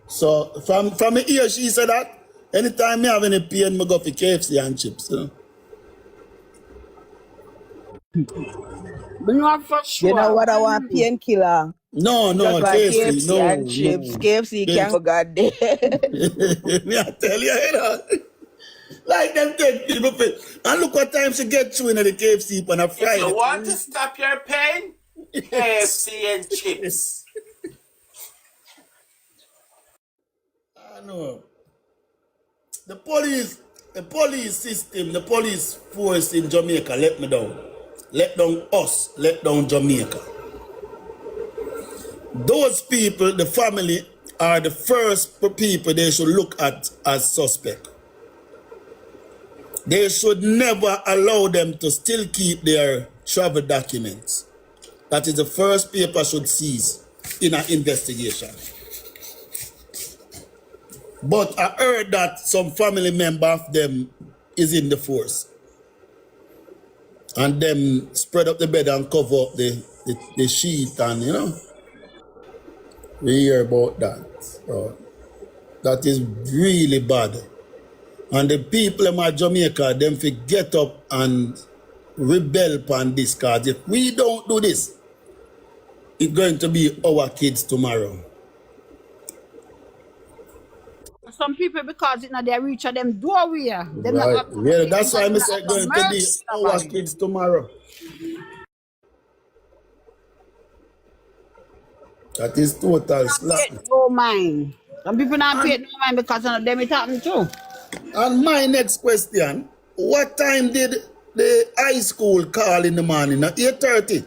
So from me ear she said that anytime me have any pain, me go for KFC and chips, you know. But not for You know sure. what I want painkiller. No, Just like KFC, KFC no, and chips. no. KFC can go God there. Me I tell you, you know. Like them take people pay. And look what time she get through in the KFC on a If Friday. you want to stop your pain, KFC and chips. I know. The police system, the police force in Jamaica let me down. Let down us, let down Jamaica. Those people, the family, are the first people they should look at as suspect. They should never allow them to still keep their travel documents. That is the first paper should seize in an investigation. But I heard that some family member of them is in the force. And them spread up the bed and cover up the sheet and, you know. We hear about that. So that is really bad. And the people in Jamaica, them fi get up and rebel upon this cause if we don't do this, it's going to be our kids tomorrow. Some people because you know they reach at them doorway. Them not Right. have to Yeah, pay that's why because I they say not it's have going no to be mercy our nobody. kids tomorrow. That is total slap. No mind. Some people not pay no mind because of them it happen too. And my next question, what time did the high school call in the morning? At 8:30.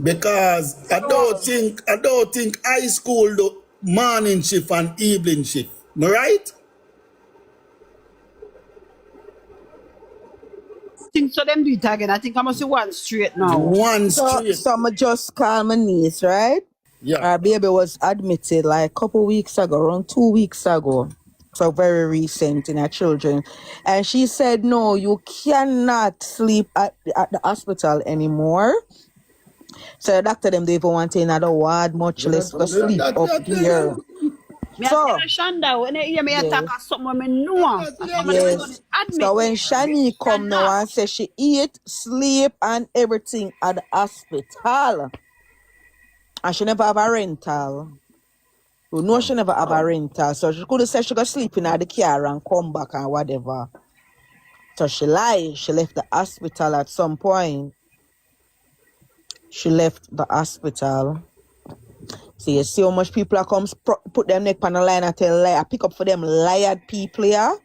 Because I don't think high school do morning shift and evening shift. No right? I think so them do it again. I think I must see one straight now. One So, straight. some just call my niece, right? Yeah. Our baby was admitted like a couple weeks ago, around 2 weeks ago. So very recent in her children. And she said, no, you cannot sleep at the hospital anymore. So the doctor them don't even want to in another ward, much less for sleep up here. Me I tell So, you, Shonda, when you hear me yes, attack something when me know, and somebody when yes. you admit So when me, Shani come now and say she eat, sleep, and everything at the hospital, and she never have a rental. You know she never have a rental. So she could have said she go sleep in the car and come back and whatever. So she lied. She left the hospital at some point. She left the hospital. So you see how much people are come put them neck on the line and tell lie. I pick up for them liar people here.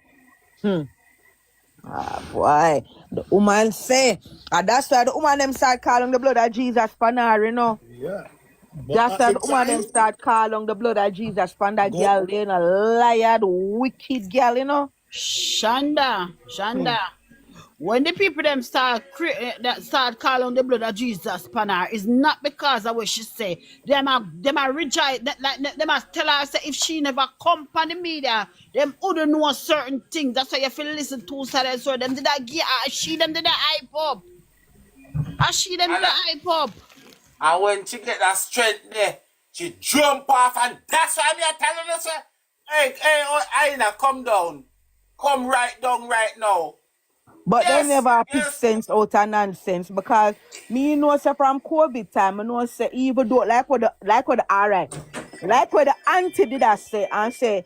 Boy. The woman say, and that's why the woman them start calling the blood of Jesus Panar, you know. Yeah. But That's at why the the woman them time, start calling the blood of Jesus Panar go girl, you know, liar, wicked girl, you know. Shonda. When the people them that start calling the blood of Jesus Panar, is not because of what she say. Them are reject that like them must tell her say if she never come on the media, them wouldn't know certain things. That's why you feel listen to certain so them did that get she them did that hype up. She them did that hype up. And when she get that strength there, she jump off, and that's why me are telling her, say, hey, oh, Aina, come down. Come right down right now. But they Yes, never pick yes. sense out of nonsense because me know say from COVID time, I know say even though like what the alright. Like what the auntie did I say and say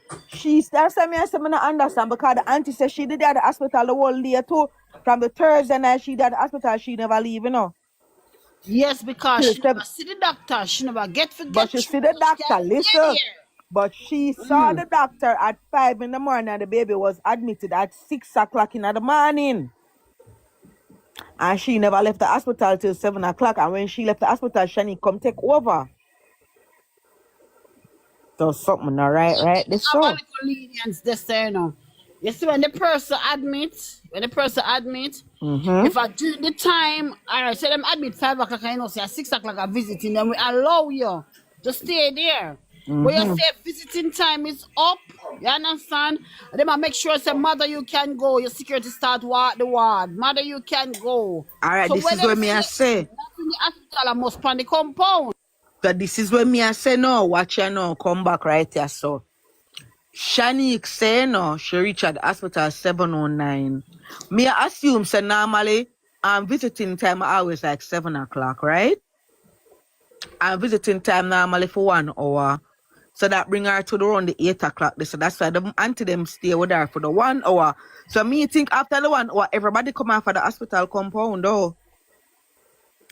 that's why me I say me not understand because the auntie said she did at the hospital the whole day too. From the Thursday night she did at the hospital, she never leave, you know. Yes, because Till she never seven. see the doctor. She never get But she see through. the She can't doctor, listen. But she saw get the doctor at 5 in the morning and the baby was admitted at 6 o'clock in the morning. And she never left the hospital till 7 o'clock. And when she left the hospital, Shani come take over. So something not right this have a so. little lenience this there, you know. You see, when the person admit, Mm-hmm. if I do the time, all right, say them admit 5 o'clock, I know, say at 6 o'clock I'm visiting, then we allow you to stay there. But you Mm-hmm. say visiting time is up, you understand? And then I make sure, say, mother, you can go. Your security start walk the ward. Mother, you can go. Alright, So this when is them what me I say, say. not in the hospital, I must pan the compound. So this is what me I say no. Watch you now. Come back right here. So Shanique say no, she reach at the hospital 7:09. Me I assume say normally visiting time always like 7 o'clock, right? And visiting time normally for 1 hour. So that bring her to around the 8 o'clock. So that's why the auntie them stay with her for the 1 hour. So me think after the 1 hour, everybody come out for the hospital compound though.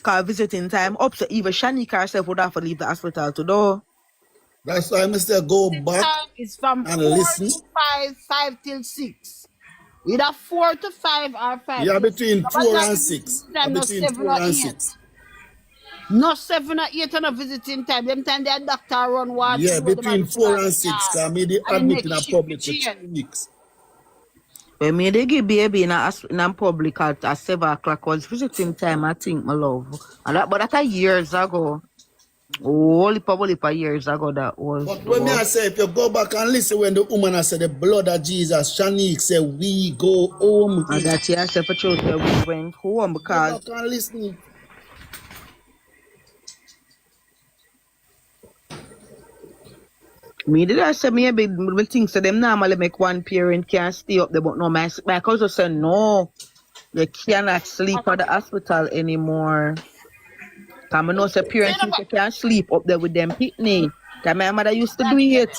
Cause visiting time up. So even Shanika herself would have to leave the hospital to do. that's why I say go Visiting back time is from and 4 listen. to 5, 5 till 6. Either 4 to 5 or 5 Yeah, till 6. between Nobody 4 not and give 6. visiting time, no Between 7 4 or and 8. 6. No 7 or 8 on a visiting time. Them time their doctor run ward Yeah, 3 where them a between do 4 for the and 6. yard. Because me they And the admit in next a shift for public for jail. 3 weeks. When me they give baby in a public at 7 o'clock was visiting time, I think, my love. But that years ago. Probably for years ago that was But when me though. I say, if you go back and listen when the woman I said the blood of Jesus, Shanique said, we go home. And that year I said for sure that we went home Go because back and listen. me did I say maybe we think so them normally make one parent can stay up there, but no, my cousin said no, you cannot sleep at the hospital anymore. Cause I know say Say parents no, used to can sleep up there with them picnic. Cause my mother used to do it.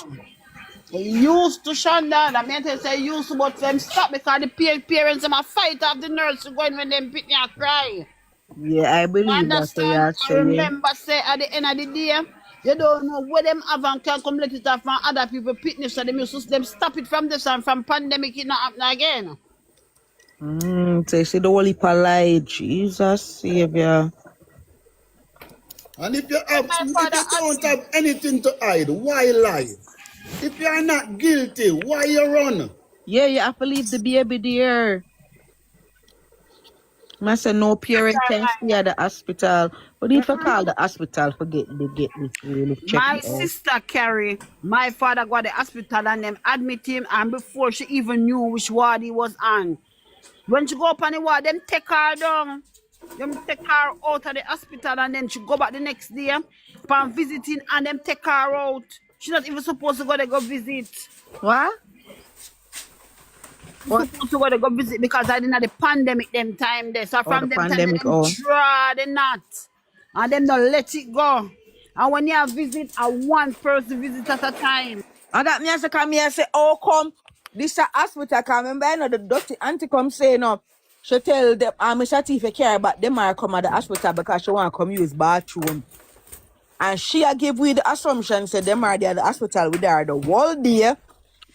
they used to shun down. I mean, they say used to, but them stop because the parents them a fight off the nurse to go in when them pick me a cry. Yeah, I You believe that so understand? you I say yeah. remember say at the end of the day, you don't know where them have and can come let it off from other people picnic, so them used to them stop it from this and from pandemic it not happen again. So you see the Holy Palai, Jesus Savior. And if My father you asked don't him. have anything to hide, why lie? If you are not guilty, why you run? Yeah, you have to leave the baby there. I say no parent can stay at the hospital. We need to call the hospital for get this really checked My out. sister carry my father go to the hospital and them admit him, and before she even knew which ward he was on. When she go up on the ward, them take her down. Them take her out of the hospital and then she go back the next day upon visiting and them take her out. She not even supposed to go there go visit. What? She What? supposed to go there go visit because I didn't have the pandemic them time there. So Oh, from the them time they pandemic. them Oh. draw the knot and them don't let it go. And when you have visit a one person visit at a time. And that me I say, come here and say, oh, come. This a hospital. Cause remember, I know the dirty auntie come say, no. She tell them, Mr. T, if you care about them, I come at the hospital because she want to come use bathroom. And she a give we the assumption, said them are there at the hospital with her the whole day.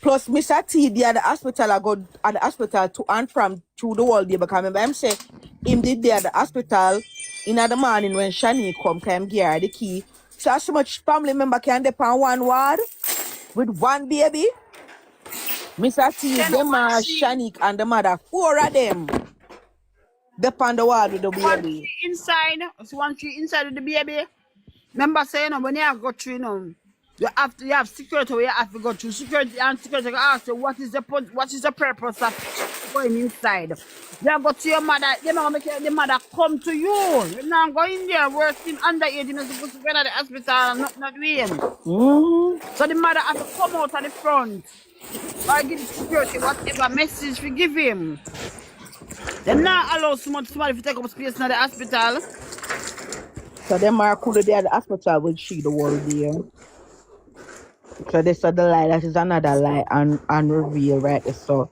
Plus, Mr. T, they at the hospital, I go at the hospital to and from through the whole day. Because remember, him say, him did there at the hospital in the morning when Shani come, can give her the key. So much family member can depend on one ward with one baby. Mr. T, Then them are once Shanique and the mother, 4 of them. Depend the ward with the baby. she inside, so once she inside with the baby, remember saying when you have go through, you have security where you have to go through security, and security ask you what is the purpose of going inside. You go to your mother, you know, make the mother come to you. You not go in there working underage, you're supposed to go to the hospital, not doing. So the mother have to come out at the front or give the security whatever message we give him. They not allow somebody to take up space in the hospital. So them are cool there at the hospital with she the whole day. So they said the lie, that is another lie and reveal right there. So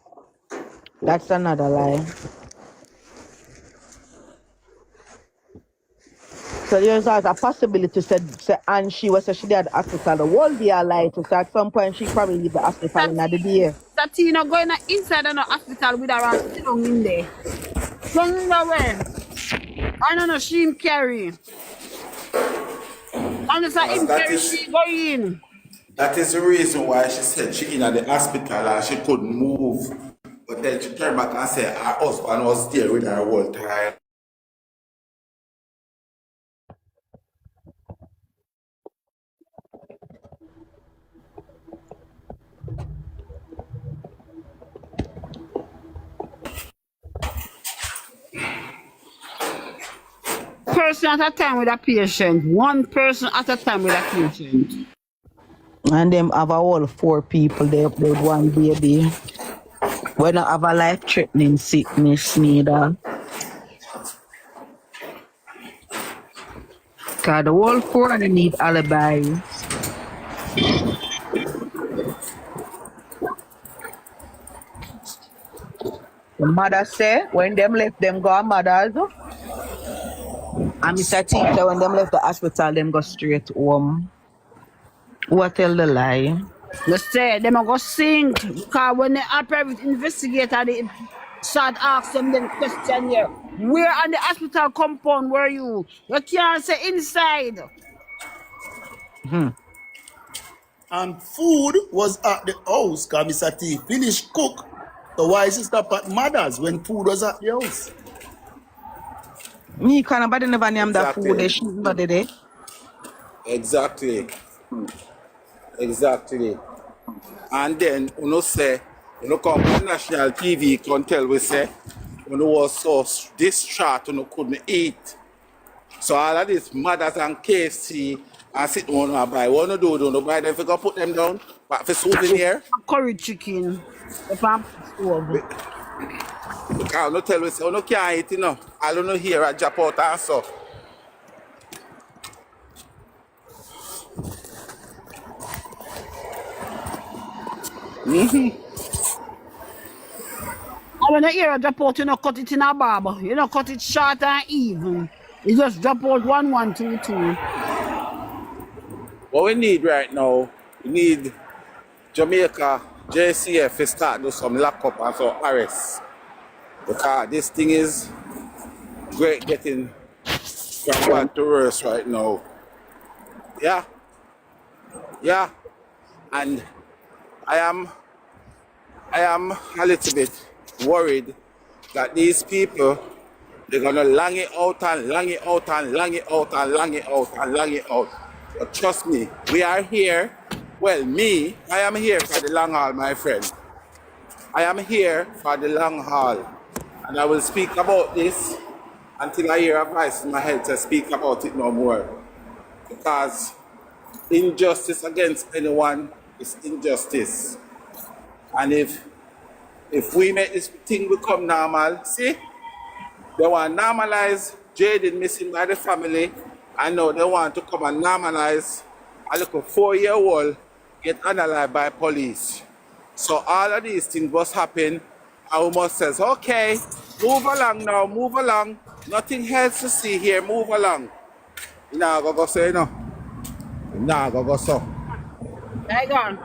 that's another lie. So there's a possibility said and she was she did at the hospital the whole day a lie. So at some point she probably leave the hospital in the day. Tina going inside the hospital with her and sit down in there. Turn away. I don't know, she him carry. And it's like him carry, she go in. That is the reason why she said she in at the hospital and she couldn't move. But then she turned back and said her husband was there with her whole time. Person at a time with a patient. One person at a time with a patient. And them have a whole 4 people there with one baby. We don't have a life-threatening sickness neither. Cause the whole 4 of them need alibis. The mother say when them left them go mothers. And Mr. T say when them left the hospital, them go straight home. What tell the lie? They say them are go sink because when the private investigator they start asking them question here. Where on the hospital compound were you? You can't say inside. And food was at the house because Mr. T finished cook. So why she stop at mother's when food was at the house? Me kind of body never name that Exactly. food they shoot body there. Exactly. And then, say, come on national TV, can tell we say, was so distraught, couldn't eat. So all of these mothers and KFC and sit on and buy. What do buy them if you go put them down? But for souvenir? Curry chicken. If I'm stove. Because no tell we say, can't eat, I don't know here at Japot and so. And when you hear a drop out, cut it in a barber. You don't cut it short and even. You just drop out 1, 1, 2, 2. What we need right now, we need Jamaica, JCF to start do some lockup and some arrests. Because this thing is great getting from bad to worse right now. Yeah, yeah. And I am I am a little bit worried that these people they're gonna long it out and long it out and long it out and long it out and long it out. But trust me, we are here. Well, I am here for the long haul, my friend. I am here for the long haul. And I will speak about this until I hear a voice in my head to speak about it no more. Because injustice against anyone is injustice. And if we make this thing become normal, see, they want to normalize Jayden missing by the family. I know they want to come and normalize a little 4-year-old get unalive by police. So all of these things must happen. And we must say, okay, move along now, move along. Nothing else to see here, move along. You know, go so, you know. Nah, go so. Hang on.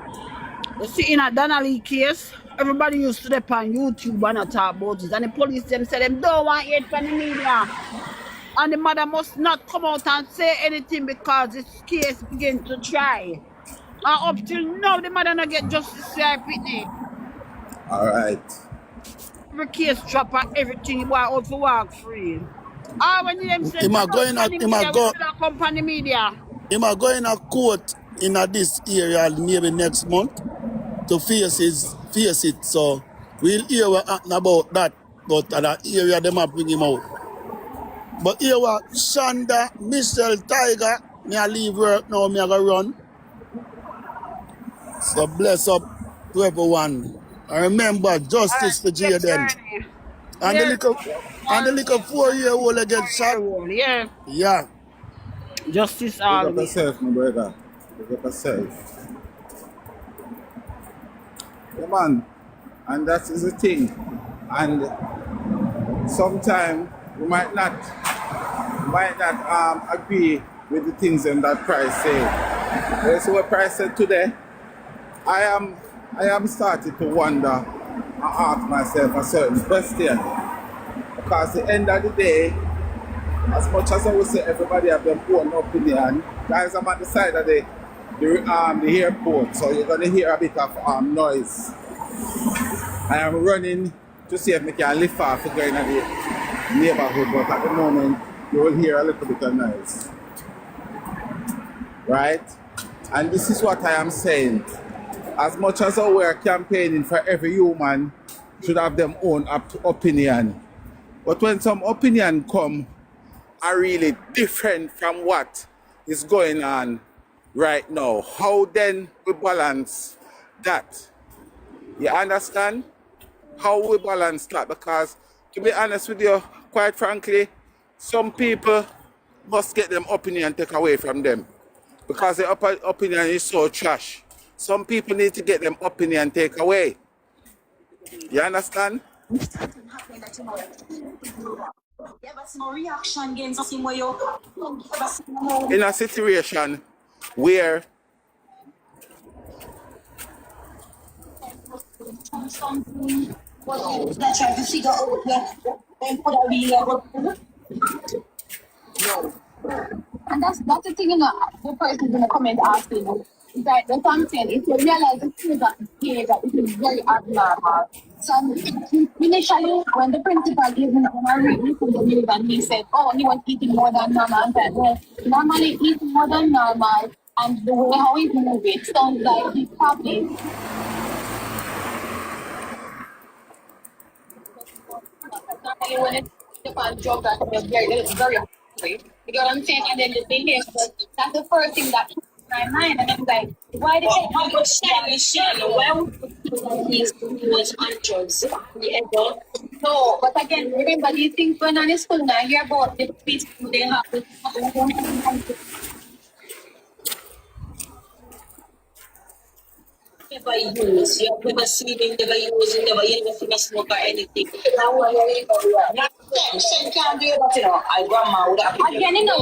You see, in a Donnelly case, everybody used to dep on YouTube and talk about it. And the police them say them don't want it from the media. And the mother must not come out and say anything because this case begin to try. And up till now, the mother not get justice for her pitney. All right. Every case drop and everything, boy out for walk free. When them say Him come a out going from a the him a media, we go still a come from the media. him a going a court in a this area maybe next month to face it. So we'll hear what happen about that. But at that area them a bring him out. But here what Shonda, Michelle, Tiger, me a leave work now, me a go run. So bless up to everyone. And remember, justice for Next Jayden. journey. And the little 4-year-old that get shot. Yeah. Yeah. Justice Big all the up way. yourself, my brother. Big up yourself. Yeah, man. And that is the thing. And sometimes we might not agree with the things that Christ said. That's what Christ said today. I am starting to wonder and ask myself a certain question. Because at the end of the day, as much as I would say everybody have their own opinion, guys, I'm at the side of the airport, so you're gonna hear a bit of noise. I am running to see if I can lift off to go in the neighborhood, but at the moment you will hear a little bit of noise. Right? And this is what I am saying. As much as we are campaigning for every human should have their own opinion. But when some opinion come are really different from what is going on right now, how then we balance that? You understand? How we balance that? Because to be honest with you, quite frankly, some people must get them opinion taken away from them. Because the opinion is so trash. Some people need to get them opinion take away. You understand? In a situation where and that's the thing, you know, the person in the comment asking you. Is that the content, if you realize the things that behavior, it is very abnormal. So initially, when the principal gave me when I read the news and he said, oh, he was eating more than normal, I said, well, normally eating more than normal and the way how he's moving sounds like he's probably normally when it's on drugs and it's very hungry. You know what I'm saying? And then the thing is, that's the first thing that comes to my mind. And I'm like, why did they have a shiny? Why would he was on drugs? No, but again, remember these things going on in school now. Hear about the people they have never use. You have never seen him, never use, you never seen a smoke or anything. Some can't do that, you know. I grandma would have again, you know.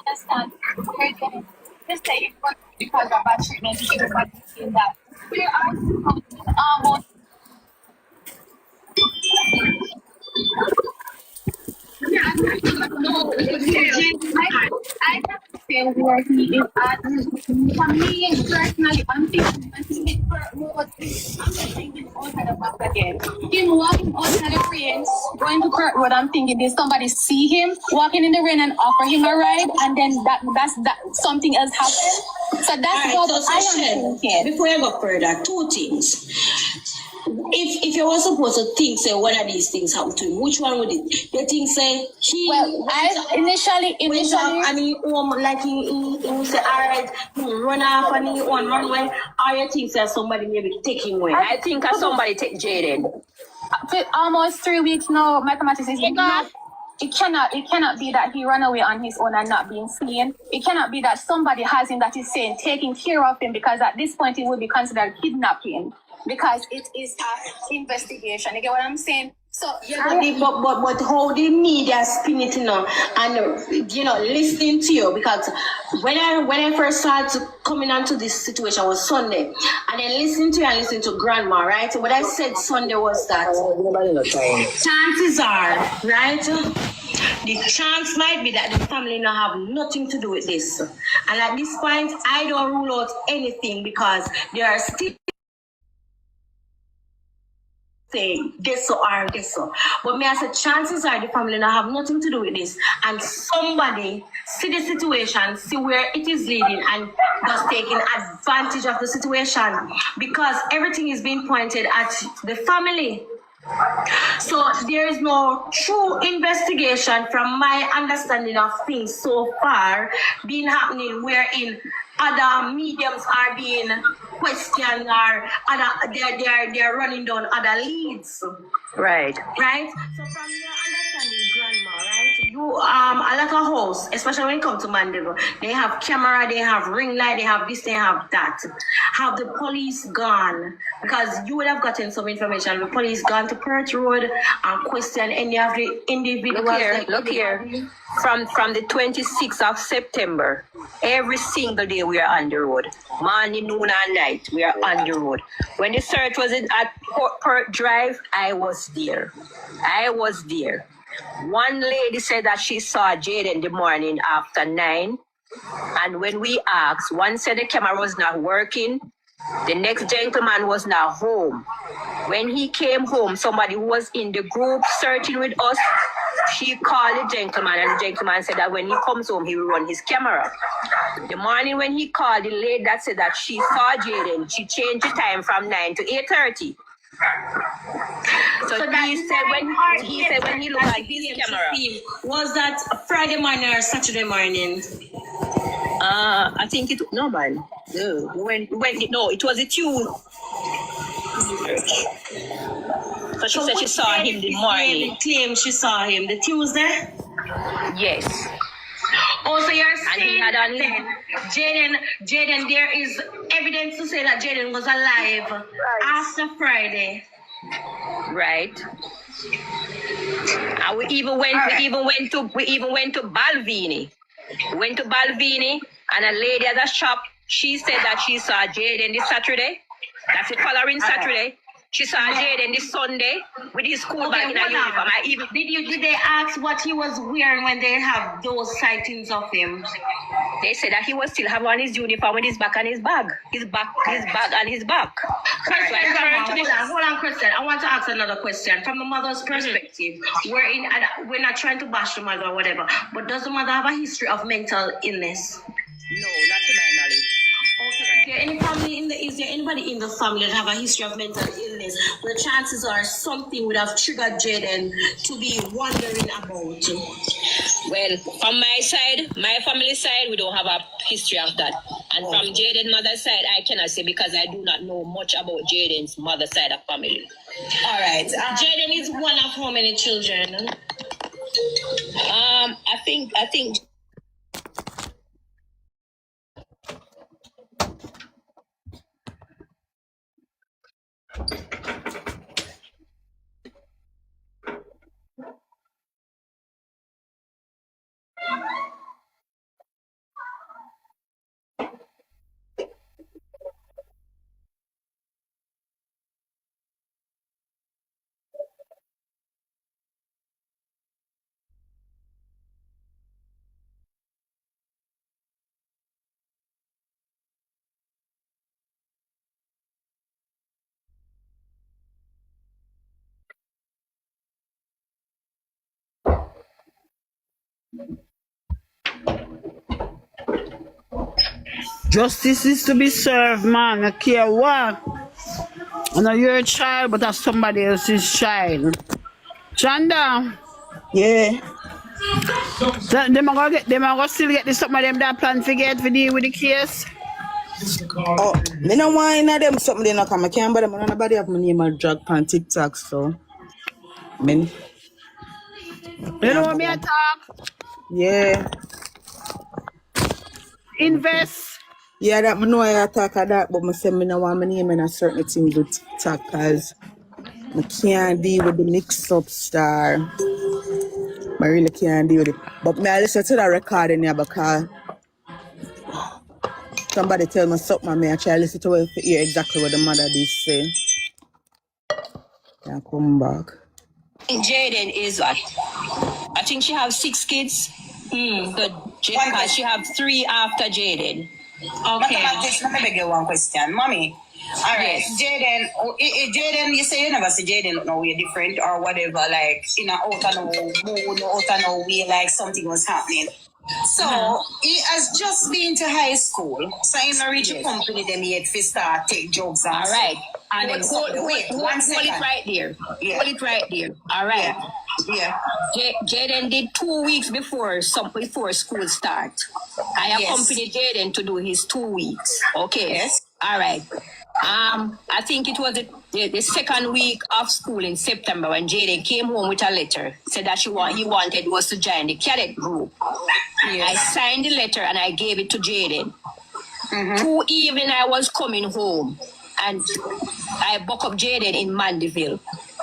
Understand. Just say because of bad treatment. Everybody saying that. There are almost yeah, no, I can't say where he is at. For me, personally, I'm thinking I'm just thinking outside the box again. Him walking outside the rain, going to Kirkwood, I'm thinking did somebody see him walking in the rain and offer him a ride, and then that's something else happened. So that's Alright, what so I Shen, am thinking. before I go further, two things. If you were supposed to think, say, what are these things happen to him, which one would it? You think, say, he Well, I initially went off and he like he say, alright, he run off and he run away, or you think that somebody maybe take him away? I think somebody take Jayden. for almost 3 weeks now, mathematics is not. It cannot be that he ran away on his own and not being seen. It cannot be that somebody has him that is saying taking care of him, because at this point it would be considered kidnapping because it is an investigation. You get what I'm saying? So Yeah, but how the media spin it, and listening to you, because when I first started coming onto this situation was Sunday, and then listening to you and listening to Grandma, right? What I said Sunday was that chances are, right? The chance might be that the family now have nothing to do with this, and at this point, I don't rule out anything because there are still say this or this. But me as a chances are the family now have nothing to do with this. And somebody see the situation, see where it is leading, and just taking advantage of the situation. Because everything is being pointed at the family. So there is no true investigation from my understanding of things so far being happening wherein other mediums are being questioned or they're running down other leads. Right. Right? So from your understanding, Grandma, right? You a lot of hosts, especially when it comes to Mandeville, they have camera, they have ring light, they have this, they have that. Have the police gone? Because you would have gotten some information. The police gone to Perth Road and question any of the individuals. Look here. From the 26th of September, every single day we are on the road. Morning, noon, and night, we are on the road. When the search was at Perth Drive, I was there. One lady said that she saw Jayden the morning after 9. And when we asked, one said the camera was not working. The next gentleman was not home. When he came home, somebody who was in the group searching with us, she called the gentleman, and the gentleman said that when he comes home, he will run his camera. The morning when he called, the lady that said that she saw Jayden, she changed the time from 9 to 8:30. So he said when he looked at his camera. Was that Friday morning or Saturday morning? I think it no man. No, it was a Tuesday. So she said she saw him the morning. Claim she saw him the Tuesday. Yes. Oh, so you're saying And he had on Jayden, there is evidence to say that Jayden was alive after Friday. Right. And we even went to Balvenie. We went to Balvenie, and a lady at the shop, she said that she saw Jayden this Saturday. That's the following Saturday. She saw Jayden this Sunday with his school bag in a uniform. Did they ask what he was wearing when they have those sightings of him? They said that he was still have on his uniform with his back and his bag. His bag and his back. Hold on, Kristen. I want to ask another question. From the mother's perspective, we're not trying to bash the mother or whatever, but does the mother have a history of mental illness? No, not to my knowledge. Okay. Is there anybody in the family that have a history of mental illness where chances are something would have triggered Jayden to be wondering about? Well, from my side, my family side, we don't have a history of that. And from Jayden's mother's side, I cannot say because I do not know much about Jayden's mother's side of family. All right. Jayden is one of how many children? I think Justice is to be served, man. I care what. I know you're a child, but that's somebody else's child. Chanda, Yeah. them are gonna still get this something of them that plan to get for deal with the case. Oh, me no want in them something they not come. I can't bother. Nobody have my name a drag on TikTok, so me You know can't what me I bother. talk? Yeah. Invest. Yeah, that me know I talk of that, but me say me no want my name in a certain things with TikTok because I can't deal with the mix up star. I really can't deal with it. But me I listen to that recording here because somebody tell me something and me I try to listen to it to hear exactly what the mother did say. And come back. Jayden is I think she has 6 kids. So she have 3 after Jayden. Okay. Let me beg you one question, mommy. All right, yes. Jayden. Jayden, you say you never see Jayden no way different or whatever, like in a out of no mood, out of no way, like something was happening. So he has just been to high school, so he not reach a company them yet to start take jobs. All right. And then hold it right there. Yeah. Hold it right there. All right. Yeah. Jayden did 2 weeks before school start. I accompanied Jayden to do his 2 weeks. Okay. Yes. All right. I think it was the second week of school in September when Jayden came home with a letter, said that he wanted was to join the cadet group. Yes. I signed the letter and I gave it to Jayden. 2 evening I was coming home and I buck up Jayden in Mandeville.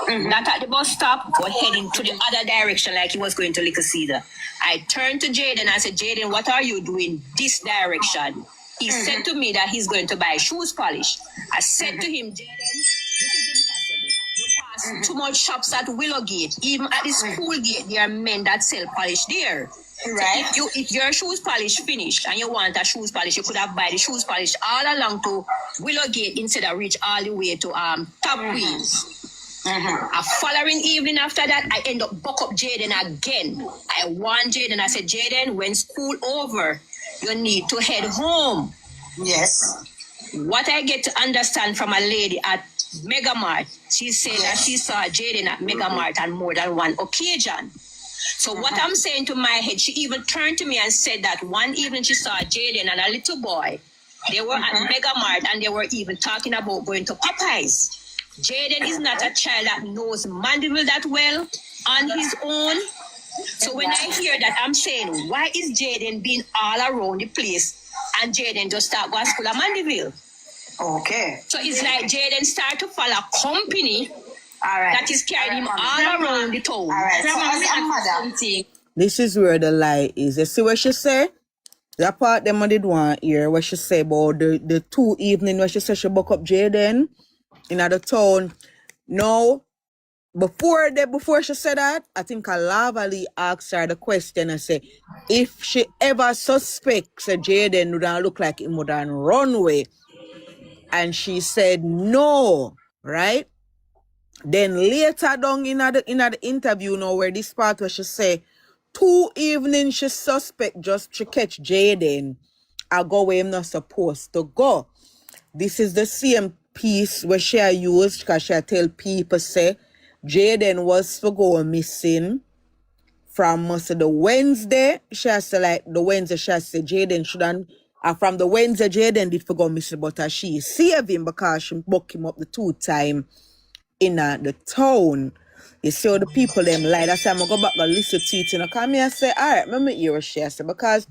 Not at the bus stop, but heading to the other direction like he was going to Little Cedar. I turned to Jayden and I said, Jayden, what are you doing this direction? He said to me that he's going to buy shoes polish. I said to him, Jayden, this is impossible. You pass too much shops at Willowgate. Even at the school gate, there are men that sell polish there. Right. So if your shoes polish finished and you want a shoes polish, you could have buy the shoes polish all along to Willowgate instead of reach all the way to Top Queens. A following evening after that, I end up buck up Jayden again. I warned Jayden. I said, Jayden, when school over, you need to head home. Yes. What I get to understand from a lady at Megamart, she said that she saw Jayden at Megamart on more than one occasion. So what I'm saying to my head, she even turned to me and said that one evening she saw Jayden and a little boy. They were at Megamart and they were even talking about going to Popeyes. Jayden is not a child that knows Mandeville that well on his own. So when I hear that, I'm saying, why is Jayden being all around the place and Jayden just start going to school at Mandeville? Okay. So it's like Jayden start to follow company that is carrying him all around the town. All right. So This is where the lie is. You see what she say? That part them I did want here, what she say about the 2 evening where she said she buck up Jayden in the town. No, before she said that, I think a Lavally asked her the question and say if she ever suspects that Jayden would look like him would run away. And she said no, right? Then later down in the interview now where this part where she say 2 evenings she suspect just to catch Jayden I go where I'm not supposed to go. This is the same piece where she used because she tell people say Jayden was to go missing from the Wednesday. She say like the Wednesday she say Jayden shouldn't from the Wednesday Jayden did go missing, but she saved him because she buck him up the 2 times in the town. You see how the people them lie. That's why I'm going to go back and listen to it. And come here and say, all right, let me hear what she say. Because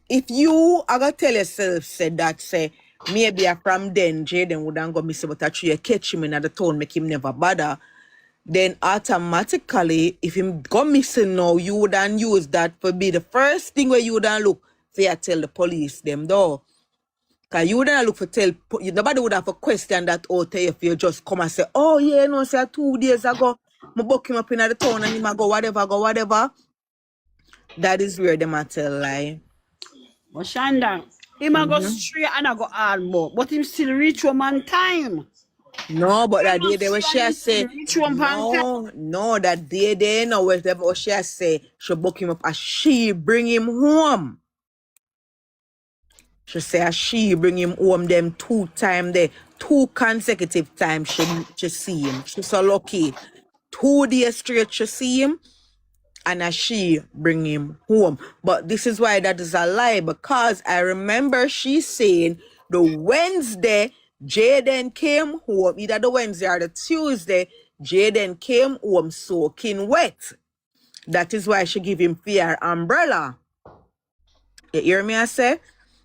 if you are going to tell yourself, say that, say, maybe from then, Jayden wouldn't go missing, but actually you catch him in the town, make him never bother, then automatically, if him go missing now, you wouldn't use that for be the first thing where you wouldn't look for you tell the police them, though. Because you wouldn't look for nobody would have a question that out if you just come and say, oh yeah, no, say 2 days ago, I buck him up in the town and him go whatever. That is where them a tell lie. But Shanda, him a go straight and I go hard more. But him still reach home on time. No, but that day Must they see were she a say, reach home pan time. no, that day they know what she a say, she book him up as she bring him home. She say as she bring him home them 2 times there, 2 consecutive times she see him. She so lucky. 2 days straight she see him and as she bring him home. But this is why that is a lie, because I remember she saying the Wednesday Jayden came home, either the Wednesday or the Tuesday, Jayden came home soaking wet. That is why she give him fear umbrella. You hear me I say?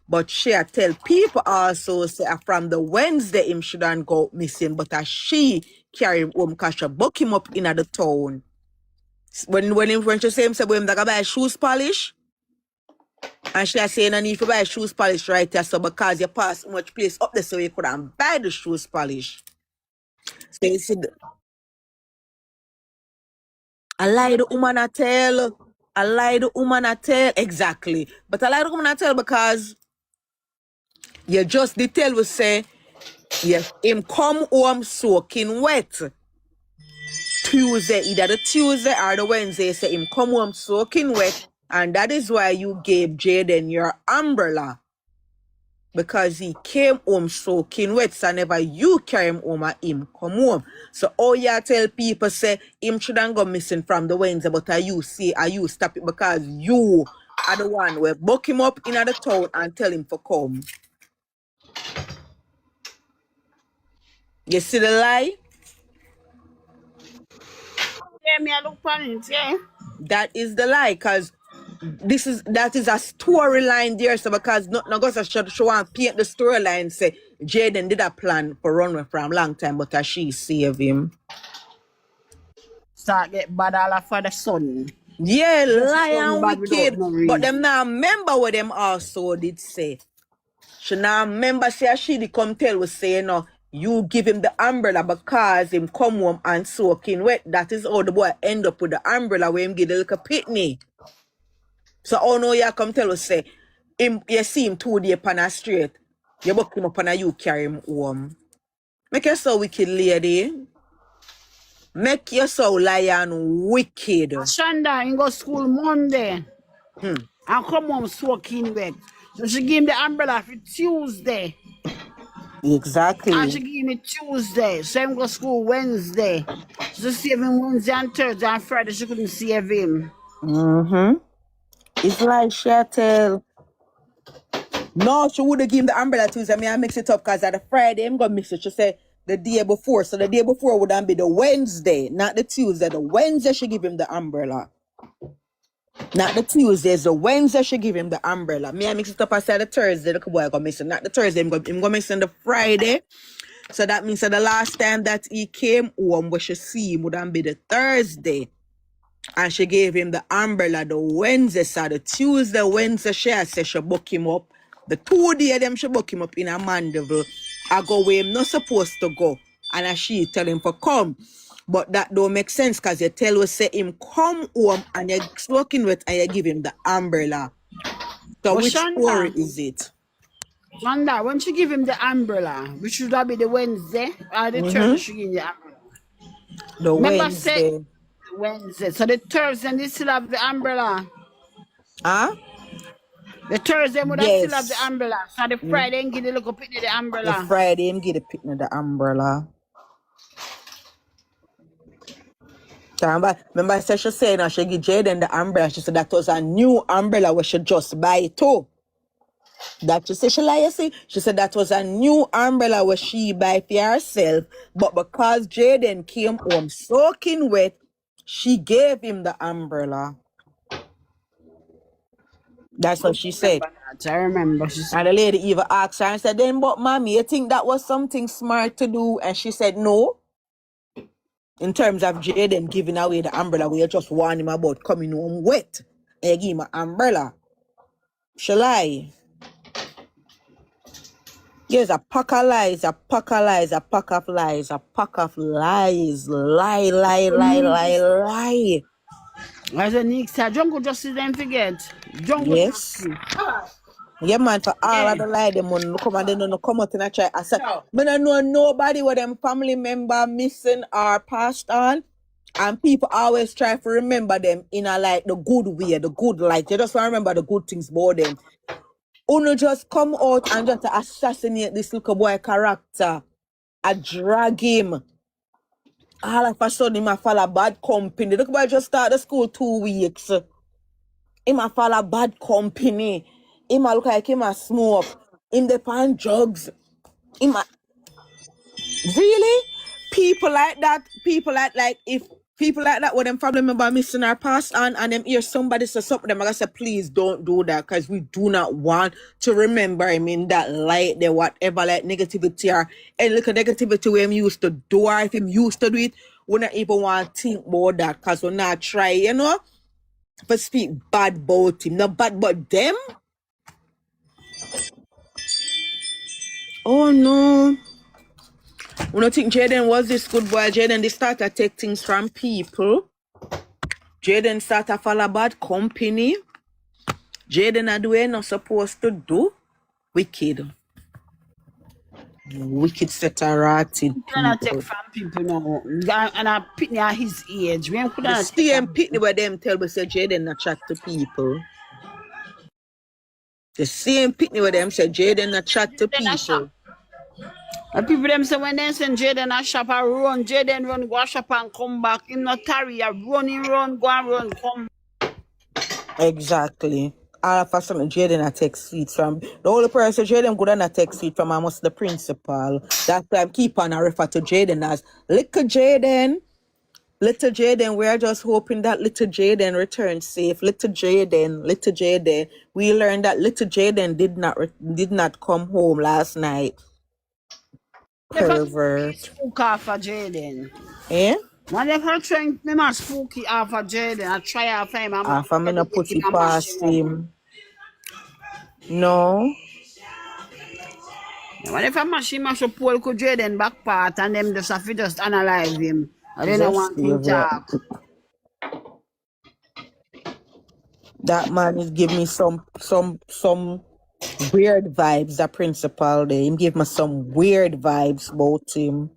But she a tell people also say from the Wednesday him shouldn't go missing, but as she carry him home because she book him up in the town. When she say him say him that buy shoes polish, and she a saying I need to buy shoes polish right here, so because you pass much place up there so you couldn't buy the shoes polish. So you see, I lie the woman a tell. I lie the woman a tell. Exactly. But I lie the woman a tell because you just the tell will say, yes, him come home soaking wet. Tuesday, either the Tuesday or the Wednesday, say him come home soaking wet. And that is why you gave Jayden your umbrella. Because he came home soaking wet, so never you carry him home and him come home. So all you tell people say him shouldn't go missing from the Wednesday, but you see, you stop it because you are the one where book him up in the town and tell him to come. You see the lie? Yeah, me I look pan it, yeah. That is the lie, because that is a storyline there. So because not she want to paint the storyline, say Jayden did a plan for run away from long time, but as she save him. Start get bad all for the sun. Yeah, Just lie done and bad without wicked. no But them reason. now remember what them also did say. She now remember say she did come tell was say, you give him the umbrella because him come home and soaking wet. That is how the boy end up with the umbrella where him get the little pitney. So oh no, you come tell us say him you see him 2 days upon a straight. You book him up and you carry him home. Make you so wicked, lady. Make you so lion wicked. Shanda, he go school Monday Hmm. and come home soaking wet. So she give him the umbrella for Tuesday. And Exactly. she give me Tuesday. So him go school Wednesday. She save him Wednesday and Thursday and Friday. She couldn't save him. Mm-hmm. It's like she tell. No, she would have given the umbrella Tuesday. I mix it up because at the Friday, I'm going to mix it. She said the day before. So the day before would be the Wednesday, not the Tuesday. The Wednesday, she give him the umbrella. Not the Tuesdays, the Wednesday, she give him the umbrella. I mix it up. I said the Thursday, the boy go mix it. Not the Thursday, I'm going to mix it on the Friday. So that means that the last time that he came home, where she see him would be the Thursday. And she gave him the umbrella the Wednesday, so the Tuesday, Wednesday, she said she book him up. The 2 days them she book him up in a Mandeville. I go where him not supposed to go. And as she tell him for come. But that don't make sense because you tell us say him come home and you're smoking with and you give him the umbrella. So But which story Shanda, is it? Shanda, when she give him the umbrella, which should that be the Wednesday or the Thursday Mm-hmm. she give him the umbrella? The Remember say Wednesday. the Wednesday. So the Thursday they still have the umbrella. Huh? The Thursday would have still have the Yes. umbrella. So the Mm. Friday and give the little pitney the The umbrella. Friday him get the picnic the umbrella. Remember I said she said now she give Jayden the umbrella. She said that was a new umbrella where she just buy too. That she said she lie, you see. She said that was a new umbrella where she buy for herself. But because Jayden came home soaking wet, she gave him the umbrella. That's what she said. Remember that. I remember. She said, And the lady even asked her and said, then but mommy, you think that was something smart to do? And she said no. In terms of Jayden giving away the umbrella, we just warn him about coming home wet. And you give him an umbrella. She lie. Yes, a pack of lies, a pack of lies, a pack of lies, a pack of lies. Lie, lie, lie, lie, lie. as a Nick said, Jungle Justice then forget. Jungle Yes. Justice. Yeah, man, for all of the lie, them want to come and they don't come out and I try. I said, me don't know nobody with them family member missing or passed on. And people always try to remember them in a like the good way, the good light. They just want to remember the good things about them. Uno just come out and just assassinate this little boy character. I drag him. All of a sudden, him a follow bad company. Look boy just start the school 2 weeks. Him a follow bad company. Him a look like him a smoke. Him depend drugs. Him a... Really? People like that, if people like that with them family member missing or passed on and them hear somebody say something, them I say, please don't do that because we do not want to remember him in that light, there whatever like negativity or any little negativity we him used to do or if him used to do it, we not even want to think about that because we not try, you know, to speak bad about him. Not bad but them. Oh no. We don't think Jayden was this good boy. Jayden they start to take things from people. Jayden start to follow bad company. Jayden are doing not supposed to do. Wicked. Wicked set of rotted Couldn't take people. from people now. And I pitney at his age. We The couldn't take same from pitney where them tell me say Jayden not chat to people. The same pitney where them say Jayden not chat to Jayden a shop. people. And people them say when they send Jayden a shop a run, Jayden run go a shop and come back. Him not tarry a running run, go and run, come. Exactly. All of a sudden, Jayden a take seat from the only person Jayden good not take seat from almost the principal. That's why I keep on I refer to Jayden as little Jayden. Little Jayden, we are just hoping that little Jayden returns safe. Little Jayden. We learned that little Jayden did not come home last night. If I Pervert. spook off of Jayden. Eh? When if I trying me man spooky off of Jayden, I try off him, I'm If I'm gonna get put him it and mash past him up. him. No. What if I mash up Paul could Jayden back part and them just have to just analyze him? I didn't Just want him leave it. talk. That man is giving me some weird vibes, the principal there. Him give me some weird vibes about him.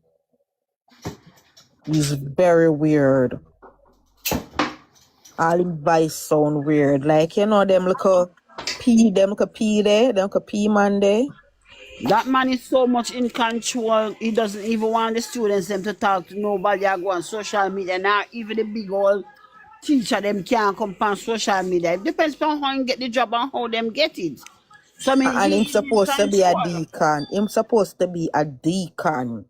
He's very weird. All him vibes sound weird. Like, you know, them look a P there, them look a P man there. That man is so much in control. He doesn't even want the students them to talk to nobody. I go on social media now. Even the big old teacher them can't come on social media. It depends on how you get the job and how them get it. So I mean, And him he's in supposed to be a control. deacon. Him supposed to be a deacon.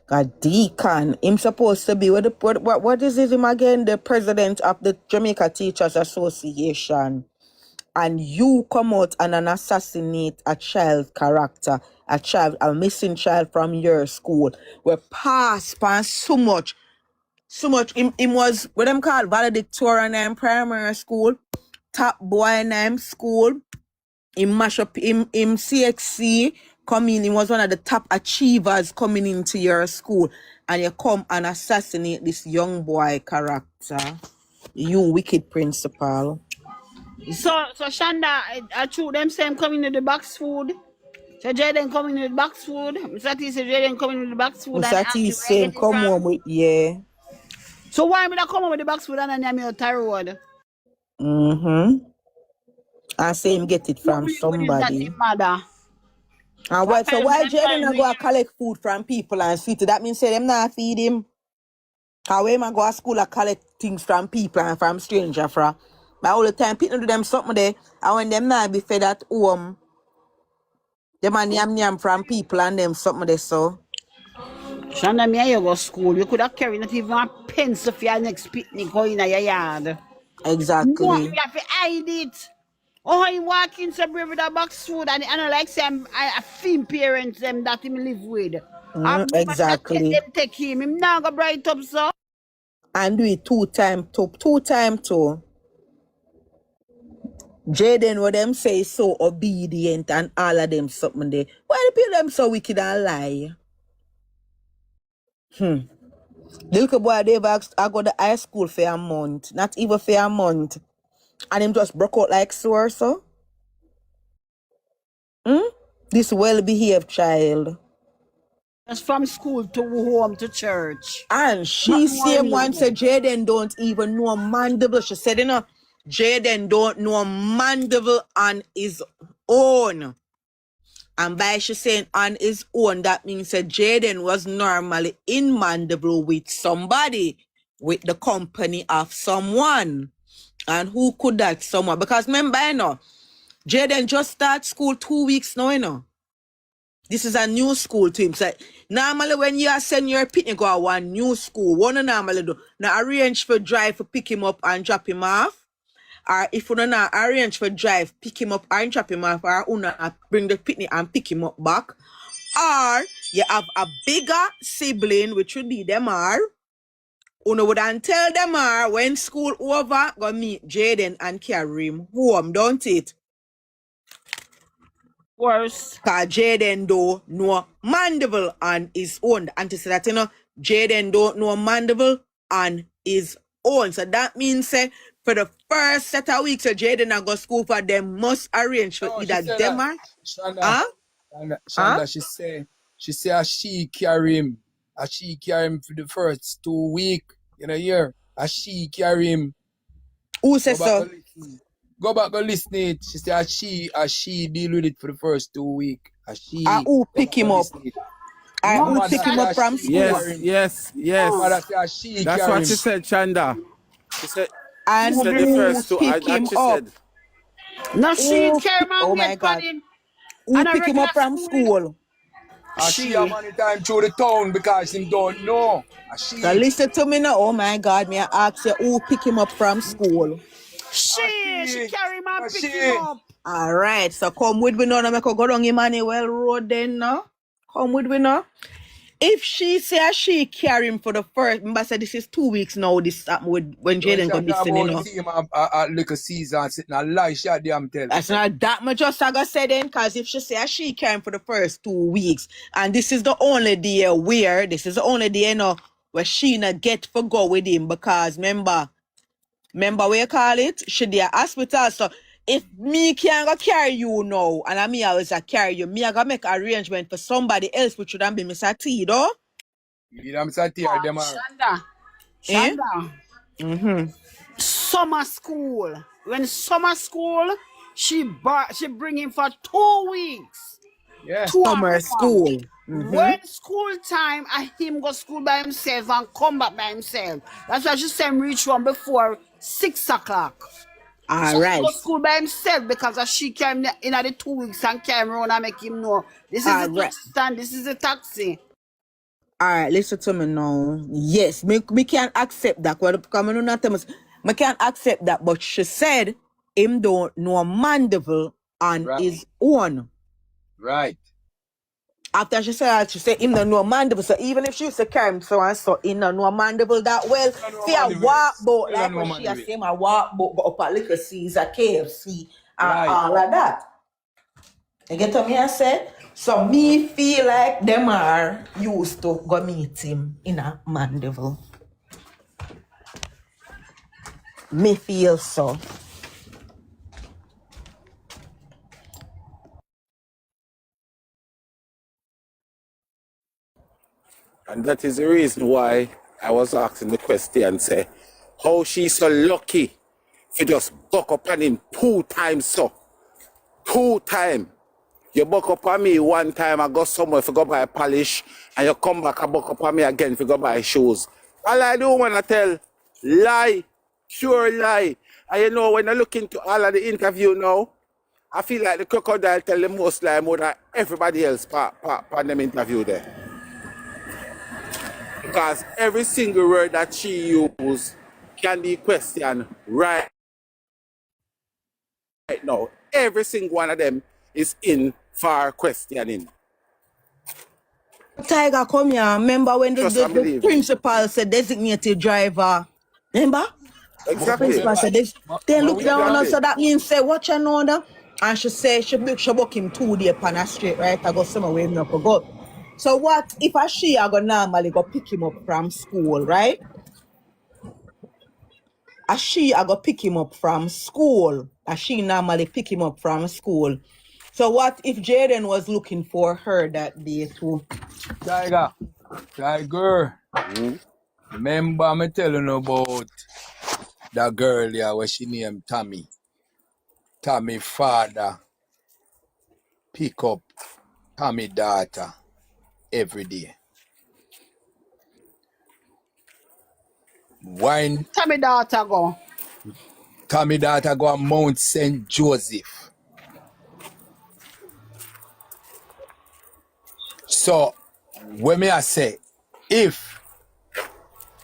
A deacon. Him supposed to be what is him again? The president of the Jamaica Teachers Association. And you come out and assassinate a child character, a missing child from your school. We pass so much. Him was what them called valedictorian in primary school, top boy in school. Him mash up him CXC coming. He was one of the top achievers coming into your school, and you come and assassinate this young boy character. You wicked principal. So Shanda, I true them same coming to the box food. So Jayden coming with box food. Mr. T said Jayden coming with the box food and Mr. ask T you where you saying get it come home from. with yeah. So why me not come home with the box food and then I'm your road? Mm-hmm. I say him get it Who from really good is that the somebody. mother? And What what so parents why them Jaden trying not to go use? and collect food from people and feed it? That means say them not feed him. How him go to school and collect things from people and from stranger fra. But all the time people do them something there and when them not be fed at home, them and yam from people and them something there so. Shanda, me and you go school. You could have carried not even a pencil for your next picnic going in your yard. No, you Exactly. have to hide it. Oh, he walk in so brave with a box food and I know like say I film parents them that him live with. I remember say Exactly. them take him. Him now go bright up so. And do it two time too. Jayden, what them say is so obedient and all of them something there. Why the people them so wicked and lie? The little boy they've asked I go to high school for a month. Not even for a month. And him just broke out like sore so. This well-behaved child. That's from school to home to church. And she same one said Jayden don't even know Mandeville. She said, Jayden don't know Mandeville on his own. And by she saying on his own, that means that Jayden was normally in Mandeville with somebody, with the company of someone. And who could that someone? Because remember, Jayden just start school 2 weeks now, This is a new school to him. So normally when you are send your picnic go to one new school, what you normally do? Now arrange for drive for pick him up and drop him off. Or if you don't arrange for drive, pick him up and drop him off, or you bring the picnic and pick him up back. Or you have a bigger sibling, which would be them are. You would tell them are when school over, go meet Jayden and carry him home, don't it? Worse. Because Jayden don't know Mandeville on his own. The auntie said that, Jayden don't know Mandeville on his own. So that means, for the first set of weeks, Jayden and go school for them must arrange for either them or... Shonda, she say she carry him. She carry him for the first 2 weeks in a year. She carry him. Who says so? Go back and listen it. She said she deal with it for the first 2 weeks. Who pick him up? Who pick him up from school? Yes. That's what she said, Chanda. She said, and she said the first two. pick him up? No, she carry man. Oh my God. Who pick him up from school? She have money time through the town because him don't know. So listen to me now. Oh my God, me I ask you who pick him up from school? She carry man pick him up. All right, so come with me now. Now make go down Emmanuel Road then now. Come with me now. If she say she carry him for the first, remember I said this is 2 weeks now. This happened with when Jayden got missing, Little Caesar sitting a lie shot damn tell. That's not that much just I got said then, because if she say she carry him for the first 2 weeks, and this is the only day where she not get for go with him, because remember what you call it? She dey hospital. So if me can't go carry you now, and I me always carry you, me I gotta make arrangement for somebody else, which shouldn't be Mr. T, though. Mr. T or them are. Shonda. Summer school. When summer school, she bring him for 2 weeks. Yeah. Summer school. When school time, I him go school by himself and come back by himself. That's why she send reach home before 6 o'clock. All right. He go school by himself because she came in the 2 weeks and came around and make him know this is the taxi stand, this is a taxi. All right, listen to me now. Yes, me can't accept that. Well, me can't accept that, but she said him don't know Mandeville on his own. Right. After she said him don't know Mandeville, so even if she used to carry him so and so, him don't know Mandeville that well. See a walk boat, like when she has seen a walk boat, go up a little Caesar, KFC, and all of that. You get what I said? So me feel like them are used to go meet him in a Mandeville. Me feel so. And that is the reason why I was asking the question, say, how she so lucky to just buck up on him 2 times so. 2 times. You buck up on me 1 time, I go somewhere for go buy polish, and you come back and buck up on me again for go buy shoes. All I do when I tell, lie, pure lie. And when I look into all of the interview now, I feel like the crocodile tell the most lie more than everybody else on them interview there. Because every single word that she used can be questioned right now. Every single one of them is in for questioning. Tiger, come here. Remember when the principal said designated driver? Remember? Exactly. The principal said they look down on us, so that means say, watch another. And she said she book him 2 days on a straight, right? I go somewhere where him not go. So what if she go normally go pick him up from school, right? She go pick him up from school. She normally pick him up from school. So what if Jayden was looking for her that day too? Tiger. Remember me telling you about that girl here where she named Tommy. Tommy father pick up Tommy daughter every day. When Tell me daughter go. Tommy daughter go on Mount St. Joseph. So when me I say, if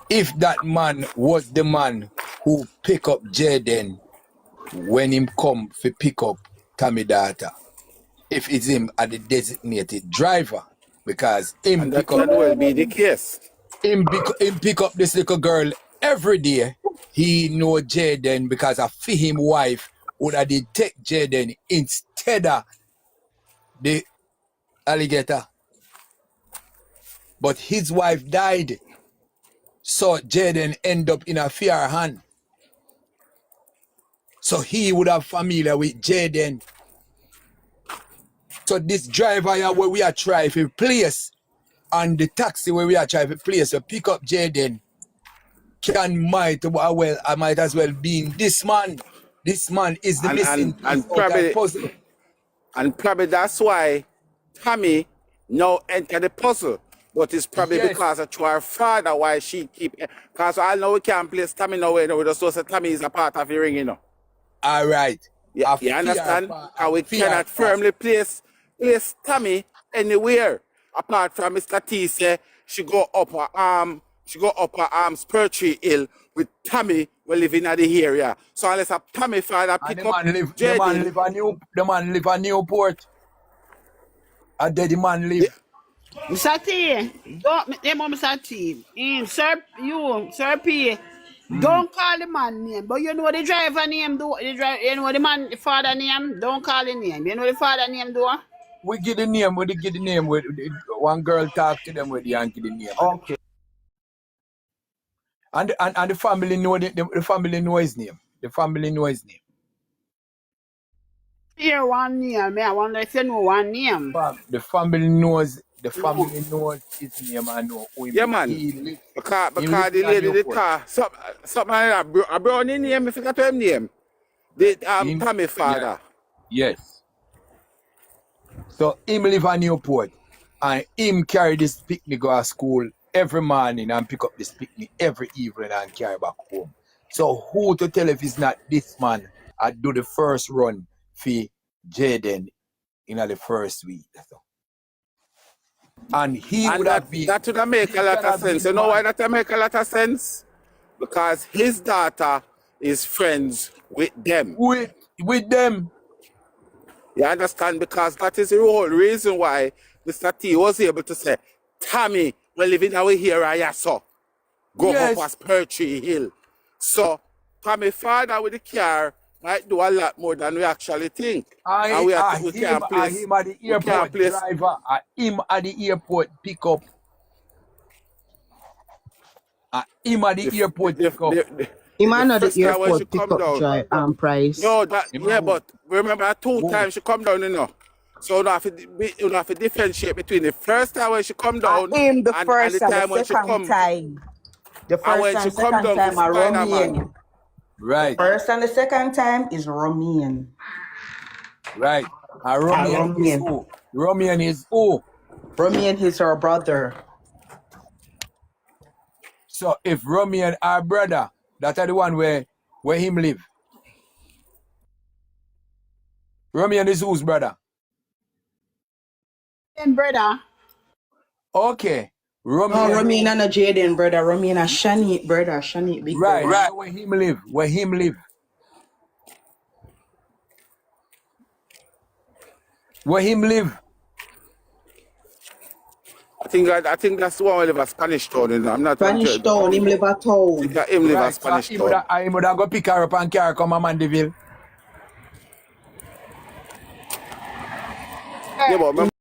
that man was the man who pick up Jayden when him come to pick up Tommy daughter, if it's him as the designated driver, because him And that pick up can well be the case. him pick up this little girl every day, he know Jayden because I feel him wife would have did take Jayden instead of the alligator. But his wife died. So Jayden end up in a fear hand. So he would have familiar with Jayden. So this driver here where we are trying to place and the taxi where we are trying to place to pick up Jayden might as well be in this man. This man is the missing piece And out that probably puzzle. that's why Tommy now enter the puzzle. But it's probably Yes. because of her father why she keep, because I know we can't place Tommy nowhere. We just say Tommy is a part of the ring, you know. All right. Yeah, you understand? How we cannot firmly place Tommy anywhere apart from Mr. T say she go up her Spurtree Hill with Tommy we living at the area. So unless a Tommy father And pick the up man live Jayden, a Newport. And there the man live. Mr. T, don't name Mr. T. Sir P. Don't call the man name, but you know the driver name do. You know the father name. Don't call the name. You know the father name do. We give the name, one girl talk to them with the and give the name. Okay. And the family know the family know his name. The family know his name. Hear one name. I wonder if you know one name. The family knows his name and know who he yeah is. man. He live Because in the lady the Newport. car, something like that, a brownie name, if you got him name. The Tommy father. Yes. So him live in Newport and him carry this picnic go to school every morning and pick up this picnic every evening and carry back home. So who to tell if it's not this man I do the first run for Jayden in the first week. And he And would have been that would make a lot of sense. You know why that make a lot of sense? Because his daughter is friends with them. With them. You understand? Because that is the whole reason why Mr. T was able to say, Tommy, we're living our here, I saw. Go up as Spurtree Hill. So, Tommy father with the car might do a lot more than we actually think. And we can't place. Him at the airport driver. Him at the airport pick up. Him at the airport pick up. Him and the first time when she airport pick come up down. price. No, but remember 2 times she come down, you know. So you have to differentiate between the first time when she come down Him the and first the and time the when she second come. time. The And first when and she come second down time for are Spider-Man. Romian. Right. First and the second time is Romian. Right. And Romian is who? Romian is who? Romian is her brother. So if Romian our brother, that are the one where him live. Romian is whose brother? And brother. Okay. Romian and a Jayden brother. Romian and Shani brother. Shani big brother. Right. So where him live? Where him live? Where him live? I think that's the one who live at Spanish Town. You know? I'm not Spanish Town. Him live at town. him live at Spanish Town. I would have go pick her up and carry come a Mandeville. Yeah, but